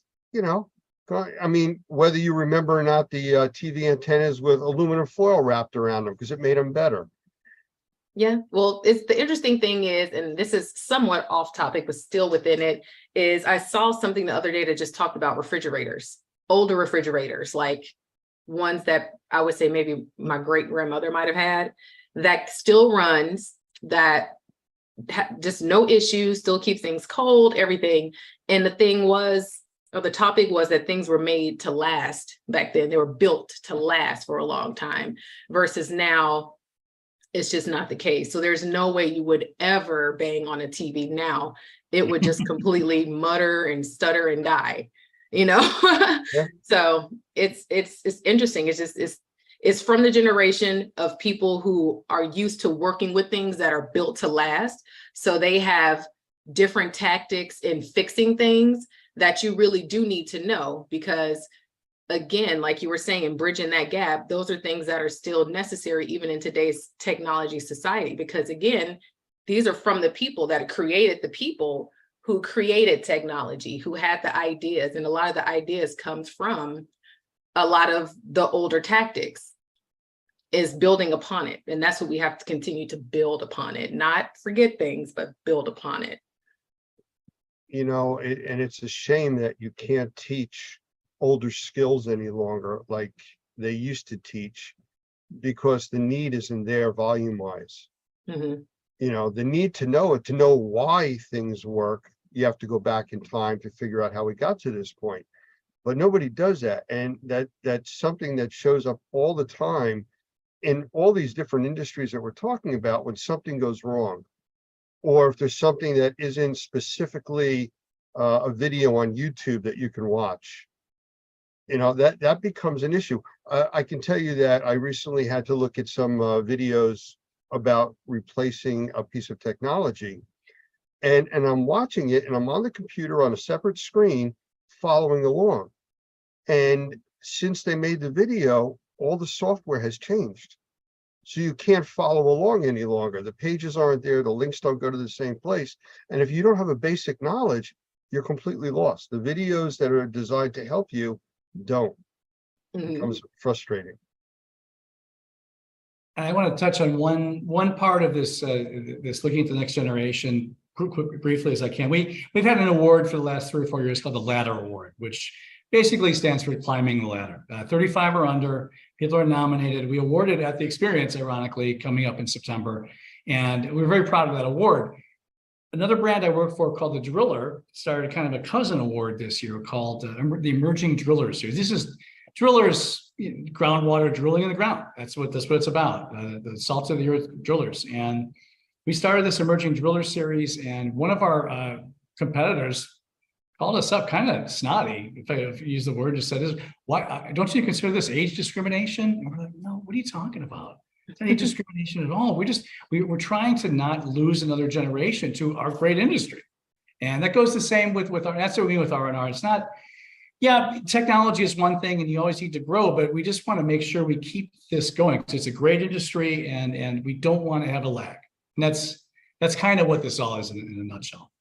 I mean, whether you remember or not, the TV antennas with aluminum foil wrapped around them because it made them better. Yeah, well, it's the interesting thing is, and this is somewhat off topic, but still within it, is I saw something the other day that just talked about refrigerators, older refrigerators, like ones that I would say maybe my great grandmother might have had, that still runs, that just no issues, still keeps things cold, everything. And the thing was, or the topic was that things were made to last back then. They were built to last for a long time versus now. It's just not the case. So there's no way you would ever bang on a TV now. It would just completely mutter and stutter and die, Yeah. So it's interesting. It's from the generation of people who are used to working with things that are built to last. So they have different tactics in fixing things that you really do need to know, because again, like you were saying, in bridging that gap, those are things that are still necessary even in today's technology society, because again, these are from the people that created the people who created technology, who had the ideas, and a lot of the ideas comes from a lot of the older tactics, is building upon it. And that's what we have to continue to build upon it, not forget things, but build upon it. And it's a shame that you can't teach older skills any longer like they used to teach. because the need isn't there volume wise. Mhm. You know, the need to know it, to know why things work, you have to go back in time to figure out how we got to this point. But nobody does that. And that's something that shows up all the time in all these different industries that we're talking about when something goes wrong. Or if there's something that isn't specifically a video on YouTube that you can watch. You know, that becomes an issue. I can tell you that I recently had to look at some videos about replacing a piece of technology. And I'm watching it and I'm on the computer on a separate screen following along. And since they made the video, all the software has changed. So you can't follow along any longer. The pages aren't there. The links don't go to the same place. And if you don't have a basic knowledge, you're completely lost. The videos that are designed to help you don't. It becomes frustrating. And I want to touch on one part of this this looking at the next generation briefly as I can. We've had an award for the last 3 or 4 years called the Ladder Award, which basically stands for climbing the ladder. 35 or under, people are nominated. We awarded at the Experience, ironically, coming up in September, and we're very proud of that award. Another brand I work for called The Driller started kind of a cousin award this year called the Emerging Driller Series. This is drillers, groundwater drilling in the ground. That's what it's about. The salt of the earth drillers. And we started this Emerging Driller Series, and one of our competitors called us up kind of snotty, if I use the word, just said, "Why don't you consider this age discrimination?" And we're like, "No, what are you talking about? It's not age discrimination at all. We're trying to not lose another generation to our great industry." And that goes the same with our, that's what we mean with R&R. It's not, yeah, technology is one thing and you always need to grow, but we just want to make sure we keep this going. It's a great industry and we don't want to have a lag. And that's kind of what this all is in a nutshell.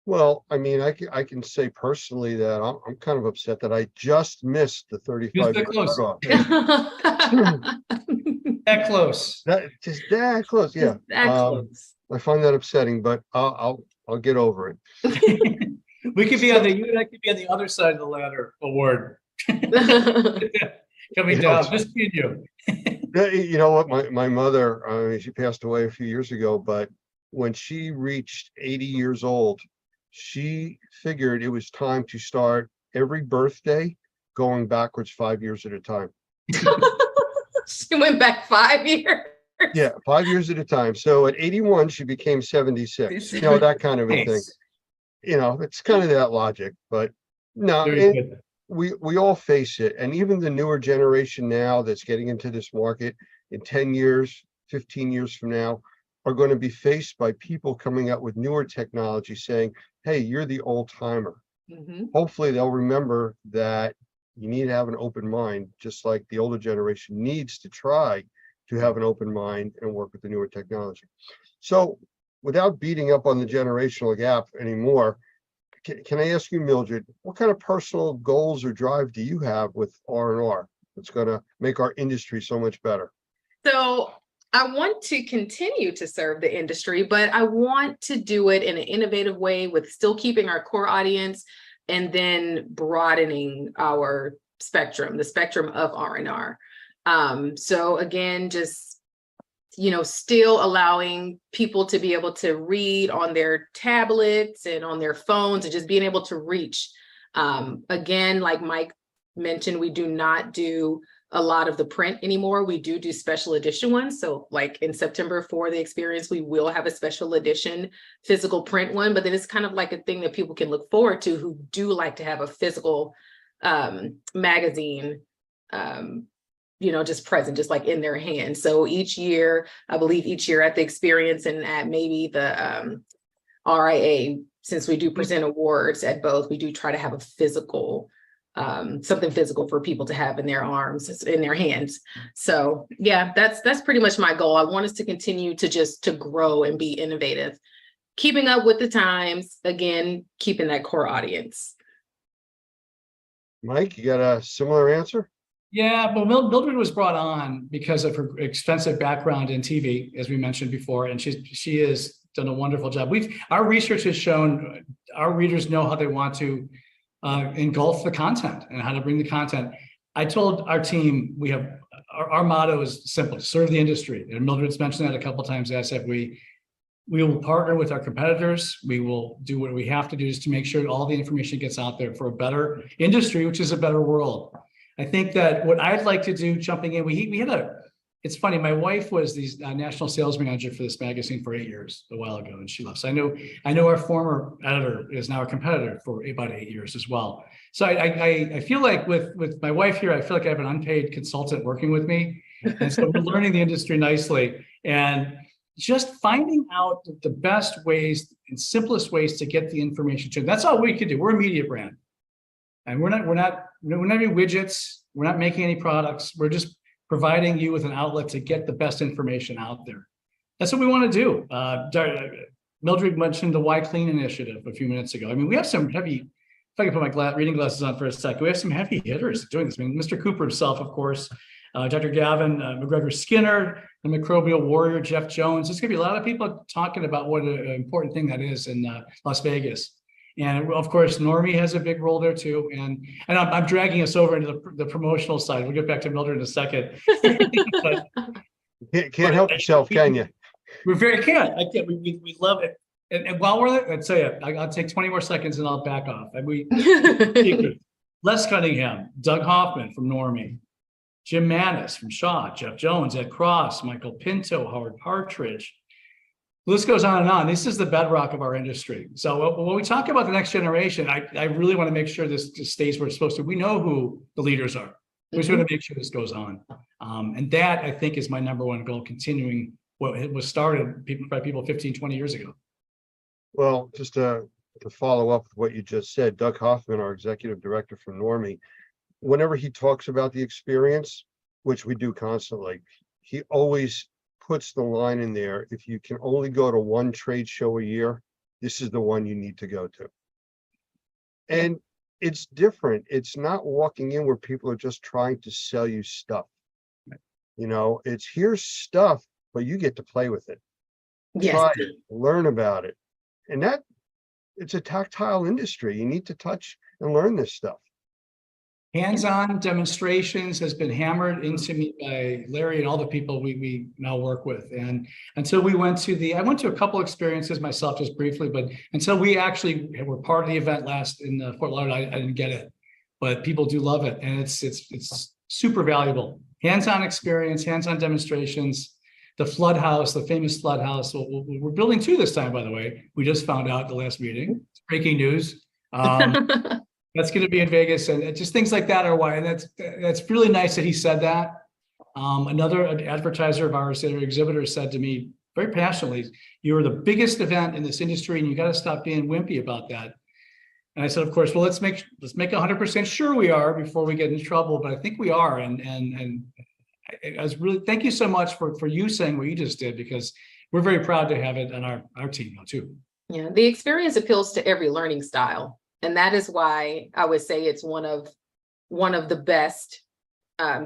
Well, I mean, I can say personally that I'm kind of upset that I just missed the 35 year cutoff. That close. Just that close, yeah. That close. I find that upsetting, but I'll get over it. We could be you and I could be on the other side of the ladder award. Coming down, just me and you. You know what? My mother, she passed away a few years ago, but when she reached 80 years old, she figured it was time to start every birthday going backwards 5 years at a time. She went back 5 years. Yeah, 5 years at a time. So at 81, she became 76. You know, that kind of a thing. You know, it's kind of that logic, but no, we all face it. And even the newer generation now that's getting into this market in 10 years, 15 years from now, are going to be faced by people coming out with newer technology saying, "Hey, you're the old timer." Hopefully they'll remember that you need to have an open mind, just like the older generation needs to try to have an open mind and work with the newer technology. So without beating up on the generational gap anymore, can I ask you, Mildred, what kind of personal goals or drive do you have with R&R that's going to make our industry so much better? So I want to continue to serve the industry, but I want to do it in an innovative way with still keeping our core audience and then broadening our spectrum, the spectrum of R&R. So again, just, you know, still allowing people to be able to read on their tablets and on their phones and just being able to reach. Again, like Mike mentioned, we do not do a lot of the print anymore. We do special edition ones. So like in September for the Experience, we will have a special edition physical print one, but then it's kind of like a thing that people can look forward to who do like to have a physical magazine, you know, just present, just like in their hands. So each year, I believe each year at the Experience and at maybe the RIA, since we do present awards at both, we do try to have a physical something physical for people to have in their arms, in their hands. So yeah, that's pretty much my goal. I want us to continue to grow and be innovative, keeping up with the times, again, keeping that core audience. Mike, you got a similar answer? Yeah, but Mildred was brought on because of her extensive background in TV, as we mentioned before, and she has done a wonderful job. Our research has shown our readers know how they want to engulf the content and how to bring the content. I told our team we have our motto is simple: serve the industry. And Mildred's mentioned that a couple of times. I said we will partner with our competitors. We will do what we have to do just to make sure all the information gets out there for a better industry, which is a better world. I think that what I'd like to do, jumping in, we had it's funny, my wife was the national sales manager for this magazine for 8 years, a while ago, and she left. So I know our former editor is now a competitor for about 8 years as well. So I feel like with my wife here, I feel like I have an unpaid consultant working with me. And so we're learning the industry nicely and just finding out the best ways and simplest ways to get the information to them. That's all we can do. We're a media brand. And we're not doing widgets. We're not making any products. We're just providing you with an outlet to get the best information out there. That's what we want to do. Mildred mentioned the Why Clean initiative a few minutes ago. I mean, we have some heavy, if I can put my reading glasses on for a second, we have some heavy hitters doing this. I mean, Mr. Cooper himself, of course, Dr. Gavin McGregor Skinner, the microbial warrior, Jeff Jones. There's going to be a lot of people talking about what an important thing that is in Las Vegas. And of course, Normie has a big role there too. And I'm dragging us over into the promotional side. We'll get back to Mildred in a second. But, can't help yourself, can you? We can't. We love it. And while we're there, I'd say I'll take 20 more seconds and I'll back off. And Les Cunningham, Doug Hoffman from Normie, Jim Manis from Shaw, Jeff Jones, Ed Cross, Michael Pinto, Howard Partridge. The list goes on and on. This is the bedrock of our industry. So when we talk about the next generation, I really want to make sure this stays where it's supposed to. We know who the leaders are. We just want to make sure this goes on. And that, I think, is my number one goal, continuing what was started by people 15, 20 years ago. Well, just to follow up with what you just said, Doug Hoffman, our executive director from Normie, whenever he talks about the experience, which we do constantly, he always puts the line in there: if you can only go to one trade show a year, this is the one you need to go to. And it's different. It's not walking in where people are just trying to sell you stuff. You know, it's here's stuff, but you get to play with it. Yes. Try it, learn about it. And that it's a tactile industry. You need to touch and learn this stuff. Hands-on demonstrations has been hammered into me by Larry and all the people we now work with. And until we went to I went to a couple experiences myself just briefly, but until we actually were part of the event last in Fort Lauderdale, I didn't get it. But people do love it, and it's super valuable. Hands-on experience, hands-on demonstrations. The Flood House, the famous Flood House. We're building two this time, by the way. We just found out at the last meeting. It's breaking news. That's going to be in Vegas, and just things like that are why. And that's really nice that he said that. Another advertiser of ours, their exhibitor, said to me very passionately, "You are the biggest event in this industry, and you got to stop being wimpy about that." And I said, "Of course. Well, let's make 100% sure we are before we get in trouble." But I think we are, and I was really thank you so much for you saying what you just did, because we're very proud to have it on our team now too. Yeah, the experience appeals to every learning style. And that is why I would say it's one of the best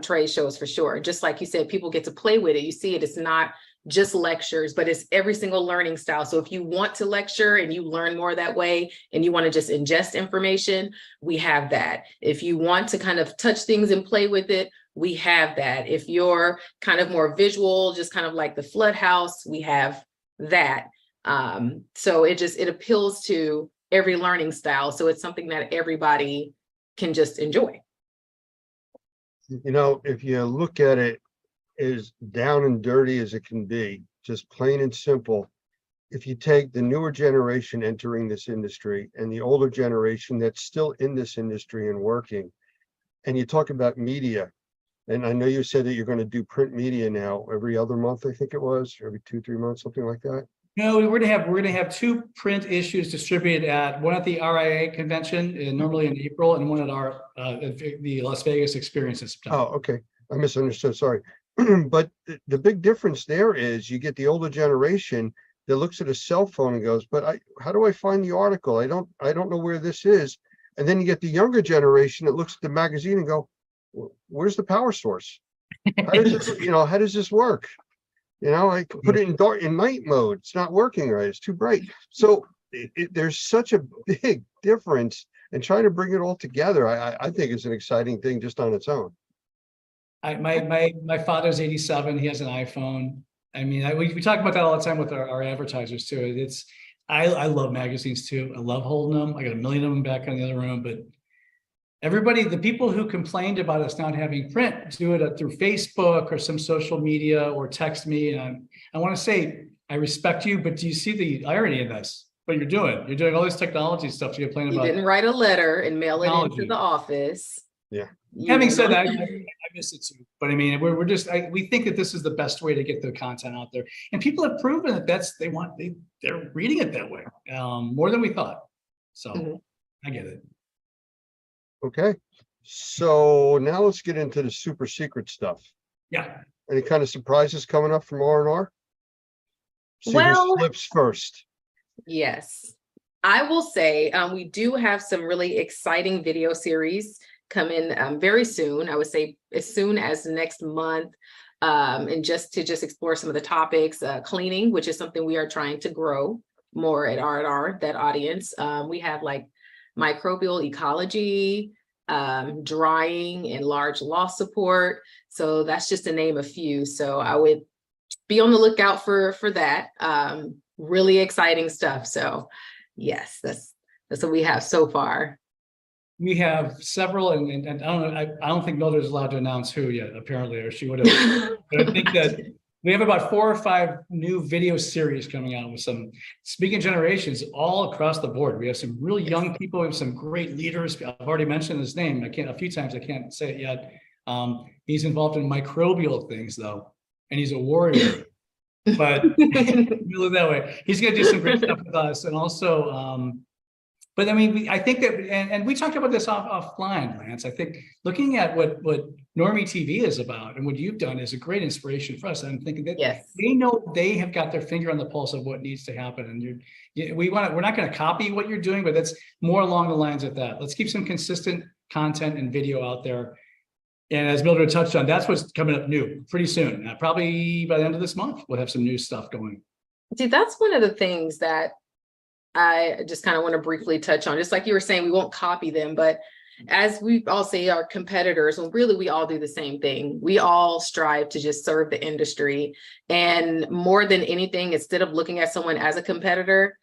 trade shows for sure. Just like you said, people get to play with it. You see it, it's not just lectures, but it's every single learning style. So if you want to lecture and you learn more that way, and you want to just ingest information, we have that. If you want to kind of touch things and play with it, we have that. If you're kind of more visual, just kind of like the Flood House, we have that. So it appeals to every learning style. So it's something that everybody can just enjoy. You know, if you look at it as down and dirty as it can be, just plain and simple, if you take the newer generation entering this industry and the older generation that's still in this industry and working, and you talk about media, and I know you said that you're going to do print media now every other month, I think it was, every 2-3 months, something like that. No, we're gonna have two print issues distributed one at the RIA convention, normally in April, and one at the Las Vegas experience in September. Oh, okay. I misunderstood. Sorry. But the big difference there is you get the older generation that looks at a cell phone and goes, "But how do I find the article? I don't know where this is." And then you get the younger generation that looks at the magazine and go, "Where's the power source? How does this work? You know, I put it in night mode. It's not working right. It's too bright." So there's such a big difference, and trying to bring it all together, I think is an exciting thing just on its own. My father's 87. He has an iPhone. I mean, we talk about that all the time with our advertisers too. I love magazines too. I love holding them. I got a million of them back in the other room, but the people who complained about us not having print, do it through Facebook or some social media or text me. And I want to say, I respect you, but do you see the irony in this? What you're doing? You're doing all this technology stuff. You complain You about. didn't write a letter and mail it Technology. into the office. Yeah. Having said that, I miss it too. But I mean, we're just we think that this is the best way to get the content out there, and people have proven that they're reading it that way more than we thought. So I get it. Okay. So now let's get into the super secret stuff. Yeah. Any kind of surprises coming up from R&R? See Well- who slips first. Yes, I will say we do have some really exciting video series coming very soon. I would say as soon as next month, and just to explore some of the topics, cleaning, which is something we are trying to grow more at R&R, that audience. We have like microbial ecology, drying, and large loss support. So that's just to name a few. So I would be on the lookout for that. Really exciting stuff. So yes, that's what we have so far. We have several, and I don't know. I don't think Mildred's allowed to announce who yet. Apparently, or she would have. But I think that we have about 4 or 5 new video series coming out with some speaking generations all across the board. We have some really young people. We have some great leaders. I've already mentioned his name. A few times. I can't say it yet. He's involved in microbial things though, and he's a warrior. But we live that way. He's going to do some great stuff with us, and also. But I mean, I think that, and we talked about this offline, Lance. I think looking at what Normie TV is about and what you've done is a great inspiration for us. I'm thinking that they know they have got their finger on the pulse of what needs to happen, and we're not going to copy what you're doing, but that's more along the lines of that. Let's keep some consistent content and video out there. And as Mildred touched on, that's what's coming up new pretty soon. Probably by the end of this month, we'll have some new stuff going. See, that's one of the things that I just kind of want to briefly touch on. Just like you were saying, we won't copy them, but as we all say, our competitors, well, really, we all do the same thing. We all strive to just serve the industry. And more than anything, instead of looking at someone as a competitor,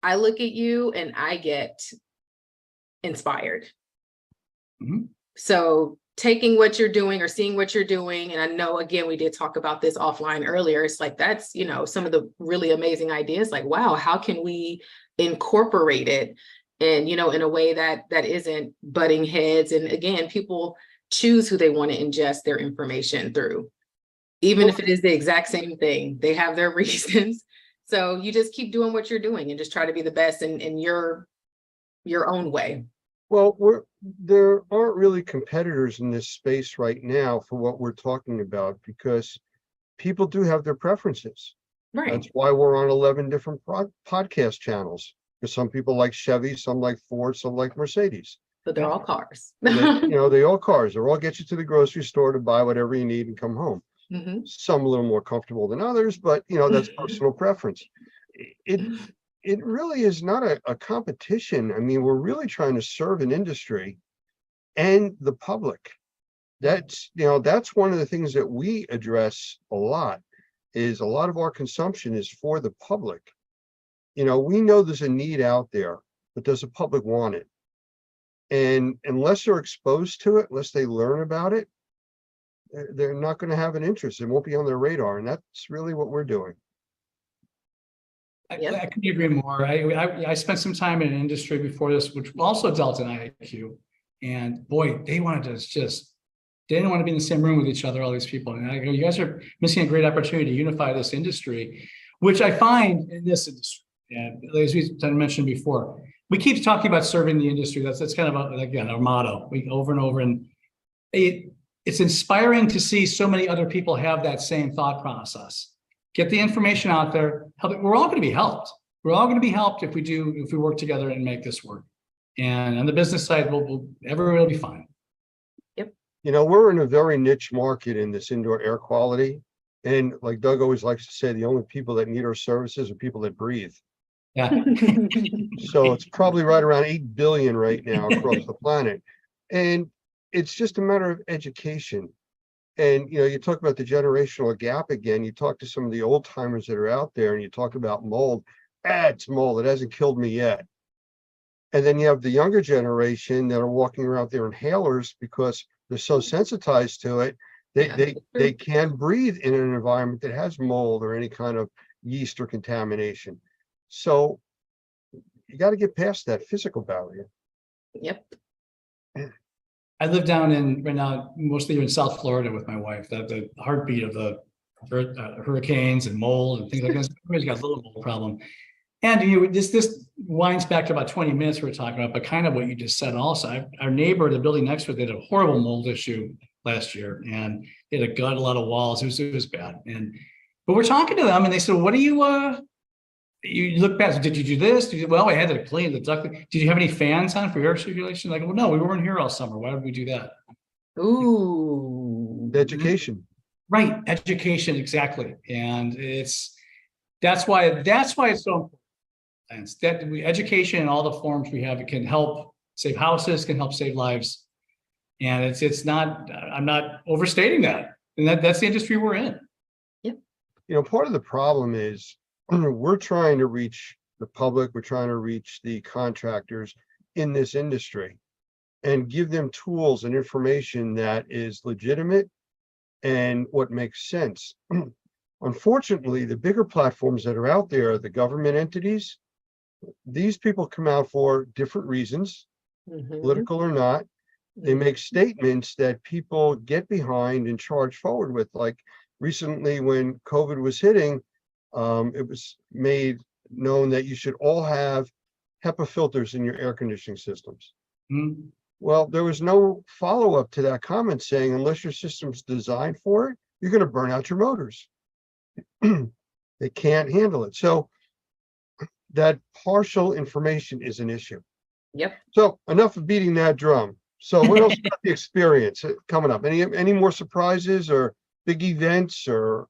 I look at you and I get inspired. So taking what you're doing or seeing what you're doing, and I know, again, we did talk about this offline earlier, it's like, that's, some of the really amazing ideas, like, wow, how can we incorporate it and, in a way that isn't butting heads? And again, people choose who they want to ingest their information through, even if it is the exact same thing. They have their reasons. So you just keep doing what you're doing and just try to be the best in your own way. Well, there aren't really competitors in this space right now for what we're talking about, because people do have their preferences. Right. That's why we're on 11 different podcast channels, because some people like Chevy, some like Ford, some like Mercedes. But they're all cars. They all cars. They all get you to the grocery store to buy whatever you need and come home. Some a little more comfortable than others, but that's personal preference. It really is not a competition. I mean, we're really trying to serve an industry and the public. That's one of the things that we address a lot, is a lot of our consumption is for the public. We know there's a need out there, but does the public want it? And unless they're exposed to it, unless they learn about it, they're not going to have an interest. It won't be on their radar. And that's really what we're doing. I couldn't agree more. I spent some time in an industry before this, which also dealt in IAQ, and boy, they didn't want to be in the same room with each other, all these people. And I go, you guys are missing a great opportunity to unify this industry, which I find in this industry. And as we mentioned before, we keep talking about serving the industry. That's kind of our motto. We over and over, and it's inspiring to see so many other people have that same thought process. Get the information out there. We're all going to be helped. We're all going to be helped if we work together and make this work. And on the business side, everyone will be fine. Yep. We're in a very niche market in this indoor air quality. And like Doug always likes to say, the only people that need our services are people that breathe. Yeah. So it's probably right around 8 billion right now across the planet. And it's just a matter of education. And, you know, you talk about the generational gap again, you talk to some of the old timers that are out there and you talk about mold. It's mold. It hasn't killed me yet. And then you have the younger generation that are walking around their inhalers because they're so sensitized to it. They can't breathe in an environment that has mold or any kind of yeast or contamination. So you got to get past that physical barrier. Yep. I live down in right now, mostly in South Florida with my wife. The heartbeat of the hurricanes and mold and things like that. Everybody's got a little mold problem. And you know, this winds back to about 20 minutes we were talking about, but kind of what you just said also. Our neighbor, the building next to it, they had a horrible mold issue last year, and they had to gut a lot of walls. It was bad. But we're talking to them, and they said, "What do you look past? Did you do this? Well, I had to clean the duct. Did you have any fans on for air circulation?" Like, well, no, we weren't here all summer. Why would we do that? Ooh. Education. Right, education, exactly. And that's why it's so important. And it's that education in all the forms we have, it can help save houses, can help save lives. And it's not, I'm not overstating that. And that's the industry we're in. You know, part of the problem is we're trying to reach the public, we're trying to reach the contractors in this industry and give them tools and information that is legitimate and what makes sense. Unfortunately, the bigger platforms that are out there, the government entities, these people come out for different reasons, political or not. They make statements that people get behind and charge forward with. Like recently when COVID was hitting, it was made known that you should all have HEPA filters in your air conditioning systems. Well, there was no follow-up to that comment saying, unless your system's designed for it, you're going to burn out your motors. They can't handle it. So that partial information is an issue. Yep. So enough of beating that drum. So what else about the experience coming up? Any more surprises or big events or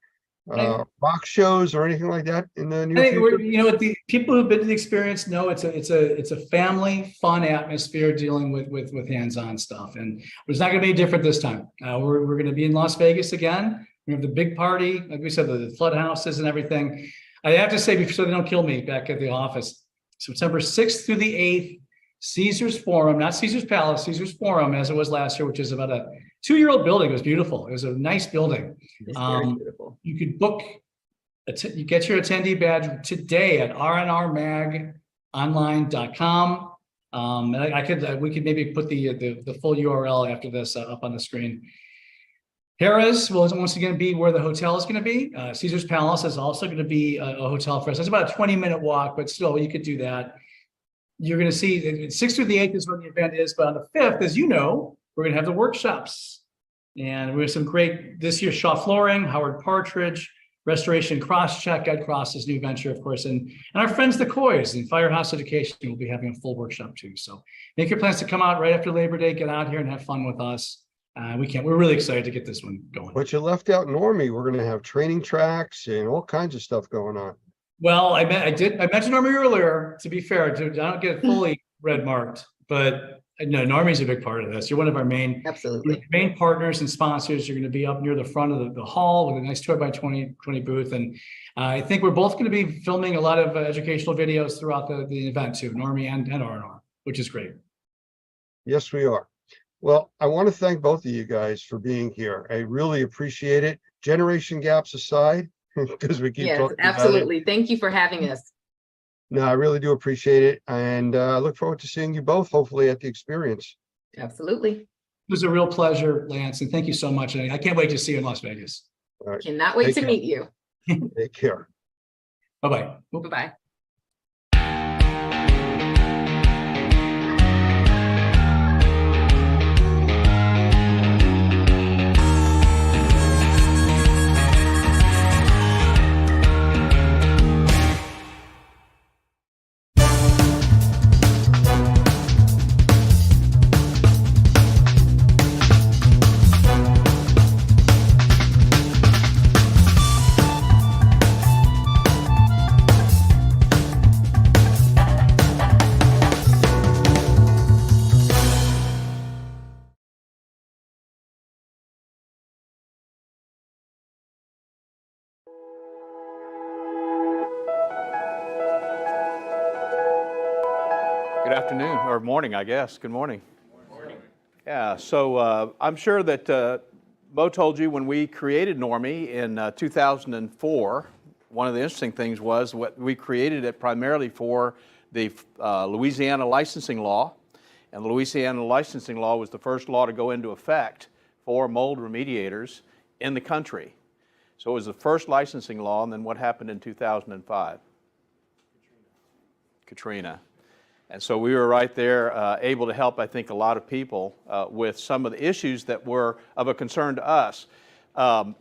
rock shows or anything like that in the near future? You know what, the people who've been to the experience know it's a family fun atmosphere dealing with hands-on stuff, and it's not going to be different this time. We're going to be in Las Vegas again. We have the big party, like we said, the flood houses and everything. I have to say, so they don't kill me back at the office, September 6th through the 8th, Caesars Forum, not Caesars Palace, Caesars Forum, as it was last year, which is about a 2-year-old building. It was beautiful. It was a nice building. Beautiful. You could book, you get your attendee badge today at rnrmagonline.com. And we could maybe put the full URL after this up on the screen. Harrah's will once again be where the hotel is going to be. Caesars Palace is also going to be a hotel for us. It's about a 20-minute walk, but still you could do that. You're going to see the 6th through the 8th is when the event is, but on the 5th, as you know, we're going to have the workshops. And we have some great, this year, Shaw Flooring, Howard Partridge, Restoration Crosscheck, Ed Cross's new venture, of course, and our friends, the Coys and Firehouse Education will be having a full workshop too. So make your plans to come out right after Labor Day, get out here and have fun with us. We're really excited to get this one going. But you left out Normie. We're going to have training tracks and all kinds of stuff going on. Well, I mentioned Normie earlier, to be fair, I don't get it fully red marked, but no, Normie's a big part of this. You're one of our main partners and sponsors. You're going to be up near the front of the hall with a nice 20x20 booth. And I think we're both going to be filming a lot of educational videos throughout the event too, Normie and R&R, which is great. Yes, we are. Well, I want to thank both of you guys for being here. I really appreciate it. Generation gaps aside, because we keep talking about it. Absolutely. Thank you for having us. No, I really do appreciate it. And I look forward to seeing you both, hopefully at the experience. Absolutely. It was a real pleasure, Lance, and thank you so much. And I can't wait to see you in Las Vegas. All right. Cannot wait to meet you. Take care. Bye-bye. Bye-bye. Good afternoon, or morning, I guess. Good morning. Yeah, so I'm sure that Mo told you when we created Normie in 2004, one of the interesting things was what we created it primarily for the Louisiana licensing law. And the Louisiana licensing law was the first law to go into effect for mold remediators in the country. So it was the first licensing law, and then what happened in 2005? Katrina. And so we were right there able to help, I think, a lot of people with some of the issues that were of a concern to us. I'm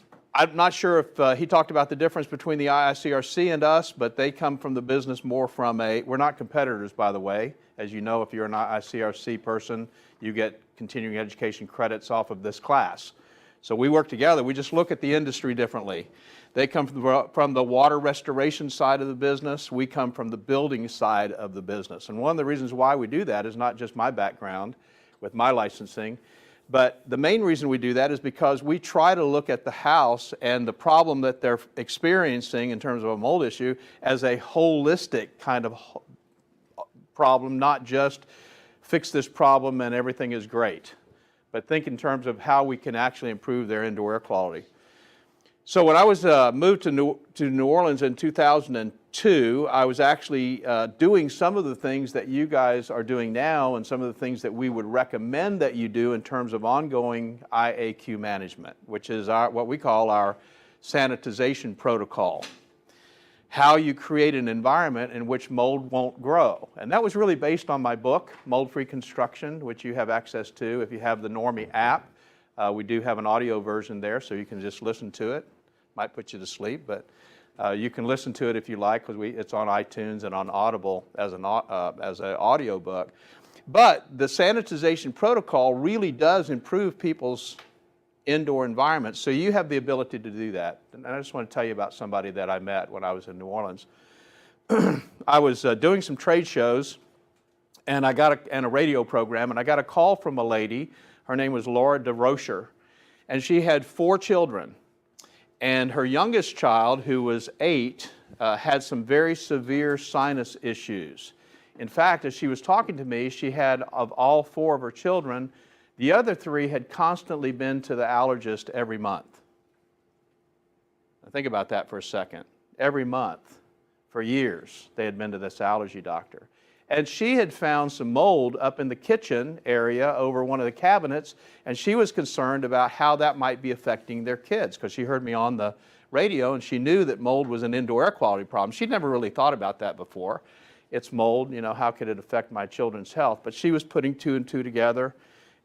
not sure if he talked about the difference between the IICRC and us, but they come from the business more from we're not competitors, by the way. As you know, if you're an IICRC person, you get continuing education credits off of this class. So we work together. We just look at the industry differently. They come from the water restoration side of the business. We come from the building side of the business. And one of the reasons why we do that is not just my background with my licensing, but the main reason we do that is because we try to look at the house and the problem that they're experiencing in terms of a mold issue as a holistic kind of problem, not just fix this problem and everything is great, but think in terms of how we can actually improve their indoor air quality. So when I was moved to New Orleans in 2002, I was actually doing some of the things that you guys are doing now and some of the things that we would recommend that you do in terms of ongoing IAQ management, which is what we call our sanitization protocol. How you create an environment in which mold won't grow. And that was really based on my book, Mold-Free Construction, which you have access to if you have the Normie app. We do have an audio version there, so you can just listen to it. Might put you to sleep, but you can listen to it if you like, because it's on iTunes and on Audible as an audio book. But the sanitization protocol really does improve people's indoor environments, so you have the ability to do that. And I just want to tell you about somebody that I met when I was in New Orleans. I was doing some trade shows, and a radio program, and I got a call from a lady. Her name was Laura DeRocher, and she had 4 children. And her youngest child, who was 8, had some very severe sinus issues. In fact, as she was talking to me, she had, of all 4 of her children, the other 3 had constantly been to the allergist every month. Now think about that for a second. Every month, for years, they had been to this allergy doctor. And she had found some mold up in the kitchen area over one of the cabinets, and she was concerned about how that might be affecting their kids, because she heard me on the radio and she knew that mold was an indoor air quality problem. She'd never really thought about that before. It's mold, how could it affect my children's health? But she was putting 2 and 2 together.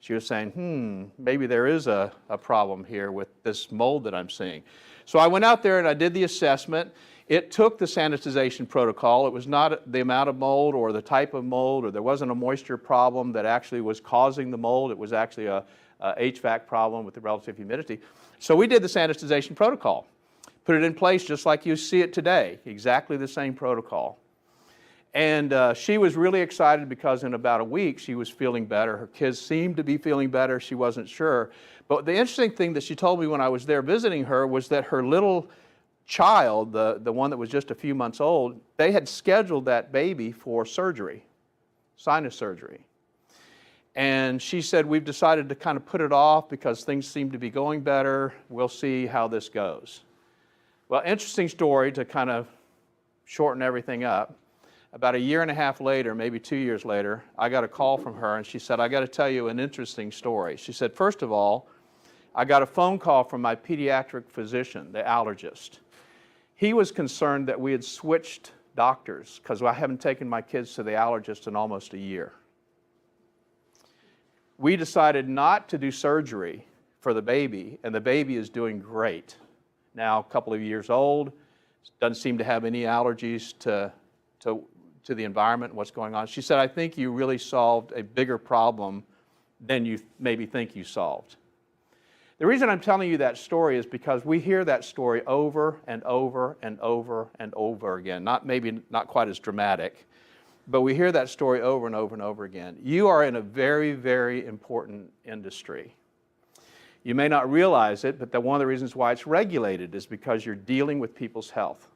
She was saying, maybe there is a problem here with this mold that I'm seeing. So I went out there and I did the assessment. It took the sanitization protocol. It was not the amount of mold or the type of mold, or there wasn't a moisture problem that actually was causing the mold. It was actually a HVAC problem with the relative humidity. So we did the sanitization protocol, put it in place just like you see it today, exactly the same protocol. And she was really excited because in about a week she was feeling better. Her kids seemed to be feeling better. She wasn't sure. But the interesting thing that she told me when I was there visiting her was that her little child, the one that was just a few months old, they had scheduled that baby for surgery, sinus surgery. And she said, we've decided to kind of put it off because things seem to be going better. We'll see how this goes. Well, interesting story to kind of shorten everything up. About 1.5 years later, maybe 2 years later, I got a call from her and she said, I got to tell you an interesting story. She said, first of all, I got a phone call from my pediatric physician, the allergist. He was concerned that we had switched doctors because I haven't taken my kids to the allergist in almost a year. We decided not to do surgery for the baby, and the baby is doing great. Now, a couple of years old, doesn't seem to have any allergies to the environment and what's going on. She said, I think you really solved a bigger problem than you maybe think you solved. The reason I'm telling you that story is because we hear that story over and over and over and over again. Maybe not quite as dramatic, but we hear that story over and over and over again. You are in a very, very important industry. You may not realize it, but one of the reasons why it's regulated is because you're dealing with people's health.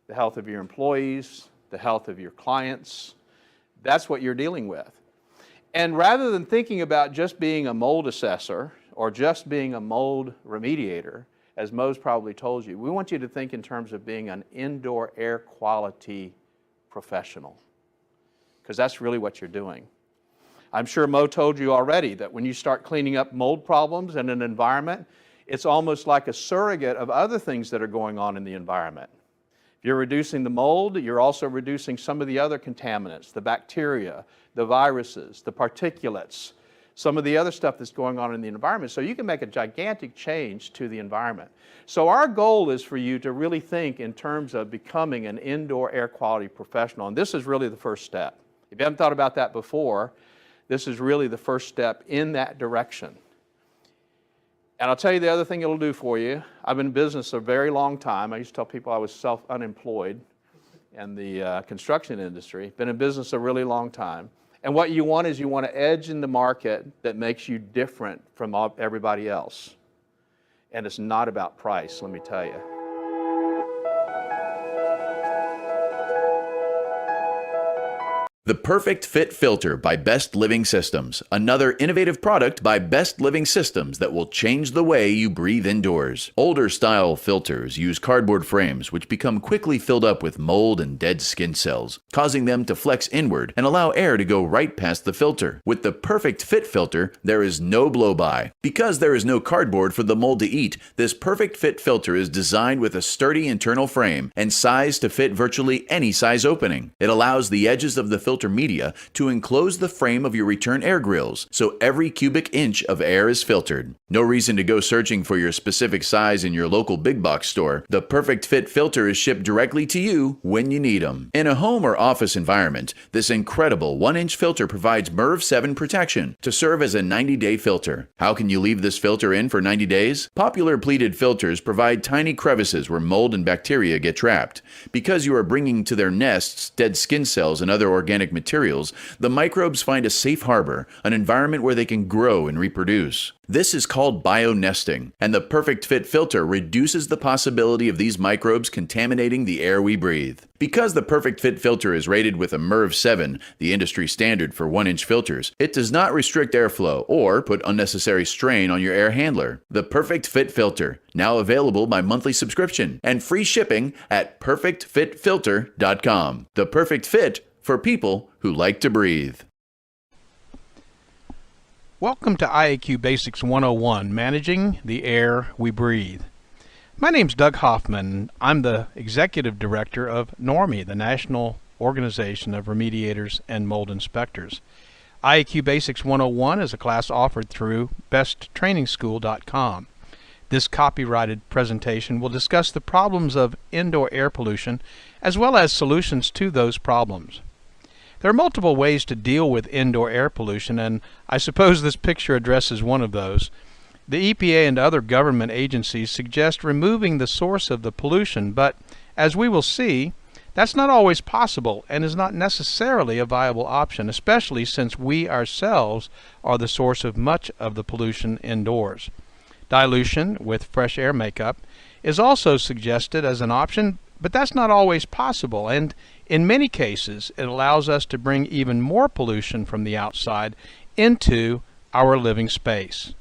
The health of your employees, the health of your clients, That's what you're dealing with. And rather than thinking about just being a mold assessor or just being a mold remediator, as Mo's probably told you, we want you to think in terms of being an indoor air quality professional, because that's really what you're doing. I'm sure Mo told you already that when you start cleaning up mold problems in an environment, it's almost like a surrogate of other things that are going on in the environment. If you're reducing the mold, you're also reducing some of the other contaminants, the bacteria, the viruses, the particulates, some of the other stuff that's going on in the environment. So you can make a gigantic change to the environment. So our goal is for you to really think in terms of becoming an indoor air quality professional. And this is really the first step. If you haven't thought about that before, this is really the first step in that direction. And I'll tell you the other thing it'll do for you. I've been in business a very long time. I used to tell people I was unemployed in the construction industry. Been in business a really long time. And what you want is you want an edge in the market that makes you different from everybody else. And it's not about price, let me tell you. The Perfect Fit Filter by Best Living Systems, another innovative product by Best Living Systems that will change the way you breathe indoors. Older style filters use cardboard frames which become quickly filled up with mold and dead skin cells, causing them to flex inward and allow air to go right past the filter. With the Perfect Fit Filter, there is no blow-by. Because there is no cardboard for the mold to eat, this Perfect Fit Filter is designed with a sturdy internal frame and sized to fit virtually any size opening. It allows the edges of the filter media to enclose the frame of your return air grills, so every cubic inch of air is filtered. No reason to go searching for your specific size in your local big box store. The Perfect Fit Filter is shipped directly to you when you need them. In a home or office environment, this incredible 1-inch filter provides MERV 7 protection to serve as a 90-day filter. How can you leave this filter in for 90 days? Popular pleated filters provide tiny crevices where mold and bacteria get trapped. Because you are bringing to their nests dead skin cells and other organic materials, the microbes find a safe harbor, an environment where they can grow and reproduce. This is called bionesting, and the Perfect Fit Filter reduces the possibility of these microbes contaminating the air we breathe. Because the Perfect Fit Filter is rated with a MERV 7, the industry standard for 1-inch filters, it does not restrict airflow or put unnecessary strain on your air handler. The Perfect Fit Filter, now available by monthly subscription and free shipping at perfectfitfilter.com. The Perfect Fit for people who like to breathe. Welcome to IAQ Basics 101, Managing the Air We Breathe. My name's Doug Hoffman. I'm the Executive Director of NORMI, the National Organization of Remediators and Mold Inspectors. IAQ Basics 101 is a class offered through besttrainingschool.com. This copyrighted presentation will discuss the problems of indoor air pollution as well as solutions to those problems. There are multiple ways to deal with indoor air pollution, and I suppose this picture addresses one of those. The EPA and other government agencies suggest removing the source of the pollution, but as we will see, that's not always possible and is not necessarily a viable option, especially since we ourselves are the source of much of the pollution indoors. Dilution with fresh air makeup is also suggested as an option, but that's not always possible, and in many cases it allows us to bring even more pollution from the outside into our living space.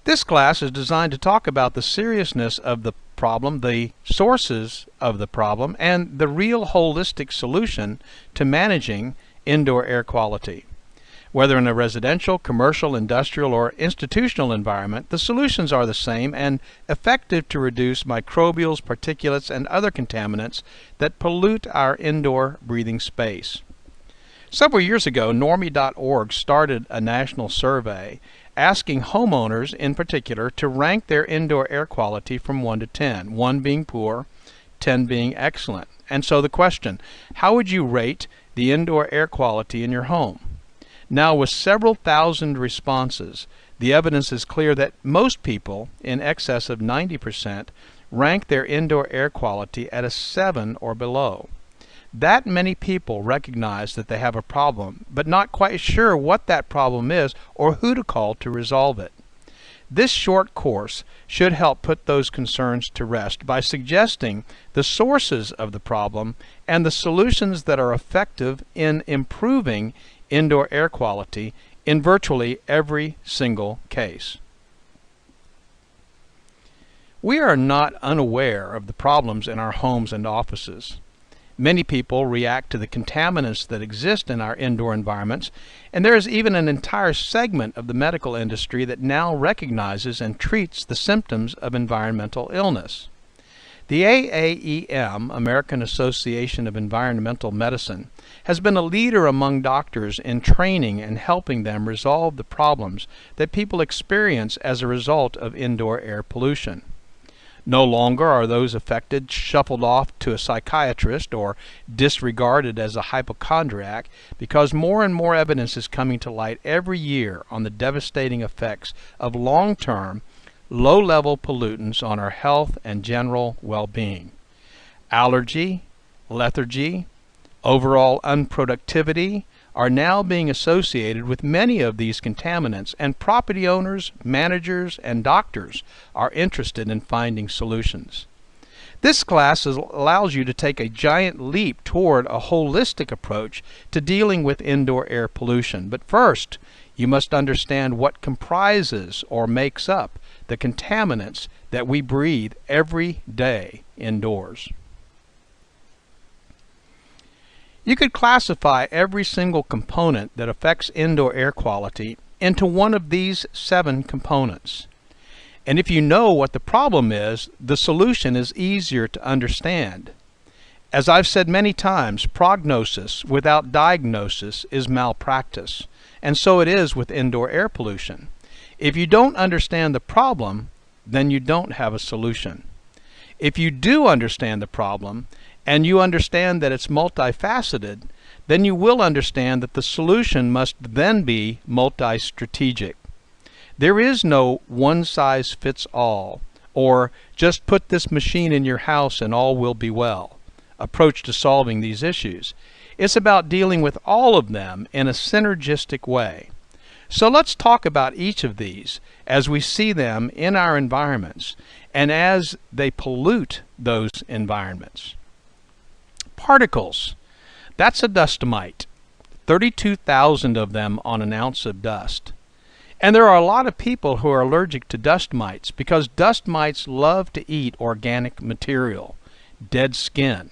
This class is designed to talk about the seriousness of the problem, the sources of the problem, and the real holistic solution to managing indoor air quality. Whether in a residential, commercial, industrial, or institutional environment, the solutions are the same and effective to reduce microbials, particulates, and other contaminants that pollute our indoor breathing space. Several years ago, Normie.org started a national survey asking homeowners in particular to rank their indoor air quality from 1 to 10, 1 being poor, 10 being excellent. And so the question, how would you rate the indoor air quality in your home? Now, with several thousand responses, the evidence is clear that most people, in excess of 90%, rank their indoor air quality at a 7 or below. That many people recognize that they have a problem, but not quite sure what that problem is or who to call to resolve it. This short course should help put those concerns to rest by suggesting the sources of the problem and the solutions that are effective in improving indoor air quality in virtually every single case. We are not unaware of the problems in our homes and offices. Many people react to the contaminants that exist in our indoor environments, and there is even an entire segment of the medical industry that now recognizes and treats the symptoms of environmental illness. The AAEM, American Association of Environmental Medicine, has been a leader among doctors in training and helping them resolve the problems that people experience as a result of indoor air pollution. No longer are those affected shuffled off to a psychiatrist or disregarded as a hypochondriac, because more and more evidence is coming to light every year on the devastating effects of long-term, low-level pollutants on our health and general well-being. Allergy, lethargy, overall unproductivity are now being associated with many of these contaminants, and property owners, managers, and doctors are interested in finding solutions. This class allows you to take a giant leap toward a holistic approach to dealing with indoor air pollution. But first, you must understand what comprises or makes up the contaminants that we breathe every day indoors. You could classify every single component that affects indoor air quality into one of these 7 components. And if you know what the problem is, the solution is easier to understand. As I've said many times, prognosis without diagnosis is malpractice, and so it is with indoor air pollution. If you don't understand the problem, then you don't have a solution. If you do understand the problem, and you understand that it's multifaceted, then you will understand that the solution must then be multi-strategic. There is no one-size-fits-all, or just put this machine in your house and all will be well approach to solving these issues. It's about dealing with all of them in a synergistic way. So let's talk about each of these as we see them in our environments and as they pollute those environments. Particles. That's a dust mite. 32,000 of them on an ounce of dust. And there are a lot of people who are allergic to dust mites because dust mites love to eat organic material, dead skin.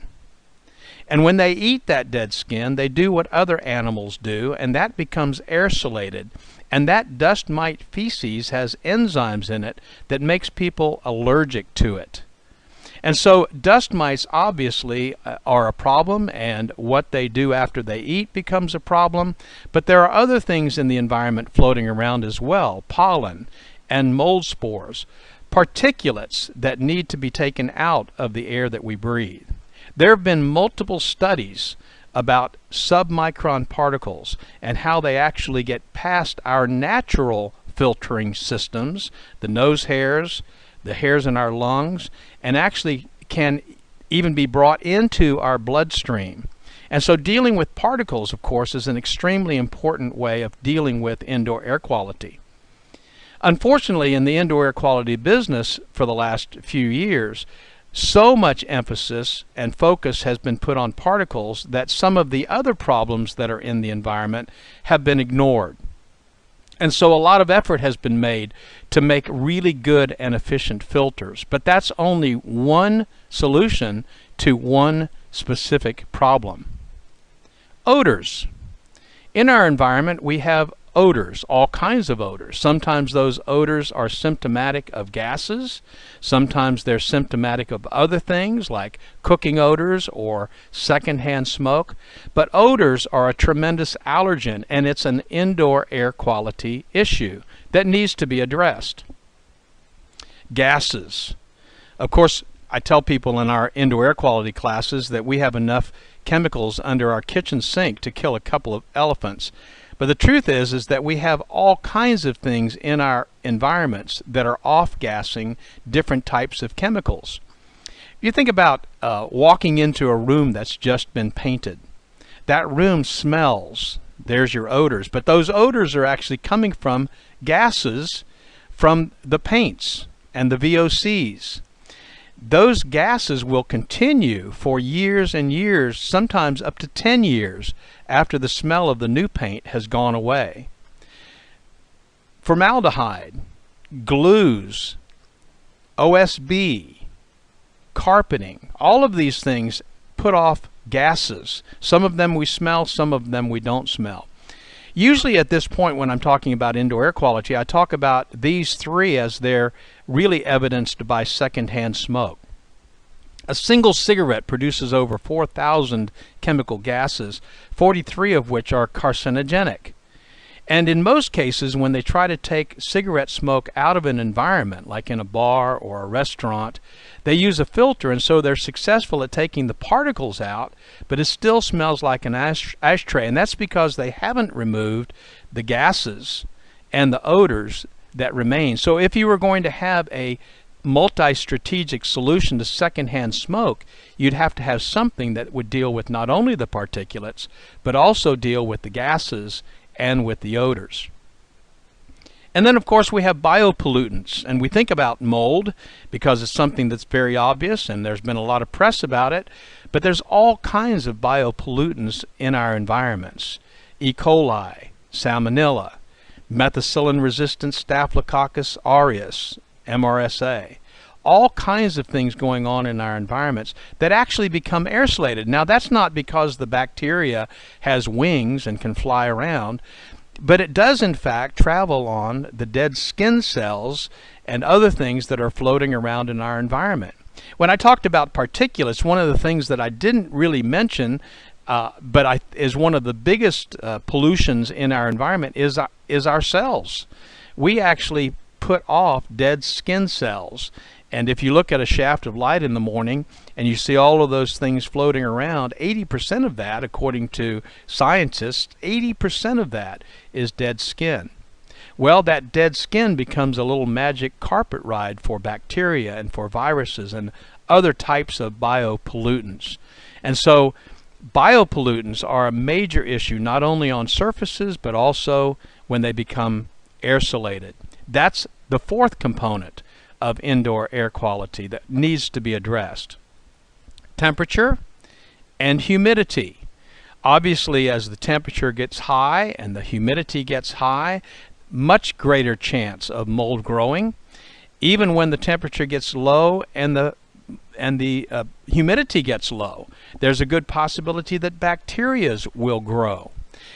And when they eat that dead skin, they do what other animals do, and that becomes aerosolated. And that dust mite feces has enzymes in it that makes people allergic to it. And so dust mites obviously are a problem, and what they do after they eat becomes a problem. But there are other things in the environment floating around as well: pollen and mold spores, particulates that need to be taken out of the air that we breathe. There have been multiple studies about submicron particles and how they actually get past our natural filtering systems, the nose hairs, the hairs in our lungs, and actually can even be brought into our bloodstream. And so dealing with particles, of course, is an extremely important way of dealing with indoor air quality. Unfortunately, in the indoor air quality business for the last few years, so much emphasis and focus has been put on particles that some of the other problems that are in the environment have been ignored. And so a lot of effort has been made to make really good and efficient filters, but that's only one solution to one specific problem. Odors. In our environment, we have odors, all kinds of odors. Sometimes those odors are symptomatic of gases. Sometimes they're symptomatic of other things like cooking odors or secondhand smoke. But odors are a tremendous allergen, and it's an indoor air quality issue that needs to be addressed. Gases. Of course, I tell people in our indoor air quality classes that we have enough chemicals under our kitchen sink to kill a couple of elephants. But the truth is that we have all kinds of things in our environments that are off-gassing different types of chemicals. If you think about walking into a room that's just been painted, that room smells. There's your odors. But those odors are actually coming from gases from the paints and the VOCs. Those gases will continue for years and years, sometimes up to 10 years after the smell of the new paint has gone away. Formaldehyde, glues, OSB, carpeting, all of these things put off gases. Some of them we smell, some of them we don't smell. Usually at this point when I'm talking about indoor air quality, I talk about these three as they're really evidenced by secondhand smoke. A single cigarette produces over 4,000 chemical gases, 43 of which are carcinogenic. And in most cases, when they try to take cigarette smoke out of an environment, like in a bar or a restaurant, they use a filter, and so they're successful at taking the particles out, but it still smells like an ashtray, and that's because they haven't removed the gases and the odors that remain. So if you were going to have a multi-strategic solution to secondhand smoke, you'd have to have something that would deal with not only the particulates, but also deal with the gases and with the odors. And then of course we have biopollutants, and we think about mold because it's something that's very obvious and there's been a lot of press about it, but there's all kinds of biopollutants in our environments. E. coli, salmonella, methicillin-resistant Staphylococcus aureus, MRSA, all kinds of things going on in our environments that actually become aeroslated. Now that's not because the bacteria has wings and can fly around, but it does in fact travel on the dead skin cells and other things that are floating around in our environment. When I talked about particulates, one of the things that I didn't really mention but is one of the biggest pollutions in our environment is our cells. We actually put off dead skin cells. And if you look at a shaft of light in the morning and you see all of those things floating around, 80% of that, according to scientists, 80% of that is dead skin. Well, that dead skin becomes a little magic carpet ride for bacteria and for viruses and other types of biopollutants. And so biopollutants are a major issue not only on surfaces but also when they become aerosolated. That's the fourth component of indoor air quality that needs to be addressed. Temperature and humidity. Obviously, as the temperature gets high and the humidity gets high, much greater chance of mold growing. Even when the temperature gets low and the humidity gets low, there's a good possibility that bacteria will grow.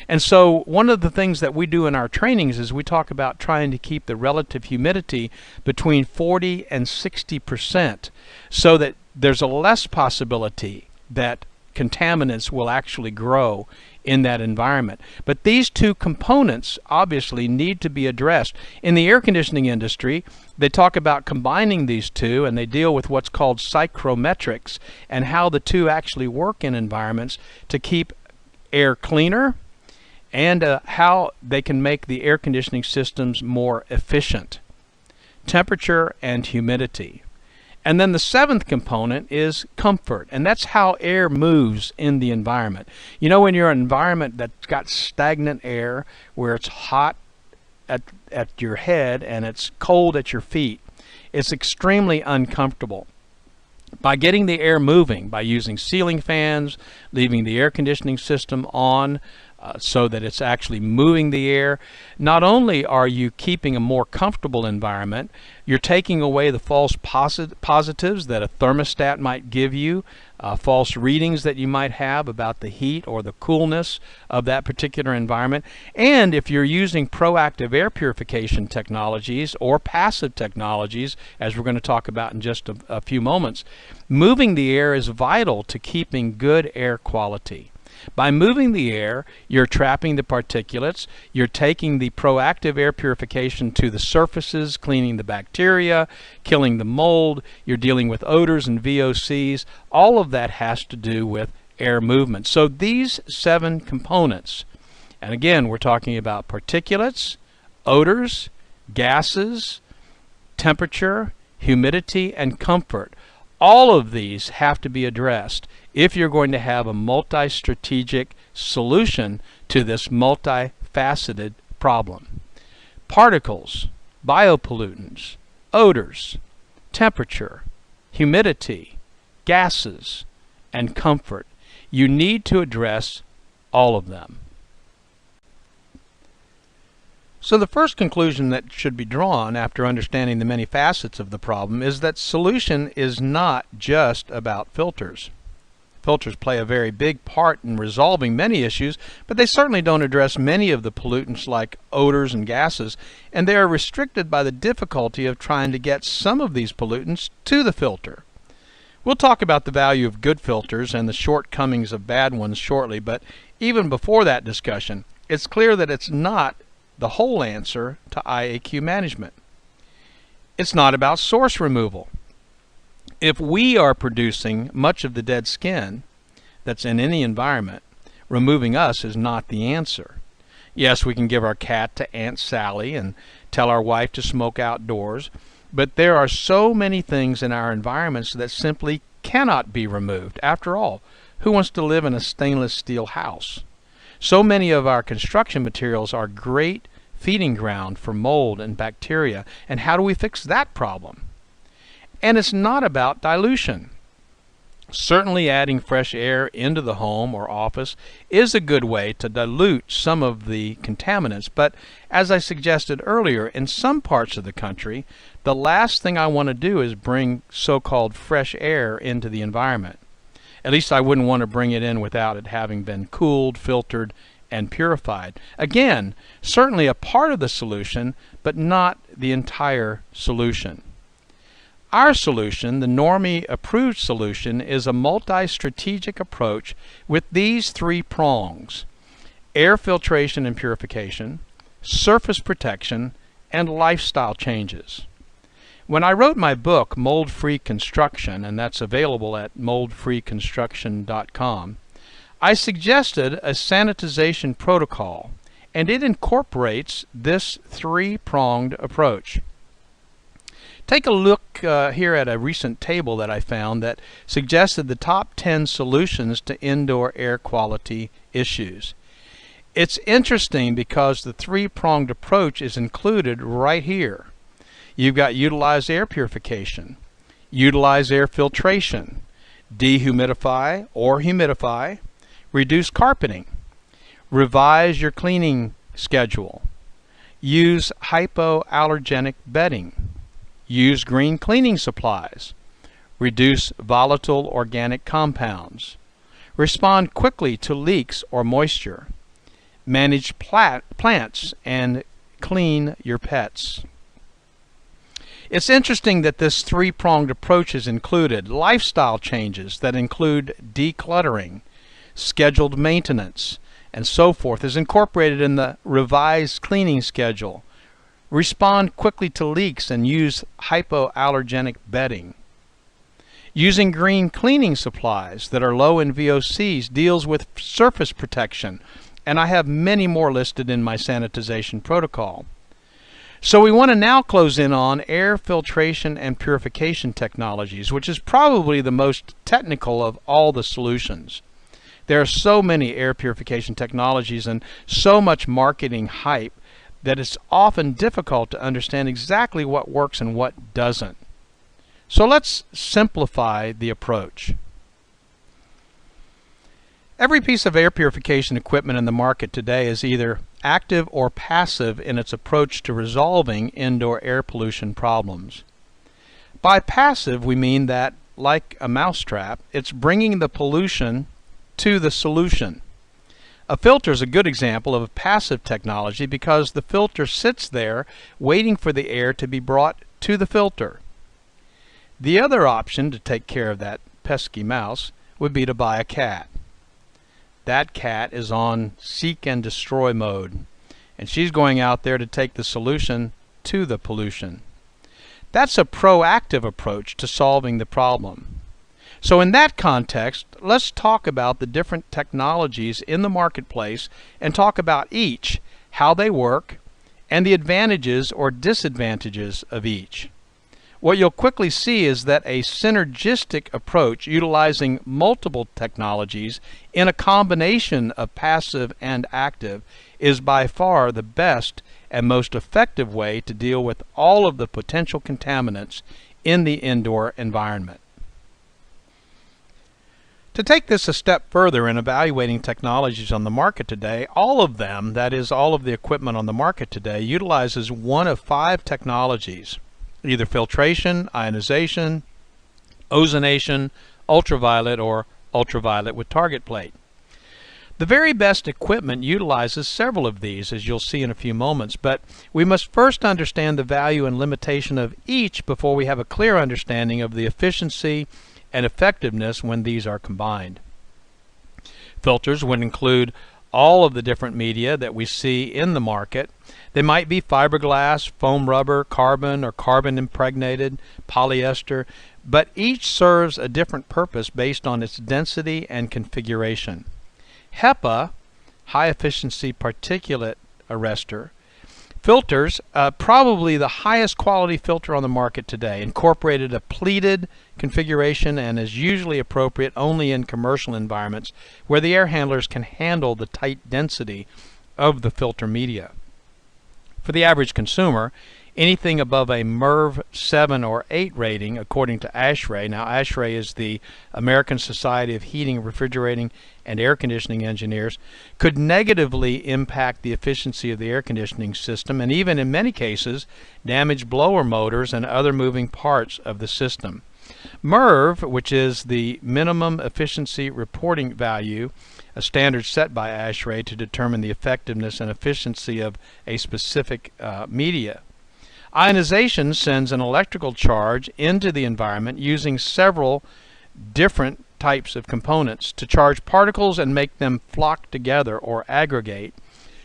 And so one of the things that we do in our trainings is we talk about trying to keep the relative humidity between 40 and 60% so that there's a less possibility that contaminants will actually grow in that environment. But these two components obviously need to be addressed. In the air conditioning industry, they talk about combining these two, and they deal with what's called psychrometrics and how the two actually work in environments to keep air cleaner and how they can make the air conditioning systems more efficient. Temperature and humidity. And then the seventh component is comfort, and that's how air moves in the environment. You know, when you're in an environment that's got stagnant air, where it's hot at your head and it's cold at your feet, it's extremely uncomfortable. By getting the air moving, by using ceiling fans, leaving the air conditioning system on, so that it's actually moving the air, not only are you keeping a more comfortable environment, you're taking away the false positives that a thermostat might give you, false readings that you might have about the heat or the coolness of that particular environment. And if you're using proactive air purification technologies or passive technologies, as we're going to talk about in just a few moments, moving the air is vital to keeping good air quality. By moving the air, you're trapping the particulates, you're taking the proactive air purification to the surfaces, cleaning the bacteria, killing the mold, you're dealing with odors and VOCs. All of that has to do with air movement. So these 7 components, and again, we're talking about particulates, odors, gases, temperature, humidity, and comfort. All of these have to be addressed if you're going to have a multi-strategic solution to this multifaceted problem. Particles, biopollutants, odors, temperature, humidity, gases, and comfort. You need to address all of them. So the first conclusion that should be drawn after understanding the many facets of the problem is that solution is not just about filters. Filters play a very big part in resolving many issues, but they certainly don't address many of the pollutants like odors and gases, and they are restricted by the difficulty of trying to get some of these pollutants to the filter. We'll talk about the value of good filters and the shortcomings of bad ones shortly, but even before that discussion, it's clear that it's not the whole answer to IAQ management. It's not about source removal. If we are producing much of the dead skin that's in any environment, removing us is not the answer. Yes, we can give our cat to Aunt Sally and tell our wife to smoke outdoors, but there are so many things in our environments that simply cannot be removed. After all, who wants to live in a stainless steel house? So many of our construction materials are great feeding ground for mold and bacteria, and how do we fix that problem? And it's not about dilution. Certainly adding fresh air into the home or office is a good way to dilute some of the contaminants, but as I suggested earlier, in some parts of the country, the last thing I want to do is bring so-called fresh air into the environment. At least I wouldn't want to bring it in without it having been cooled, filtered, and purified. Again, certainly a part of the solution, but not the entire solution. Our solution, the Normie approved solution, is a multi-strategic approach with these three prongs: air filtration and purification, surface protection, and lifestyle changes. When I wrote my book, Mold-Free Construction, and that's available at moldfreeconstruction.com, I suggested a sanitization protocol, and it incorporates this three-pronged approach. Take a look here at a recent table that I found that suggested the top 10 solutions to indoor air quality issues. It's interesting because the three-pronged approach is included right here. You've got utilize air purification, utilize air filtration, dehumidify or humidify, reduce carpeting, revise your cleaning schedule, use hypoallergenic bedding, use green cleaning supplies, reduce volatile organic compounds, respond quickly to leaks or moisture, manage plants, and clean your pets. It's interesting that this three-pronged approach is included. Lifestyle changes that include decluttering, scheduled maintenance, and so forth is incorporated in the revised cleaning schedule. Respond quickly to leaks and use hypoallergenic bedding. Using green cleaning supplies that are low in VOCs deals with surface protection, and I have many more listed in my sanitization protocol. So we want to now close in on air filtration and purification technologies, which is probably the most technical of all the solutions. There are so many air purification technologies and so much marketing hype that it's often difficult to understand exactly what works and what doesn't. So let's simplify the approach. Every piece of air purification equipment in the market today is either active or passive in its approach to resolving indoor air pollution problems. By passive, we mean that, like a mousetrap, it's bringing the pollution to the solution. A filter is a good example of a passive technology because the filter sits there waiting for the air to be brought to the filter. The other option to take care of that pesky mouse would be to buy a cat. That cat is on seek and destroy mode, and she's going out there to take the solution to the pollution. That's a proactive approach to solving the problem. So in that context, let's talk about the different technologies in the marketplace and talk about each, how they work, and the advantages or disadvantages of each. What you'll quickly see is that a synergistic approach utilizing multiple technologies in a combination of passive and active is by far the best and most effective way to deal with all of the potential contaminants in the indoor environment. To take this a step further in evaluating technologies on the market today, all of them, that is, all of the equipment on the market today, utilizes one of 5 technologies, either filtration, ionization, ozonation, ultraviolet, or ultraviolet with target plate. The very best equipment utilizes several of these, as you'll see in a few moments, but we must first understand the value and limitation of each before we have a clear understanding of the efficiency and effectiveness when these are combined. Filters would include all of the different media that we see in the market. They might be fiberglass, foam rubber, carbon or carbon impregnated, polyester, but each serves a different purpose based on its density and configuration. HEPA, high efficiency particulate arrestor, filters, probably the highest quality filter on the market today, incorporated a pleated configuration and is usually appropriate only in commercial environments where the air handlers can handle the tight density of the filter media. For the average consumer, anything above a MERV 7 or 8 rating, according to ASHRAE. Now, ASHRAE is the American Society of Heating, Refrigerating, and Air Conditioning Engineers, could negatively impact the efficiency of the air conditioning system and even, in many cases, damage blower motors and other moving parts of the system. MERV, which is the Minimum Efficiency Reporting Value, a standard set by ASHRAE to determine the effectiveness and efficiency of a specific media. Ionization sends an electrical charge into the environment using several different types of components to charge particles and make them flock together or aggregate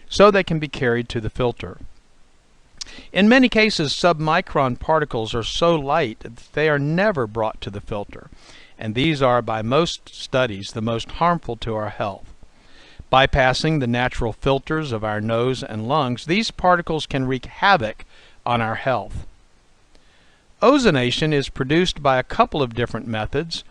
so they can be carried to the filter. In many cases, submicron particles are so light that they are never brought to the filter, and these are, by most studies, the most harmful to our health. Bypassing the natural filters of our nose and lungs, these particles can wreak havoc on our health. Ozonation is produced by a couple of different methods.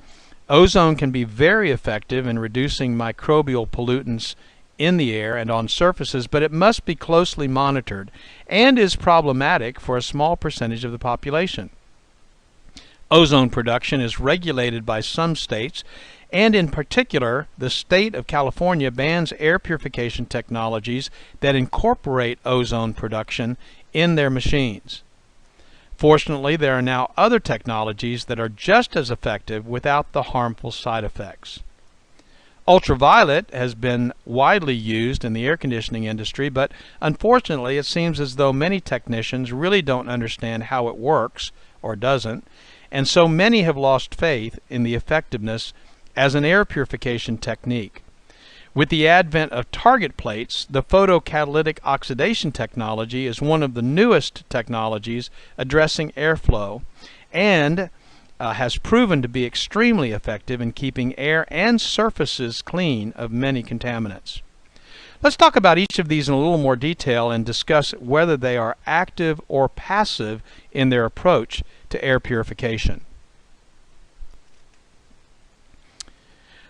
Ozone can be very effective in reducing microbial pollutants in the air and on surfaces, but it must be closely monitored and is problematic for a small percentage of the population. Ozone production is regulated by some states, and in particular, the state of California bans air purification technologies that incorporate ozone production in their machines. Fortunately, there are now other technologies that are just as effective without the harmful side effects. Ultraviolet has been widely used in the air conditioning industry, but unfortunately it seems as though many technicians really don't understand how it works, or doesn't, and so many have lost faith in the effectiveness as an air purification technique. With the advent of target plates, the photocatalytic oxidation technology is one of the newest technologies addressing airflow and has proven to be extremely effective in keeping air and surfaces clean of many contaminants. Let's talk about each of these in a little more detail and discuss whether they are active or passive in their approach to air purification.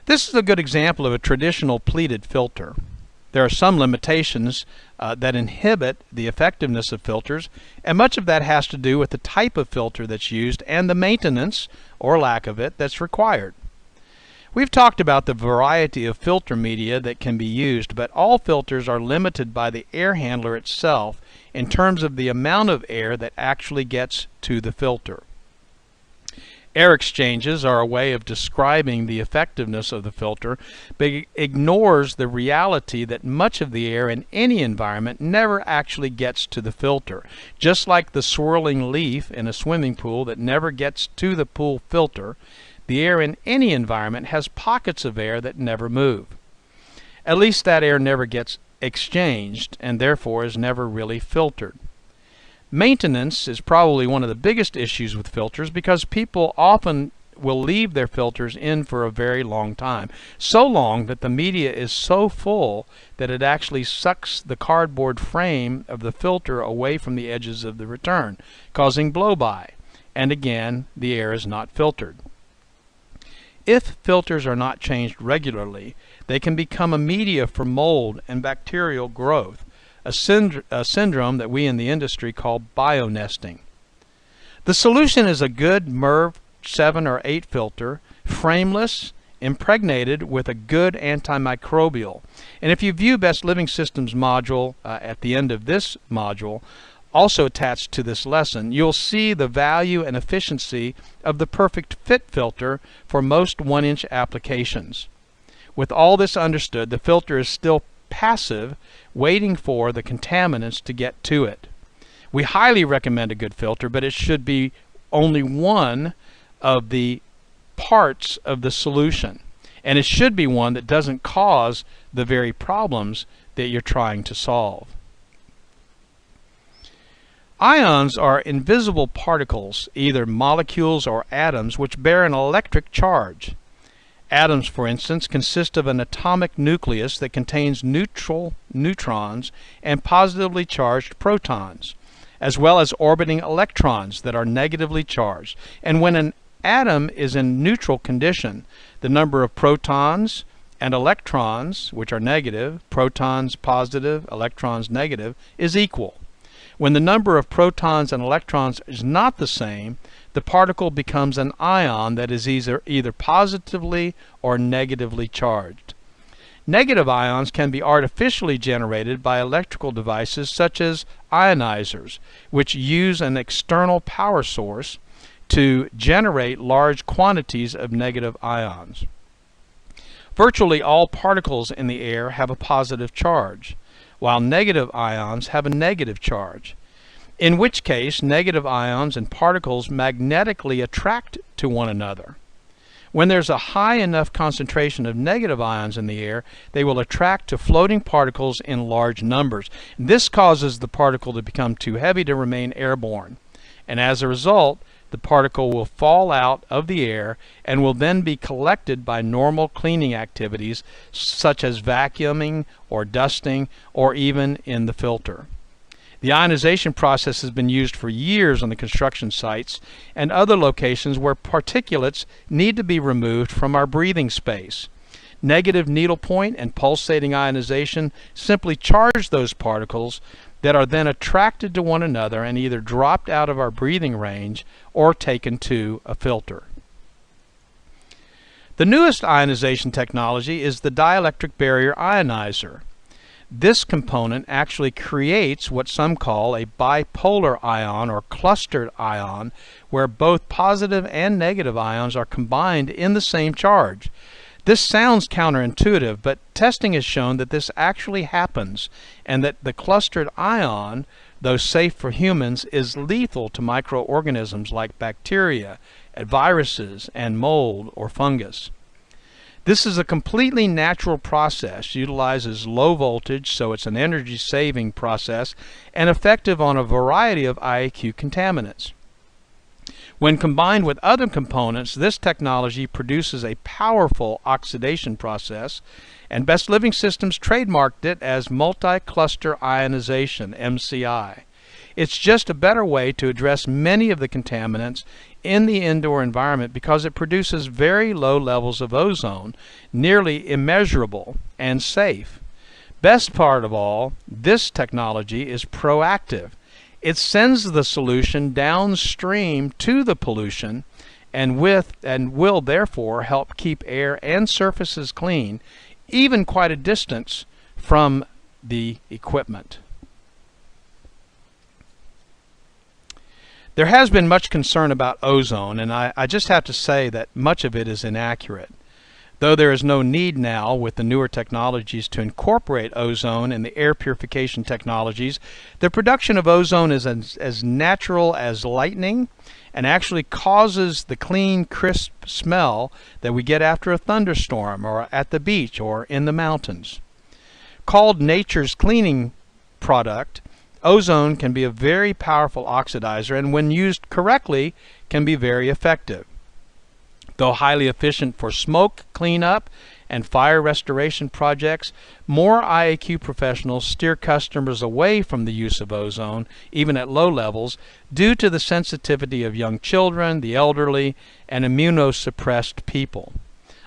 This is a good example of a traditional pleated filter. There are some limitations that inhibit the effectiveness of filters, and much of that has to do with the type of filter that's used and the maintenance, or lack of it, that's required. We've talked about the variety of filter media that can be used, but all filters are limited by the air handler itself in terms of the amount of air that actually gets to the filter. Air exchanges are a way of describing the effectiveness of the filter, but it ignores the reality that much of the air in any environment never actually gets to the filter. Just like the swirling leaf in a swimming pool that never gets to the pool filter, the air in any environment has pockets of air that never move. At least that air never gets exchanged and therefore is never really filtered. Maintenance is probably one of the biggest issues with filters because people often will leave their filters in for a very long time. So long that the media is so full that it actually sucks the cardboard frame of the filter away from the edges of the return, causing blow-by. And again, the air is not filtered. If filters are not changed regularly, they can become a media for mold and bacterial growth, a syndrome that we in the industry call bionesting. The solution is a good MERV 7 or 8 filter, frameless, impregnated with a good antimicrobial. And if you view Best Living Systems module at the end of this module, also attached to this lesson, you'll see the value and efficiency of the Perfect Fit filter for most 1-inch applications. With all this understood, the filter is still passive, waiting for the contaminants to get to it. We highly recommend a good filter, but it should be only one of the parts of the solution, and it should be one that doesn't cause the very problems that you're trying to solve. Ions are invisible particles, either molecules or atoms, which bear an electric charge. Atoms, for instance, consist of an atomic nucleus that contains neutral neutrons and positively charged protons, as well as orbiting electrons that are negatively charged. And when an atom is in neutral condition, the number of protons and electrons, which are negative, protons positive, electrons negative, is equal. When the number of protons and electrons is not the same, the particle becomes an ion that is either positively or negatively charged. Negative ions can be artificially generated by electrical devices such as ionizers, which use an external power source to generate large quantities of negative ions. Virtually all particles in the air have a positive charge, while negative ions have a negative charge, in which case negative ions and particles magnetically attract to one another. When there's a high enough concentration of negative ions in the air, they will attract to floating particles in large numbers. This causes the particle to become too heavy to remain airborne, and as a result, the particle will fall out of the air and will then be collected by normal cleaning activities such as vacuuming or dusting or even in the filter. The ionization process has been used for years on the construction sites and other locations where particulates need to be removed from our breathing space. Negative needlepoint and pulsating ionization simply charge those particles that are then attracted to one another and either dropped out of our breathing range or taken to a filter. The newest ionization technology is the dielectric barrier ionizer. This component actually creates what some call a bipolar ion or clustered ion, where both positive and negative ions are combined in the same charge. This sounds counterintuitive, but testing has shown that this actually happens, and that the clustered ion, though safe for humans, is lethal to microorganisms like bacteria, viruses, and mold or fungus. This is a completely natural process, utilizes low voltage, so it's an energy-saving process, and effective on a variety of IAQ contaminants. When combined with other components, this technology produces a powerful oxidation process, and Best Living Systems trademarked it as multi-cluster ionization, MCI. It's just a better way to address many of the contaminants in the indoor environment because it produces very low levels of ozone, nearly immeasurable and safe. Best part of all, this technology is proactive. It sends the solution downstream to the pollution and will therefore help keep air and surfaces clean, even quite a distance from the equipment. There has been much concern about ozone, and I just have to say that much of it is inaccurate. Though there is no need now with the newer technologies to incorporate ozone in the air purification technologies, the production of ozone is as natural as lightning and actually causes the clean, crisp smell that we get after a thunderstorm or at the beach or in the mountains. Called nature's cleaning product, ozone can be a very powerful oxidizer and when used correctly can be very effective. Though highly efficient for smoke cleanup and fire restoration projects, more IAQ professionals steer customers away from the use of ozone, even at low levels, due to the sensitivity of young children, the elderly, and immunosuppressed people.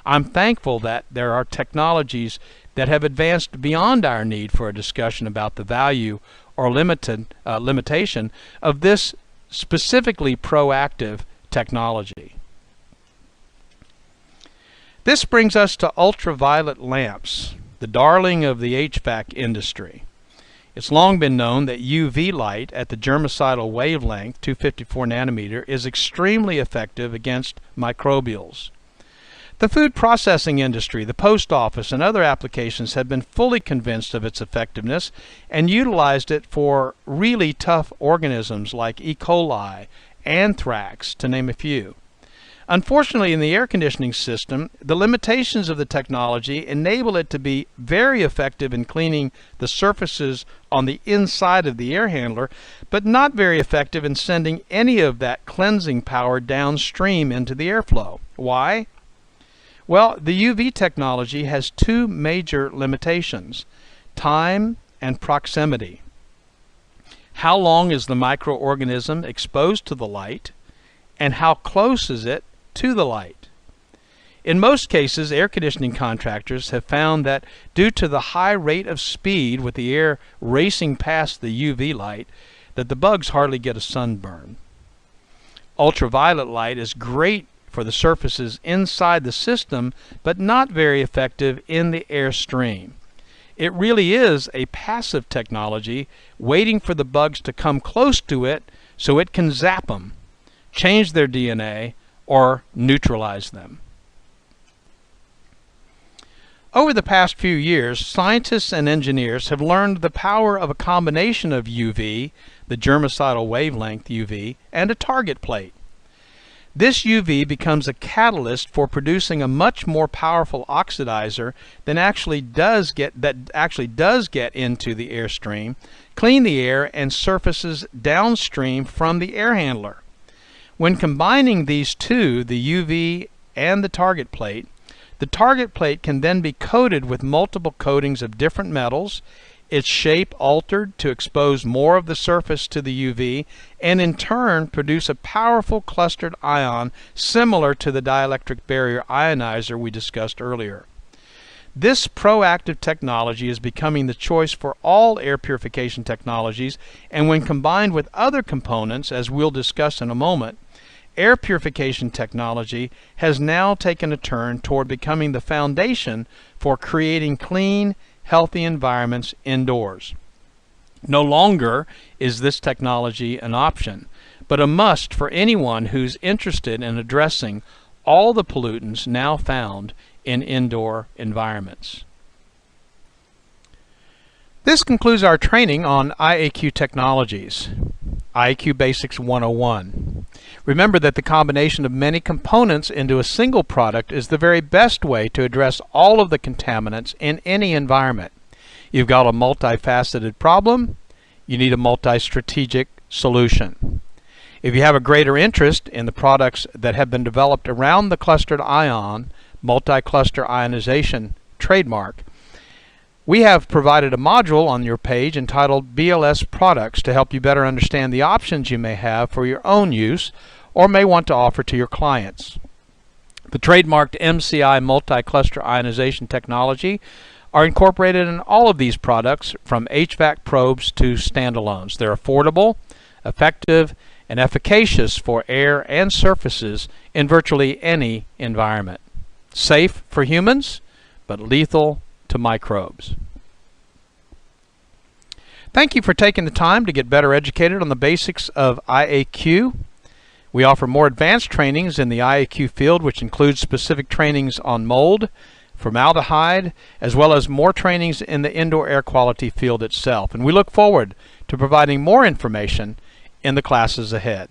I'm thankful that there are technologies that have advanced beyond our need for a discussion about the value or limitation of this specifically proactive technology. This brings us to ultraviolet lamps, the darling of the HVAC industry. It's long been known that UV light at the germicidal wavelength, 254 nanometer, is extremely effective against microbials. The food processing industry, the post office, and other applications have been fully convinced of its effectiveness and utilized it for really tough organisms like E. coli, anthrax, to name a few. Unfortunately, in the air conditioning system, the limitations of the technology enable it to be very effective in cleaning the surfaces on the inside of the air handler, but not very effective in sending any of that cleansing power downstream into the airflow. Why? Well, the UV technology has two major limitations: time and proximity. How long is the microorganism exposed to the light, and how close is it to the light? In most cases, air conditioning contractors have found that due to the high rate of speed with the air racing past the UV light, that the bugs hardly get a sunburn. Ultraviolet light is great for the surfaces inside the system, but not very effective in the airstream. It really is a passive technology, waiting for the bugs to come close to it so it can zap them, change their DNA, or neutralize them. Over the past few years, scientists and engineers have learned the power of a combination of UV, the germicidal wavelength UV, and a target plate. This UV becomes a catalyst for producing a much more powerful oxidizer than actually does get into the airstream, clean the air and surfaces downstream from the air handler. When combining these two, the UV and the target plate can then be coated with multiple coatings of different metals, its shape altered to expose more of the surface to the UV, and in turn produce a powerful clustered ion similar to the dielectric barrier ionizer we discussed earlier. This proactive technology is becoming the choice for all air purification technologies, and when combined with other components, as we'll discuss in a moment, air purification technology has now taken a turn toward becoming the foundation for creating clean, healthy environments indoors. No longer is this technology an option, but a must for anyone who's interested in addressing all the pollutants now found in indoor environments. This concludes our training on IAQ technologies. IAQ Basics 101. Remember that the combination of many components into a single product is the very best way to address all of the contaminants in any environment. You've got a multifaceted problem, you need a multi-strategic solution. If you have a greater interest in the products that have been developed around the clustered ion, multi-cluster ionization trademark, we have provided a module on your page entitled BLS Products to help you better understand the options you may have for your own use or may want to offer to your clients. The trademarked MCI multi-cluster ionization technology are incorporated in all of these products, from HVAC probes to standalones. They're affordable, effective, and efficacious for air and surfaces in virtually any environment. Safe for humans, but lethal to microbes. Thank you for taking the time to get better educated on the basics of IAQ. We offer more advanced trainings in the IAQ field, which includes specific trainings on mold, formaldehyde, as well as more trainings in the indoor air quality field itself. And we look forward to providing more information in the classes ahead.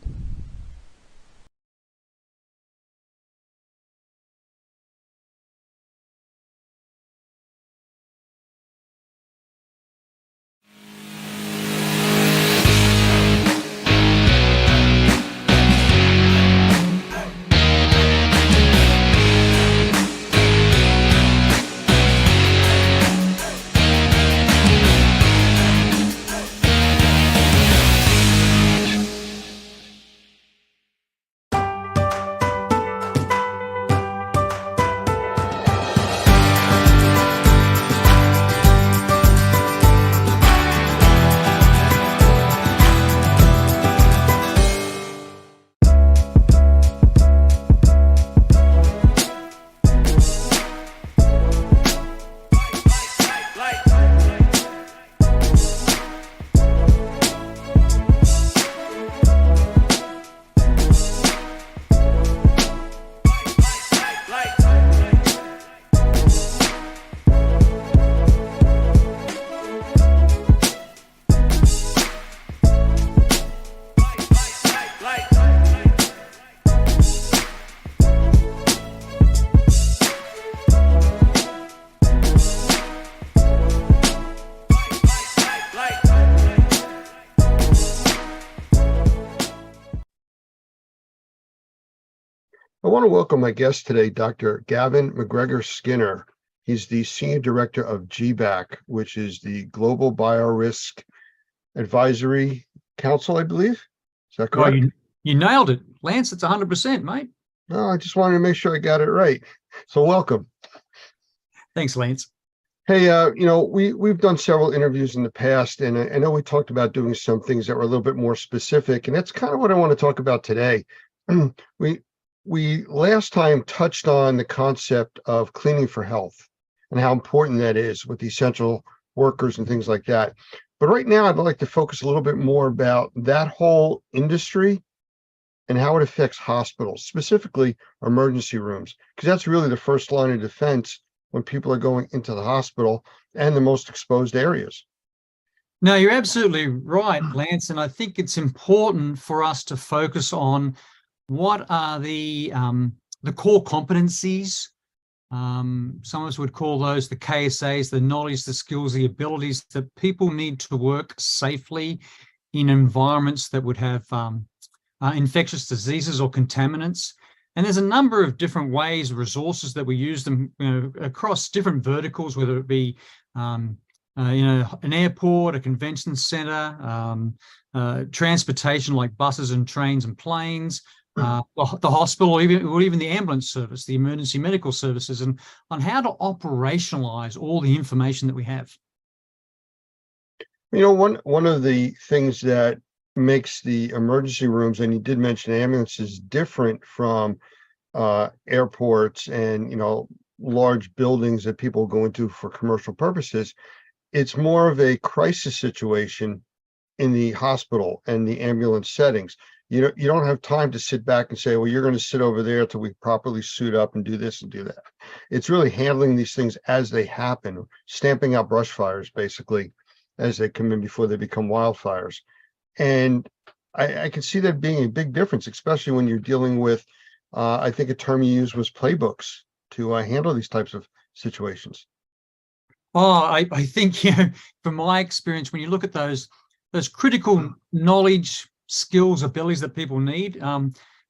want to welcome my guest today, Dr. Gavin McGregor Skinner. He's the Senior Director of GBAC, which is the Global Biorisk Advisory Council, I believe. Is that correct? Oh, you nailed it, Lance. It's 100%, mate. No, I just wanted to make sure I got it right. So welcome. Thanks, Lance. Hey, we've done several interviews in the past, and I know we talked about doing some things that were a little bit more specific, and that's kind of what I want to talk about today. We last time touched on the concept of cleaning for health and how important that is with the essential workers and things like that. But right now, I'd like to focus a little bit more about that whole industry and how it affects hospitals, specifically emergency rooms, because that's really the first line of defense when people are going into the hospital and the most exposed areas. No, you're absolutely right, Lance. And I think it's important for us to focus on what are the core competencies. Some of us would call those the KSAs, the knowledge, the skills, the abilities that people need to work safely in environments that would have infectious diseases or contaminants. And there's a number of different ways, resources that we use them across different verticals, whether it be an airport, a convention center, transportation like buses and trains and planes, the hospital, or even the ambulance service, the emergency medical services, and on how to operationalize all the information that we have. One of the things that makes the emergency rooms, and you did mention ambulances, different from airports and large buildings that people go into for commercial purposes, it's more of a crisis situation in the hospital and the ambulance settings. You don't have time to sit back and say, well, you're going to sit over there till we properly suit up and do this and do that. It's really handling these things as they happen, stamping out brush fires basically as they come in before they become wildfires. And I can see that being a big difference, especially when you're dealing with, I think a term you used was playbooks to handle these types of situations. Oh, I think, from my experience, when you look at those critical knowledge, skills, abilities that people need,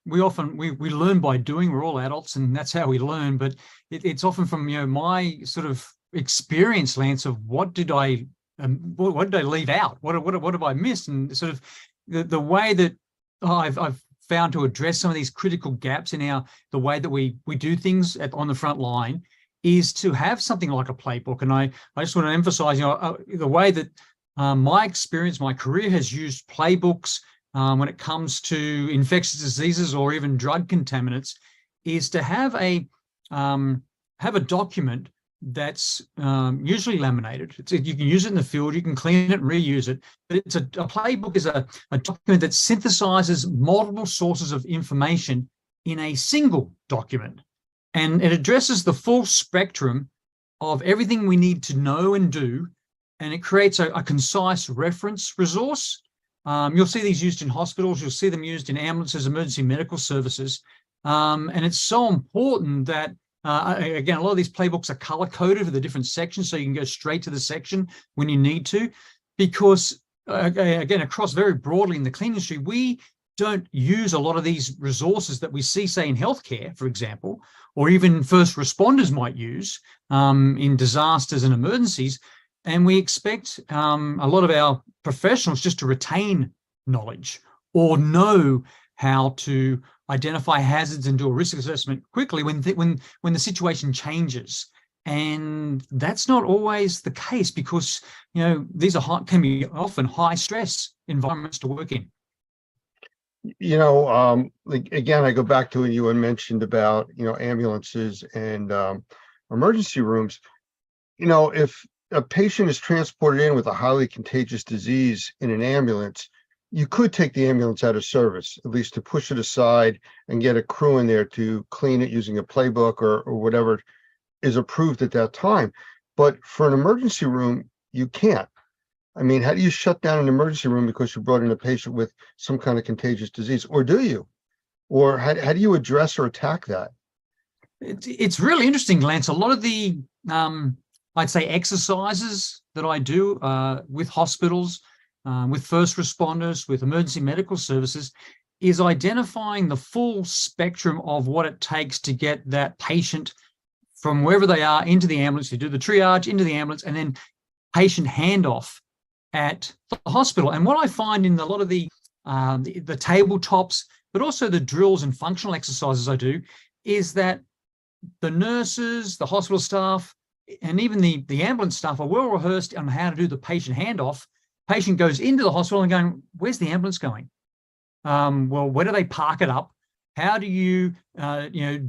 we often learn by doing. We're all adults, and that's how we learn. But it's often from my sort of experience, Lance, of what did I leave out? What have I missed? And sort of the way that I've found to address some of these critical gaps in the way that we do things on the front line is to have something like a playbook. And I just want to emphasize, the way that my experience, my career has used playbooks when it comes to infectious diseases or even drug contaminants, is to have a document that's usually laminated. You can use it in the field, you can clean it and reuse it, but a playbook is a document that synthesizes multiple sources of information in a single document. And it addresses the full spectrum of everything we need to know and do, and it creates a concise reference resource. You'll see these used in hospitals, you'll see them used in ambulances, emergency medical services, and it's so important that again, a lot of these playbooks are color-coded for the different sections, so you can go straight to the section when you need to, because again, across very broadly in the cleaning industry, we don't use a lot of these resources that we see, say, in healthcare, for example, or even first responders might use in disasters and emergencies. And we expect a lot of our professionals just to retain knowledge or know how to identify hazards and do a risk assessment quickly when the situation changes. And that's not always the case, because these can be often high stress environments to work in. Again, I go back to what you had mentioned about ambulances and emergency rooms. If a patient is transported in with a highly contagious disease in an ambulance, you could take the ambulance out of service, at least to push it aside and get a crew in there to clean it using a playbook or whatever is approved at that time. But for an emergency room, you can't. I mean, how do you shut down an emergency room because you brought in a patient with some kind of contagious disease? Or do you? Or how do you address or attack that? It's really interesting, Lance. A lot of the, I'd say, exercises that I do with hospitals, with first responders, with emergency medical services, is identifying the full spectrum of what it takes to get that patient from wherever they are into the ambulance. You do the triage into the ambulance and then patient handoff at the hospital. And what I find in a lot of the tabletops, but also the drills and functional exercises I do, is that the nurses, the hospital staff, and even the ambulance staff are well rehearsed on how to do the patient handoff. Patient goes into the hospital and going, where's the ambulance going? Well, where do they park it up? How do you,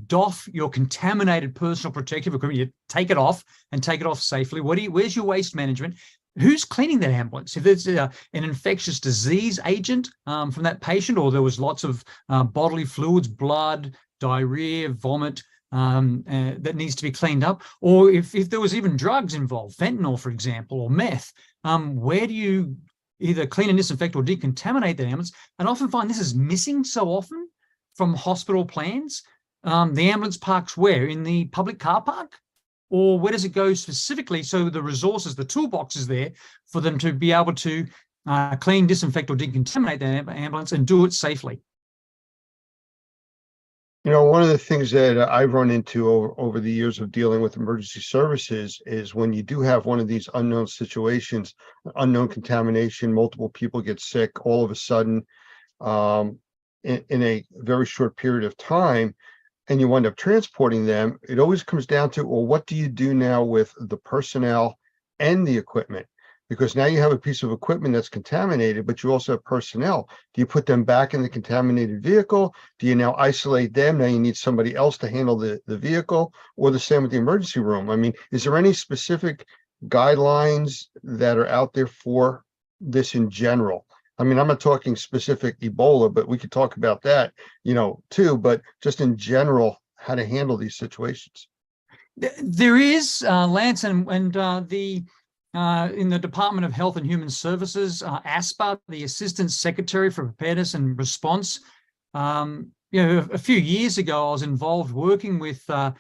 doff your contaminated personal protective equipment? You take it off and take it off safely. Where's your waste management? Who's cleaning that ambulance? If there's an infectious disease agent from that patient, or there was lots of bodily fluids, blood, diarrhea, vomit, that needs to be cleaned up, or if there was even drugs involved, fentanyl, for example, or meth, where do you either clean and disinfect or decontaminate that ambulance? And I often find this is missing so often from hospital plans. The ambulance parks where? In the public car park? Or where does it go specifically so the resources, the toolbox is there for them to be able to clean, disinfect, or decontaminate that ambulance and do it safely? One of the things that I've run into over the years of dealing with emergency services is when you do have one of these unknown situations, unknown contamination, multiple people get sick all of a sudden in a very short period of time, and you wind up transporting them, it always comes down to, well, what do you do now with the personnel and the equipment? Because now you have a piece of equipment that's contaminated, but you also have personnel. Do you put them back in the contaminated vehicle? Do you now isolate them? Now you need somebody else to handle the vehicle, or the same with the emergency room. I mean, is there any specific guidelines that are out there for this in general? I mean, I'm not talking specific Ebola, but we could talk about that, too, but just in general, how to handle these situations. There is, Lance, and the in the Department of Health and Human Services, ASPA, the Assistant Secretary for Preparedness and Response. A few years ago, I was involved working with, the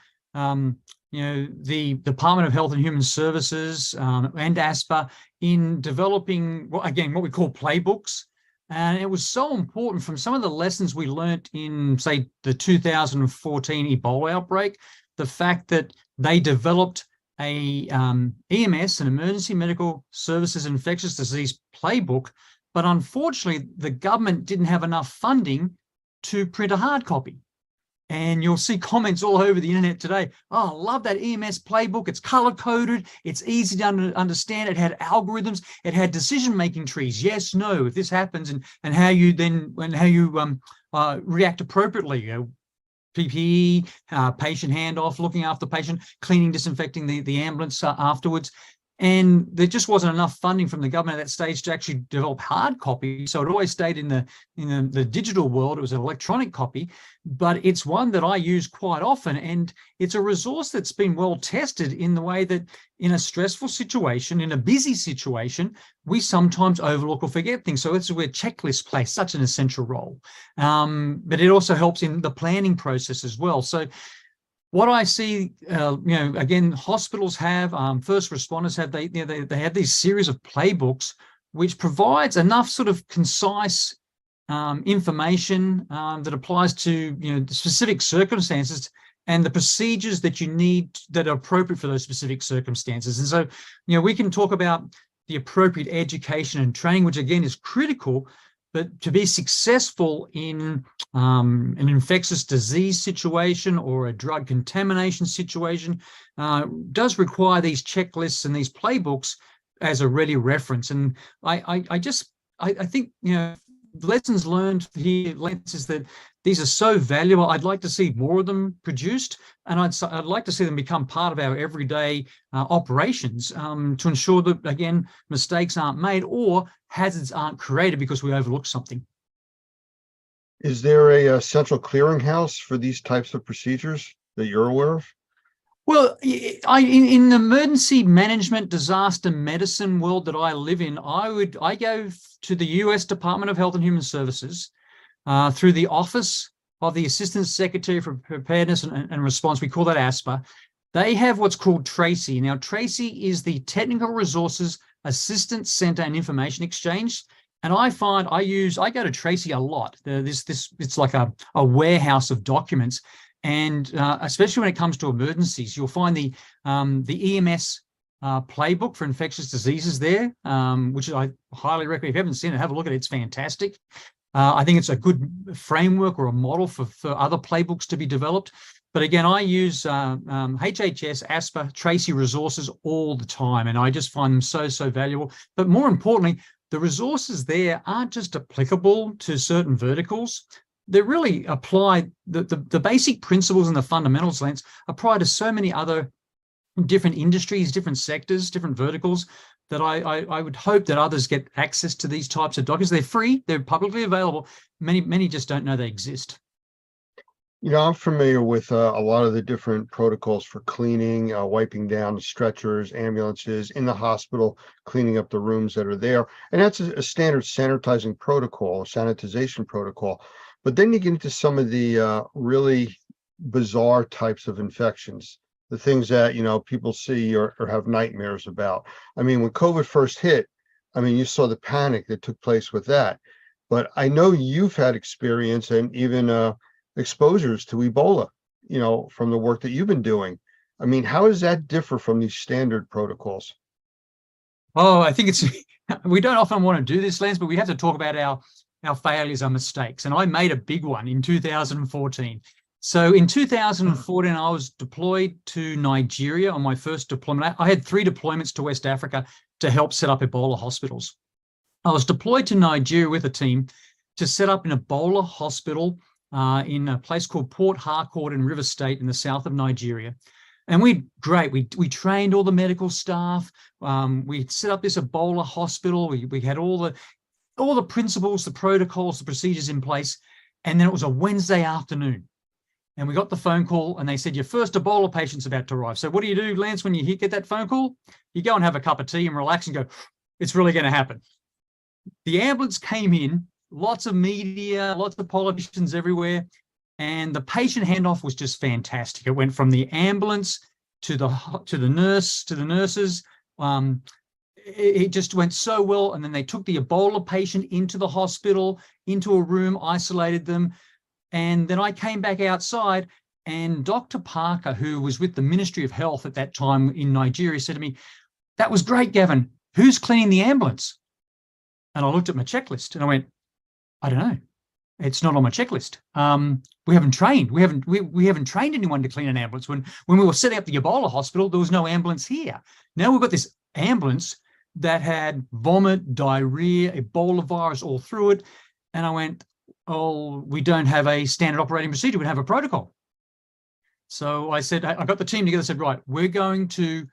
Department of Health and Human Services and ASPA in developing, what we call playbooks. And it was so important from some of the lessons we learned in, say, the 2014 Ebola outbreak, the fact that they developed a EMS, an Emergency Medical Services Infectious Disease Playbook, but unfortunately the government didn't have enough funding to print a hard copy. And you'll see comments all over the internet today. Oh, I love that EMS playbook. It's color-coded. It's easy to understand. It had algorithms. It had decision-making trees. Yes, no, if this happens, and how you react appropriately. PPE, patient handoff, looking after the patient, cleaning, disinfecting the ambulance afterwards. And there just wasn't enough funding from the government at that stage to actually develop hard copy. So it always stayed in the digital world. It was an electronic copy, but it's one that I use quite often. And it's a resource that's been well tested in the way that in a stressful situation, in a busy situation, we sometimes overlook or forget things. So it's where checklists play such an essential role. But it also helps in the planning process as well. So what I see, again, hospitals have, first responders have, they have these series of playbooks, which provides enough sort of concise information that applies to, the specific circumstances and the procedures that you need that are appropriate for those specific circumstances. And so, we can talk about the appropriate education and training, which again is critical. But to be successful in an infectious disease situation or a drug contamination situation does require these checklists and these playbooks as a ready reference. And I think, lessons learned here, Lance, is that these are so valuable. I'd like to see more of them produced, and I'd like to see them become part of our everyday operations to ensure that, again, mistakes aren't made or hazards aren't created because we overlook something. Is there a central clearinghouse for these types of procedures that you're aware of? Well, in the emergency management disaster medicine world that I live in, I go to the US Department of Health and Human Services through the Office of the Assistant Secretary for Preparedness and Response. We call that ASPA. They have what's called TRACY. Now, TRACY is the Technical Resources Assistance Center and Information Exchange. And I find I go to Tracy a lot. It's like a warehouse of documents. And especially when it comes to emergencies, you'll find the EMS playbook for infectious diseases there, which I highly recommend. If you haven't seen it, have a look at it. It's fantastic. I think it's a good framework or a model for other playbooks to be developed. But again, I use HHS, ASPA, Tracy resources all the time, and I just find them so valuable. But more importantly, the resources there aren't just applicable to certain verticals. They really apply the basic principles and the fundamentals, Lance, apply to so many other different industries, different sectors, different verticals, that I would hope that others get access to these types of documents. They're free, they're publicly available. Many just don't know they exist. I'm familiar with a lot of the different protocols for cleaning, wiping down stretchers, ambulances in the hospital, cleaning up the rooms that are there. And that's a standard sanitizing protocol, sanitization protocol. But then you get into some of the really bizarre types of infections, the things that, people see or have nightmares about. I mean, when COVID first hit, you saw the panic that took place with that. But I know you've had experience and even exposures to Ebola, from the work that you've been doing. How does that differ from these standard protocols? Oh, I think we don't often want to do this, Lance, but we have to talk about our failures, our mistakes. And I made a big one in 2014. So in 2014, I was deployed to Nigeria on my first deployment. I had 3 deployments to West Africa to help set up Ebola hospitals. I was deployed to Nigeria with a team to set up an Ebola hospital in a place called Port Harcourt in Rivers State in the south of Nigeria. And we trained all the medical staff. We set up this Ebola hospital. We had all the principles, the protocols, the procedures in place. And then it was a Wednesday afternoon. And we got the phone call and they said, your first Ebola patient's about to arrive. So what do, Lance, when you get that phone call? You go and have a cup of tea and relax and go, it's really going to happen. The ambulance came in, lots of media, lots of politicians everywhere. And the patient handoff was just fantastic. It went from the ambulance to the nurse, to the nurses. It just went so well. And then they took the Ebola patient into the hospital, into a room, isolated them. And then I came back outside and Dr. Parker, who was with the Ministry of Health at that time in Nigeria, said to me, that was great, Gavin. Who's cleaning the ambulance? And I looked at my checklist and I went, I don't know. It's not on my checklist. We haven't trained. We haven't trained anyone to clean an ambulance. When we were setting up the Ebola hospital, there was no ambulance here. Now we've got this ambulance that had vomit, diarrhea, Ebola virus all through it. And I went, oh, we don't have a standard operating procedure. We have a protocol. So I said, I got the team together, said, right, we're going to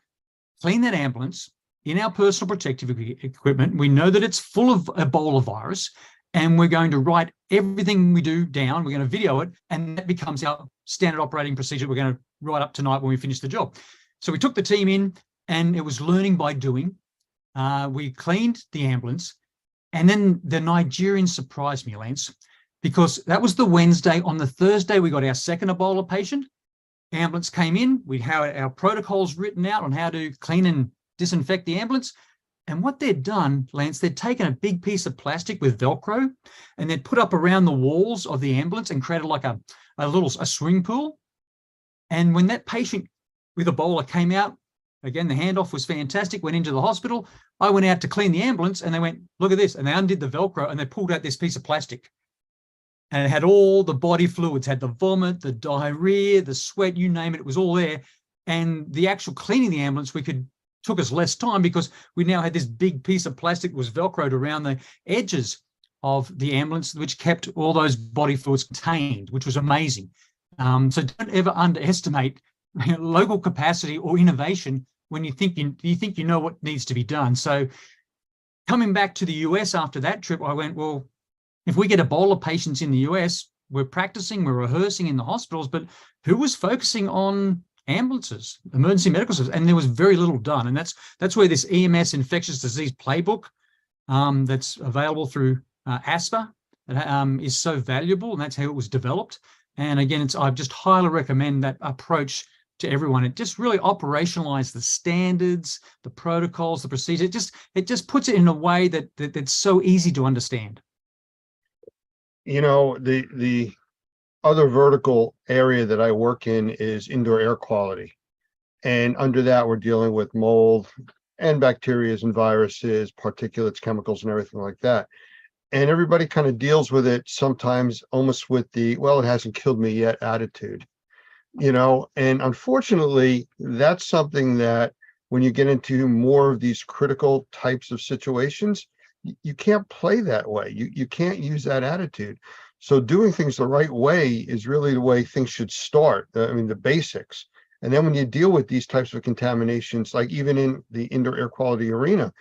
clean that ambulance in our personal protective equipment. We know that it's full of Ebola virus, and we're going to write everything we do down. We're going to video it, and that becomes our standard operating procedure we're going to write up tonight when we finish the job. So we took the team in, and it was learning by doing. We cleaned the ambulance, and then the Nigerians surprised me, Lance, because that was the Wednesday. On the Thursday, we got our second Ebola patient. Ambulance came in. We had our protocols written out on how to clean and disinfect the ambulance. And what they'd done, Lance, they'd taken a big piece of plastic with Velcro and they'd put up around the walls of the ambulance and created like a swimming pool. And when that patient with Ebola came out, again, the handoff was fantastic, went into the hospital. I went out to clean the ambulance and they went, look at this. And they undid the Velcro and they pulled out this piece of plastic. And it had all the body fluids, had the vomit, the diarrhea, the sweat, you name it, it was all there. And the actual cleaning the ambulance, took us less time because we now had this big piece of plastic that was Velcroed around the edges of the ambulance, which kept all those body fluids contained, which was amazing. So don't ever underestimate local capacity or innovation when you think you know what needs to be done. So coming back to the US after that trip, I went, well, if we get Ebola patients in the US, we're practicing, we're rehearsing in the hospitals, but who was focusing on ambulances, emergency medical services? And there was very little done. And that's where this EMS infectious disease playbook that's available through ASPA is so valuable, and that's how it was developed. And again, I just highly recommend that approach to everyone. It just really operationalized the standards, the protocols, the procedure. It just puts it in a way that's so easy to understand. You know, the other vertical area that I work in is indoor air quality. And under that, we're dealing with mold and bacteria and viruses, particulates, chemicals, and everything like that. And everybody kind of deals with it sometimes almost with the, well, it hasn't killed me yet attitude, you know, and unfortunately, that's something that when you get into more of these critical types of situations, you can't play that way. You can't use that attitude. So doing things the right way is really the way things should start. I mean, the basics. And then when you deal with these types of contaminations, like even in the indoor air quality arena,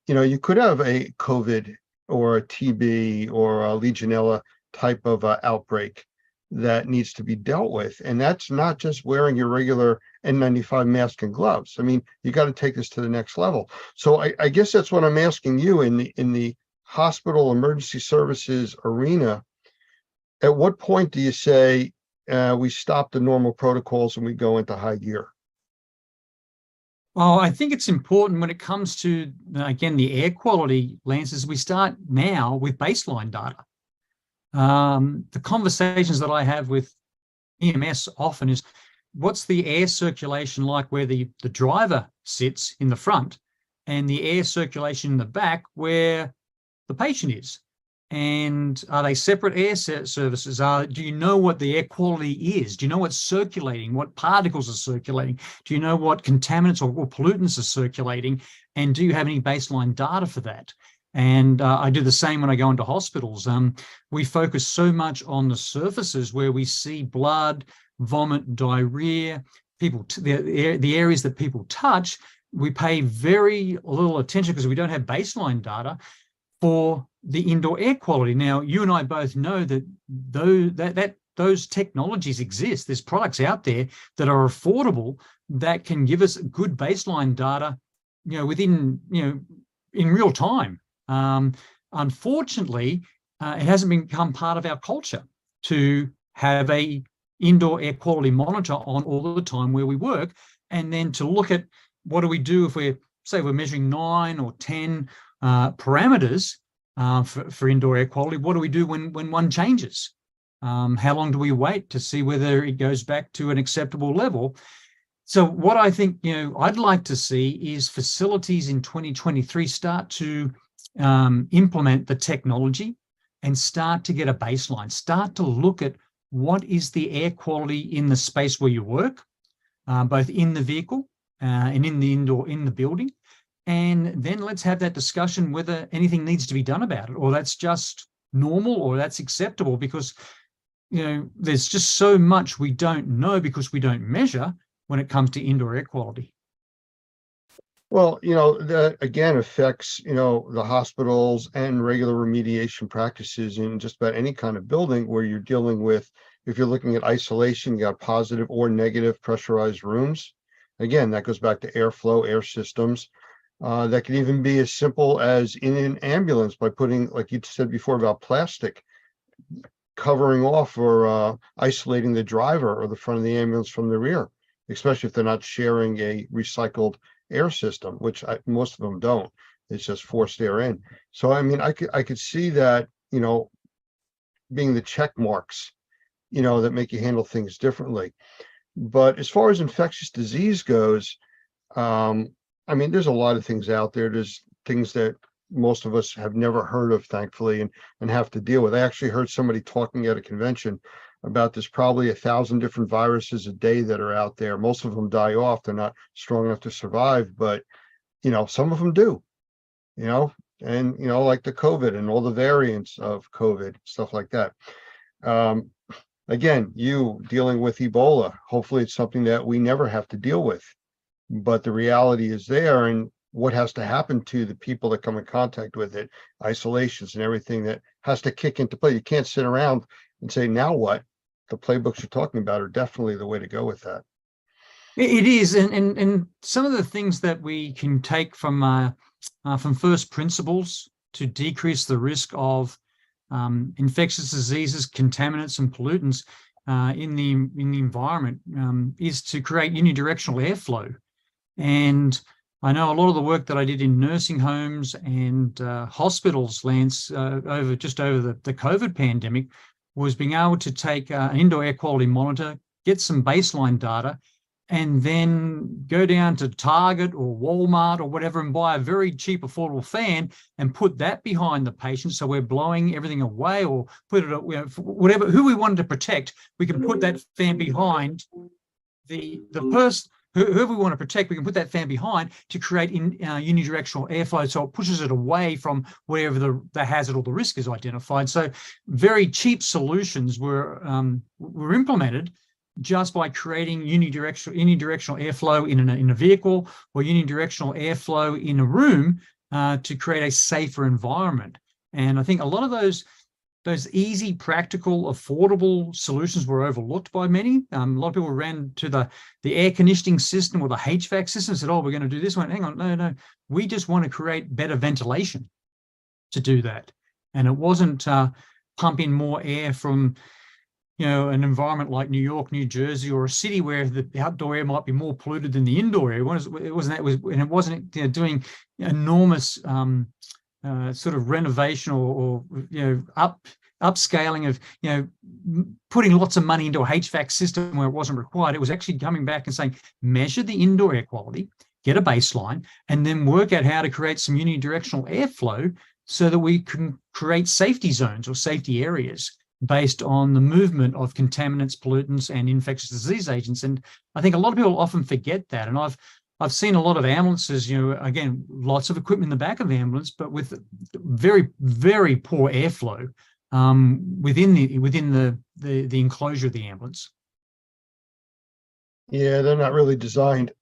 you know, you could have a COVID or a TB or a Legionella type of outbreak that needs to be dealt with. And that's not just wearing your regular N95 mask and gloves. I mean, you got to take this to the next level. So I guess that's what I'm asking you in the hospital emergency services arena. At what point do you say we stop the normal protocols and we go into high gear? Well, I think it's important when it comes to, again, the air quality, Lance, is we start now with baseline data. The conversations that I have with EMS often is, what's the air circulation like where the driver sits in the front and the air circulation in the back where the patient is? And are they separate air services? Do you know what the air quality is? Do you know what's circulating? What particles are circulating? Do you know what contaminants or pollutants are circulating? And do you have any baseline data for that? And I do the same when I go into hospitals. We focus so much on the surfaces where we see blood, vomit, diarrhea, the areas that people touch. We pay very little attention because we don't have baseline data for the indoor air quality. Now, you and I both know that those technologies exist. There's products out there that are affordable that can give us good baseline data, you know, within, you know, in real time. Unfortunately, it hasn't become part of our culture to have a indoor air quality monitor on all the time where we work, and then to look at what do we do if we're measuring 9 or 10 parameters for indoor air quality. What do we do when one changes? How long do we wait to see whether it goes back to an acceptable level? So what I think, you know, I'd like to see is facilities in 2023 start to implement the technology and start to get a baseline, start to look at what is the air quality in the space where you work, both in the vehicle and in the building. And then let's have that discussion whether anything needs to be done about it, or that's just normal, or that's acceptable, because, you know, there's just so much we don't know because we don't measure when it comes to indoor air quality. Well, you know, that again affects, you know, the hospitals and regular remediation practices in just about any kind of building where you're dealing with, if you're looking at isolation, you got positive or negative pressurized rooms. Again, that goes back to airflow, air systems. That can even be as simple as in an ambulance by putting, like you said before about plastic, covering off or isolating the driver or the front of the ambulance from the rear, especially if they're not sharing a recycled air system, which most of them don't. It's just forced air in. So, I mean, I could see that, you know, being the check marks, you know, that make you handle things differently. But as far as infectious disease goes, I mean, there's a lot of things out there. There's things that most of us have never heard of, thankfully, and have to deal with. I actually heard somebody talking at a convention about there's probably 1,000 different viruses a day that are out there. Most of them die off. They're not strong enough to survive, but, you know, some of them do, you know, and, you know, like the COVID and all the variants of COVID, stuff like that. Again, you dealing with Ebola, hopefully it's something that we never have to deal with. But the reality is there, and what has to happen to the people that come in contact with it, isolations and everything that has to kick into play. You can't sit around and say, now what? The playbooks you're talking about are definitely the way to go with that. It is, and some of the things that we can take from first principles to decrease the risk of infectious diseases, contaminants, and pollutants in the environment is to create unidirectional airflow. And I know a lot of the work that I did in nursing homes and hospitals, Lance, over the COVID pandemic, was being able to take an indoor air quality monitor, get some baseline data, and then go down to Target or Walmart or whatever and buy a very cheap, affordable fan and put that behind the patient. So we're blowing everything away, or put it, whatever, who we wanted to protect, we can put that fan behind the person. Whoever we want to protect, we can put that fan behind to create unidirectional airflow, so it pushes it away from wherever the hazard or the risk is identified. So very cheap solutions were implemented just by creating unidirectional airflow in a vehicle, or unidirectional airflow in a room to create a safer environment. And I think a lot of those easy, practical, affordable solutions were overlooked by many. A lot of people ran to the air conditioning system or the HVAC system and said, oh, we're going to do this one. Hang on, no. We just want to create better ventilation to do that. And it wasn't pump in more air from, an environment like New York, New Jersey, or a city where the outdoor air might be more polluted than the indoor air. It wasn't doing enormous sort of renovation or upscaling of, putting lots of money into a HVAC system where it wasn't required. It was actually coming back and saying, measure the indoor air quality, get a baseline, and then work out how to create some unidirectional airflow so that we can create safety zones or safety areas based on the movement of contaminants, pollutants, and infectious disease agents. And I think a lot of people often forget that. And I've seen a lot of ambulances, again, lots of equipment in the back of the ambulance, but with very, very poor airflow within the enclosure of the ambulance. Yeah, they're not really designed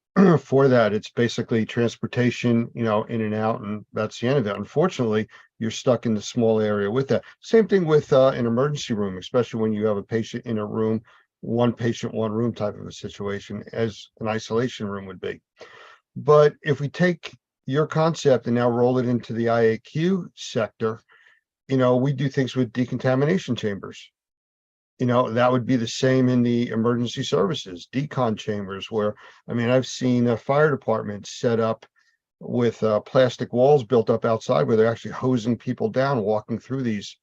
for that. It's basically transportation, in and out, and that's the end of it. Unfortunately, you're stuck in the small area with that. Same thing with an emergency room, especially when you have a patient in a room, one patient, one room type of a situation, as an isolation room would be. But if we take your concept and now roll it into the IAQ sector, we do things with decontamination chambers. That would be the same in the emergency services, decon chambers, where, I've seen fire departments set up with plastic walls built up outside where they're actually hosing people down, walking through these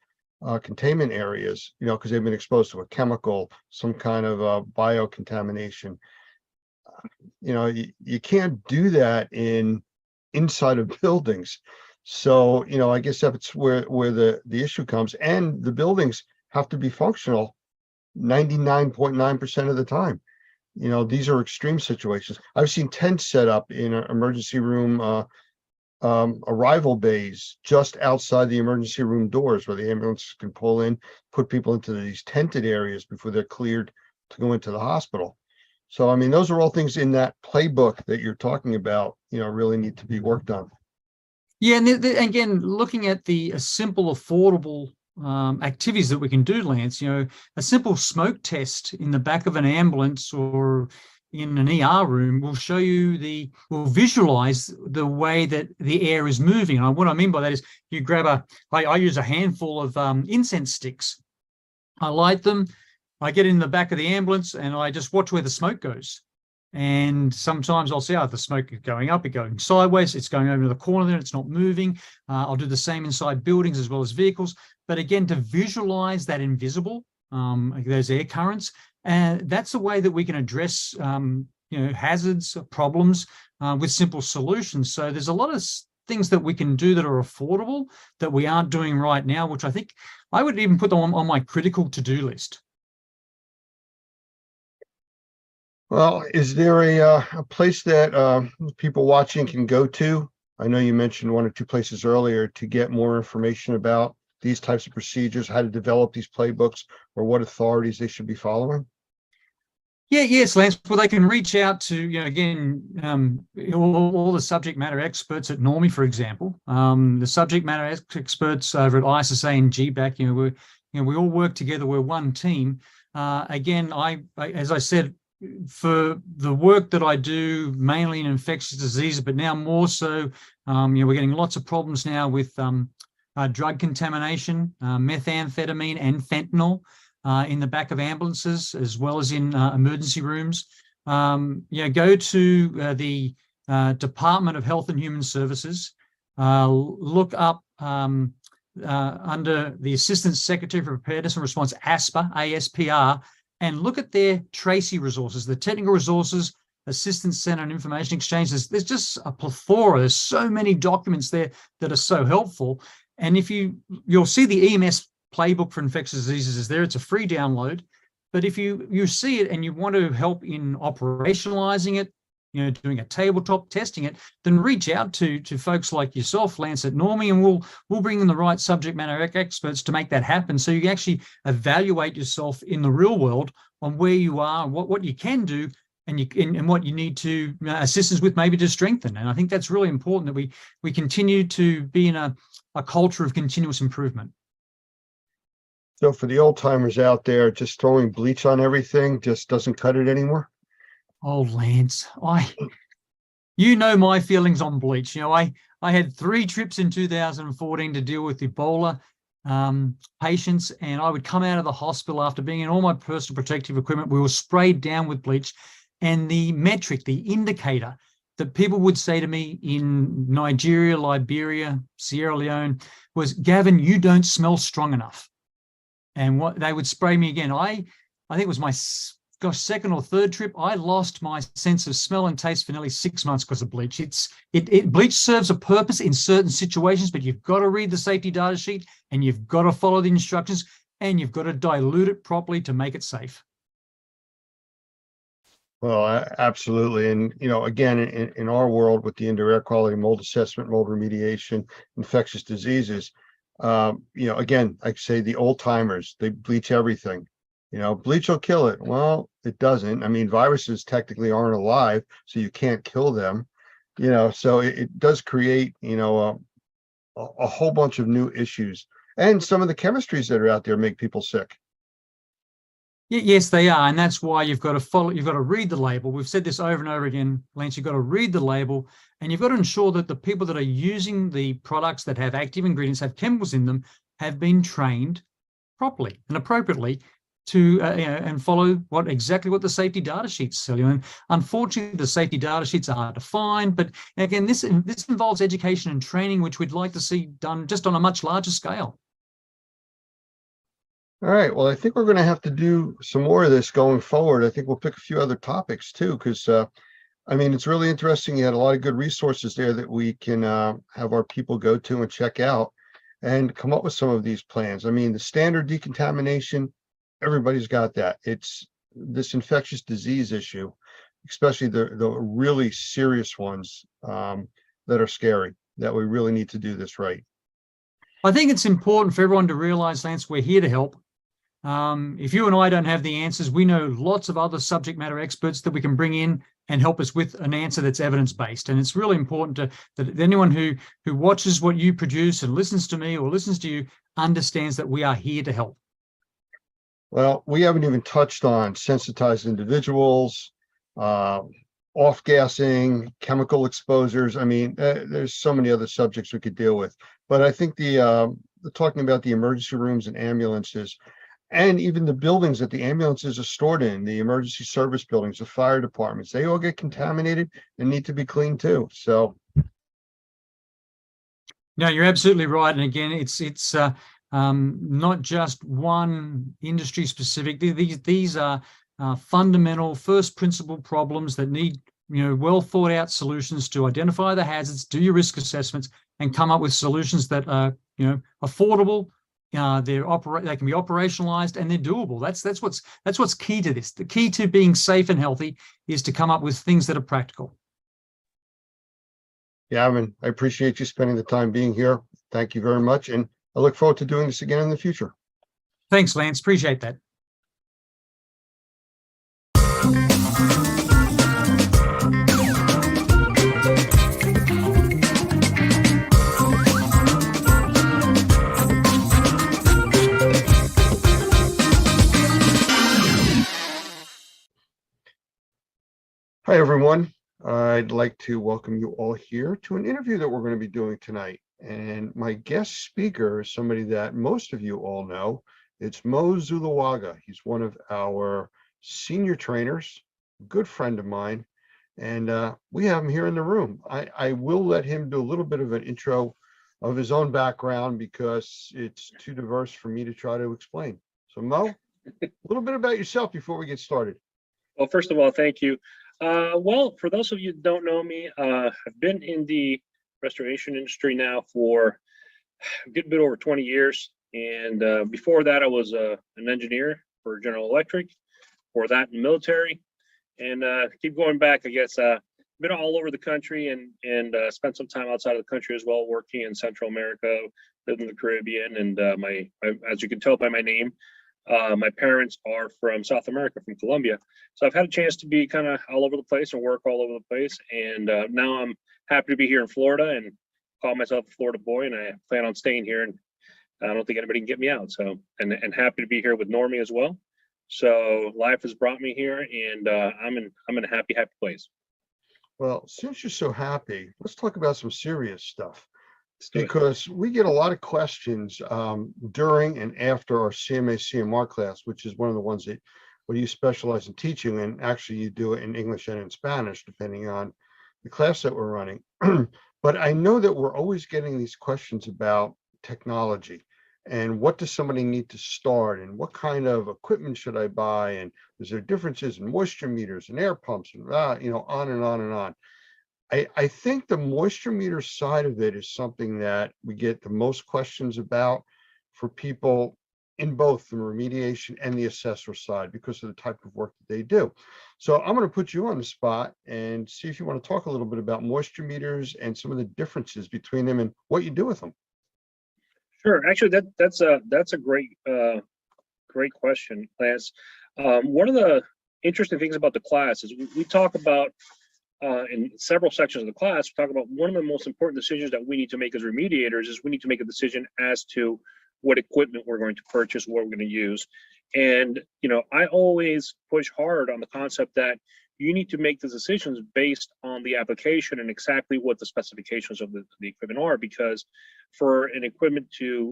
containment areas, because they've been exposed to a chemical, some kind of biocontamination. You can't do that inside of buildings. So, I guess that's where the issue comes. And the buildings have to be functional 99.9% of the time. These are extreme situations. I've seen tents set up in an emergency room arrival bays just outside the emergency room doors where the ambulance can pull in, put people into these tented areas before they're cleared to go into the hospital. So, those are all things in that playbook that you're talking about, really need to be worked on. Yeah, and again, looking at the simple, affordable activities that we can do, Lance, a simple smoke test in the back of an ambulance or in an ER room will show you will visualize the way that the air is moving. And what I mean by that is you grab I use a handful of incense sticks. I light them, I get in the back of the ambulance and I just watch where the smoke goes. And sometimes I'll see, the smoke is going up, it's going sideways, it's going over to the corner there, it's not moving. I'll do the same inside buildings as well as vehicles. But again, to visualize that invisible, those air currents, and that's a way that we can address, hazards, problems with simple solutions. So there's a lot of things that we can do that are affordable that we aren't doing right now, which I think I would even put them on my critical to-do list. Well, is there a place that people watching can go to? I know you mentioned one or two places earlier to get more information about these types of procedures, how to develop these playbooks, or what authorities they should be following. Yes, Lance. Well, they can reach out to, all the subject matter experts at Normie, for example. The subject matter experts over at ISSA and GBAC, we all work together. We're one team. Again, as I said, for the work that I do, mainly in infectious diseases, but now more so, we're getting lots of problems now with drug contamination, methamphetamine and fentanyl. in the back of ambulances as well as in emergency rooms. Go to the Department of Health and Human Services, look up under the Assistant Secretary for Preparedness and Response, ASPR, ASPR, and look at their TRACI resources, the technical resources, Assistance Center and Information Exchange. There's just a plethora. There's so many documents there that are so helpful. And if you'll see the EMS playbook for infectious diseases is there. It's a free download. But if you see it and you want to help in operationalizing it, doing a tabletop, testing it, then reach out to folks like yourself, Lance, at Normie, and we'll bring in the right subject matter experts to make that happen. So you can actually evaluate yourself in the real world on where you are, what you can do, and what you need to assistance with, maybe to strengthen. And I think that's really important that we continue to be in a culture of continuous improvement. So for the old timers out there, just throwing bleach on everything just doesn't cut it anymore. Oh, Lance, you know my feelings on bleach. I had 3 trips in 2014 to deal with Ebola patients, and I would come out of the hospital after being in all my personal protective equipment. We were sprayed down with bleach, and the metric, the indicator that people would say to me in Nigeria, Liberia, Sierra Leone was, "Gavin, you don't smell strong enough." And what they would spray me again. I think it was my second or third trip. I lost my sense of smell and taste for nearly 6 months because of bleach. Bleach serves a purpose in certain situations, but you've got to read the safety data sheet, and you've got to follow the instructions, and you've got to dilute it properly to make it safe. Well, absolutely. And, again, in our world with the indoor air quality, mold assessment, mold remediation, infectious diseases, again, I say the old timers, they bleach everything. Bleach will kill it. Well, it doesn't. I mean, viruses technically aren't alive, so you can't kill them. So it does create, a whole bunch of new issues. And some of the chemistries that are out there make people sick. Yes, they are. And that's why you've got to read the label. We've said this over and over again, Lance, you've got to read the label, and you've got to ensure that the people that are using the products that have active ingredients, have chemicals in them, have been trained properly and appropriately to and follow exactly what the safety data sheets tell you. And unfortunately, the safety data sheets are hard to find. But again, this involves education and training, which we'd like to see done just on a much larger scale. All right. Well, I think we're going to have to do some more of this going forward. I think we'll pick a few other topics too, because it's really interesting. You had a lot of good resources there that we can have our people go to and check out and come up with some of these plans. The standard decontamination, everybody's got that. It's this infectious disease issue, especially the really serious ones that are scary, that we really need to do this right. I think it's important for everyone to realize, Lance, we're here to help. If you and I don't have the answers, we know lots of other subject matter experts that we can bring in and help us with an answer that's evidence-based. And it's really important that anyone who watches what you produce and listens to me or listens to you understands that we are here to help. Well, we haven't even touched on sensitized individuals, off-gassing, chemical exposures. There's so many other subjects we could deal with. But I think the talking about the emergency rooms and ambulances, and even the buildings that the ambulances are stored in, the emergency service buildings, the fire departments, they all get contaminated and need to be cleaned too. So. No, you're absolutely right. And again, it's not just one industry specific. These are fundamental first principle problems that need well thought out solutions to identify the hazards, do your risk assessments, and come up with solutions that are affordable. They can be operationalized, and they're doable. That's what's key to this. The key to being safe and healthy is to come up with things that are practical. Yeah, I appreciate you spending the time being here. Thank you very much, and I look forward to doing this again in the future. Thanks, Lance. Appreciate that. Hi, everyone. I'd like to welcome you all here to an interview that we're going to be doing tonight. And my guest speaker is somebody that most of you all know, It's Mo Zulawaga. He's one of our senior trainers, good friend of mine, and we have him here in the room. I will let him do a little bit of an intro of his own background because it's too diverse for me to try to explain. So Mo, a little bit about yourself before we get started. Well, first of all, thank you. Well, for those of you that don't know me, I've been in the restoration industry now for a good bit over 20 years. And before that, I was an engineer for General Electric, for that in the military. And keep going back, I guess, been all over the country and spent some time outside of the country as well, working in Central America, lived in the Caribbean. And as you can tell by my name, my parents are from South America, from Colombia. So I've had a chance to be kind of all over the place and work all over the place. And now I'm happy to be here in Florida and call myself a Florida boy. And I plan on staying here. And I don't think anybody can get me out. So, and happy to be here with Normie as well. So life has brought me here, and I'm in a happy place. Well, since you're so happy, let's talk about some serious stuff. Because we get a lot of questions during and after our CMA CMR class, which is one of the ones that where you specialize in teaching, and actually you do it in English and in Spanish, depending on the class that we're running. But I know that we're always getting these questions about technology and what does somebody need to start and what kind of equipment should I buy, and is there differences in moisture meters and air pumps and on and on and on. I think the moisture meter side of it is something that we get the most questions about for people in both the remediation and the assessor side because of the type of work that they do. So I'm going to put you on the spot and see if you want to talk a little bit about moisture meters and some of the differences between them and what you do with them. Sure. Actually, that's a great question, Lance. One of the interesting things about the class is we talk about in several sections of the class, we talk about one of the most important decisions that we need to make as remediators is we need to make a decision as to what equipment we're going to purchase, what we're going to use. And, I always push hard on the concept that you need to make the decisions based on the application and exactly what the specifications of the equipment are, because for an equipment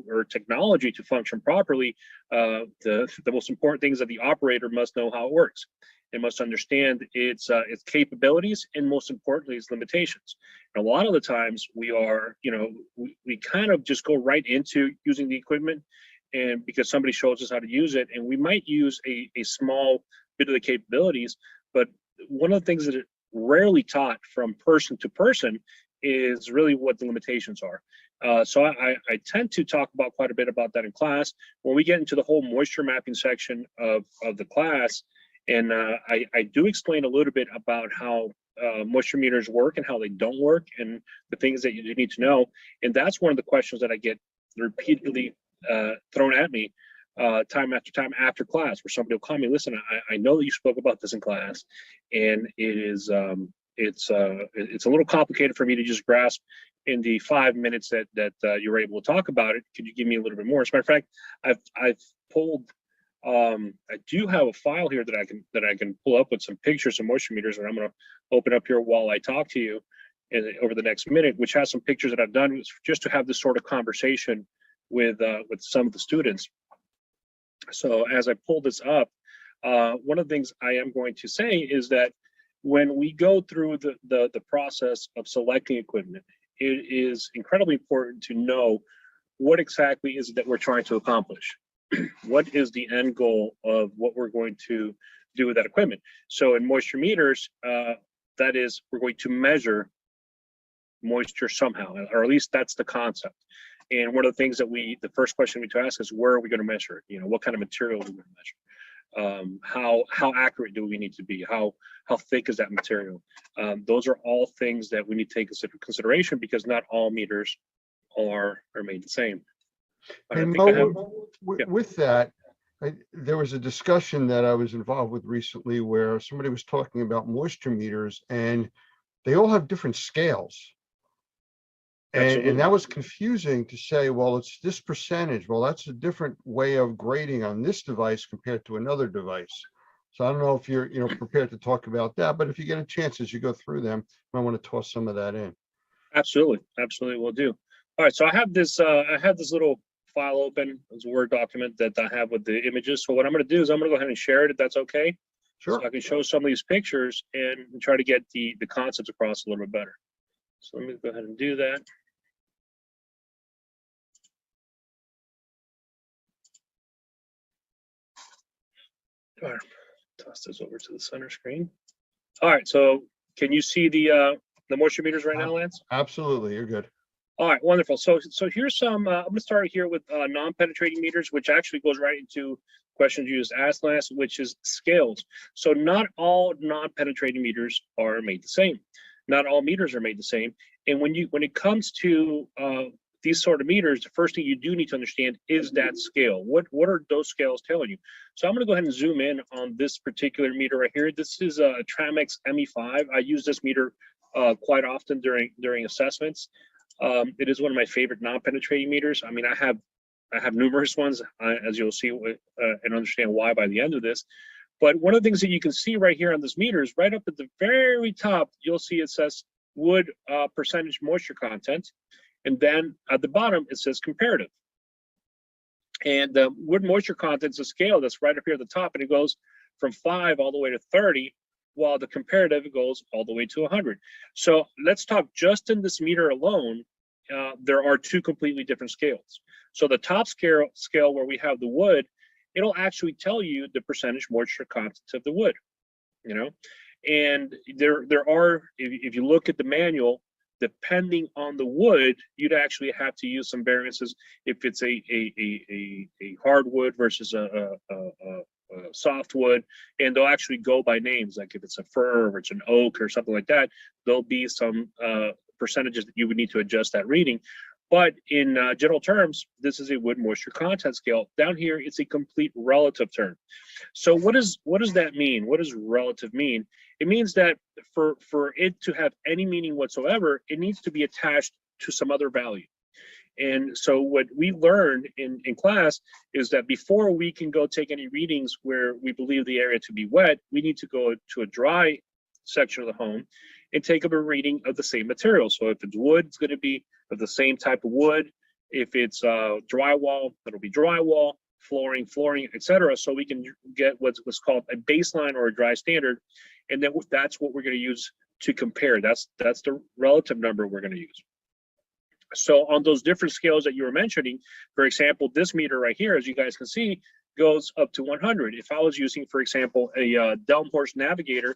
or technology to function properly, the most important thing is that the operator must know how it works. It must understand its capabilities and most importantly, its limitations. And a lot of the times we are, we kind of just go right into using the equipment and because somebody shows us how to use it, and we might use a small bit of the capabilities, but one of the things that is rarely taught from person to person is really what the limitations are. So I tend to talk about quite a bit about that in class. When we get into the whole moisture mapping section of the class, and I do explain a little bit about how moisture meters work and how they don't work and the things that you need to know. And that's one of the questions that I get repeatedly thrown at me time after time after class, where somebody will call me, listen, I know that you spoke about this in class, and it is it's a little complicated for me to just grasp in the 5 minutes that you were able to talk about it. Could you give me a little bit more? As a matter of fact, I've pulled I do have a file here that I can pull up with some pictures of moisture meters, and I'm going to open up here while I talk to you over the next minute, which has some pictures that I've done just to have this sort of conversation with some of the students. So as I pull this up, one of the things I am going to say is that when we go through the process of selecting equipment, it is incredibly important to know what exactly is it that we're trying to accomplish. What is the end goal of what we're going to do with that equipment? So in moisture meters, that is, we're going to measure moisture somehow, or at least that's the concept. And one of the things that the first question we need to ask is, where are we going to measure it? What kind of material are we going to measure? How accurate do we need to be? How thick is that material? Those are all things that we need to take into consideration because not all meters are made the same. And Mo, with that, there was a discussion that I was involved with recently where somebody was talking about moisture meters and they all have different scales. And that was confusing to say, well, it's this percentage. Well, that's a different way of grading on this device compared to another device. So I don't know if you're prepared to talk about that, but if you get a chance as you go through them, you might want to toss some of that in. Absolutely, will do. All right, so I have this little file open. It's a Word document that I have with the images. So what I'm going to do is I'm going to go ahead and share it if that's okay. Sure. So I can show some of these pictures and try to get the concepts across a little bit better. So let me go ahead and do that. All right, toss this over to the center screen. All right, so can you see the moisture meters right now, Lance? Absolutely, you're good. All right, wonderful. So here's some, I'm going to start here with non-penetrating meters, which actually goes right into questions you just asked, Lance, which is scales. So not all non-penetrating meters are made the same. Not all meters are made the same. And when it comes to these sort of meters, the first thing you do need to understand is that scale. What are those scales telling you? So I'm going to go ahead and zoom in on this particular meter right here. This is a Tramex ME5. I use this meter quite often during assessments. It is one of my favorite non-penetrating meters. I mean, I have numerous ones, as you'll see and understand why by the end of this. But one of the things that you can see right here on this meter is right up at the very top, you'll see it says wood percentage moisture content. And then at the bottom, it says comparative. And the wood moisture content is a scale that's right up here at the top, and it goes from 5 all the way to 30, while the comparative goes all the way to 100. So let's talk just in this meter alone. There are two completely different scales. So the top scale where we have the wood, it'll actually tell you the percentage moisture content of the wood, you know. And there are, if you look at the manual, depending on the wood, you'd actually have to use some variances if it's a hardwood versus a softwood, and they'll actually go by names. Like if it's a fir or it's an oak or something like that, there'll be some percentages that you would need to adjust that reading. But in general terms, this is a wood moisture content scale. Down here, it's a complete relative term. So what does that mean? What does relative mean? It means that for it to have any meaning whatsoever, it needs to be attached to some other value. And so what we learned in class is that before we can go take any readings where we believe the area to be wet, we need to go to a dry section of the home and take up a reading of the same material. So if it's wood, it's going to be of the same type of wood. If it's drywall, it'll be drywall, flooring, etc. So we can get what's called a baseline or a dry standard, and then that's what we're going to use to compare. That's the relative number we're going to use. So on those different scales that you were mentioning, for example, this meter right here, as you guys can see, goes up to 100. If I was using, for example, a Delmhorst Navigator,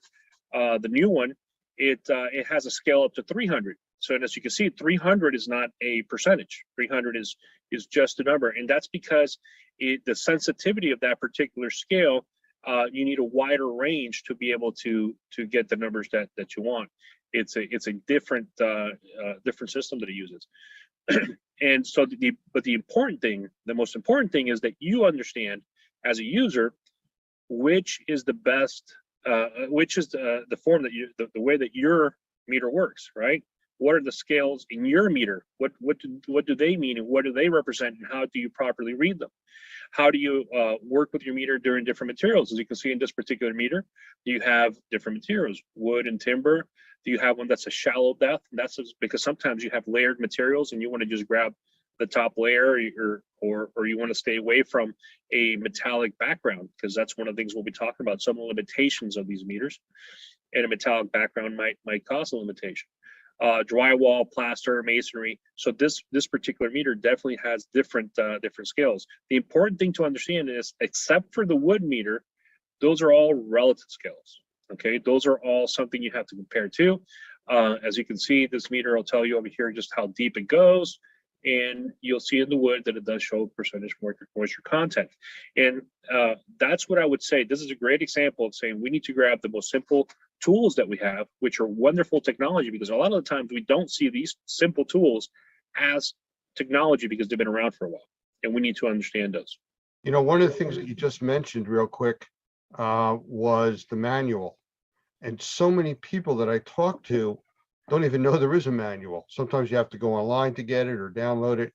the new one, it has a scale up to 300. So as you can see, 300 is not a percentage. 300 is just a number, and that's because the sensitivity of that particular scale, you need a wider range to be able to get the numbers that you want. It's a different different system that it uses. And so the most important thing is that you understand as a user which is the best, which is the form that the way that your meter works, right? What are the scales in your meter? What do they mean, and what do they represent, and how do you properly read them? How do you work with your meter during different materials? As you can see in this particular meter, you have different materials, wood and timber. Do you have one that's a shallow depth? And that's because sometimes you have layered materials and you want to just grab the top layer, or you want to stay away from a metallic background, because that's one of the things we'll be talking about, some of the limitations of these meters. And a metallic background might cause a limitation. Drywall, plaster, masonry. So this particular meter definitely has different scales. The important thing to understand is, except for the wood meter, those are all relative scales. Okay, those are all something you have to compare to. As you can see, this meter will tell you over here just how deep it goes, and you'll see in the wood that it does show percentage moisture content. And that's what I would say. This is a great example of saying we need to grab the most simple tools that we have, which are wonderful technology, because a lot of the times we don't see these simple tools as technology because they've been around for a while, and we need to understand those. You know, one of the things that you just mentioned real quick was the manual. And so many people that I talk to don't even know there is a manual. Sometimes you have to go online to get it or download it.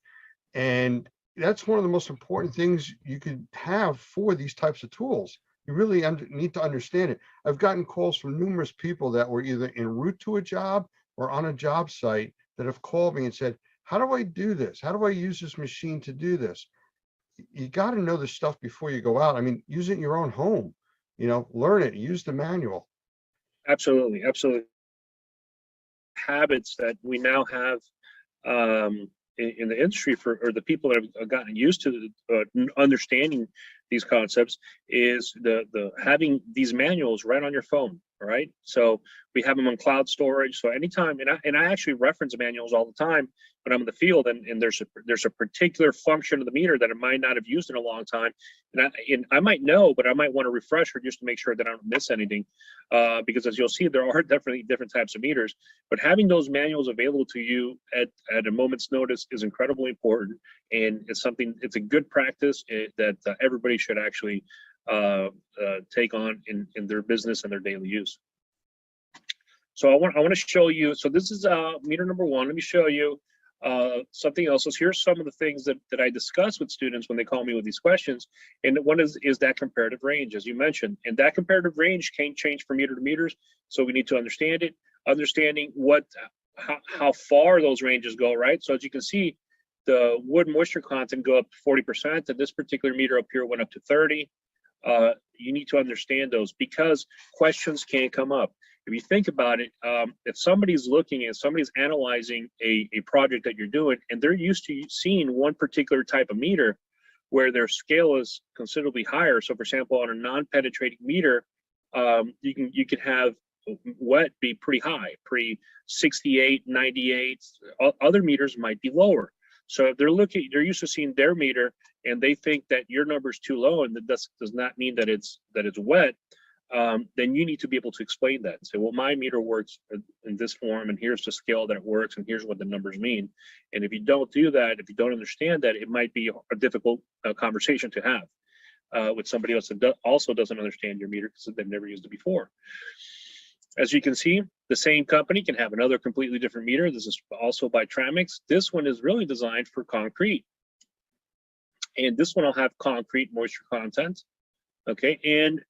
And that's one of the most important things you could have for these types of tools. You really need to understand it. I've gotten calls from numerous people that were either en route to a job or on a job site that have called me and said, how do I do this? How do I use this machine to do this? You got to know the stuff before you go out. I mean, use it in your own home, learn it, use the manual. Absolutely, absolutely. Habits that we now have in the industry or the people that have gotten used to understanding these concepts is the having these manuals right on your phone. Right, so we have them on cloud storage. So anytime, and I actually reference manuals all the time when I'm in the field, and there's a particular function of the meter that I might not have used in a long time, and I might know, but I might want to refresh her just to make sure that I don't miss anything, because as you'll see, there are definitely different types of meters. But having those manuals available to you at a moment's notice is incredibly important, and it's a good practice that everybody should actually take on in their business and their daily use. So I want to show you. So this is meter number one. Let me show you something else. So here's some of the things that I discuss with students when they call me with these questions. And one is that comparative range, as you mentioned. And that comparative range can change from meter to meters. So we need to understand it. Understanding how far those ranges go, right? So as you can see, the wood moisture content go up to 40%, and this particular meter up here went up to 30. You need to understand those because questions can come up. If you think about it, if somebody's analyzing a project that you're doing, and they're used to seeing one particular type of meter where their scale is considerably higher. So for example, on a non-penetrating meter, you can have wet be pretty high, pretty 68, 98. Other meters might be lower. So if they're used to seeing their meter and they think that your number is too low and that does not mean that it's wet, then you need to be able to explain that and say, well, my meter works in this form, and here's the scale that it works, and here's what the numbers mean. And if you don't do that, if you don't understand that, it might be a difficult conversation to have with somebody else that also doesn't understand your meter because they've never used it before. As you can see, the same company can have another completely different meter. This is also by Tramix. This one is really designed for concrete. And this one will have concrete moisture content, okay, and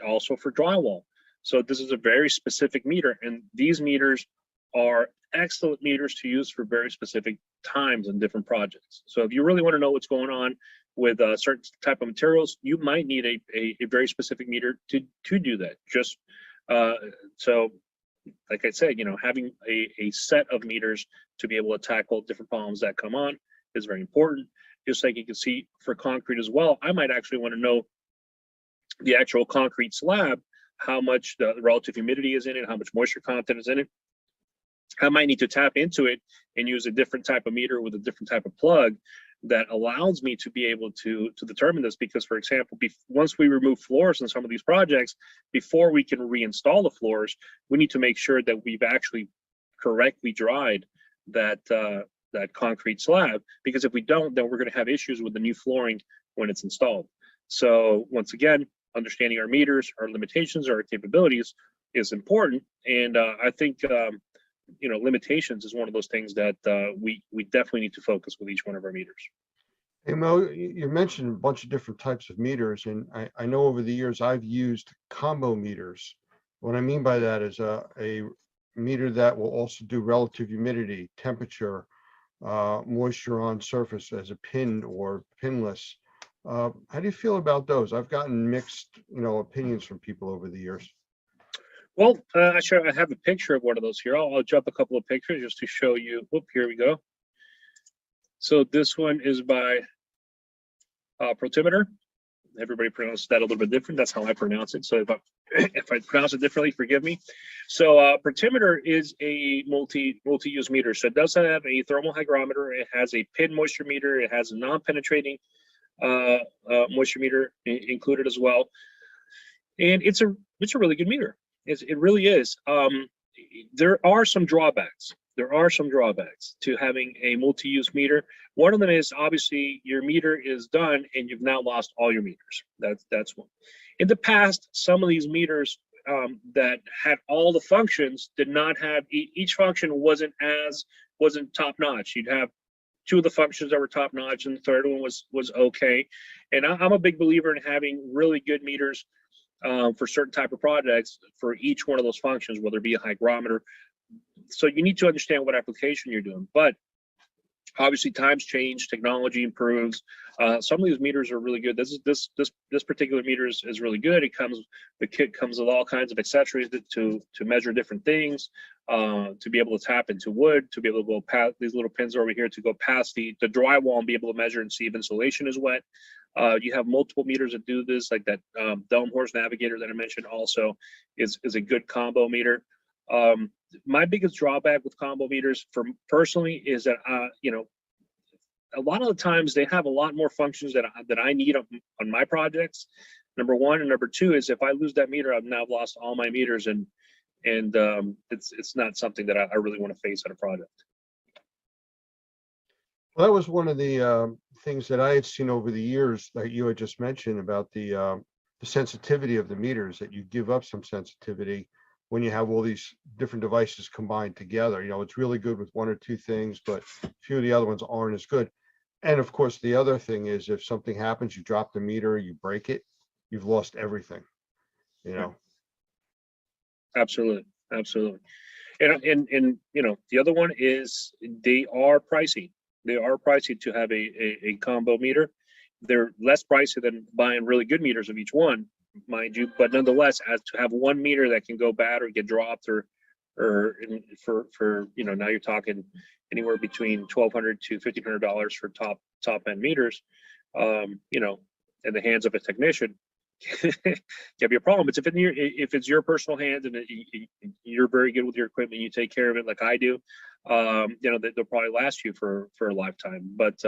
also for drywall. So this is a very specific meter, and these meters are excellent meters to use for very specific times and different projects. So if you really want to know what's going on with certain type of materials, you might need a very specific meter to do that. Just so, like I said, having a set of meters to be able to tackle different problems that come on is very important. Just like you can see for concrete as well, I might actually want to know the actual concrete slab, how much the relative humidity is in it, how much moisture content is in it. I might need to tap into it and use a different type of meter with a different type of plug that allows me to be able to determine this. Because, for example, once we remove floors in some of these projects, before we can reinstall the floors, we need to make sure that we've actually correctly dried that concrete slab, because if we don't, then we're going to have issues with the new flooring when it's installed. So once again, understanding our meters, our limitations, our capabilities is important. And I think limitations is one of those things that we definitely need to focus with each one of our meters. Hey Mo, you mentioned a bunch of different types of meters, and I know over the years I've used combo meters. What I mean by that is a meter that will also do relative humidity, temperature, moisture on surface as a pinned or pinless. How do you feel about those? I've gotten mixed, opinions from people over the years. Well, I have a picture of one of those here. I'll jump a couple of pictures just to show you. Whoop, here we go. So this one is by Protimeter. Everybody pronounces that a little bit different. That's how I pronounce it. So if I pronounce it differently, forgive me. So Protimeter is a multi-use meter. So it does have a thermal hygrometer. It has a pin moisture meter. It has a non-penetrating moisture meter included as well. And it's a really good meter. It really is. There are some drawbacks. There are some drawbacks to having a multi-use meter. One of them is obviously your meter is done and you've now lost all your meters. That's one. In the past, some of these meters that had all the functions did not have, each function wasn't top notch. You'd have two of the functions that were top notch and the third one was okay. And I'm a big believer in having really good meters for certain type of projects for each one of those functions, whether it be a hygrometer. So you need to understand what application you're doing. But Obviously, times change, technology improves. Some of these meters are really good. This particular meter is really good. The kit comes with all kinds of accessories to measure different things, to be able to tap into wood, to be able to go past these little pins over here to go past the drywall and be able to measure and see if insulation is wet. You have multiple meters that do this, like that Dome Horse Navigator that I mentioned also is a good combo meter. My biggest drawback with combo meters for personally is that, you know, a lot of the times they have a lot more functions that I need on my projects. Number one, and number two is if I lose that meter, I've now lost all my meters, and it's not something that I really want to face on a project. Well, that was one of the things that I had seen over the years that you had just mentioned about the sensitivity of the meters, that you give up some sensitivity when you have all these different devices combined together. You know, it's really good with one or two things, but a few of the other ones aren't as good. And of course, the other thing is if something happens, you drop the meter, you break it, you've lost everything, you know? Absolutely. Absolutely. And you know, the other one is they are pricey. They are pricey to have a combo meter. They're less pricey than buying really good meters of each one, mind you, but nonetheless, as to have one meter that can go bad or get dropped or for you know, now you're talking anywhere between $1,200 to $1,500 for top end meters, you know, in the hands of a technician can be a problem. It's if it's your personal hands and you're very good with your equipment, you take care of it like I do, you know, they'll probably last you for a lifetime. But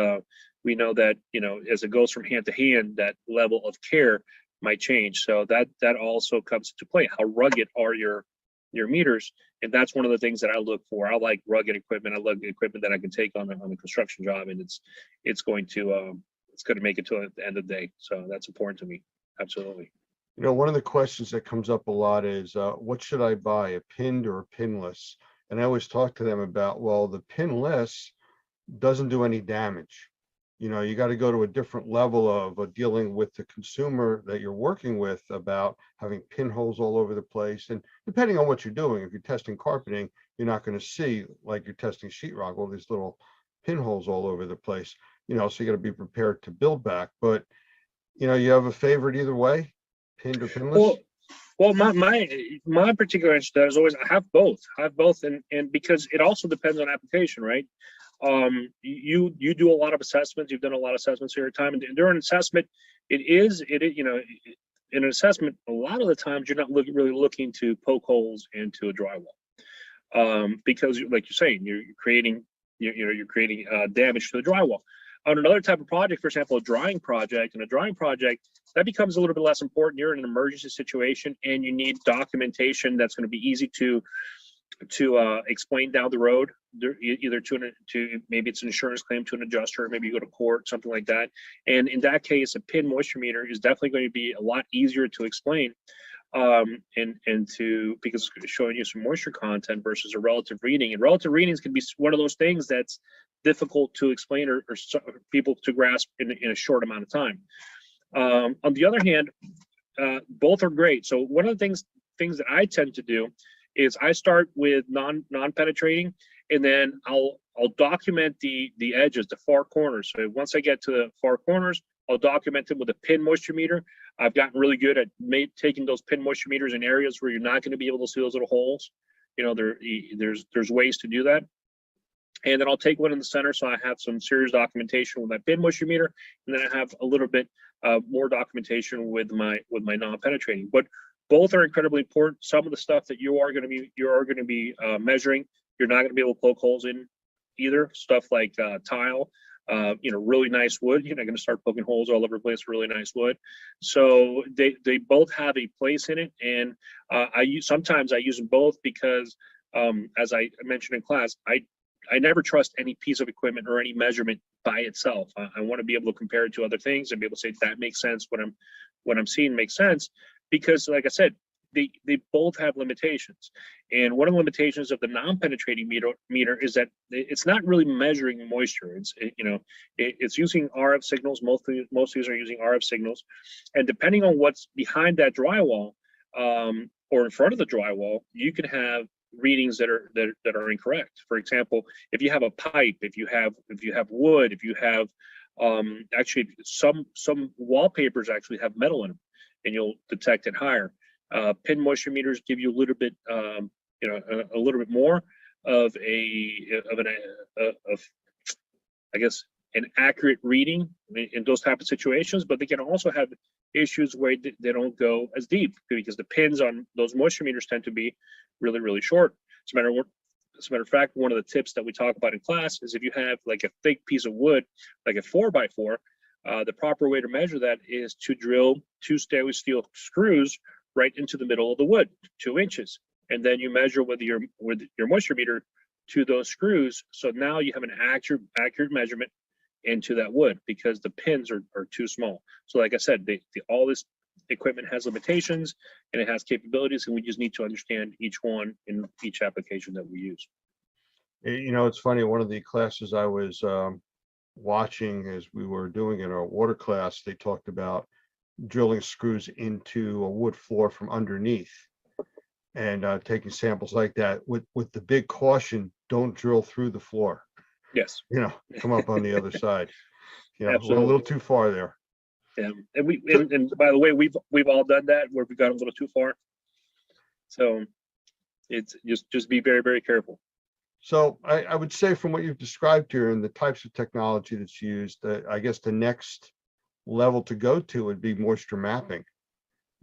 we know that, you know, as it goes from hand to hand, that level of care might change. So that also comes into play. How rugged are your meters? And that's one of the things that I look for. I like rugged equipment. I like the equipment that I can take on a construction job, and it's going to make it to the end of the day. So that's important to me. Absolutely. You know, one of the questions that comes up a lot is, what should I buy, a pinned or a pinless? And I always talk to them about, well, the pinless doesn't do any damage. You know, you got to go to a different level of dealing with the consumer that you're working with about having pinholes all over the place. And depending on what you're doing, if you're testing carpeting, you're not going to see, like you're testing sheetrock, all these little pinholes all over the place, you know, so you got to be prepared to build back. But, you know, you have a favorite either way, pinned or pinless? Well, my particular answer is always I have both, and because it also depends on application, right? You do a lot of assessments. You've done a lot of assessments here at time, and during an assessment, it you know, in an assessment, a lot of the times you're not really looking to poke holes into a drywall, because like you're saying, you're creating damage to the drywall. On another type of project, for example, a drying project, that becomes a little bit less important. You're in an emergency situation and you need documentation that's going to be easy to explain down the road, either to maybe it's an insurance claim to an adjuster, maybe you go to court, something like that. And in that case, a pin moisture meter is definitely going to be a lot easier to explain, because it's showing you some moisture content versus a relative reading. And relative readings can be one of those things that's difficult to explain or people to grasp in a short amount of time. On the other hand, both are great. So one of the things that I tend to do is I start with non-penetrating, and then I'll document the edges, the far corners. So once I get to the far corners, I'll document them with a pin moisture meter. I've gotten really good at taking those pin moisture meters in areas where you're not going to be able to see those little holes. You know, there's ways to do that. And then I'll take one in the center, so I have some serious documentation with my pin moisture meter, and then I have a little bit more documentation with my non-penetrating. But both are incredibly important. Some of the stuff that you are going to be measuring, you're not going to be able to poke holes in either. Stuff like tile, you know, really nice wood. You're not going to start poking holes all over the place. Really nice wood. So they both have a place in it, and sometimes I use them both because, as I mentioned in class, I never trust any piece of equipment or any measurement by itself. I want to be able to compare it to other things and be able to say that makes sense. What I'm seeing makes sense, because, like I said, they both have limitations. And one of the limitations of the non-penetrating meter is that it's not really measuring moisture. It's using RF signals. Most of these are using RF signals, and depending on what's behind that drywall or in front of the drywall, you can have readings that are incorrect. For example, if you have a pipe, if you have wood, if you have actually some wallpapers actually have metal in them, and you'll detect it higher. Pin moisture meters give you a little bit a little bit more of I guess an accurate reading in those type of situations, but they can also have issues where they don't go as deep because the pins on those moisture meters tend to be really, really short. As a matter of fact, one of the tips that we talk about in class is if you have like a thick piece of wood, like a 4x4, the proper way to measure that is to drill 2 stainless steel screws right into the middle of the wood, 2 inches, and then you measure with your moisture meter to those screws. So now you have an accurate measurement into that wood because the pins are too small. So like I said, all this equipment has limitations and it has capabilities, and we just need to understand each one in each application that we use. You know, it's funny, one of the classes I was watching as we were doing in our water class, they talked about drilling screws into a wood floor from underneath and taking samples like that with the big caution, don't drill through the floor. Yes. You know, come up on the other side. You know, Absolutely. a little too far there. Yeah, and by the way, we've all done that where we got a little too far. So it's just be very, very careful. So I would say from what you've described here and the types of technology that's used, I guess the next level to go to would be moisture mapping,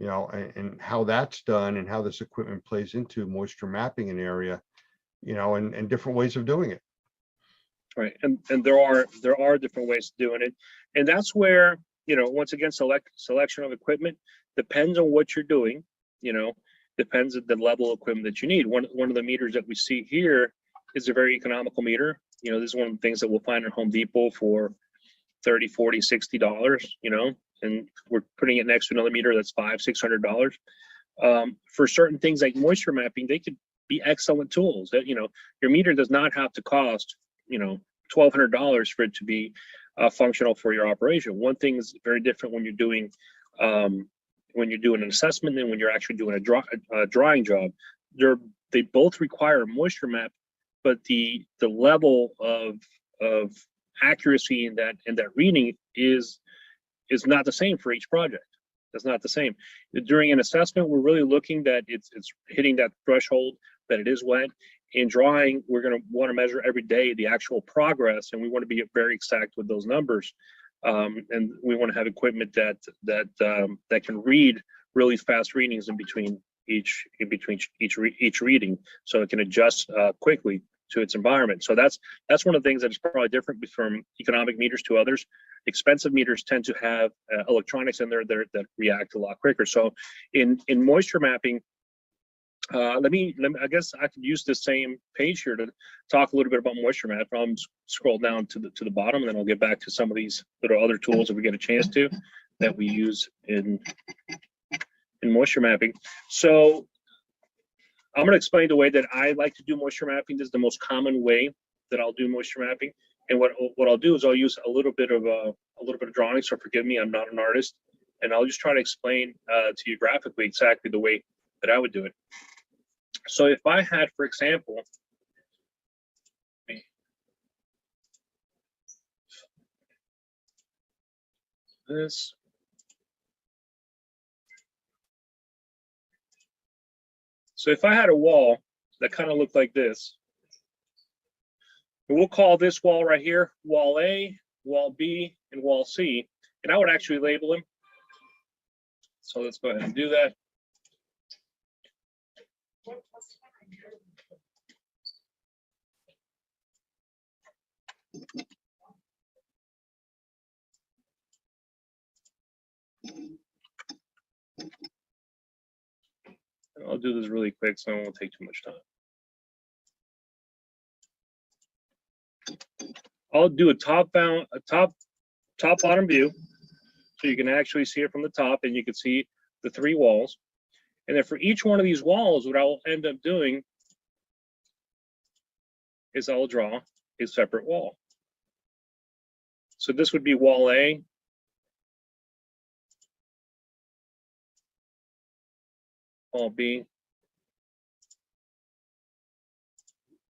you know, and how that's done and how this equipment plays into moisture mapping an area, you know, and different ways of doing it. Right, and there are different ways of doing it, and that's where, you know, once again, selection of equipment depends on what you're doing. You know, depends on the level of equipment that you need. One of the meters that we see here is a very economical meter. You know, this is one of the things that we'll find at Home Depot for $30, $40, $60. You know, and we're putting it next to another meter that's $500, $600. For certain things like moisture mapping, they could be excellent tools. That, you know, your meter does not have to cost, you know, $1,200 for it to be functional for your operation. One thing is very different when you're doing an assessment and when you're actually doing a drawing job. They both require a moisture map, but the level of accuracy in that reading is not the same for each project. It's not the same. During an assessment, we're really looking that it's hitting that threshold that it is wet. In drawing, we're going to want to measure every day the actual progress, and we want to be very exact with those numbers. And we want to have equipment that can read really fast readings in between each reading, so it can adjust quickly to its environment. So that's one of the things that is probably different from economic meters to others. Expensive meters tend to have electronics in there that react a lot quicker. So in moisture mapping, let me I guess I could use the same page here to talk a little bit about moisture map. I'll scroll down to the bottom, and then I'll get back to some of these little other tools that we get a chance to that we use in moisture mapping. So I'm going to explain the way that I like to do moisture mapping. This is the most common way that I'll do moisture mapping. And what I'll do is I'll use a little bit of drawing. So forgive me, I'm not an artist, and I'll just try to explain to you graphically exactly the way that I would do it. So if I had, for example, this. So if I had a wall that kind of looked like this, and we'll call this wall right here wall A, wall B, and wall C, and I would actually label them. So let's go ahead and do that. I'll do this really quick so it won't take too much time. I'll do a top bottom view, so you can actually see it from the top, and you can see the 3 walls. And then for each one of these walls, what I'll end up doing is I'll draw a separate wall. So this would be wall A. Wall B.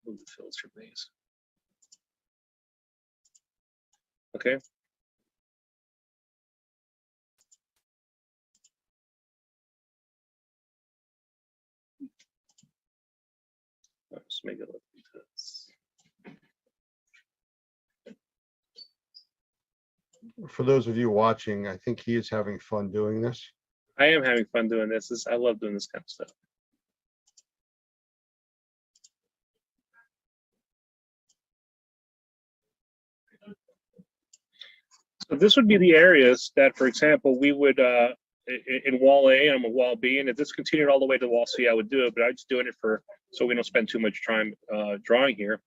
move the filter, please. Okay. Let's make it look like this. For those of you watching, I think he is having fun doing this. I am having fun doing this. I love doing this kind of stuff. So this would be the areas that, for example, we would, in wall A, I'm a wall B, and if this continued all the way to wall C, I would do it, but I'm just doing it for, so we don't spend too much time drawing here.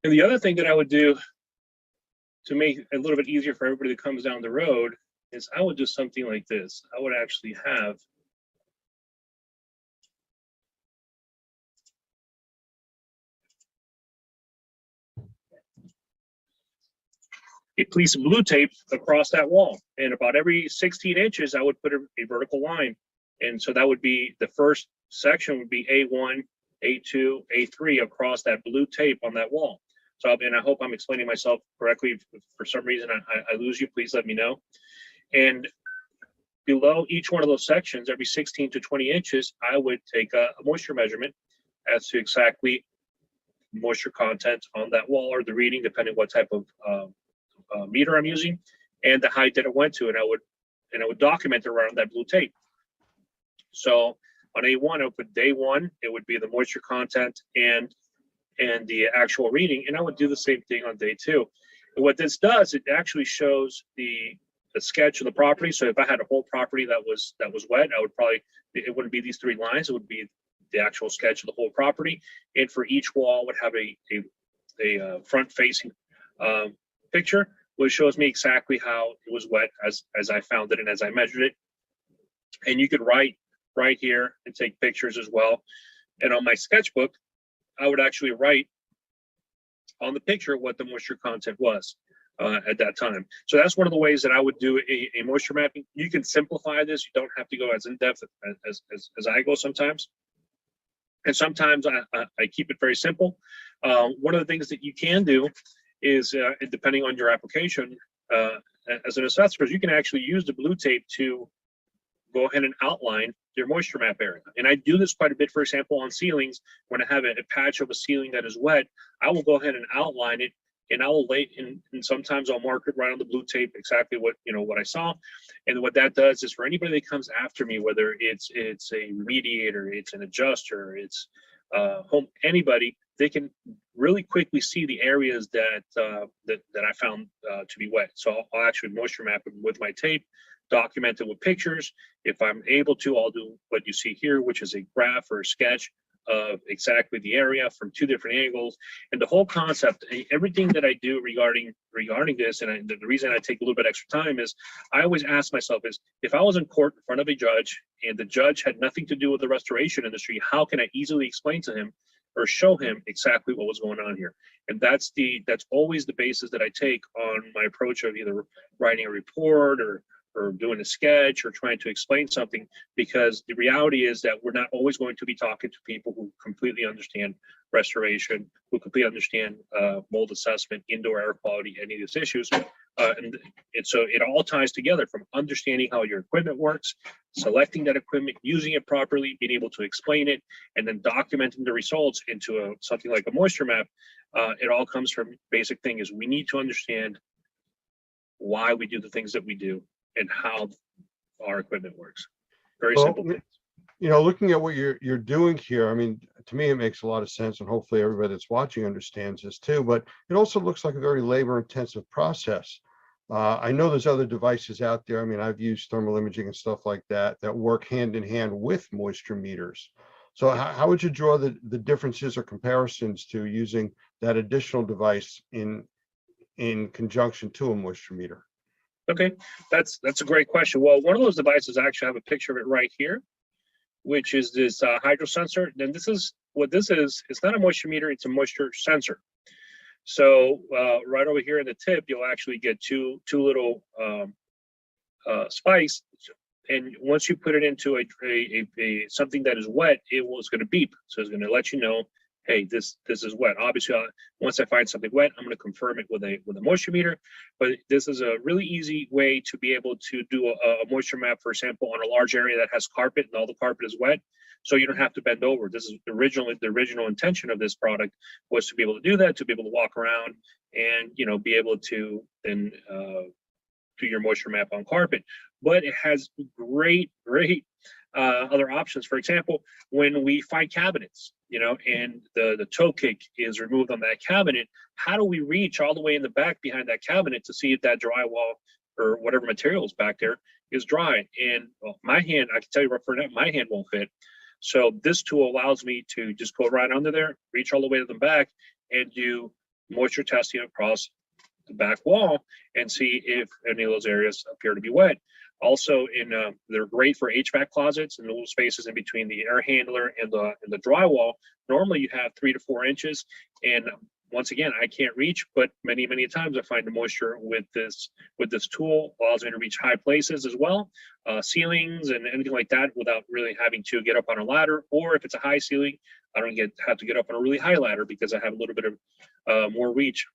And the other thing that I would do to make it a little bit easier for everybody that comes down the road is I would do something like this. I would actually have a piece of blue tape across that wall. And about every 16 inches, I would put a vertical line. And so that would be the first section would be A1, A2, A3 across that blue tape on that wall. So, and I hope I'm explaining myself correctly. If for some reason I lose you, please let me know. And below each one of those sections, every 16 to 20 inches, I would take a moisture measurement as to exactly moisture content on that wall or the reading, depending what type of meter I'm using, and the height that it went to, and I would document it around that blue tape. So on A1, I would put day 1, it would be the moisture content and the actual reading, and I would do the same thing on day 2. And what this does, it actually shows the sketch of the property. So if I had a whole property that was wet, I would probably, it wouldn't be these 3 lines, it would be the actual sketch of the whole property. And for each wall would have a front facing picture, which shows me exactly how it was wet as I found it and as I measured it. And you could write right here and take pictures as well. And on my sketchbook, I would actually write on the picture what the moisture content was at that time. So that's one of the ways that I would do a moisture mapping. You can simplify this. You don't have to go as in depth as I go sometimes. And sometimes I keep it very simple. One of the things that you can do is, depending on your application, as an assessor, you can actually use the blue tape to go ahead and outline your moisture map area. And I do this quite a bit, for example, on ceilings. When I have a patch of a ceiling that is wet, I will go ahead and outline it, and I will lay in, and sometimes I'll mark it right on the blue tape exactly what what I saw. And what that does is, for anybody that comes after me, whether it's a mediator, it's an adjuster, it's anybody, they can really quickly see the areas that I found to be wet. So I'll actually moisture map it with my tape, document it with pictures. If I'm able to, I'll do what you see here, which is a graph or a sketch of exactly the area from 2 different angles. And the whole concept, everything that I do regarding this, and the reason I take a little bit extra time is I always ask myself is, if I was in court in front of a judge and the judge had nothing to do with the restoration industry, how can I easily explain to him or show him exactly what was going on here? And that's always the basis that I take on my approach of either writing a report or doing a sketch or trying to explain something, because the reality is that we're not always going to be talking to people who completely understand restoration, who completely understand mold assessment, indoor air quality, any of these issues. And so it all ties together, from understanding how your equipment works, selecting that equipment, using it properly, being able to explain it, and then documenting the results into something like a moisture map. It all comes from basic thing is we need to understand why we do the things that we do and how our equipment works. Very simple. Looking at what you're doing here, I mean, to me, it makes a lot of sense, and hopefully everybody that's watching understands this too, but it also looks like a very labor intensive process. I know there's other devices out there. I mean, I've used thermal imaging and stuff like that work hand in hand with moisture meters. So how would you draw the differences or comparisons to using that additional device in conjunction to a moisture meter? Okay, that's a great question. Well, one of those devices, I actually have a picture of it right here, which is this hydro sensor. And this is what this is, it's not a moisture meter, it's a moisture sensor. So right over here in the tip, you'll actually get two little spikes, and once you put it into a something that is wet, it's going to beep. So it's going to let you know, hey, this is wet. Obviously, once I find something wet, I'm going to confirm it with a moisture meter. But this is a really easy way to be able to do a moisture map, for example, on a large area that has carpet and all the carpet is wet. So you don't have to bend over. This is the original intention of this product was to be able to do that, to be able to walk around and, you know, be able to then do your moisture map on carpet. But it has great other options. For example, when we find cabinets, you know, and the toe kick is removed on that cabinet, how do we reach all the way in the back behind that cabinet to see if that drywall or whatever material is back there is dry? And well, my hand, I can tell you right for now, my hand won't fit. So this tool allows me to just go right under there, reach all the way to the back, and do moisture testing across the back wall and see if any of those areas appear to be wet. Also, they're great for HVAC closets and the little spaces in between the air handler and the drywall. Normally, you have 3 to 4 inches, and once again, I can't reach, but many times I find the moisture with this tool allows me to reach high places as well, ceilings and anything like that, without really having to get up on a ladder. Or if it's a high ceiling, I don't have to get up on a really high ladder because I have a little bit of more reach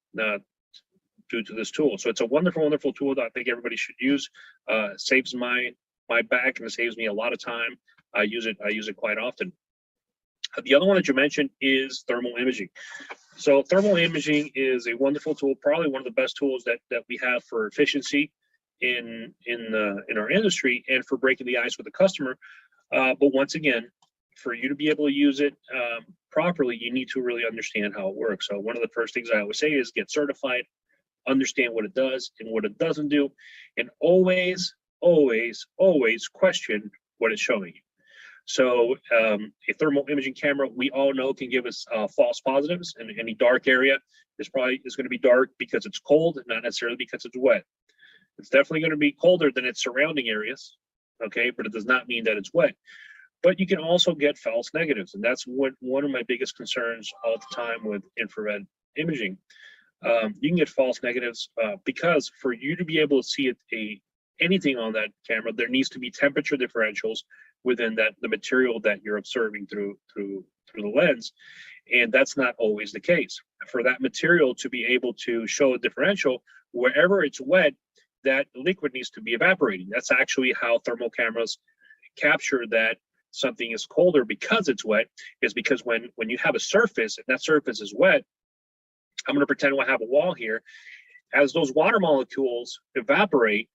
due to this tool. So it's a wonderful tool that I think everybody should use. Saves my back and it saves me a lot of time. I use it quite often. The other one that you mentioned is thermal imaging. So thermal imaging is a wonderful tool, probably one of the best tools that we have for efficiency in our industry and for breaking the ice with the customer. But once again, for you to be able to use it properly, you need to really understand how it works. So one of the first things I always say is get certified, understand what it does and what it doesn't do, and always question what it's showing you. So a thermal imaging camera, we all know, can give us false positives, and any dark area is going to be dark because it's cold, not necessarily because it's wet. It's definitely going to be colder than its surrounding areas, okay, but it does not mean that it's wet. But you can also get false negatives, and that's one of my biggest concerns all the time with infrared imaging. You can get false negatives because for you to be able to see anything on that camera, there needs to be temperature differentials within the material that you're observing through the lens, and that's not always the case. For that material to be able to show a differential, wherever it's wet, that liquid needs to be evaporating. That's actually how thermal cameras capture that something is colder because it's wet, is because when you have a surface and that surface is wet, I'm going to pretend I have a wall here. As those water molecules evaporate,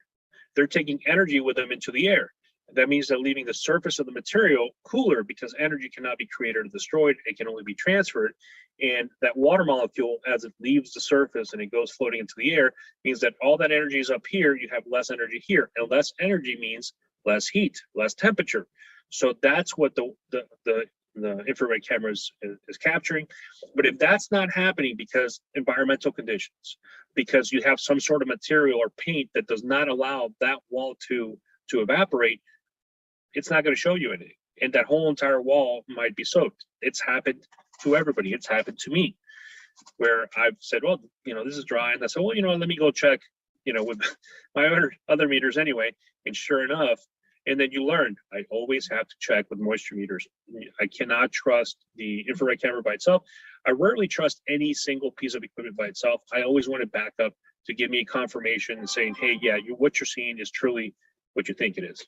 they're taking energy with them into the air. That means they're leaving the surface of the material cooler because energy cannot be created or destroyed. It can only be transferred. And that water molecule, as it leaves the surface and it goes floating into the air, means that all that energy is up here. You have less energy here. And less energy means less heat, less temperature. So that's what the infrared camera is capturing. But if that's not happening because environmental conditions, because you have some sort of material or paint that does not allow that wall to evaporate, it's not going to show you anything. And that whole entire wall might be soaked. It's happened to everybody. It's happened to me, where I've said, well, you know, this is dry. And I said, well, you know, let me go check, you know, with my other meters anyway. And sure enough, and then you learn, I always have to check with moisture meters. I cannot trust the infrared camera by itself. I rarely trust any single piece of equipment by itself. I always want it back up to give me a confirmation and saying, hey, yeah, what you're seeing is truly what you think it is.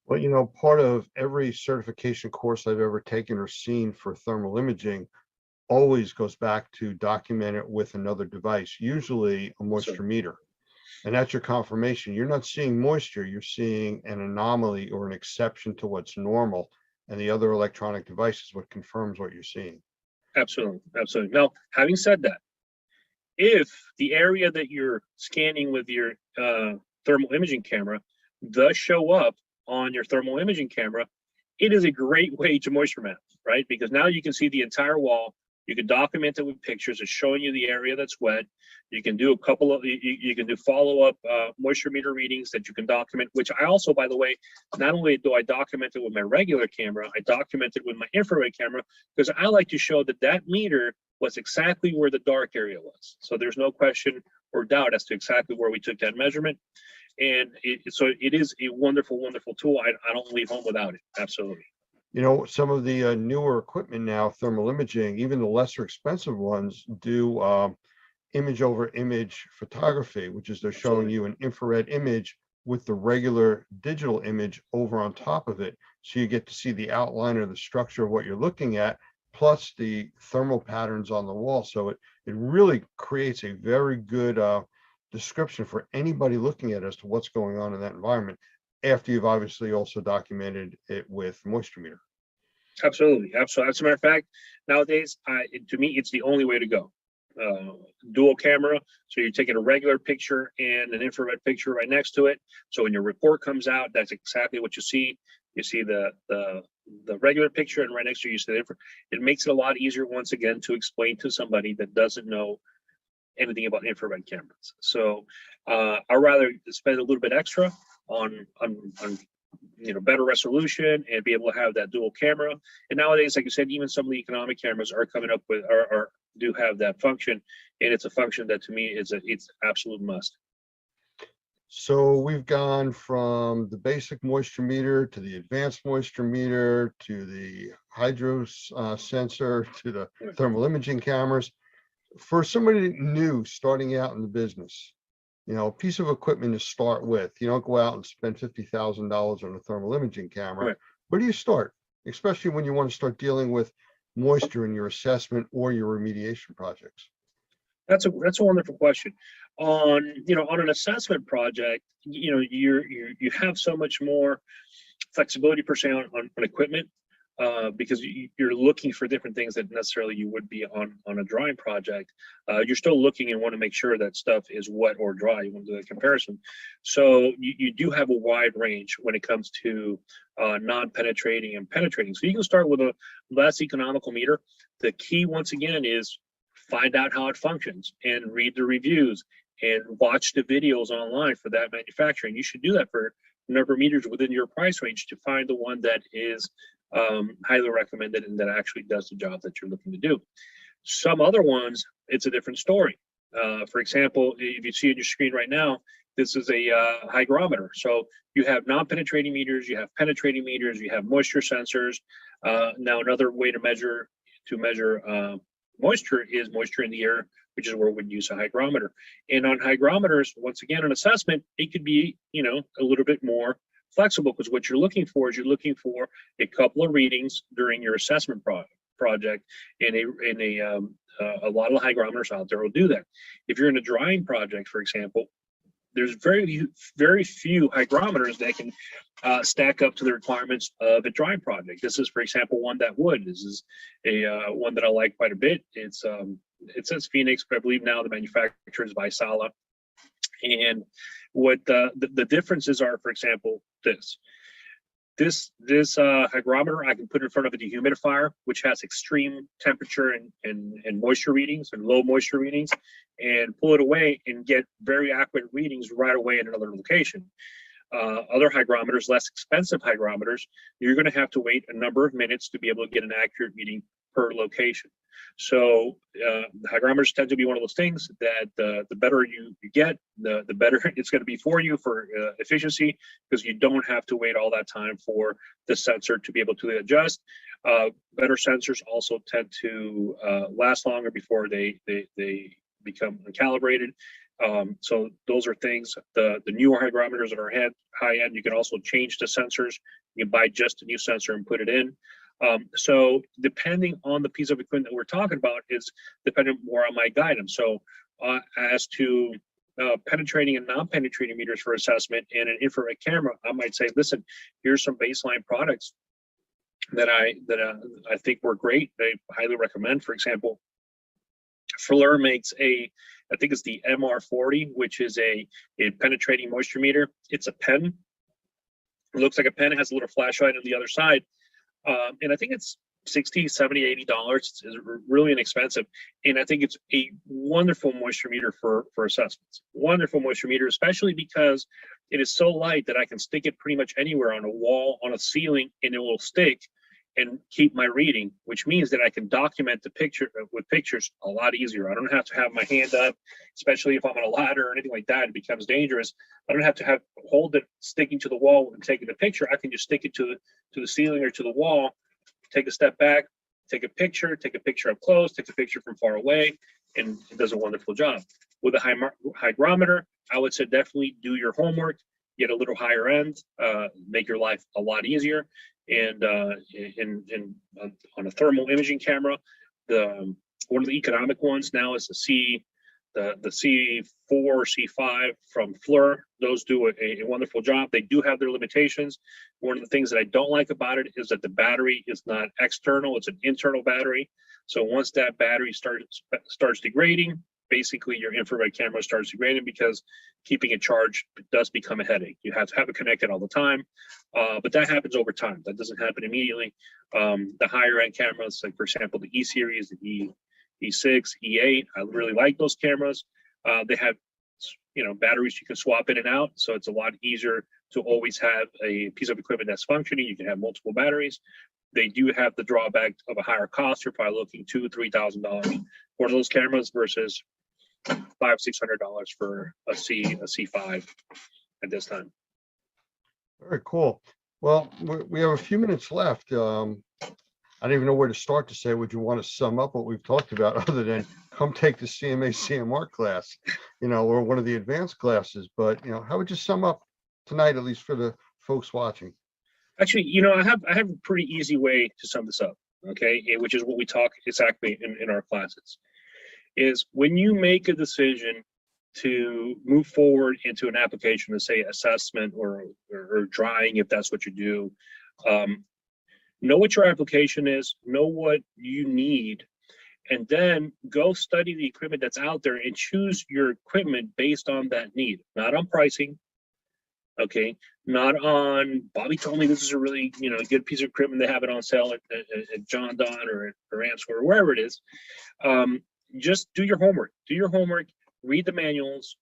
Well, you know, part of every certification course I've ever taken or seen for thermal imaging always goes back to document it with another device, usually a moisture meter. And that's your confirmation. You're not seeing moisture, you're seeing an anomaly or an exception to what's normal. And the other electronic device is what confirms what you're seeing. Absolutely. Now, having said that, if the area that you're scanning with your thermal imaging camera does show up on your thermal imaging camera, it is a great way to moisture map, right? Because now you can see the entire wall You can document it with pictures. It's showing you the area that's wet. You can do a couple of, you can do follow-up moisture meter readings that you can document, which I also, by the way, not only do I document it with my regular camera, I document it with my infrared camera, because I like to show that that meter was exactly where the dark area was. So there's no question or doubt as to exactly where we took that measurement. And so it is a wonderful, wonderful tool. I don't leave home without it. Absolutely. You know, some of the newer equipment now, thermal imaging, even the lesser expensive ones do image over image photography, which is they're showing you an infrared image with the regular digital image over on top of it. So you get to see the outline or the structure of what you're looking at, plus the thermal patterns on the wall. So it really creates a very good description for anybody looking at as to what's going on in that environment, after you've obviously also documented it with moisture meter. Absolutely. Absolutely. As a matter of fact, nowadays, to me, it's the only way to go. Dual camera. So you're taking a regular picture and an infrared picture right next to it. So when your report comes out, that's exactly what you see. You see the regular picture, and right next to you see the infrared. It makes it a lot easier, once again, to explain to somebody that doesn't know anything about infrared cameras. So I'd rather spend a little bit extra on better resolution and be able to have that dual camera. And nowadays, like I said, even some of the economic cameras are coming up with or do have that function, and it's a function that to me is it's absolute must. So we've gone from the basic moisture meter to the advanced moisture meter to the hydro sensor to the thermal imaging cameras. For somebody new starting out in the business, you know, a piece of equipment to start with. You don't go out and spend $50,000 on a thermal imaging camera. Right. Where do you start? Especially when you want to start dealing with moisture in your assessment or your remediation projects. That's a wonderful question. On an assessment project, you have so much more flexibility per se on equipment, because you're looking for different things that necessarily you would be on a drying project. You're still looking and want to make sure that stuff is wet or dry. You want to do that comparison. So you do have a wide range when it comes to non-penetrating and penetrating. So you can start with a less economical meter. The key, once again, is find out how it functions and read the reviews and watch the videos online for that manufacturer. And you should do that for a number of meters within your price range to find the one that is highly recommended and that actually does the job that you're looking to do. Some other ones, it's a different story. For example, if you see on your screen right now, this is a hygrometer. So you have non-penetrating meters, you have penetrating meters, you have moisture sensors. Now another way to measure moisture is moisture in the air, which is where we'd use a hygrometer. And on hygrometers, once again, an assessment, it could be, a little bit more flexible, because what you're looking for is a couple of readings during your assessment project, and a lot of hygrometers out there will do that. If you're in a drying project, for example, there's very few hygrometers that can stack up to the requirements of a drying project. This is, for example, one that would. This is a one that I like quite a bit. It says Phoenix, but I believe now the manufacturer is Vaisala. And what the differences are, for example, this hygrometer I can put in front of a dehumidifier, which has extreme temperature and moisture readings and low moisture readings, and pull it away and get very accurate readings right away in another location. Other hygrometers, less expensive hygrometers, you're going to have to wait a number of minutes to be able to get an accurate reading per location. So hygrometers tend to be one of those things that the better you get, the better it's going to be for you for efficiency, because you don't have to wait all that time for the sensor to be able to adjust. Better sensors also tend to last longer before they become calibrated. So those are things. The newer hygrometers that are high end, you can also change the sensors. You can buy just a new sensor and put it in. So depending on the piece of equipment that we're talking about is dependent more on my guidance. So as to penetrating and non-penetrating meters for assessment and an infrared camera, I might say, listen, here's some baseline products that I think were great. I highly recommend. For example, Fuller makes I think it's the MR40, which is a penetrating moisture meter. It's a pen. It looks like a pen. It has a little flashlight on the other side. And I think it's $60, $70, $80. It's really inexpensive. And I think it's a wonderful moisture meter for assessments. Wonderful moisture meter, especially because it is so light that I can stick it pretty much anywhere, on a wall, on a ceiling, and it will stick and keep my reading, which means that I can document the picture with pictures a lot easier. I don't have to have my hand up, especially if I'm on a ladder or anything like that. It becomes dangerous. I don't have to hold it sticking to the wall and taking the picture. I can just stick it to the ceiling or to the wall, take a step back, take a picture up close, take a picture from far away, and it does a wonderful job. With a hygrometer, I would say definitely do your homework, get a little higher end, make your life a lot easier. And on a thermal imaging camera, one of the economic ones now is the C4 or C5 from FLIR. Those do a wonderful job. They do have their limitations. One of the things that I don't like about it is that the battery is not external, it's an internal battery. So once that battery starts degrading, basically your infrared camera starts degrading, because keeping it charged does become a headache. You have to have it connected all the time, but that happens over time. That doesn't happen immediately. The higher end cameras, like for example, the E series, the E6, E8, I really like those cameras. They have, batteries you can swap in and out, so it's a lot easier to always have a piece of equipment that's functioning. You can have multiple batteries. They do have the drawback of a higher cost. You're probably looking $2,000-$3,000 for those cameras versus $500-$600 for a C5 at this time. Very cool. Well, we have a few minutes left. I don't even know where to start to say. Would you want to sum up what we've talked about, other than come take the CMA CMR class, or one of the advanced classes? But how would you sum up tonight, at least for the folks watching? Actually, I have a pretty easy way to sum this up, okay, which is what we talk exactly in our classes. Is when you make a decision to move forward into an application, to say assessment or drying, if that's what you do, know what your application is, know what you need, and then go study the equipment that's out there and choose your equipment based on that need, not on pricing, okay, not on Bobby told me this is a really good piece of equipment, they have it on sale at John Don or at Answer or wherever it is. Just do your homework, read the manuals,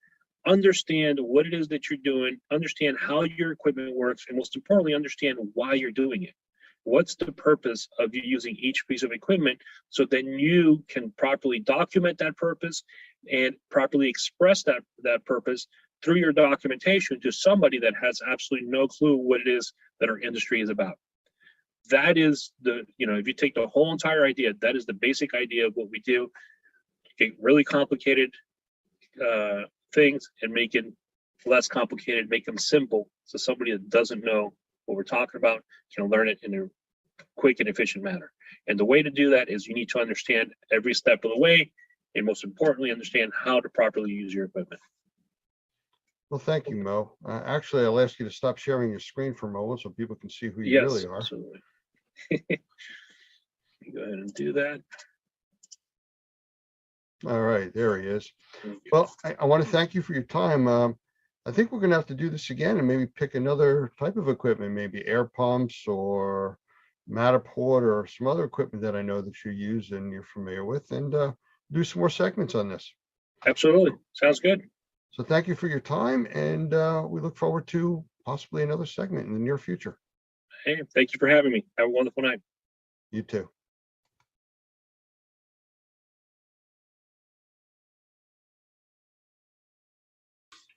understand what it is that you're doing, understand how your equipment works, and most importantly, understand why you're doing it. What's the purpose of you using each piece of equipment, so then you can properly document that purpose and properly express that purpose through your documentation to somebody that has absolutely no clue what it is that our industry is about. That is if you take the whole entire idea, that is the basic idea of what we do. Take really complicated things and make it less complicated, make them simple, so somebody that doesn't know what we're talking about can learn it in a quick and efficient manner. And the way to do that is you need to understand every step of the way, and most importantly, understand how to properly use your equipment. Well, thank you, Mo. Actually, I'll ask you to stop sharing your screen for a moment so people can see who you really are. Absolutely. Go ahead and do that. All right, there he is. Well, I want to thank you for your time. I think we're going to have to do this again and maybe pick another type of equipment, maybe air pumps or Matterport or some other equipment that I know that you use and you're familiar with, and do some more segments on this. Absolutely. Sounds good. So thank you for your time, and we look forward to possibly another segment in the near future. Hey, thank you for having me. Have a wonderful night. You too.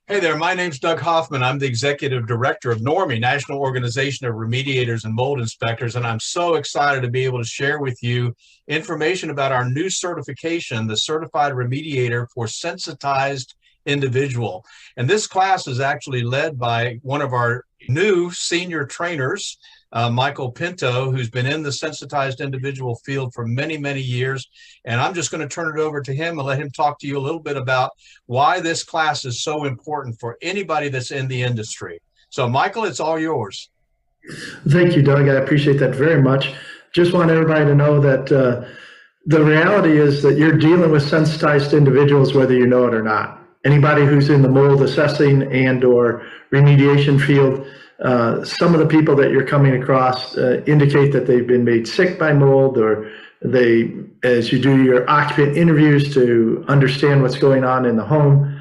Hey there, my name's Doug Hoffman. I'm the Executive Director of NORMI, National Organization of Remediators and Mold Inspectors, and I'm so excited to be able to share with you information about our new certification, the Certified Remediator for Sensitized Individual. And this class is actually led by one of our new senior trainers, Michael Pinto, who's been in the sensitized individual field for many, many years. And I'm just going to turn it over to him and let him talk to you a little bit about why this class is so important for anybody that's in the industry. So, Michael, it's all yours. Thank you, Doug. I appreciate that very much. Just want everybody to know that the reality is that you're dealing with sensitized individuals, whether you know it or not. Anybody who's in the mold assessing and or remediation field, Some of the people that you're coming across indicate that they've been made sick by mold, or they, as you do your occupant interviews to understand what's going on in the home,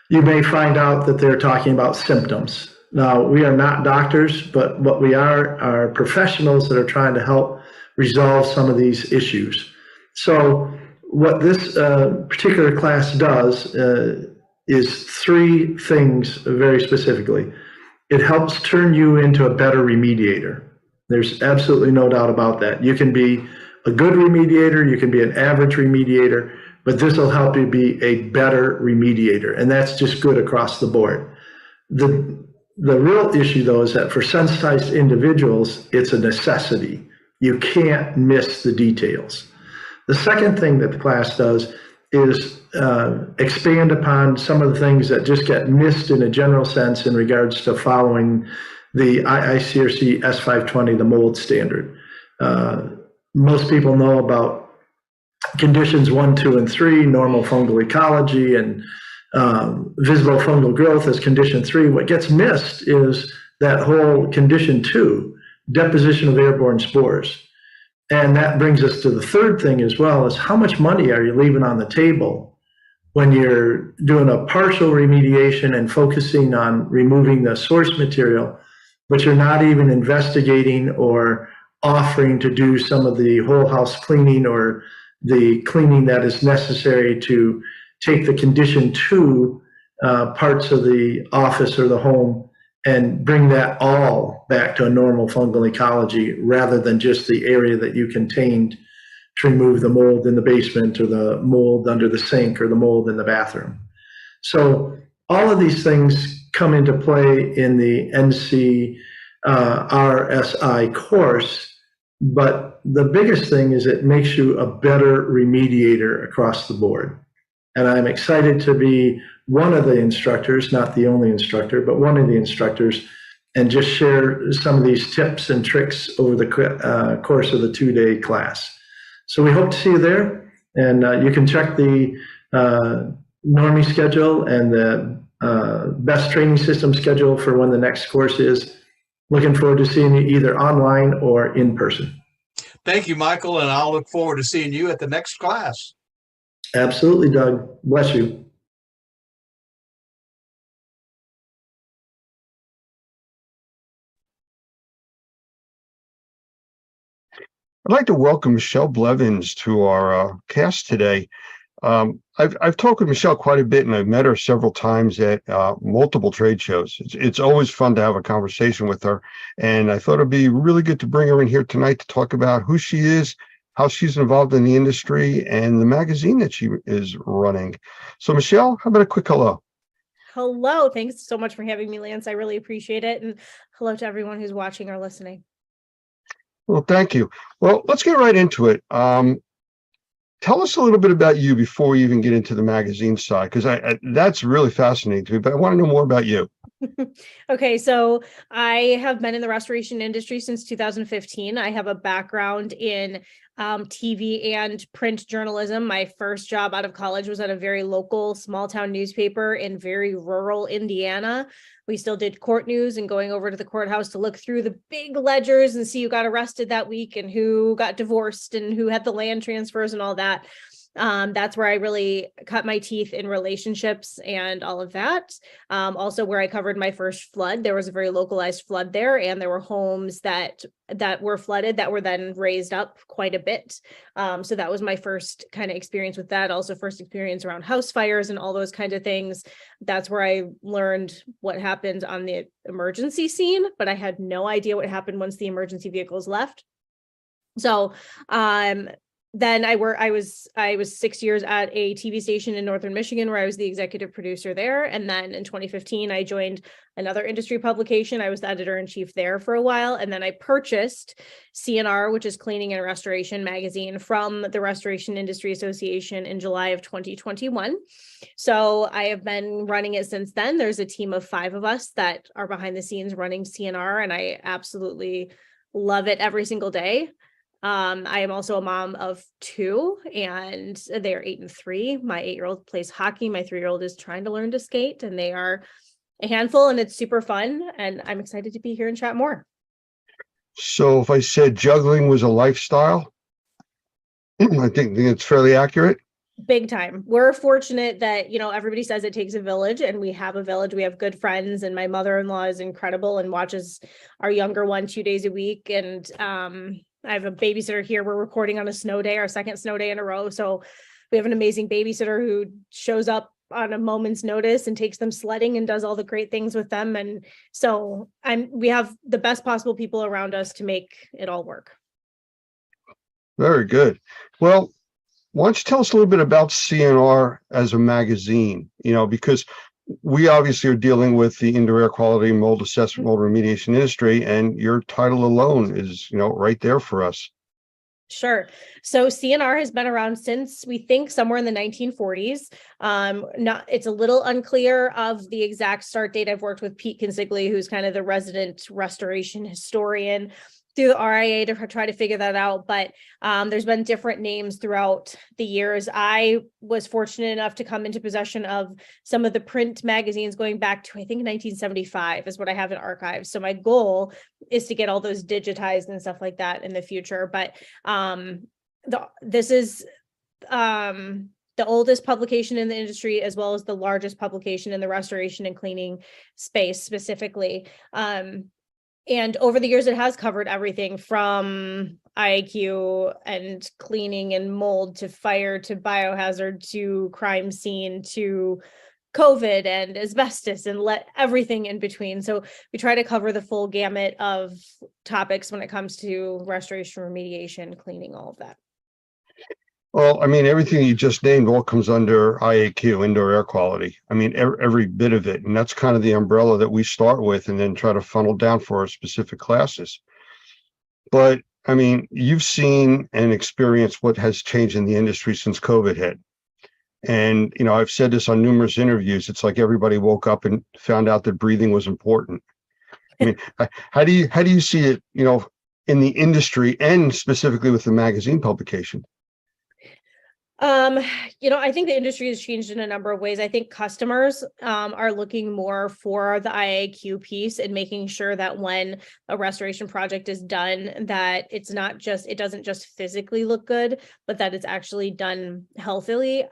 you may find out that they're talking about symptoms. Now, we are not doctors, but what we are professionals that are trying to help resolve some of these issues. So what this particular class does is three things very specifically. It helps turn you into a better remediator. There's absolutely no doubt about that. You can be a good remediator, you can be an average remediator, but this will help you be a better remediator, and that's just good across the board. The real issue, though, is that for sensitized individuals, it's a necessity. You can't miss the details. The second thing that the class does is expand upon some of the things that just get missed in a general sense in regards to following the IICRC S520, the mold standard. Most people know about conditions 1, 2, and 3, normal fungal ecology, and visible fungal growth as condition 3. What gets missed is that whole condition 2, deposition of airborne spores. And that brings us to the third thing as well, is how much money are you leaving on the table when you're doing a partial remediation and focusing on removing the source material, but you're not even investigating or offering to do some of the whole house cleaning or the cleaning that is necessary to take the condition 2 parts of the office or the home and bring that all back to a normal fungal ecology, rather than just the area that you contained to remove the mold in the basement or the mold under the sink or the mold in the bathroom. So all of these things come into play in the NCRSI course, but the biggest thing is it makes you a better remediator across the board. And I'm excited to be one of the instructors, not the only instructor, but one of the instructors, and just share some of these tips and tricks over the course of the 2-day class. So we hope to see you there, and you can check the Normie schedule and the best training system schedule for when the next course is. Looking forward to seeing you either online or in person. Thank you, Michael, and I'll look forward to seeing you at the next class. Absolutely, Doug. Bless you. I'd like to welcome Michelle Blevins to our cast today. I've talked with Michelle quite a bit, and I've met her several times at multiple trade shows. It's always fun to have a conversation with her, and I thought it'd be really good to bring her in here tonight to talk about who she is, how she's involved in the industry, and the magazine that she is running. So Michelle, how about a quick hello? Hello, thanks so much for having me, Lance. I really appreciate it. And hello to everyone who's watching or listening. Well, thank you. Well, let's get right into it. Tell us a little bit about you before we even get into the magazine side, because that's really fascinating to me, but I want to know more about you. Okay, so I have been in the restoration industry since 2015. I have a background in TV and print journalism. My first job out of college was at a very local small town newspaper in very rural Indiana. We still did court news and going over to the courthouse to look through the big ledgers and see who got arrested that week and who got divorced and who had the land transfers and all that. That's where I really cut my teeth in relationships and all of that. Also where I covered my first flood. There was a very localized flood there, and there were homes that were flooded that were then raised up quite a bit. So that was my first kind of experience with that. Also first experience around house fires and all those kinds of things. That's where I learned what happened on the emergency scene, but I had no idea what happened once the emergency vehicles left. So, then I was 6 years at a TV station in Northern Michigan where I was the executive producer there. And then in 2015, I joined another industry publication. I was the editor-in-chief there for a while. And then I purchased CNR, which is Cleaning and Restoration magazine, from the Restoration Industry Association in July of 2021. So I have been running it since then. There's a team of 5 of us that are behind the scenes running CNR, and I absolutely love it every single day. I am also a mom of 2, and they are 8 and 3. My 8-year-old plays hockey. My 3-year-old is trying to learn to skate, and they are a handful, and it's super fun. And I'm excited to be here and chat more. So if I said juggling was a lifestyle, I think it's fairly accurate. Big time. We're fortunate that, you know, everybody says it takes a village, and we have a village. We have good friends, and my mother-in-law is incredible and watches our younger one 2 days a week. And I have a babysitter here. We're recording on a snow day, our second snow day in a row. So we have an amazing babysitter who shows up on a moment's notice and takes them sledding and does all the great things with them. And so we have the best possible people around us to make it all work. Very good. Well, why don't you tell us a little bit about CNR as a magazine, you know, because we obviously are dealing with the indoor air quality, mold assessment, mold remediation industry, and your title alone is, you know, right there for us. Sure. So CNR has been around since, we think, somewhere in the 1940s. It's a little unclear of the exact start date. I've worked with Pete Consigli, who's kind of the resident restoration historian, through the RIA to try to figure that out. But there's been different names throughout the years. I was fortunate enough to come into possession of some of the print magazines going back to, I think, 1975 is what I have in archives. So my goal is to get all those digitized and stuff like that in the future. But this is the oldest publication in the industry, as well as the largest publication in the restoration and cleaning space specifically. And over the years, it has covered everything from IAQ and cleaning and mold to fire to biohazard to crime scene to COVID and asbestos and everything in between. So we try to cover the full gamut of topics when it comes to restoration, remediation, cleaning, all of that. Well, I mean, everything you just named all comes under IAQ, indoor air quality. I mean, every bit of it. And that's kind of the umbrella that we start with and then try to funnel down for our specific classes. But I mean, you've seen and experienced what has changed in the industry since COVID hit. And, you know, I've said this on numerous interviews. It's like everybody woke up and found out that breathing was important. I mean, how do you see it, you know, in the industry and specifically with the magazine publication? You know, I think the industry has changed in a number of ways. I think customers are looking more for the IAQ piece and making sure that when a restoration project is done, that it doesn't just physically look good, but that it's actually done healthily.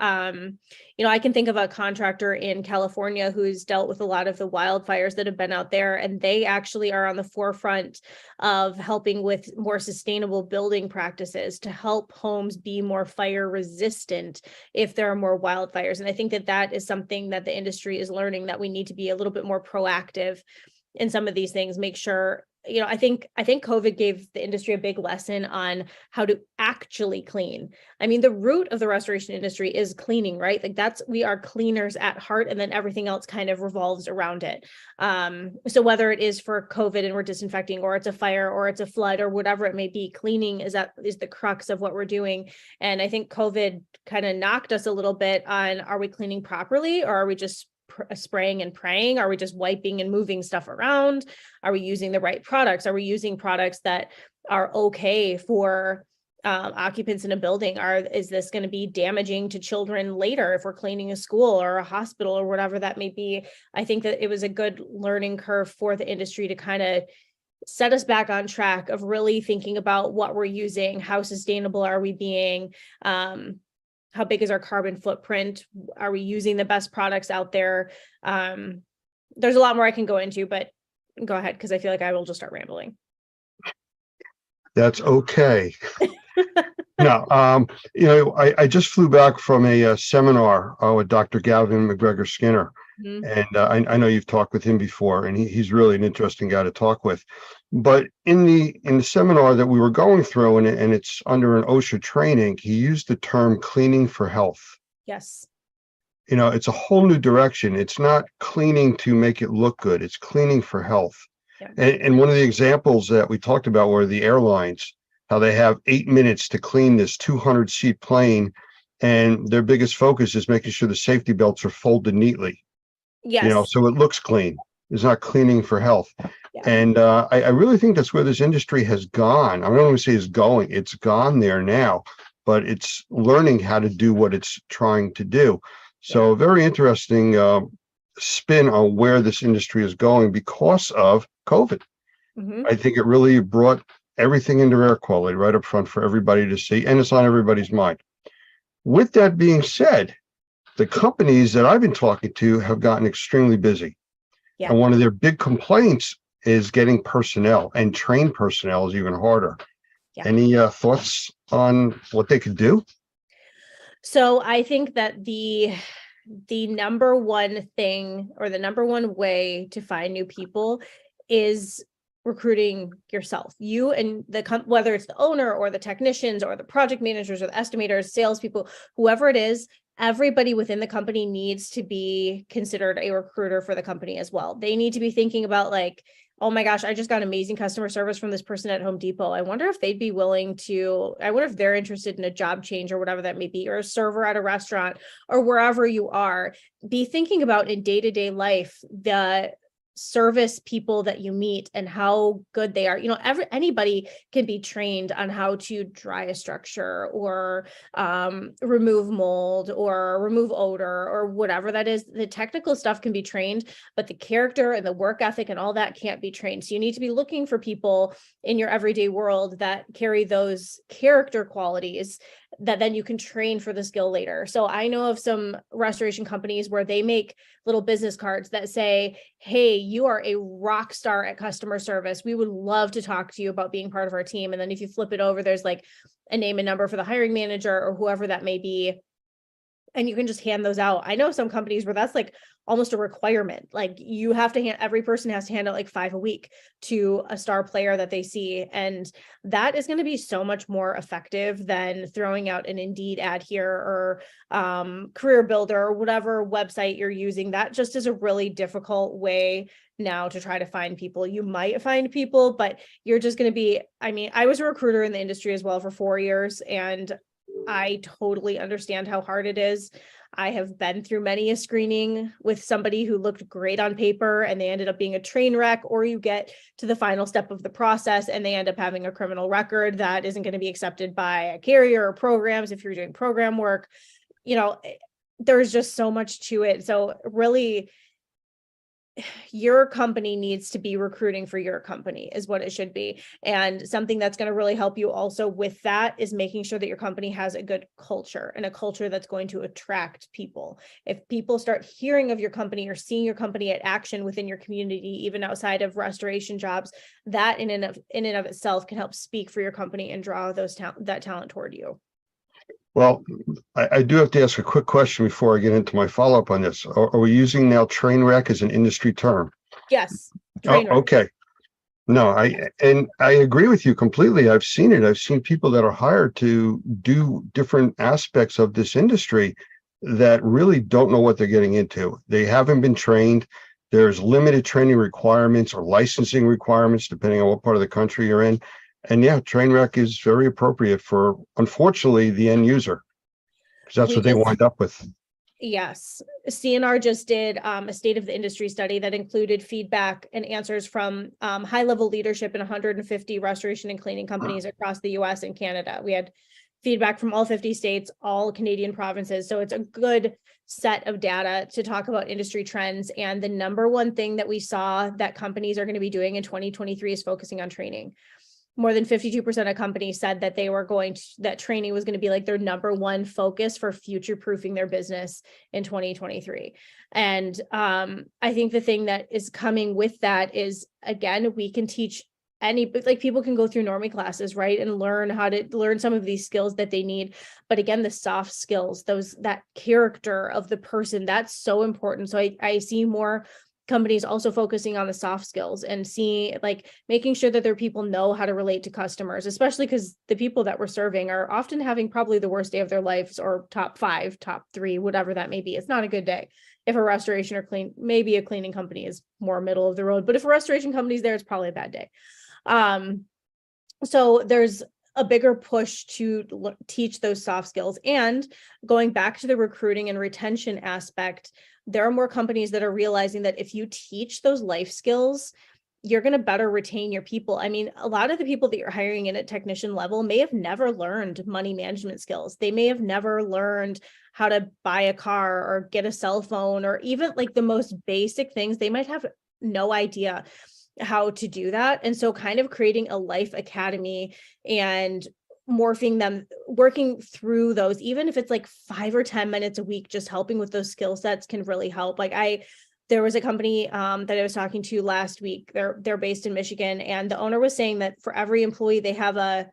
You know, I can think of a contractor in California who's dealt with a lot of the wildfires that have been out there, and they actually are on the forefront of helping with more sustainable building practices to help homes be more fire resistant if there are more wildfires. And I think that is something that the industry is learning, that we need to be a little bit more proactive in some of these things, make sure, you know, I think COVID gave the industry a big lesson on how to actually clean. I mean, the root of the restoration industry is cleaning, right? Like we are cleaners at heart, and then everything else kind of revolves around it. So whether it is for COVID and we're disinfecting, or it's a fire, or it's a flood, or whatever it may be, cleaning is the crux of what we're doing. And I think COVID kind of knocked us a little bit on, are we cleaning properly, or are we just spraying and praying? Are we just wiping and moving stuff around? Are we using the right products? Are we using products that are okay for occupants in a building? Is this going to be damaging to children later if we're cleaning a school or a hospital or whatever that may be? I think that it was a good learning curve for the industry to kind of set us back on track of really thinking about what we're using, how sustainable are we being, how big is our carbon footprint? Are we using the best products out there? There's a lot more I can go into, but go ahead, because I feel like I will just start rambling. That's okay. No, you know, I just flew back from a seminar with Dr. Gavin McGregor Skinner. And I know you've talked with him before, and he's really an interesting guy to talk with. But in the seminar that we were going through, and it's under an OSHA training, he used the term cleaning for health. Yes. You know, it's a whole new direction. It's not cleaning to make it look good. It's cleaning for health. Yeah. And one of the examples that we talked about were the airlines, how they have 8 minutes to clean this 200-seat plane, and their biggest focus is making sure the safety belts are folded neatly. Yes. You know, so it looks clean. It's not cleaning for health. Yeah. And I really think that's where this industry has gone. I don't want to say it's going. It's gone there now, but it's learning how to do what it's trying to do. So very interesting spin on where this industry is going because of COVID. Mhm. I think it really brought everything into air quality right up front for everybody to see, and it's on everybody's mind. With that being said, the companies that I've been talking to have gotten extremely busy. Yeah. And one of their big complaints is getting personnel, and trained personnel is even harder. Yeah. Any thoughts on what they could do? So I think that the number one thing, or the number one way to find new people, is recruiting yourself. You and whether it's the owner or the technicians or the project managers or the estimators, salespeople, whoever it is, everybody within the company needs to be considered a recruiter for the company as well. They need to be thinking about like, oh my gosh, I just got amazing customer service from this person at Home Depot. I wonder if they'd be willing to, I wonder if they're interested in a job change or whatever that may be, or a server at a restaurant or wherever you are. Be thinking about in day-to-day life, the service people that you meet and how good they are. You know, anybody can be trained on how to dry a structure or remove mold or remove odor or whatever that is. The technical stuff can be trained, but the character and the work ethic and all that can't be trained. So you need to be looking for people in your everyday world that carry those character qualities that then you can train for the skill later. So I know of some restoration companies where they make little business cards that say, hey, you are a rock star at customer service. We would love to talk to you about being part of our team. And then if you flip it over, there's like a name and number for the hiring manager or whoever that may be. And you can just hand those out. I know some companies where that's like almost a requirement. Like you have to every person has to hand out like 5 a week to a star player that they see. And that is going to be so much more effective than throwing out an Indeed ad here or Career Builder or whatever website you're using. That just is a really difficult way now to try to find people. You might find people, but you're just going to be, I mean, I was a recruiter in the industry as well for 4 years, and I totally understand how hard it is. I have been through many a screening with somebody who looked great on paper and they ended up being a train wreck, or you get to the final step of the process and they end up having a criminal record that isn't going to be accepted by a carrier or programs if you're doing program work. You know, there's just so much to it. So really, your company needs to be recruiting for your company is what it should be. And something that's going to really help you also with that is making sure that your company has a good culture and a culture that's going to attract people. If people start hearing of your company or seeing your company at action within your community, even outside of restoration jobs, that in and of itself can help speak for your company and draw that talent toward you. Well, I do have to ask a quick question before I get into my follow-up on this. Are we using now train wreck as an industry term? Yes. Oh, okay. No, I agree with you completely. I've seen it. I've seen people that are hired to do different aspects of this industry that really don't know what they're getting into. They haven't been trained. There's limited training requirements or licensing requirements, depending on what part of the country you're in. And yeah, train wreck is very appropriate for, unfortunately, the end user, because that's what they wind up with. Yes. CNR just did a state of the industry study that included feedback and answers from high-level leadership in 150 restoration and cleaning companies across the US and Canada. We had feedback from all 50 states, all Canadian provinces. So it's a good set of data to talk about industry trends. And the number one thing that we saw that companies are going to be doing in 2023 is focusing on training. More than 52% of companies said that that training was going to be like their number one focus for future-proofing their business in 2023. And I think the thing that is coming with that is, again, we can teach people can go through normie classes, right? And learn how to learn some of these skills that they need. But again, the soft skills, that character of the person, that's so important. So I see more companies also focusing on the soft skills and making sure that their people know how to relate to customers, especially because the people that we're serving are often having probably the worst day of their lives, or top 5, top 3, whatever that may be. It's not a good day. If a restoration or maybe a cleaning company is more middle of the road, but if a restoration company is there, it's probably a bad day. So there's a bigger push to teach those soft skills. And going back to the recruiting and retention aspect, there are more companies that are realizing that if you teach those life skills, you're going to better retain your people. I mean, a lot of the people that you're hiring in at technician level may have never learned money management skills. They may have never learned how to buy a car or get a cell phone, or even like the most basic things. They might have no idea how to do that. And so kind of creating a life academy and morphing them, working through those, even if it's like 5 or 10 minutes a week, just helping with those skill sets can really help. Like there was a company that I was talking to last week. They're based in Michigan, and the owner was saying that for every employee, they have a,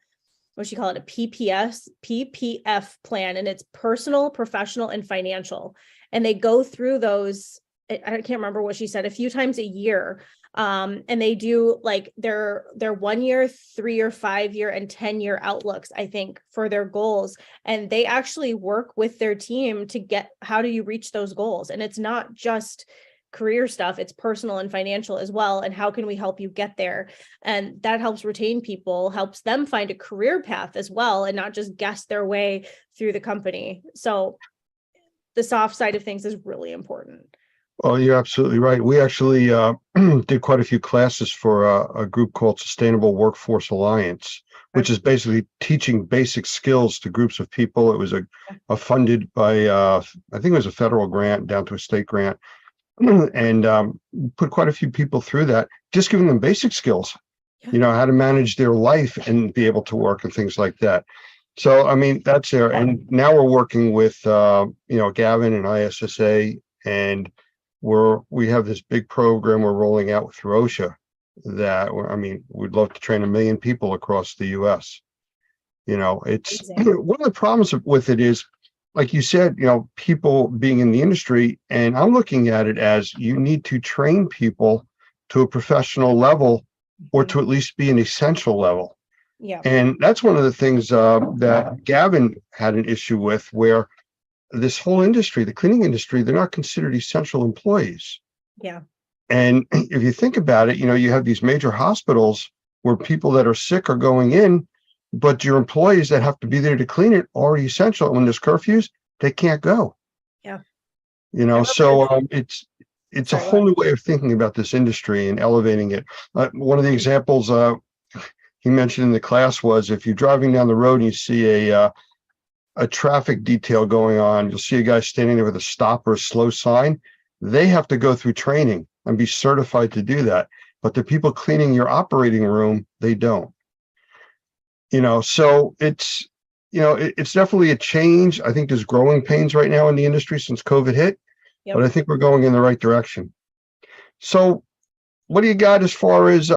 what you call it, a PPF plan, and it's personal, professional, and financial. And they go through those, I can't remember what she said, a few times a year. And they do like their 1 year, 3 year, 5 year, and 10-year outlooks, I think, for their goals. And they actually work with their team to get, how do you reach those goals? And it's not just career stuff, it's personal and financial as well. And how can we help you get there? And that helps retain people, helps them find a career path as well, and not just guess their way through the company. So the soft side of things is really important. Well, you're absolutely right. We actually did quite a few classes for a group called Sustainable Workforce Alliance, which is basically teaching basic skills to groups of people. It was a funded by, I think it was a federal grant down to a state grant, and put quite a few people through that, just giving them basic skills, you know, how to manage their life and be able to work and things like that. So, I mean, that's there. And now we're working with, you know, Gavin and ISSA, and we have this big program we're rolling out through OSHA that, I mean, we'd love to train 1 million people across the US. You know, it's one of the problems with it is, like you said, you know, people being in the industry, and I'm looking at it as you need to train people to a professional level, or to at least be an essential level. Yeah. And that's one of the things that Gavin had an issue with, where this whole industry, the cleaning industry, they're not considered essential employees. Yeah. And if you think about it, you know, you have these major hospitals where people that are sick are going in, but your employees that have to be there to clean it are essential. When there's curfews, they can't go. Yeah. You know, so it's a whole new way of thinking about this industry and elevating it. One of the examples he mentioned in the class was, if you're driving down the road and you see a traffic detail going on, you'll see a guy standing there with a stop or a slow sign. They have to go through training and be certified to do that. But the people cleaning your operating room, they don't. You know, so it's, you know, it's definitely a change. I think there's growing pains right now in the industry since COVID hit, but I think we're going in the right direction. So what do you got as far as